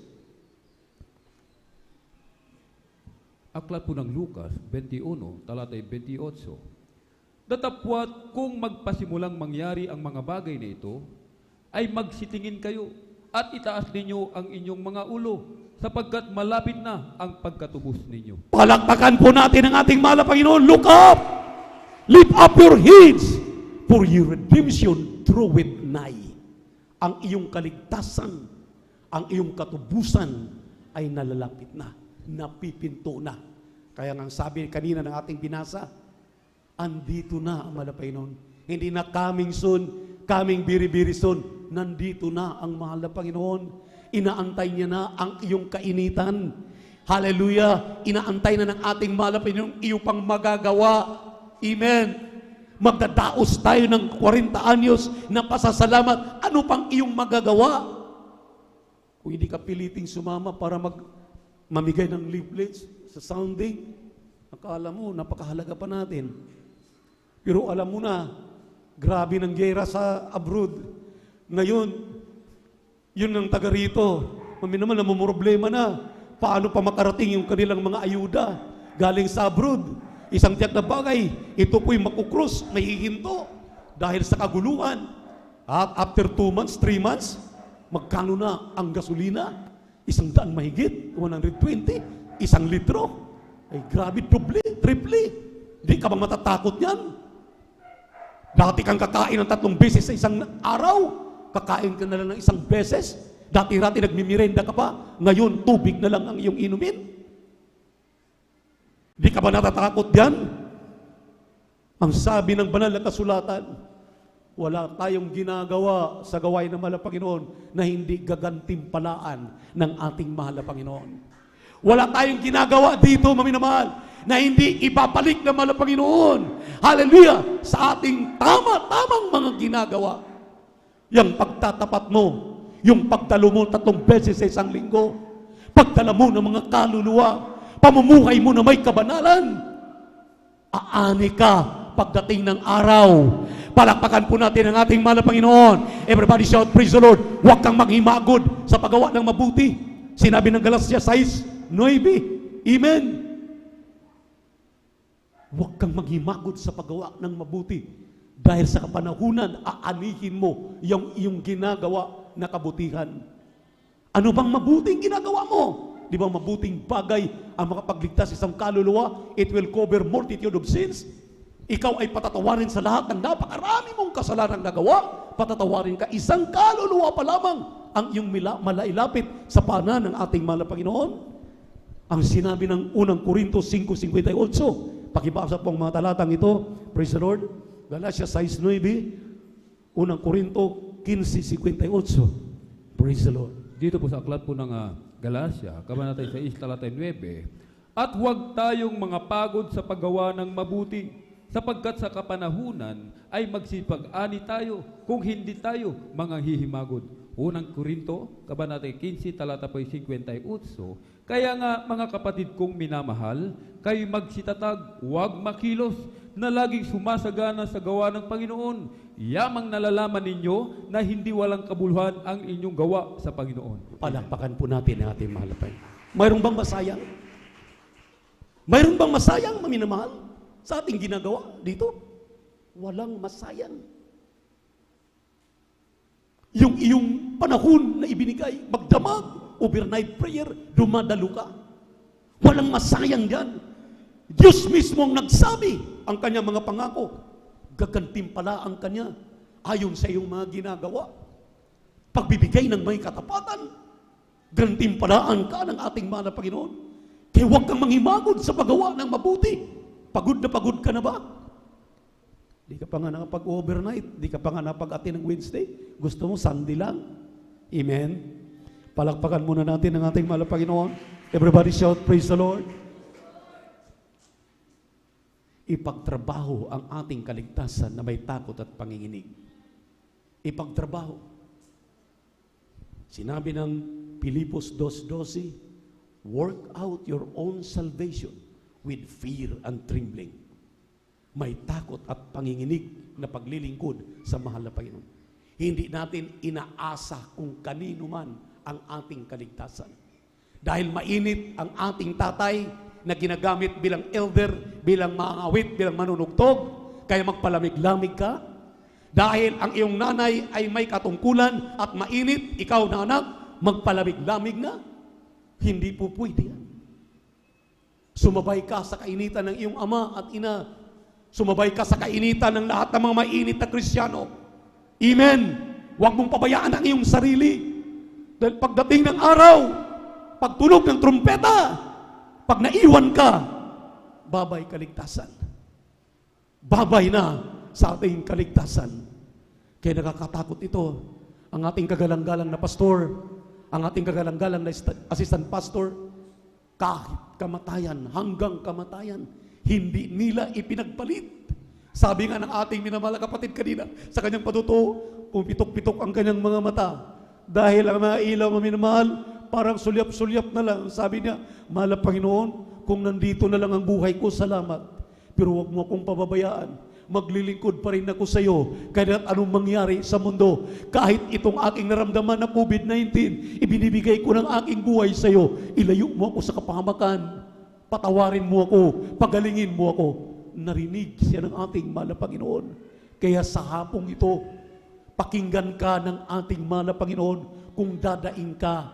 Aklat po ng Lucas 21, talatay 28. Datapwat kung magpasimulang mangyari ang mga bagay na ito, ay magsitingin kayo at itaas ninyo ang inyong mga ulo, sapagkat malapit na ang pagkatubos ninyo. Palakpakan po natin ang ating mahal na Panginoon. Look up! Lift up your heads, for your redemption draweth nigh. Ang iyong kaligtasan, ang iyong katubusan ay nalalapit na, napipinto na. Kaya nga sabi kanina ng ating binasa, andito na ang mahal na Panginoon. Hindi na coming soon, coming very very soon. Nandito na ang mahal na Panginoon. Inaantay niya na ang iyong kainitan. Hallelujah! Inaantay na ng ating mahal na Panginoon iyong pang magagawa. Amen! Magdadaos tayo ng 40 anyos na pasasalamat. Ano pang iyong magagawa? Kung hindi ka piliting sumama para mamigay ng leaflets sa Sunday, akala mo, napakahalaga pa natin. Pero alam mo na, grabe ng gera sa abroad. Ngayon, yun ang taga rito. Mami naman, namumroblema na. Paano pa makarating yung kanilang mga ayuda galing sa abroad? Isang tiyak na bagay, ito po'y makukrus, may hihinto dahil sa kaguluhan. At after 2 months, 3 months, magkano na ang gasolina? 100 mahigit, 120, 1 litro. Ay grabe, triple. Di ka bang matatakot yan? Dati kang kakain ng 3 beses sa isang araw, kakain ka na lang ng 1 beses. Dati-rati nagmimirenda ka pa, ngayon tubig na lang ang iyong inumin. Di ka ba natatakot diyan? Ang sabi ng banal na kasulatan, wala tayong ginagawa sa gawain ng mahal na Panginoon na hindi gagantimpalaan ng ating mahal na Panginoon. Wala tayong ginagawa dito, maminamahal, na hindi ibabalik ng mahal na Panginoon. Hallelujah! Sa ating tamang mga ginagawa. Yung pagtatapat mo, yung pagdalo mo 3 beses sa isang linggo, pagdala mo ng mga kaluluwa, pamumuhay mo na may kabanalan, aani ka pagdating ng araw. Palakpakan po natin ang ating mahal na Panginoon. Everybody shout, praise the Lord. Huwag kang maghimagod sa paggawa ng mabuti. Sinabi ng Galatia 6:9. Amen. Huwag kang maghimagod sa paggawa ng mabuti. Dahil sa kapanahunan, aanihin mo yung iyong ginagawa na kabutihan. Ano bang mabuting ginagawa mo? Di ba mabuting bagay ang makapagligtas isang kaluluwa? It will cover multitude of sins. Ikaw ay patatawarin sa lahat ng napakarami mong kasalanang nagawa. Patatawarin ka, isang kaluluwa pa lamang ang iyong malailapit sa panan ng ating mahal na Panginoon. Ang sinabi ng unang Korinto 5:58. Pakibasa po ang mga talatang ito. Praise the Lord. Galatia 6:9. Unang Korinto 15:58. Praise the Lord. Dito po sa aklat po ng Galacia, kabanata 6, talatay 9. At huwag tayong mga pagod sa paggawa ng mabuti, sapagkat sa kapanahunan ay magsipag-ani tayo kung hindi tayo manghihimagod. Unang Korinto, Kabanata 15, talata 58. Kaya nga, mga kapatid kong minamahal, kayo magsitatag, huwag makilos, na laging sumasagana sa gawa ng Panginoon. Yamang nalalaman ninyo na hindi walang kabuluhan ang inyong gawa sa Panginoon. Palakpakan po natin ang ating mahal na Panginoon. Mayroon bang masayang? Mayroon bang masayang, maminamahal, sa ating ginagawa dito? Walang masayang. Yung iyong panahon na ibinigay, magdamag, overnight prayer, dumadalo ka. Walang masayang dyan. Diyos mismo ang nagsabi ang kanyang mga pangako. Gagantimpala ang kanya ayon sa iyong mga ginagawa. Pagbibigay ng may katapatan, gantimpalaan ka ng ating mahal na Panginoon. Kaya huwag kang manghimagod sa paggawa ng mabuti. Pagod na pagod ka na ba? Di ka pa nga nakapag-overnight, di ka pa nga napag-attend ng Wednesday. Gusto mo Sunday lang? Amen? Palakpakan muna natin ang ating mahal na Panginoon. Everybody shout, praise the Lord. Ipagtrabaho ang ating kaligtasan na may takot at panginginig. Ipagtrabaho. Sinabi ng Pilipos 2:12, work out your own salvation with fear and trembling. May takot at panginginig na paglilingkod sa mahal na Panginoon. Hindi natin inaasa kung kanino man ang ating kaligtasan. Dahil mainit ang ating tatay na ginagamit bilang elder, bilang maangawit, bilang manunugtog, kaya magpalamig-lamig ka. Dahil ang iyong nanay ay may katungkulan at mainit, ikaw na anak, magpalamig-lamig na. Hindi po pwede yan. Sumabay ka sa kainitan ng iyong ama at ina. Sumabay ka sa kainitan ng lahat ng mga mainit na Kristiyano. Amen. Huwag mong pabayaan ang iyong sarili. Dahil pagdating ng araw, pagtunog ng trumpeta, pag naiwan ka, babay kaligtasan. Babay na sa ating kaligtasan. Kaya nakakatakot ito. Ang ating kagalang-galang na pastor, ang ating kagalang-galang na assistant pastor, kahit kamatayan, hanggang kamatayan, hindi nila ipinagpalit. Sabi nga ng ating minamahal na kapatid kanina, sa kanyang patutuo, pumitok-pitok ang kanyang mga mata. Dahil ang mga ilaw na minamahal, parang sulyap-sulyap na lang. Sabi niya, mahal na Panginoon, kung nandito na lang ang buhay ko, salamat. Pero huwag mo akong pababayaan. Maglilingkod pa rin ako sa iyo kahit anong mangyari sa mundo. Kahit itong aking naramdaman na COVID-19, ibinibigay ko ng aking buhay sa iyo. Ilayo mo ako sa kapahamakan. Patawarin mo ako. Pagalingin mo ako. Narinig siya ng ating mahal na Panginoon. Kaya sa hapong ito, pakinggan ka ng ating mahal na Panginoon kung dadaing ka.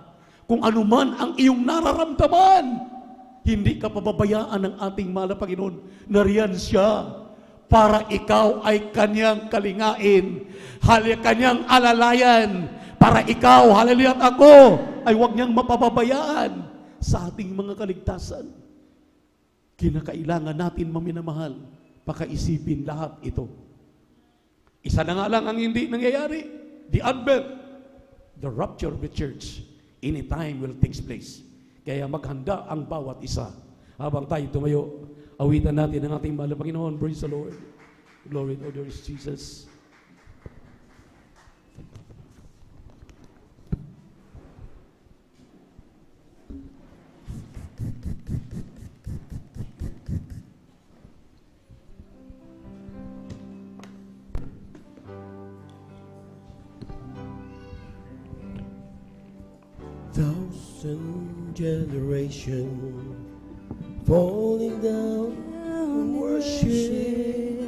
Kung anuman ang iyong nararamdaman, hindi ka pababayaan ng ating mahal na Panginoon. Nariyan siya para ikaw ay kanyang kalingain, kanyang alalayan, para ikaw, hallelujah, at ako, ay huwag niyang mapababayaan sa ating mga kaligtasan. Kinakailangan natin, maminamahal, pakaisipin lahat ito. Isa na nga lang ang hindi nangyayari, the advent, the rapture of the church, anytime will take place. Kaya maghanda ang bawat isa. Habang tayo tumayo, awitan natin ang ating mahal na Panginoon. Praise the Lord. Glory to Lord Jesus. Thousand generations falling down in worship,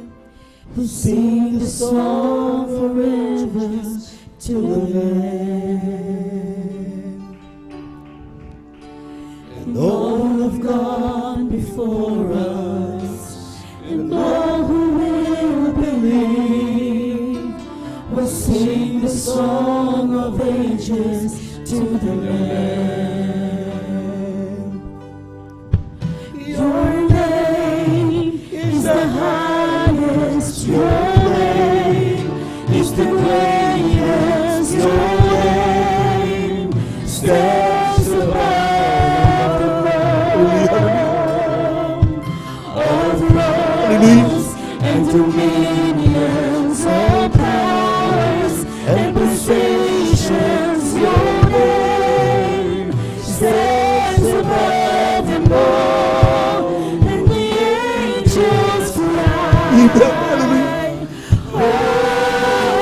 who sing the song forever to the Lamb. And all have gone before us, and all who will believe will sing the song of ages to the Lamb. Your name is the highest, your name is the greatest, your name stands above the world. All thrones dominions, all powers and positions. Your name stands above them all, and the angels cry, holy,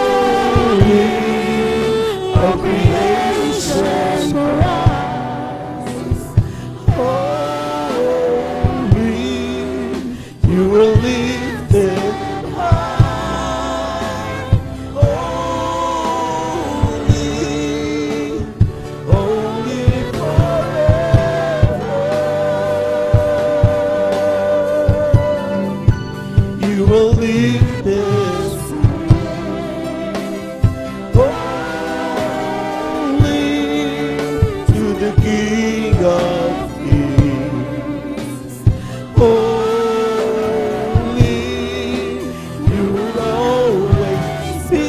all creation cries, holy, you will lifted high, holy, holy forever. You will lifted holy to the King of Kings. Holy, you will always be.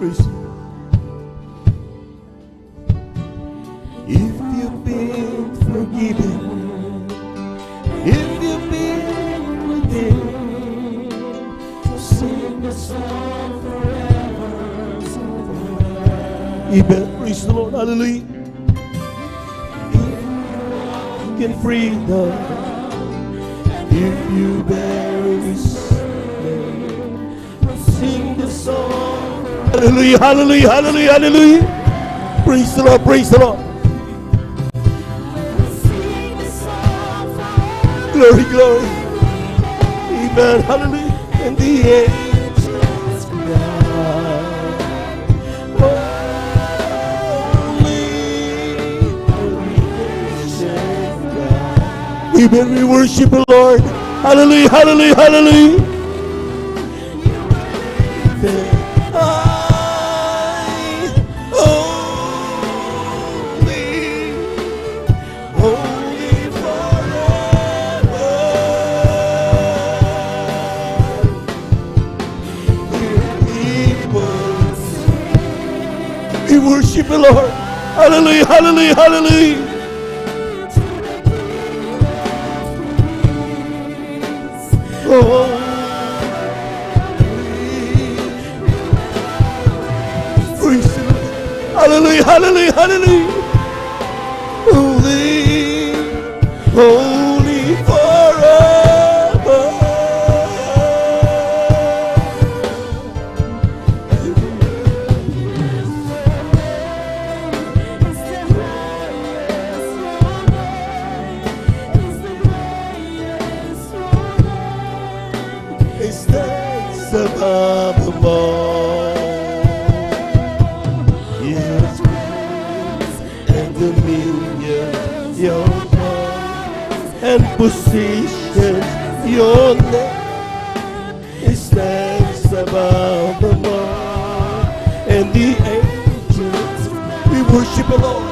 Praise. If you've been forgiven, if you've been redeemed, sing the song forever. Amen. Praise the Lord. Hallelujah. If you can freedom, if you bear His name, sing the song. Hallelujah. Hallelujah. Hallelujah. Hallelujah. Praise the Lord. Praise the Lord. Glory, glory. Amen. Hallelujah. And the angels cry, holy, holy creation cry. Amen. We worship the Lord. Hallelujah. Hallelujah. Hallelujah. We worship the Lord. Hallelujah, hallelujah, hallelujah. Oh, praise the Lord. Hallelujah, hallelujah, hallelujah. Holy, holy forever. Above them all, yes, and dominion, your power and position, your name stands above them all, and the angels, we worship the Lord.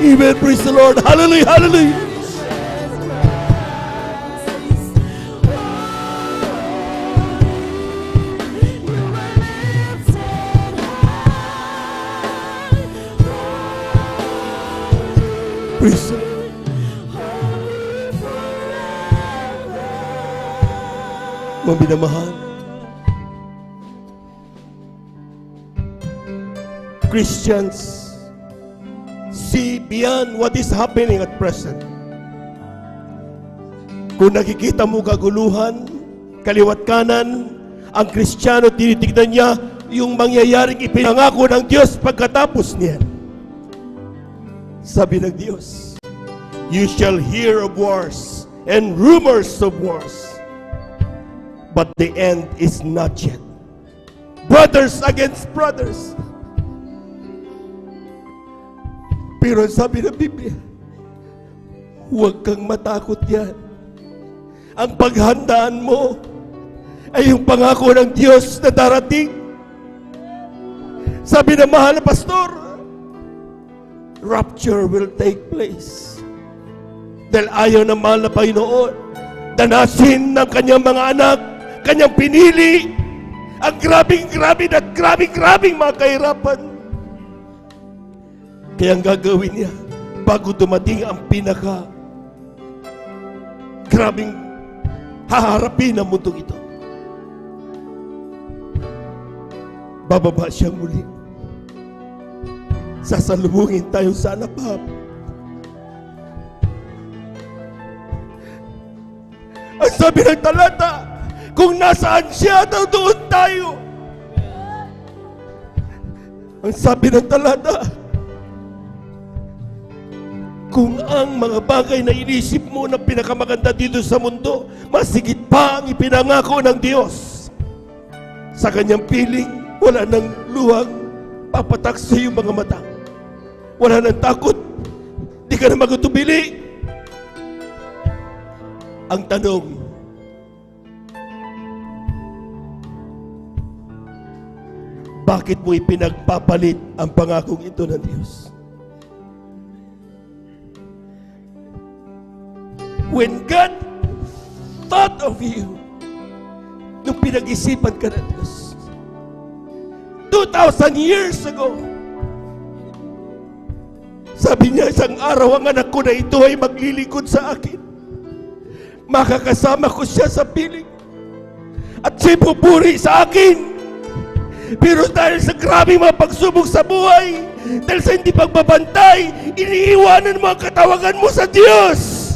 Amen. Praise the Lord. Hallelujah. Hallelujah. Praise the Lord. Mga minamahal, Christians, see beyond what is happening at present. Kung nakikita mo kaguluhan, kaliwat kanan, ang Kristiyano tinitignan niya yung mangyayaring ipinangako ng Diyos pagkatapos niyan. Sabi ng Diyos, you shall hear of wars and rumors of wars, but the end is not yet. Brothers against brothers. Pero sabi ng Biblia, huwag kang matakot yan. Ang paghandaan mo ay yung pangako ng Diyos na darating. Sabi ng mahal na pastor, rapture will take place. Dahil ayaw ng mahal na Panginoon danasin ng kanyang mga anak, kanyang pinili, ang grabing-grabe at grabing-grabing mga kahirapan. Kaya ang gagawin niya, bago dumating ang pinaka grabing haharapin ng mundong ito, bababa siya muli. Sasalubungin tayo sa alapap. Ang sabi ng talata, kung nasaan siya, doon tayo. Ang sabi ng talata, kung ang mga bagay na inisip mo na pinakamaganda dito sa mundo, masigit pa ang ipinangako ng Diyos. Sa kanyang piling, wala nang luhang papatak sa iyong mga mata. Wala nang takot. Di ka na magutubili. Ang tanong, bakit mo ipinagpapalit ang pangakong ito ng Diyos? When God thought of you, nung pinag-isipan ka ng Diyos, 2,000 years ago, sabi niya, isang araw ang anak ko na ito ay maglilingkod sa akin. Makakasama ko siya sa piling. At siya pupuri sa akin. Pero dahil sa grabing mga pagsubok sa buhay, dahil sa hindi pagbabantay, iniiwanan mo ang katawagan mo sa Diyos.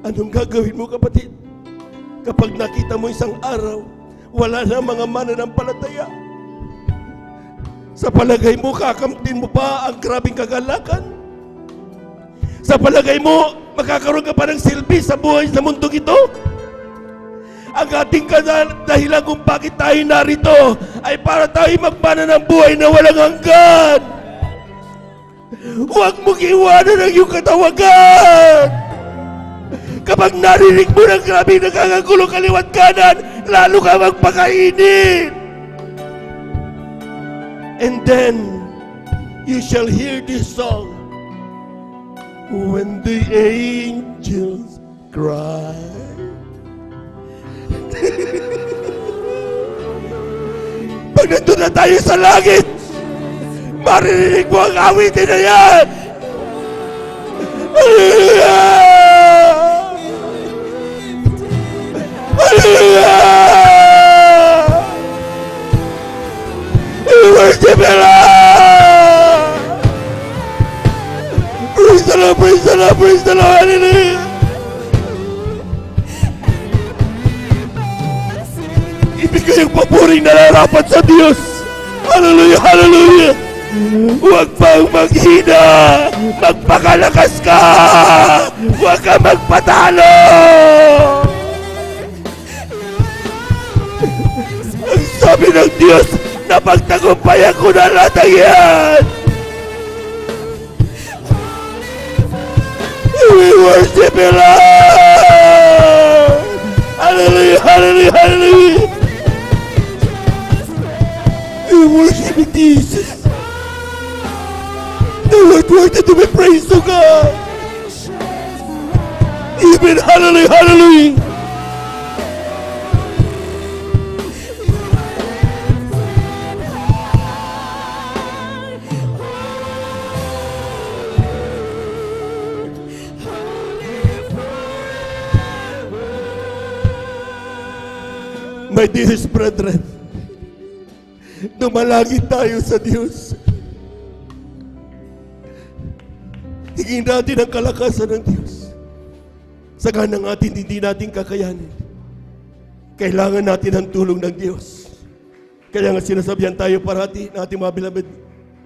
Anong gagawin mo, kapatid? Kapag nakita mo isang araw, wala na mga mananampalataya. Sa palagay mo, kakamtin mo pa ang grabing kagalakan? Sa palagay mo, makakaroon ka pa ng silbi sa buhay sa mundong ito? Ang ating dahilan kung bakit tayo narito ay para tayo magpana ng buhay na walang hanggan. Huwag mong iwanan ang iyong katawagan. Kapag narinig mo ng grabing nakakagulo kaliwat kanan, lalo ka magpakainit. And then, you shall hear this song. When the angels cry. Pag nandun na tayo sa langit, maririnig mo ang awitin na yan. Hallelujah! Hallelujah! We worship you, Lord! Praise the Lord, praise the Lord, praise the Lord! Hallelujah! Ibigay ang papuring nararapat sa Diyos! Hallelujah, hallelujah! Huwag pang maghina! Magpakalakas ka! Huwag ka magpatalo! Ang sabi ng Diyos, napagtagumpayan ko na lahat ng yan! We worship you, Lord! Hallelujah, hallelujah, hallelujah! We worship you, Jesus! The Lord worthy to be praised, to God! Even hallelujah, hallelujah! My dearest brethren, dumalangin tayo sa Diyos. Hingin natin ang kalakasan ng Diyos. Sa ganang atin, hindi natin kakayanin. Kailangan natin ang tulong ng Diyos. Kaya nga sinasabihan tayo parati ng ating mga beloved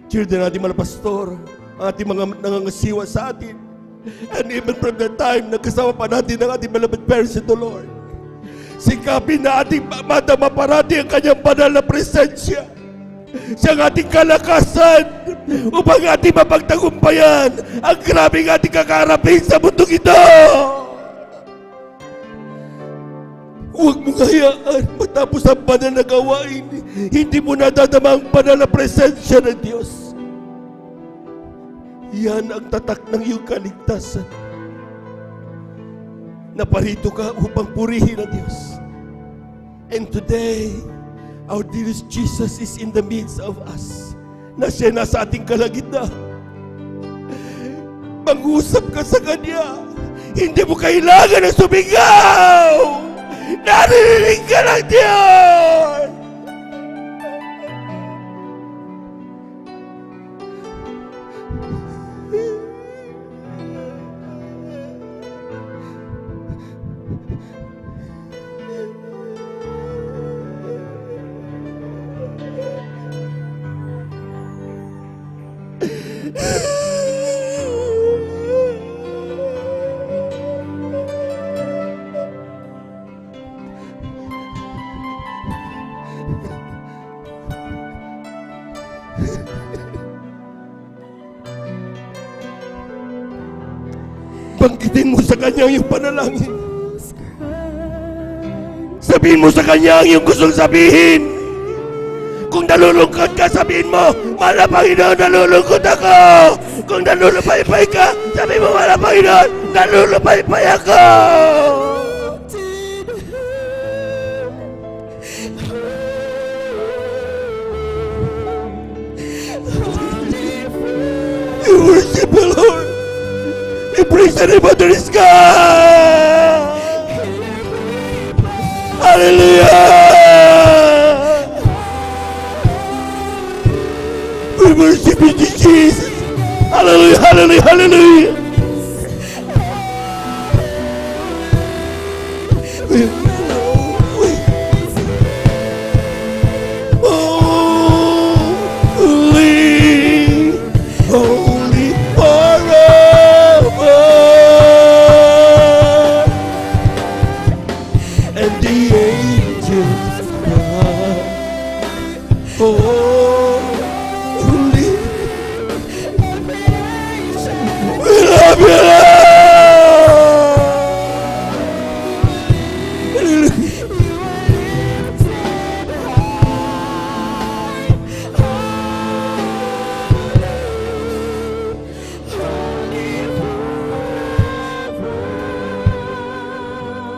children, ating mga pastor, ating mga nangangasiwa sa atin. And even from that time, nagkasama pa natin ng ating beloved parents in the Lord. Sikapin na ating madama parati ang kanyang banal na presensya. Siyang ating kalakasan upang ating mapagtagumpayan ang grabing ating kakaharapin sa mundong ito. Huwag mong hayaan matapos ang banal na gawain, hindi mo nadadama ang banal na presensya ng Diyos. Yan ang tatak ng iyong kaligtasan. Naparito ka upang purihin ang Diyos. And today, our dearest Jesus is in the midst of us. Na siya nasa ating kalagitnaan. Mag-usap ka sa Kanya. Hindi mo kailangan ng sumigaw. Narinig ka ng Diyos. Banggitin mo sa Kanya yung panalangin. Sabihin mo sa Kanya ang iyong gustong sabihin. Kung nalulungkot ka, sabihin mo, Mahal na Panginoon, nalulungkot ako. Kung nalulupay-pay ka, sabihin mo, Mahal na Panginoon, nalulupay-pay ako. You worship the Lord. You praise the name of the sky. Hallelujah. We worship you, Jesus. Hallelujah, hallelujah, hallelujah. Holy forever. And the angels cry, holy. We love you,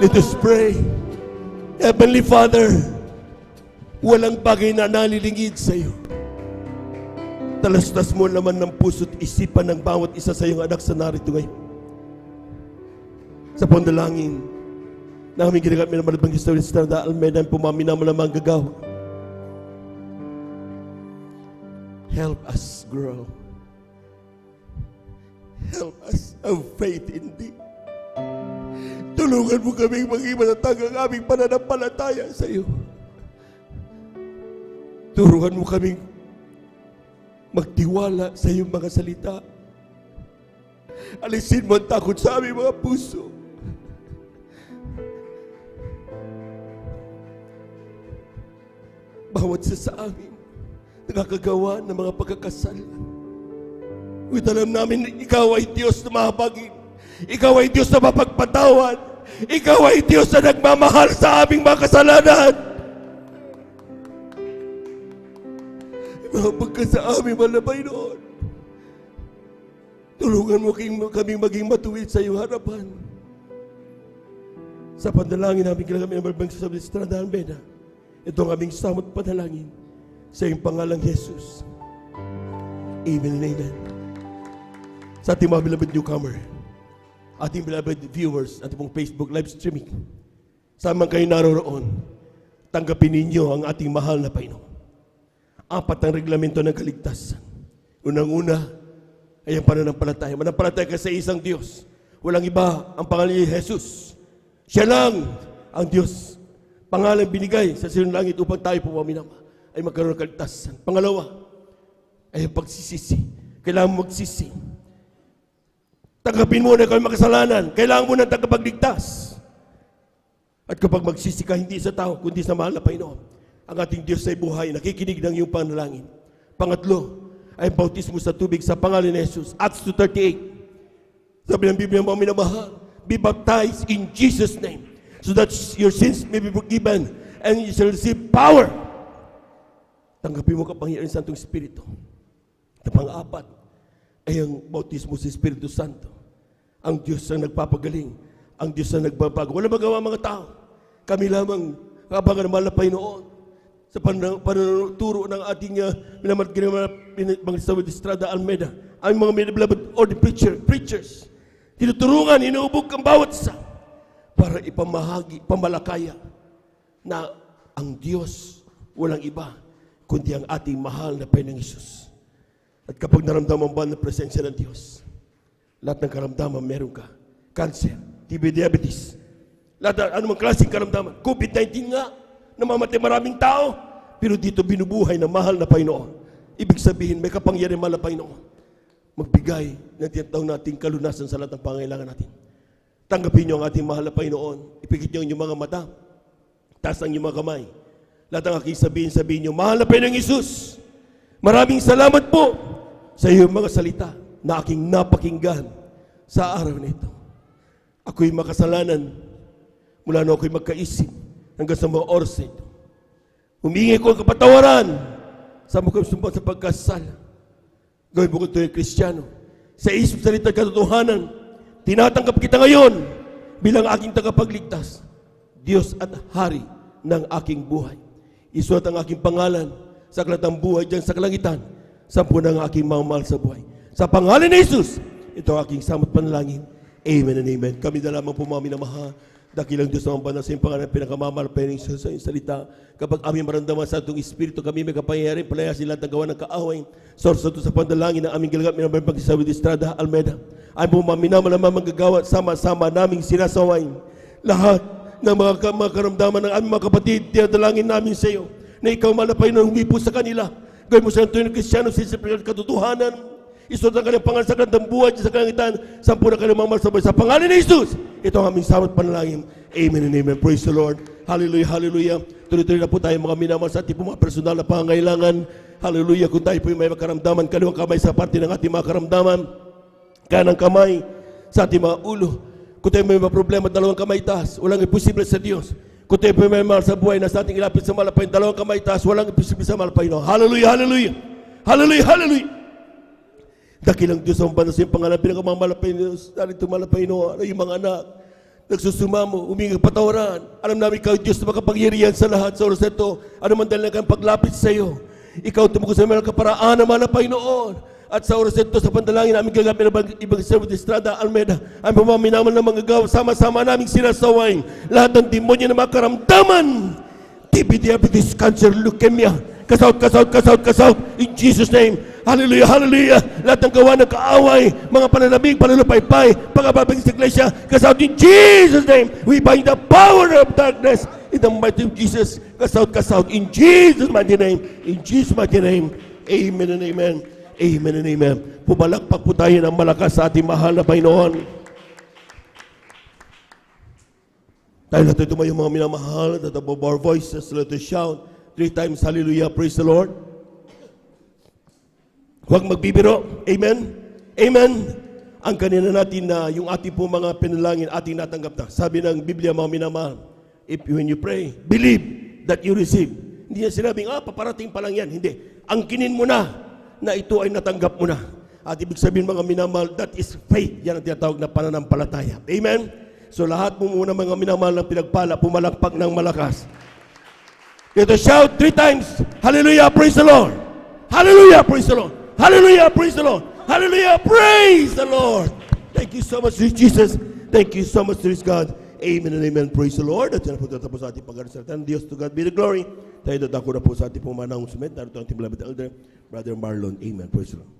let us pray. Heavenly Father, walang bagay na nalilingid sa iyo. Talastas mo naman ng puso't isipan ng bawat isa sa iyong anak sa narito ngayon. Sa pandalangin, namin ginagamit naman ng Bangkista Estrada Almeida ang pumaminam lamang gagaw. Help us grow. Help us have faith in Thee. Tulungan mo kaming maging matatag ang aming pananampalataya sa iyo. Turuan mo kaming magtiwala sa iyong mga salita. Alisin mo ang takot sa aming mga puso. Bawat sa amin nakakagawa ng mga pagkakasala. Ngunit alam namin ikaw ay Diyos na mahabagin. Ikaw ay Diyos na mapagpatawad. Ikaw ay Diyos na nagmamahal sa aming mga kasalanan. Mahapag ka sa aming malabay noon. Tulungan mo kaming maging matuwid sa iyong harapan. Sa panalangin namin kailangan ng Bangkista sa Estrada Almeida. Ito ang aming samot panalangin sa iyong pangalang Jesus. Amen and amen. Sa ating mga beloved newcomer, ating beloved viewers, ating pong Facebook live streaming, saan man kayo naroroon, tanggapin ninyo ang ating mahal na Panginoon. 4 ang reglamento ng kaligtasan. Unang-una ay ang pananampalataya. Manampalataya ka sa isang Diyos. Walang iba ang pangalan ni Jesus. Siya lang ang Diyos. Pangalan binigay sa silong langit upang tayo pumaminama ay magkaroon ng kaligtasan. Pangalawa ay ang pagsisisi. Kailangan mo magsisi. Tanggapin mo na kami makasalanan. Kailangan mo na tagapagligtas. At kapag magsisi ka, hindi sa tao, kundi sa mahal na Panginoon, ang ating Diyos ay buhay, nakikinig ng iyong panalangin. Pangatlo, ay bautismo sa tubig sa pangalan ni Jesus. Acts 2:38. Sabi ng Biblia, mga minamahal, be baptized in Jesus' name, so that your sins may be forgiven, and you shall receive power. Tanggapin mo kapangyarihan ng Santong Espiritu. At pang-apat, ay ang bautismo sa Espiritu Santo. Ang Diyos ang nagpapagaling. ang Diyos na nagbabago. Wala magawa mga tao. Kami lamang kabangan ng mahal na Panginoon sa panuturo ng ating mga Estrada Almeida, ang mga beloved or the preachers. Tinuturungan, inuubog ang bawat isa para ipamahagi, pamalakaya na ang Diyos walang iba kundi ang ating mahal na Panginoong Hesus. At kapag naramdaman ba ng presensya ng Diyos, lahat ng karamdaman meron ka. Cancer, TB, diabetes, lahat ng anumang klaseng karamdaman. COVID-19 nga, namamatay maraming tao, pero dito binubuhay ng mahal na Panginoon. Ibig sabihin, may kapangyarihan mahal na Panginoon. Magbigay ng tinatawag nating kalunasan sa lahat ng pangailangan natin. Tanggapin niyo ang ating mahal na Panginoon. Ipikit niyo ang inyong mga mata. Taas ang inyong mga kamay. Lahat ng aking sabihin niyo, mahal na Panginoong Hesus, maraming salamat po sa iyong mga salita na aking napakinggan sa araw na ito. Ako'y makasalanan mula na ako'y magkaisip hanggang sa mga oras na ito. Humingi ko ang kapatawaran sa mga sumpa sa pagkasala. Gawin mo ko ito yung Kristiyano. Sa isip salita katotohanan, tinatanggap kita ngayon bilang aking tagapagligtas, Diyos at Hari ng aking buhay. Isulat ang aking pangalan sa aklat ng buhay dyan sa kalangitan, sampu ng aking mamahal sa buhay. Sa pangalan ni Jesus, ito ang aking samot panalangin. Amen and amen. Kami na lamang po mga minamahal, dakilang Diyos naman banal sa iyong pangalan, pinakamamahal pa rin sa iyong salita. Kapag aming maramdaman sa itong Espiritu, kami may kapangyarihan, palayasin lahat ng gawa ng kaaway. Source ito sa pandalangin ng aming galagat, minamahal pagkisawid Estrada Almeida. Ay po mga minamahal na manggagawa, sama-sama naming sinasawain. Lahat ng mga karamdaman ng aming mga kapatid, tinadalangin namin sa iyo, na ikaw malapay na humipo sa kanila. Gawin mo sa ito yung Kristiyano, sisipin katotohanan. Isuot ang kanyang pangalan sa kanyang buhay sa kalangitan, sampu na kanyang mga sabay. Sa pangalan ni Jesus, ito ang aming samot panalangin. Amen and amen. Praise the Lord. Hallelujah, hallelujah. Tuloy-tuloy na po tayo mga minamahal sa ating mga personal na pangangailangan. Hallelujah. Kung tayo po may makaramdaman, kaliwang kamay sa parte ng ating mga karamdaman, kanang kamay sa ating mga ulo. Kung tayo may mga problema, dalawang kamay taas. Walang imposible sa Diyos. Kung tayo po may mahal sa buhay na sa ating ilapit sa malapay, dalawang kamay taas, walang imposible sa malapay. No? Hallelujah, hallelujah. Hallelujah, hallelujah. Dakilang Diyos ang banal sa iyong pangalan, pinakamalapay Diyos, narito malapay no, yung mga anak, nagsusumamo, humingi patawaran. Alam namin ikaw, Diyos na makapangyarihan sa lahat sa oras ito. Ano man dahil na kayong paglapit sa iyo. Ikaw tumukos sa mga kaparaan na malapay noon. At sa oras ito, sa pandalangin namin gagapin ng ibang service Estrada Almeida, ang pamaminaman ng mga gawa, sama-sama naming sinasawain. Lahat ng demonyo na makaramdaman, TB, diabetes, cancer, leukemia, kasaut, in Jesus' name. Hallelujah, hallelujah. Lahat ng gawa ng kaaway, mga pananabing, panunupaypay, pagkababing sa iglesia, kasaut in Jesus' name. We bind the power of darkness in the mighty name of Jesus. Kasaut, in Jesus' mighty name. In Jesus' mighty name. Amen and amen. Amen and amen. Pumalakpak po tayo ng malakas sa ating mahal na Panginoon. Tayo natin tumayo mga minamahal at above our voices, let us shout 3 times, hallelujah, praise the Lord. Huwag magbibiro. Amen. Amen. Ang kanina natin na yung ating po mga pinalangin, ating natanggap na. Sabi ng Biblia, mga minamahal, when you pray, believe that you receive. Hindi niya sinabing, paparating pa lang yan. Hindi. Angkinin mo na ito ay natanggap mo na. At ibig sabihin mga minamahal, that is faith. Yan ang tinatawag na pananampalataya. Amen. So lahat po muna mga minamahal ng pinagpala, pumalakpak ng malakas. Ito shout 3 times, hallelujah, praise the Lord. Hallelujah, praise the Lord. Hallelujah, praise the Lord. Hallelujah, praise the Lord. Thank you so much, Jesus. Thank you so much, God. Amen and amen. Praise the Lord. At yan po tatapos sa ating pag-arisalitan. Diyos, to God be the glory. Tayo dadako na po sa ating pong announcement. Narito ang ating beloved elder, Brother Marlon. Amen. Praise the Lord.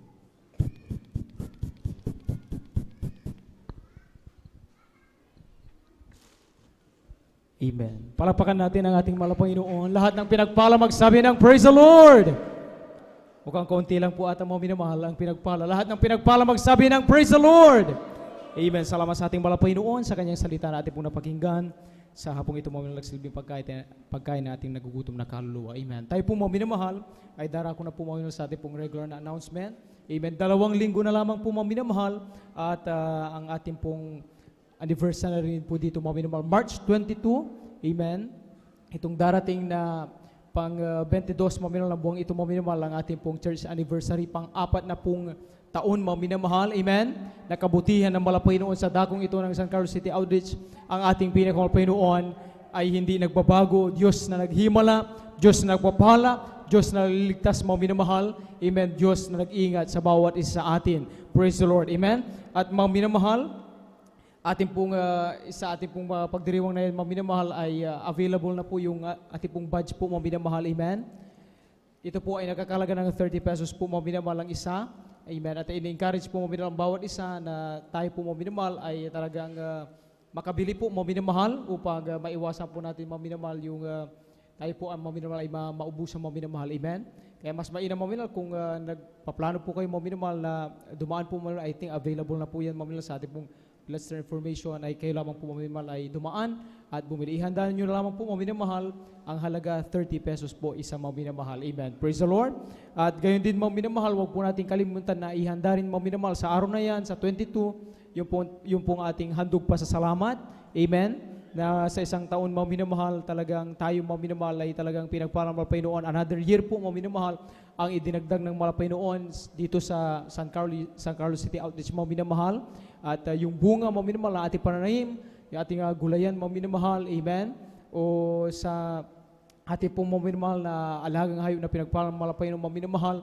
Amen. Palakpakan natin ang ating mahal na Panginoon. Lahat ng pinagpala magsabi ng Praise the Lord. Mukhang kaunti lang po ata mga minamahal ang pinagpala. Lahat ng pinagpala magsabi ng Praise the Lord. Amen. Salamat sa ating mahal na Panginoon sa kanyang salita na ating pong napakinggan. Sa hapong ito mga nagsilbing pagkain na ating nagugutom na kaluluwa. Amen. Tayo po mga minamahal ay darako na po mga sa ating pong regular na announcement. Amen. 2 linggo na lamang po mga minamahal at ang ating pong anniversary po dito mga minamahal. March 22. Amen. Itong darating na pang 22 mga minamahal ng buwang ito mga minamahal ang ating pong church anniversary. Pang-4 na pong taon, mga minamahal. Amen? Nakabutihan ng malapay noon sa dakong ito ng San Carlos City Outreach. Ang ating pinakamalapay noon ay hindi nagbabago. Diyos na naghimala, Diyos na nagpapala, Diyos na naliligtas, mga minamahal. Amen? Diyos na nag-ingat sa bawat isa sa atin. Praise the Lord. Amen? At mga minamahal, sa ating pong pagdiriwang na yan, mga minamahal, ay available na po yung ating pong badge po, mga minamahal. Amen? Ito po ay nakakalaga ng 30 pesos po, mga minamahal ang isa. Amen. At ini-encourage po, mga minamahal, ang bawat isa na tayo po, mga minamahal, ay talagang makabili po, mga minamahal, upang maiwasan po natin, mga minamahal, yung tayo po ang mga minamahal ay maubusan, mga minamahal. Amen? Kaya mas mainam, mga minamahal, kung nagpaplano po kayo, mga minamahal, na dumaan po, mga minamahal, I think available na po yan, mga minamahal, sa ating pong Lester information ay kayo lamang po, mga minamahal, ay dumaan at bumili. Ihandaan nyo na lamang po, mga minamahal, ang halaga 30 pesos po isa, mga minamahal. Amen. Praise the Lord. At gayon din, mga minamahal, huwag po natin kalimutan na ihanda rin, mga minamahal, sa araw na yan, sa 22, yung pong ating handog pa sa salamat. Amen. Na sa isang taon, mga minamahal, talagang tayo, mga minamahal, ay talagang pinagpalang malapay noon. Another year po, mga minamahal, ang idinagdag ng malapay noon dito sa San Carlos City Outreach, mga minamahal. At yung bunga, mga minamahal, na ating pananaim, yung ating gulayan, mga minamahal. Amen. O sa ating pong, mga minamahal, na alagang hayop na pinagpalang malapay ng mga minamahal,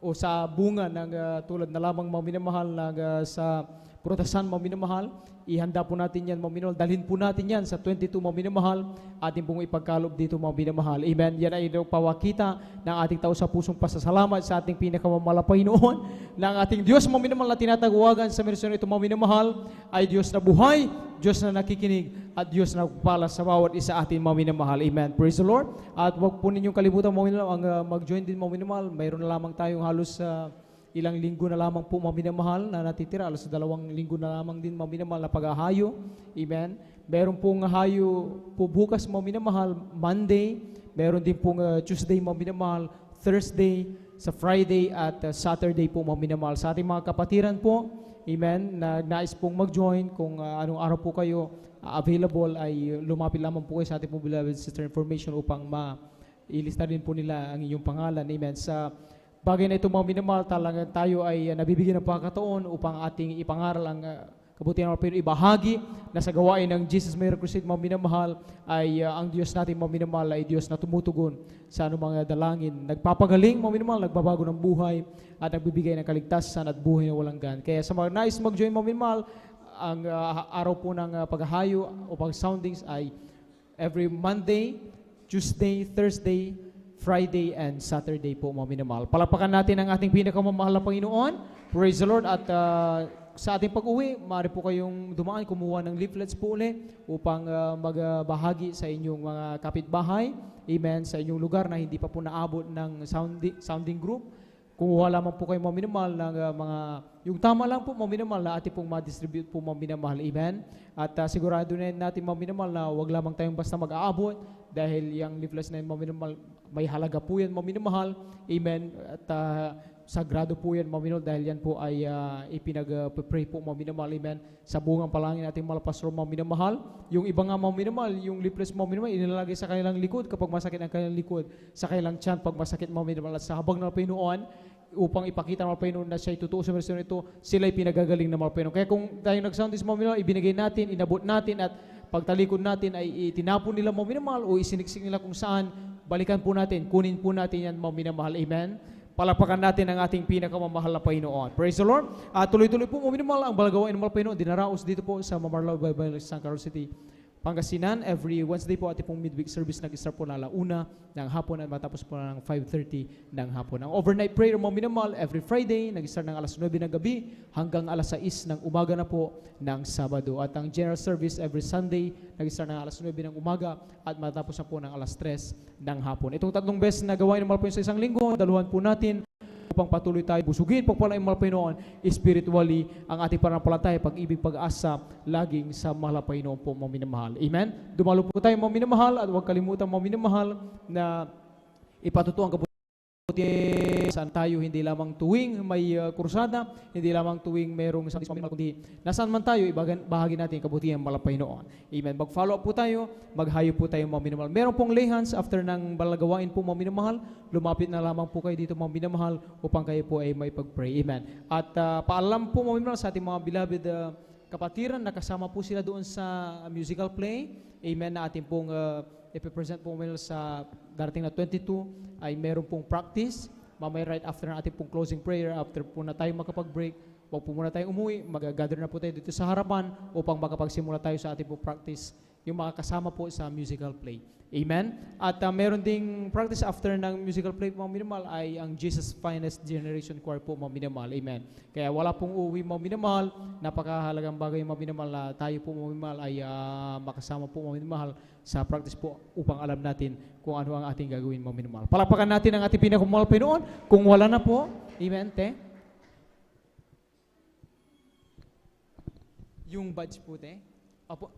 o sa bunga ng tulad na lamang, mga minamahal, sa prutasan, mga minamahal, ihanda po natin yan, mga minamahal. Dalhin po natin yan sa 22, mga minamahal, ating pong ipagkalob dito, mga minamahal. Amen. Yan ay pawakita ng ating tao sa pusong pasasalamat sa ating pinakamamalapay noon, ng ating Diyos, mga minamahal, na tinatawagan sa mersyon ito, mga minamahal, ay Diyos na buhay, Diyos na nakikinig, at Diyos na nagpapala sa bawat isa atin, mga minamahal. Amen. Praise the Lord. At huwag po ninyong kalimutan, mga minamahal, ang mag-join din, mga minamahal. Mayroon na lamang tayong halos ilang linggo na lamang po, mga minamahal, na natitira. Alas 2 linggo na lamang din, mga minamahal, na pag-ahayo. Amen. Meron pong hayo po bukas, mga minamahal, Monday. Meron din pong Tuesday, mga minamahal, Thursday, sa Friday at Saturday po, mga minamahal. Sa ating mga kapatiran po, amen, na nais pong mag-join, kung anong araw po kayo available, ay lumapit lamang po kayo sa ating pong beloved sister information upang ilista rin po nila ang inyong pangalan. Amen. Sa bagay na ito, mga minamahal, talagang tayo ay nabibigyan ng pagkakataon upang ating ipangaral ang kabutihan ng Panginoon, ibahagi na sa gawain ng Jesus Miracle Crusade, mga minamahal, ay ang Diyos natin, mga minamahal, ay Diyos na tumutugon sa anumang dalangin. Nagpapagaling, mga minamahal, nagbabago ng buhay at nagbibigay ng kaligtasan at buhay na walang gan. Kaya sa mga nais mag-join, mga minamahal, ang araw po ng paghahayo o pag-soundings ay every Monday, Tuesday, Thursday, Friday, and Saturday po, mga minamahal. Palapakan natin ang ating pinakamamahal na Panginoon. Praise the Lord. At sa ating pag-uwi, maaari po kayong dumaan, kumuha ng leaflets po ulit upang magbahagi sa inyong mga kapitbahay. Amen. Sa inyong lugar na hindi pa po naabot ng sounding group. Kumuha lamang po kayo, mga minamahal, ng yung tama lang po, mga minamahal, na ating pong ma-distribute po, mga minamahal. Amen. At sigurado na natin, mga minamahal, na wag lamang tayong basta mag-aabot dahil yung leaflets na yun, mga minamahal, may halaga po yan, mga minamahal. Amen. At sagrado po yan, mga minamahal, dahil yan po ay ipinag-pray po, mga minamahal. Amen. Sa bungang palangin natin, mga pastor, mga minamahal. Yung iba nga, mga minamahal, yung leaflets, mga minamahal, inilalagay sa kanilang likod kapag masakit ang kanilang likod, sa kanilang tiyan pag masakit, mga minamahal. At sa habang na Panginoon, upang ipakita ng Panginoon na siya itutuo sa mersyon ito, sila ay pinagagaling ng mga Panginoon. Kaya kung tayo nag-sound this, mga minamahal, ibinigay natin, inabot natin, at pagtalikod natin ay itinapon nila, mga minamahal, o isiniksik nila kung saan, balikan po natin, kunin po natin yan, mga minamahal. Amen. Palapakan natin ang ating pinakamamahal na Panginoon. Praise the Lord. Tuloy-tuloy po, mga minamahal, ang balagawain ng mga Panginoon, dinaraos dito po sa Mamarlaw Bible San Carlos City, Pangasinan. Every Wednesday po ating pong midweek service nag-start po na 1 ng hapon at matapos po ng 5:30 ng hapon. Ang overnight prayer, mga minamahal, every Friday nag-start ng alas 9 ng gabi hanggang alas 6 ng umaga na po ng Sabado. At ang general service every Sunday nag-start ng alas 9 ng umaga at matapos na po ng alas 3 ng hapon. Itong tatlong beses na gawain ng mahal po sa isang linggo, daluhan po natin upang patuloy tayo busugin, pagpalain mahal Panginoon, spiritually, ang ating pananampalataya, pag-ibig, pag-asa, laging sa mahal Panginoon po, mga minamahal. Amen? Dumalo po tayo, mga minamahal, at huwag kalimutan, mga minamahal, na ipatutuan saan tayo, hindi lamang tuwing may kursada, hindi lamang tuwing mayroong isang Panginoon, kundi nasaan man tayo, bahagi natin ang kabutihan malapay noon. Amen. Mag-follow up po tayo, maghayo po tayo mga minamahal. Meron pong lehans after ng balagawain po mga minamahal, lumapit na lamang po kayo dito mga minamahal upang kayo po ay may pag-pray. Amen. At paalam po mga minamahal sa ating mga beloved kapatiran, nakasama po sila doon sa musical play. Amen, na ating pong ipipresent po sa darating na 22 ay meron pong practice. Mamaya right after na ating pong closing prayer, after po na tayo makapag-break, huwag po muna tayo umuwi, mag-gather na po tayo dito sa harapan upang makapagsimula tayo sa ating pong practice, yung mga kasama po sa musical play. Amen? At meron ding practice after ng musical play mga minamahal ay ang Jesus Finest Generation Choir po mga minamahal. Amen. Kaya wala pong uwi mga minamahal, napakahalagang bagay mga minamahal na tayo po mga minamahal ay makasama po mga minamahal sa practice po upang alam natin kung ano ang ating gagawin mga minamahal. Palakpakan natin ang ating pinakamahal Panginoon. Kung wala na po, amen, te? Yung badge po, te? Opo.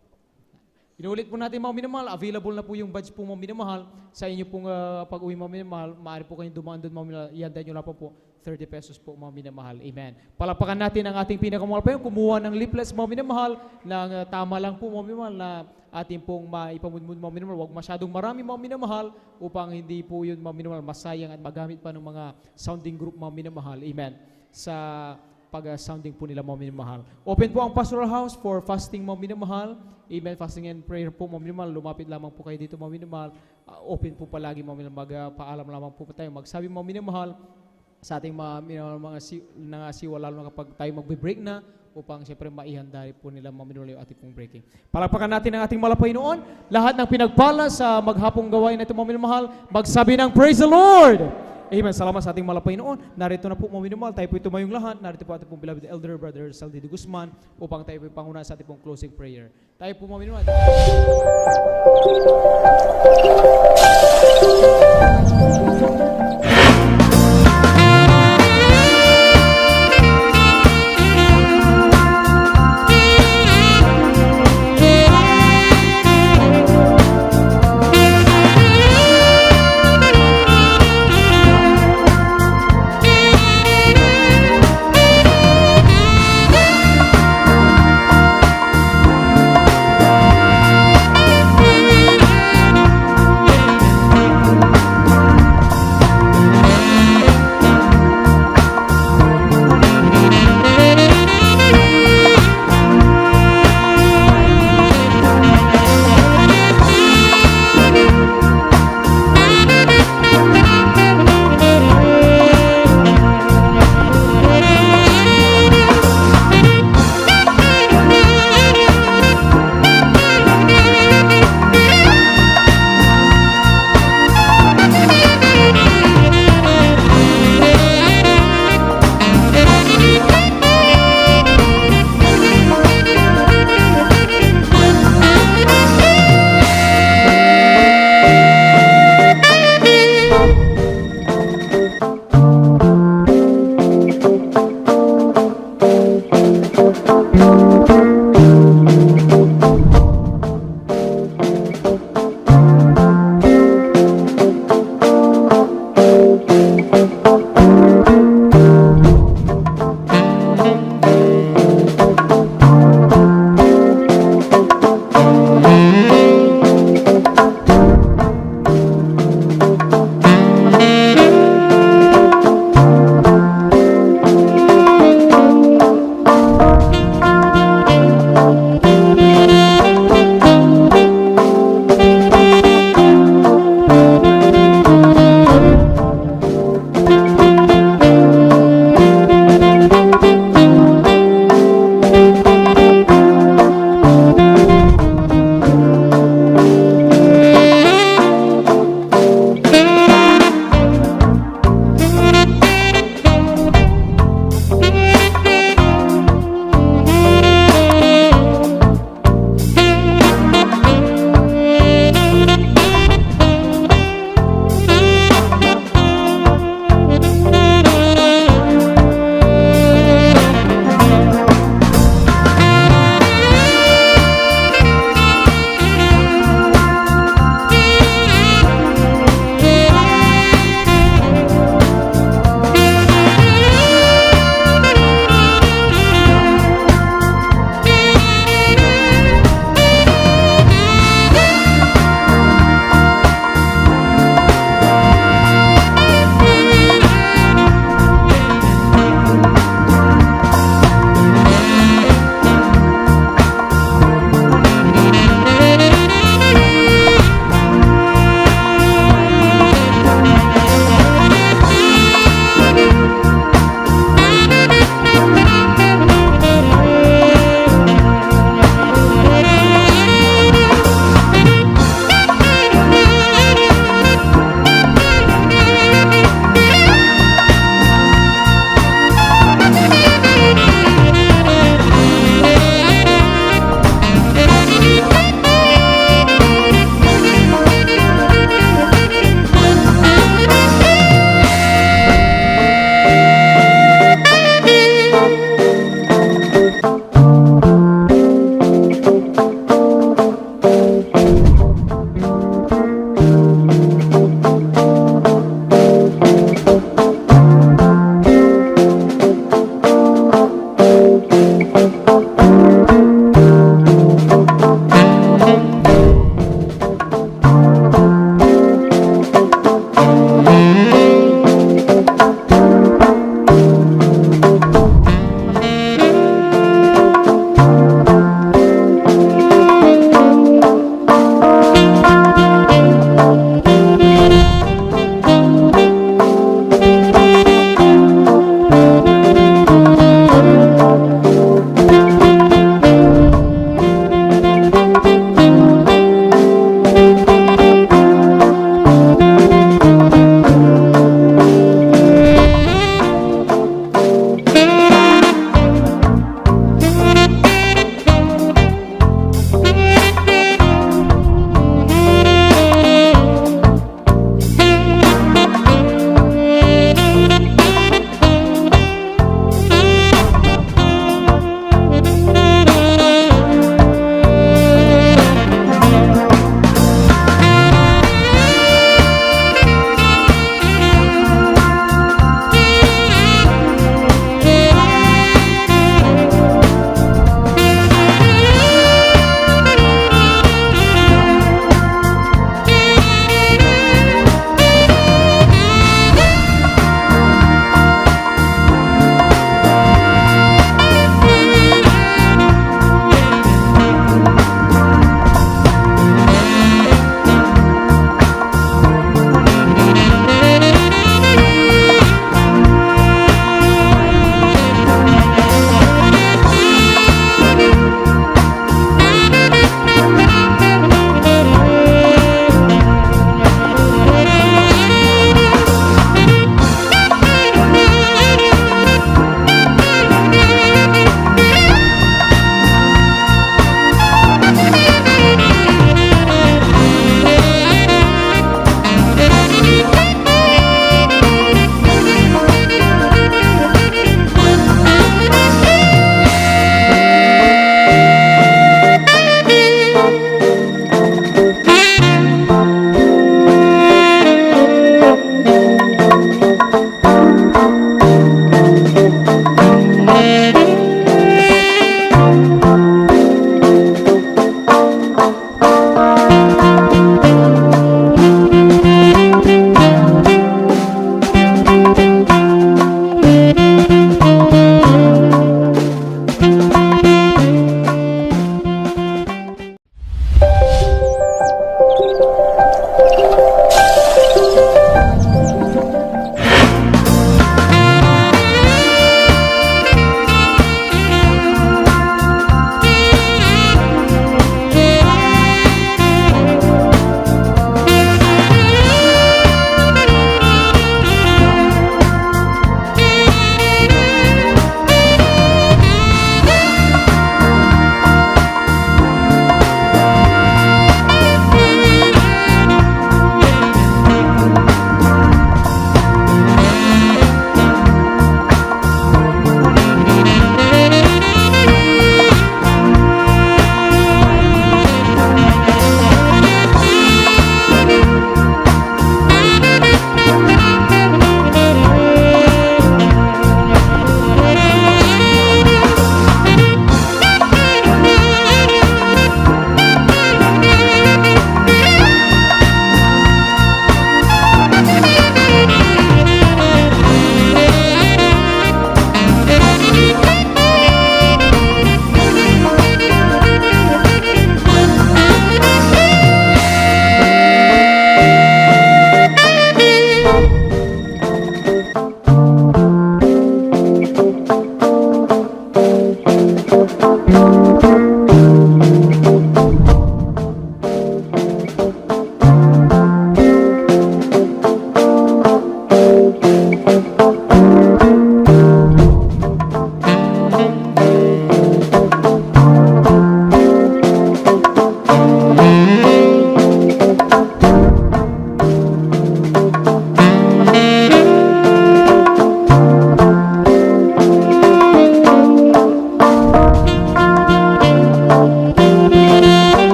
Inulit po natin mga minamahal, available na po yung badge po mga minamahal. Sa inyo pong pag-uwi mga minamahal, maaari po kayong dumaan doon mga minamahal. Iyan nyo lang po 30 pesos po mga minamahal. Amen. Palakpakan natin ang ating pinakamahal pa yun. Kumuha ng leaflets mga minamahal ng tama lang po mga minamahal na ating pong maipamudmud mga minamahal. Huwag masyadong marami mga minamahal upang hindi po yun mga minamahal masayang at magamit pa ng mga sounding group mga minamahal. Amen. Sa pag-sounding po nila mga minamahal. Open po ang pastoral house for fasting mga minamahal. Amen. Fasting and prayer po mga minamahal. Lumapit lamang po kayo dito mga minamahal. Open po palagi mga minamahal. Magpaalam lamang po tayo. Magsabi mga minamahal sa ating mga siwa, lalo na kapag tayo magbe-break na upang siyempre maihanda po nila mga minamahal yung ating pong breaking. Palakpakan natin ang ating malapay noon. Lahat ng pinagpala sa maghapong gawain na ito mga minamahal, magsabi ng praise the Lord! Amen. Salamat sa ating malapay noon. Narito na po mga minamahal. Tayo po tumayong lahat. Narito po ating pong beloved elder brother Saldi de Guzman upang tayo po panguna sa ating pong closing prayer. Tayo po mga minamahal.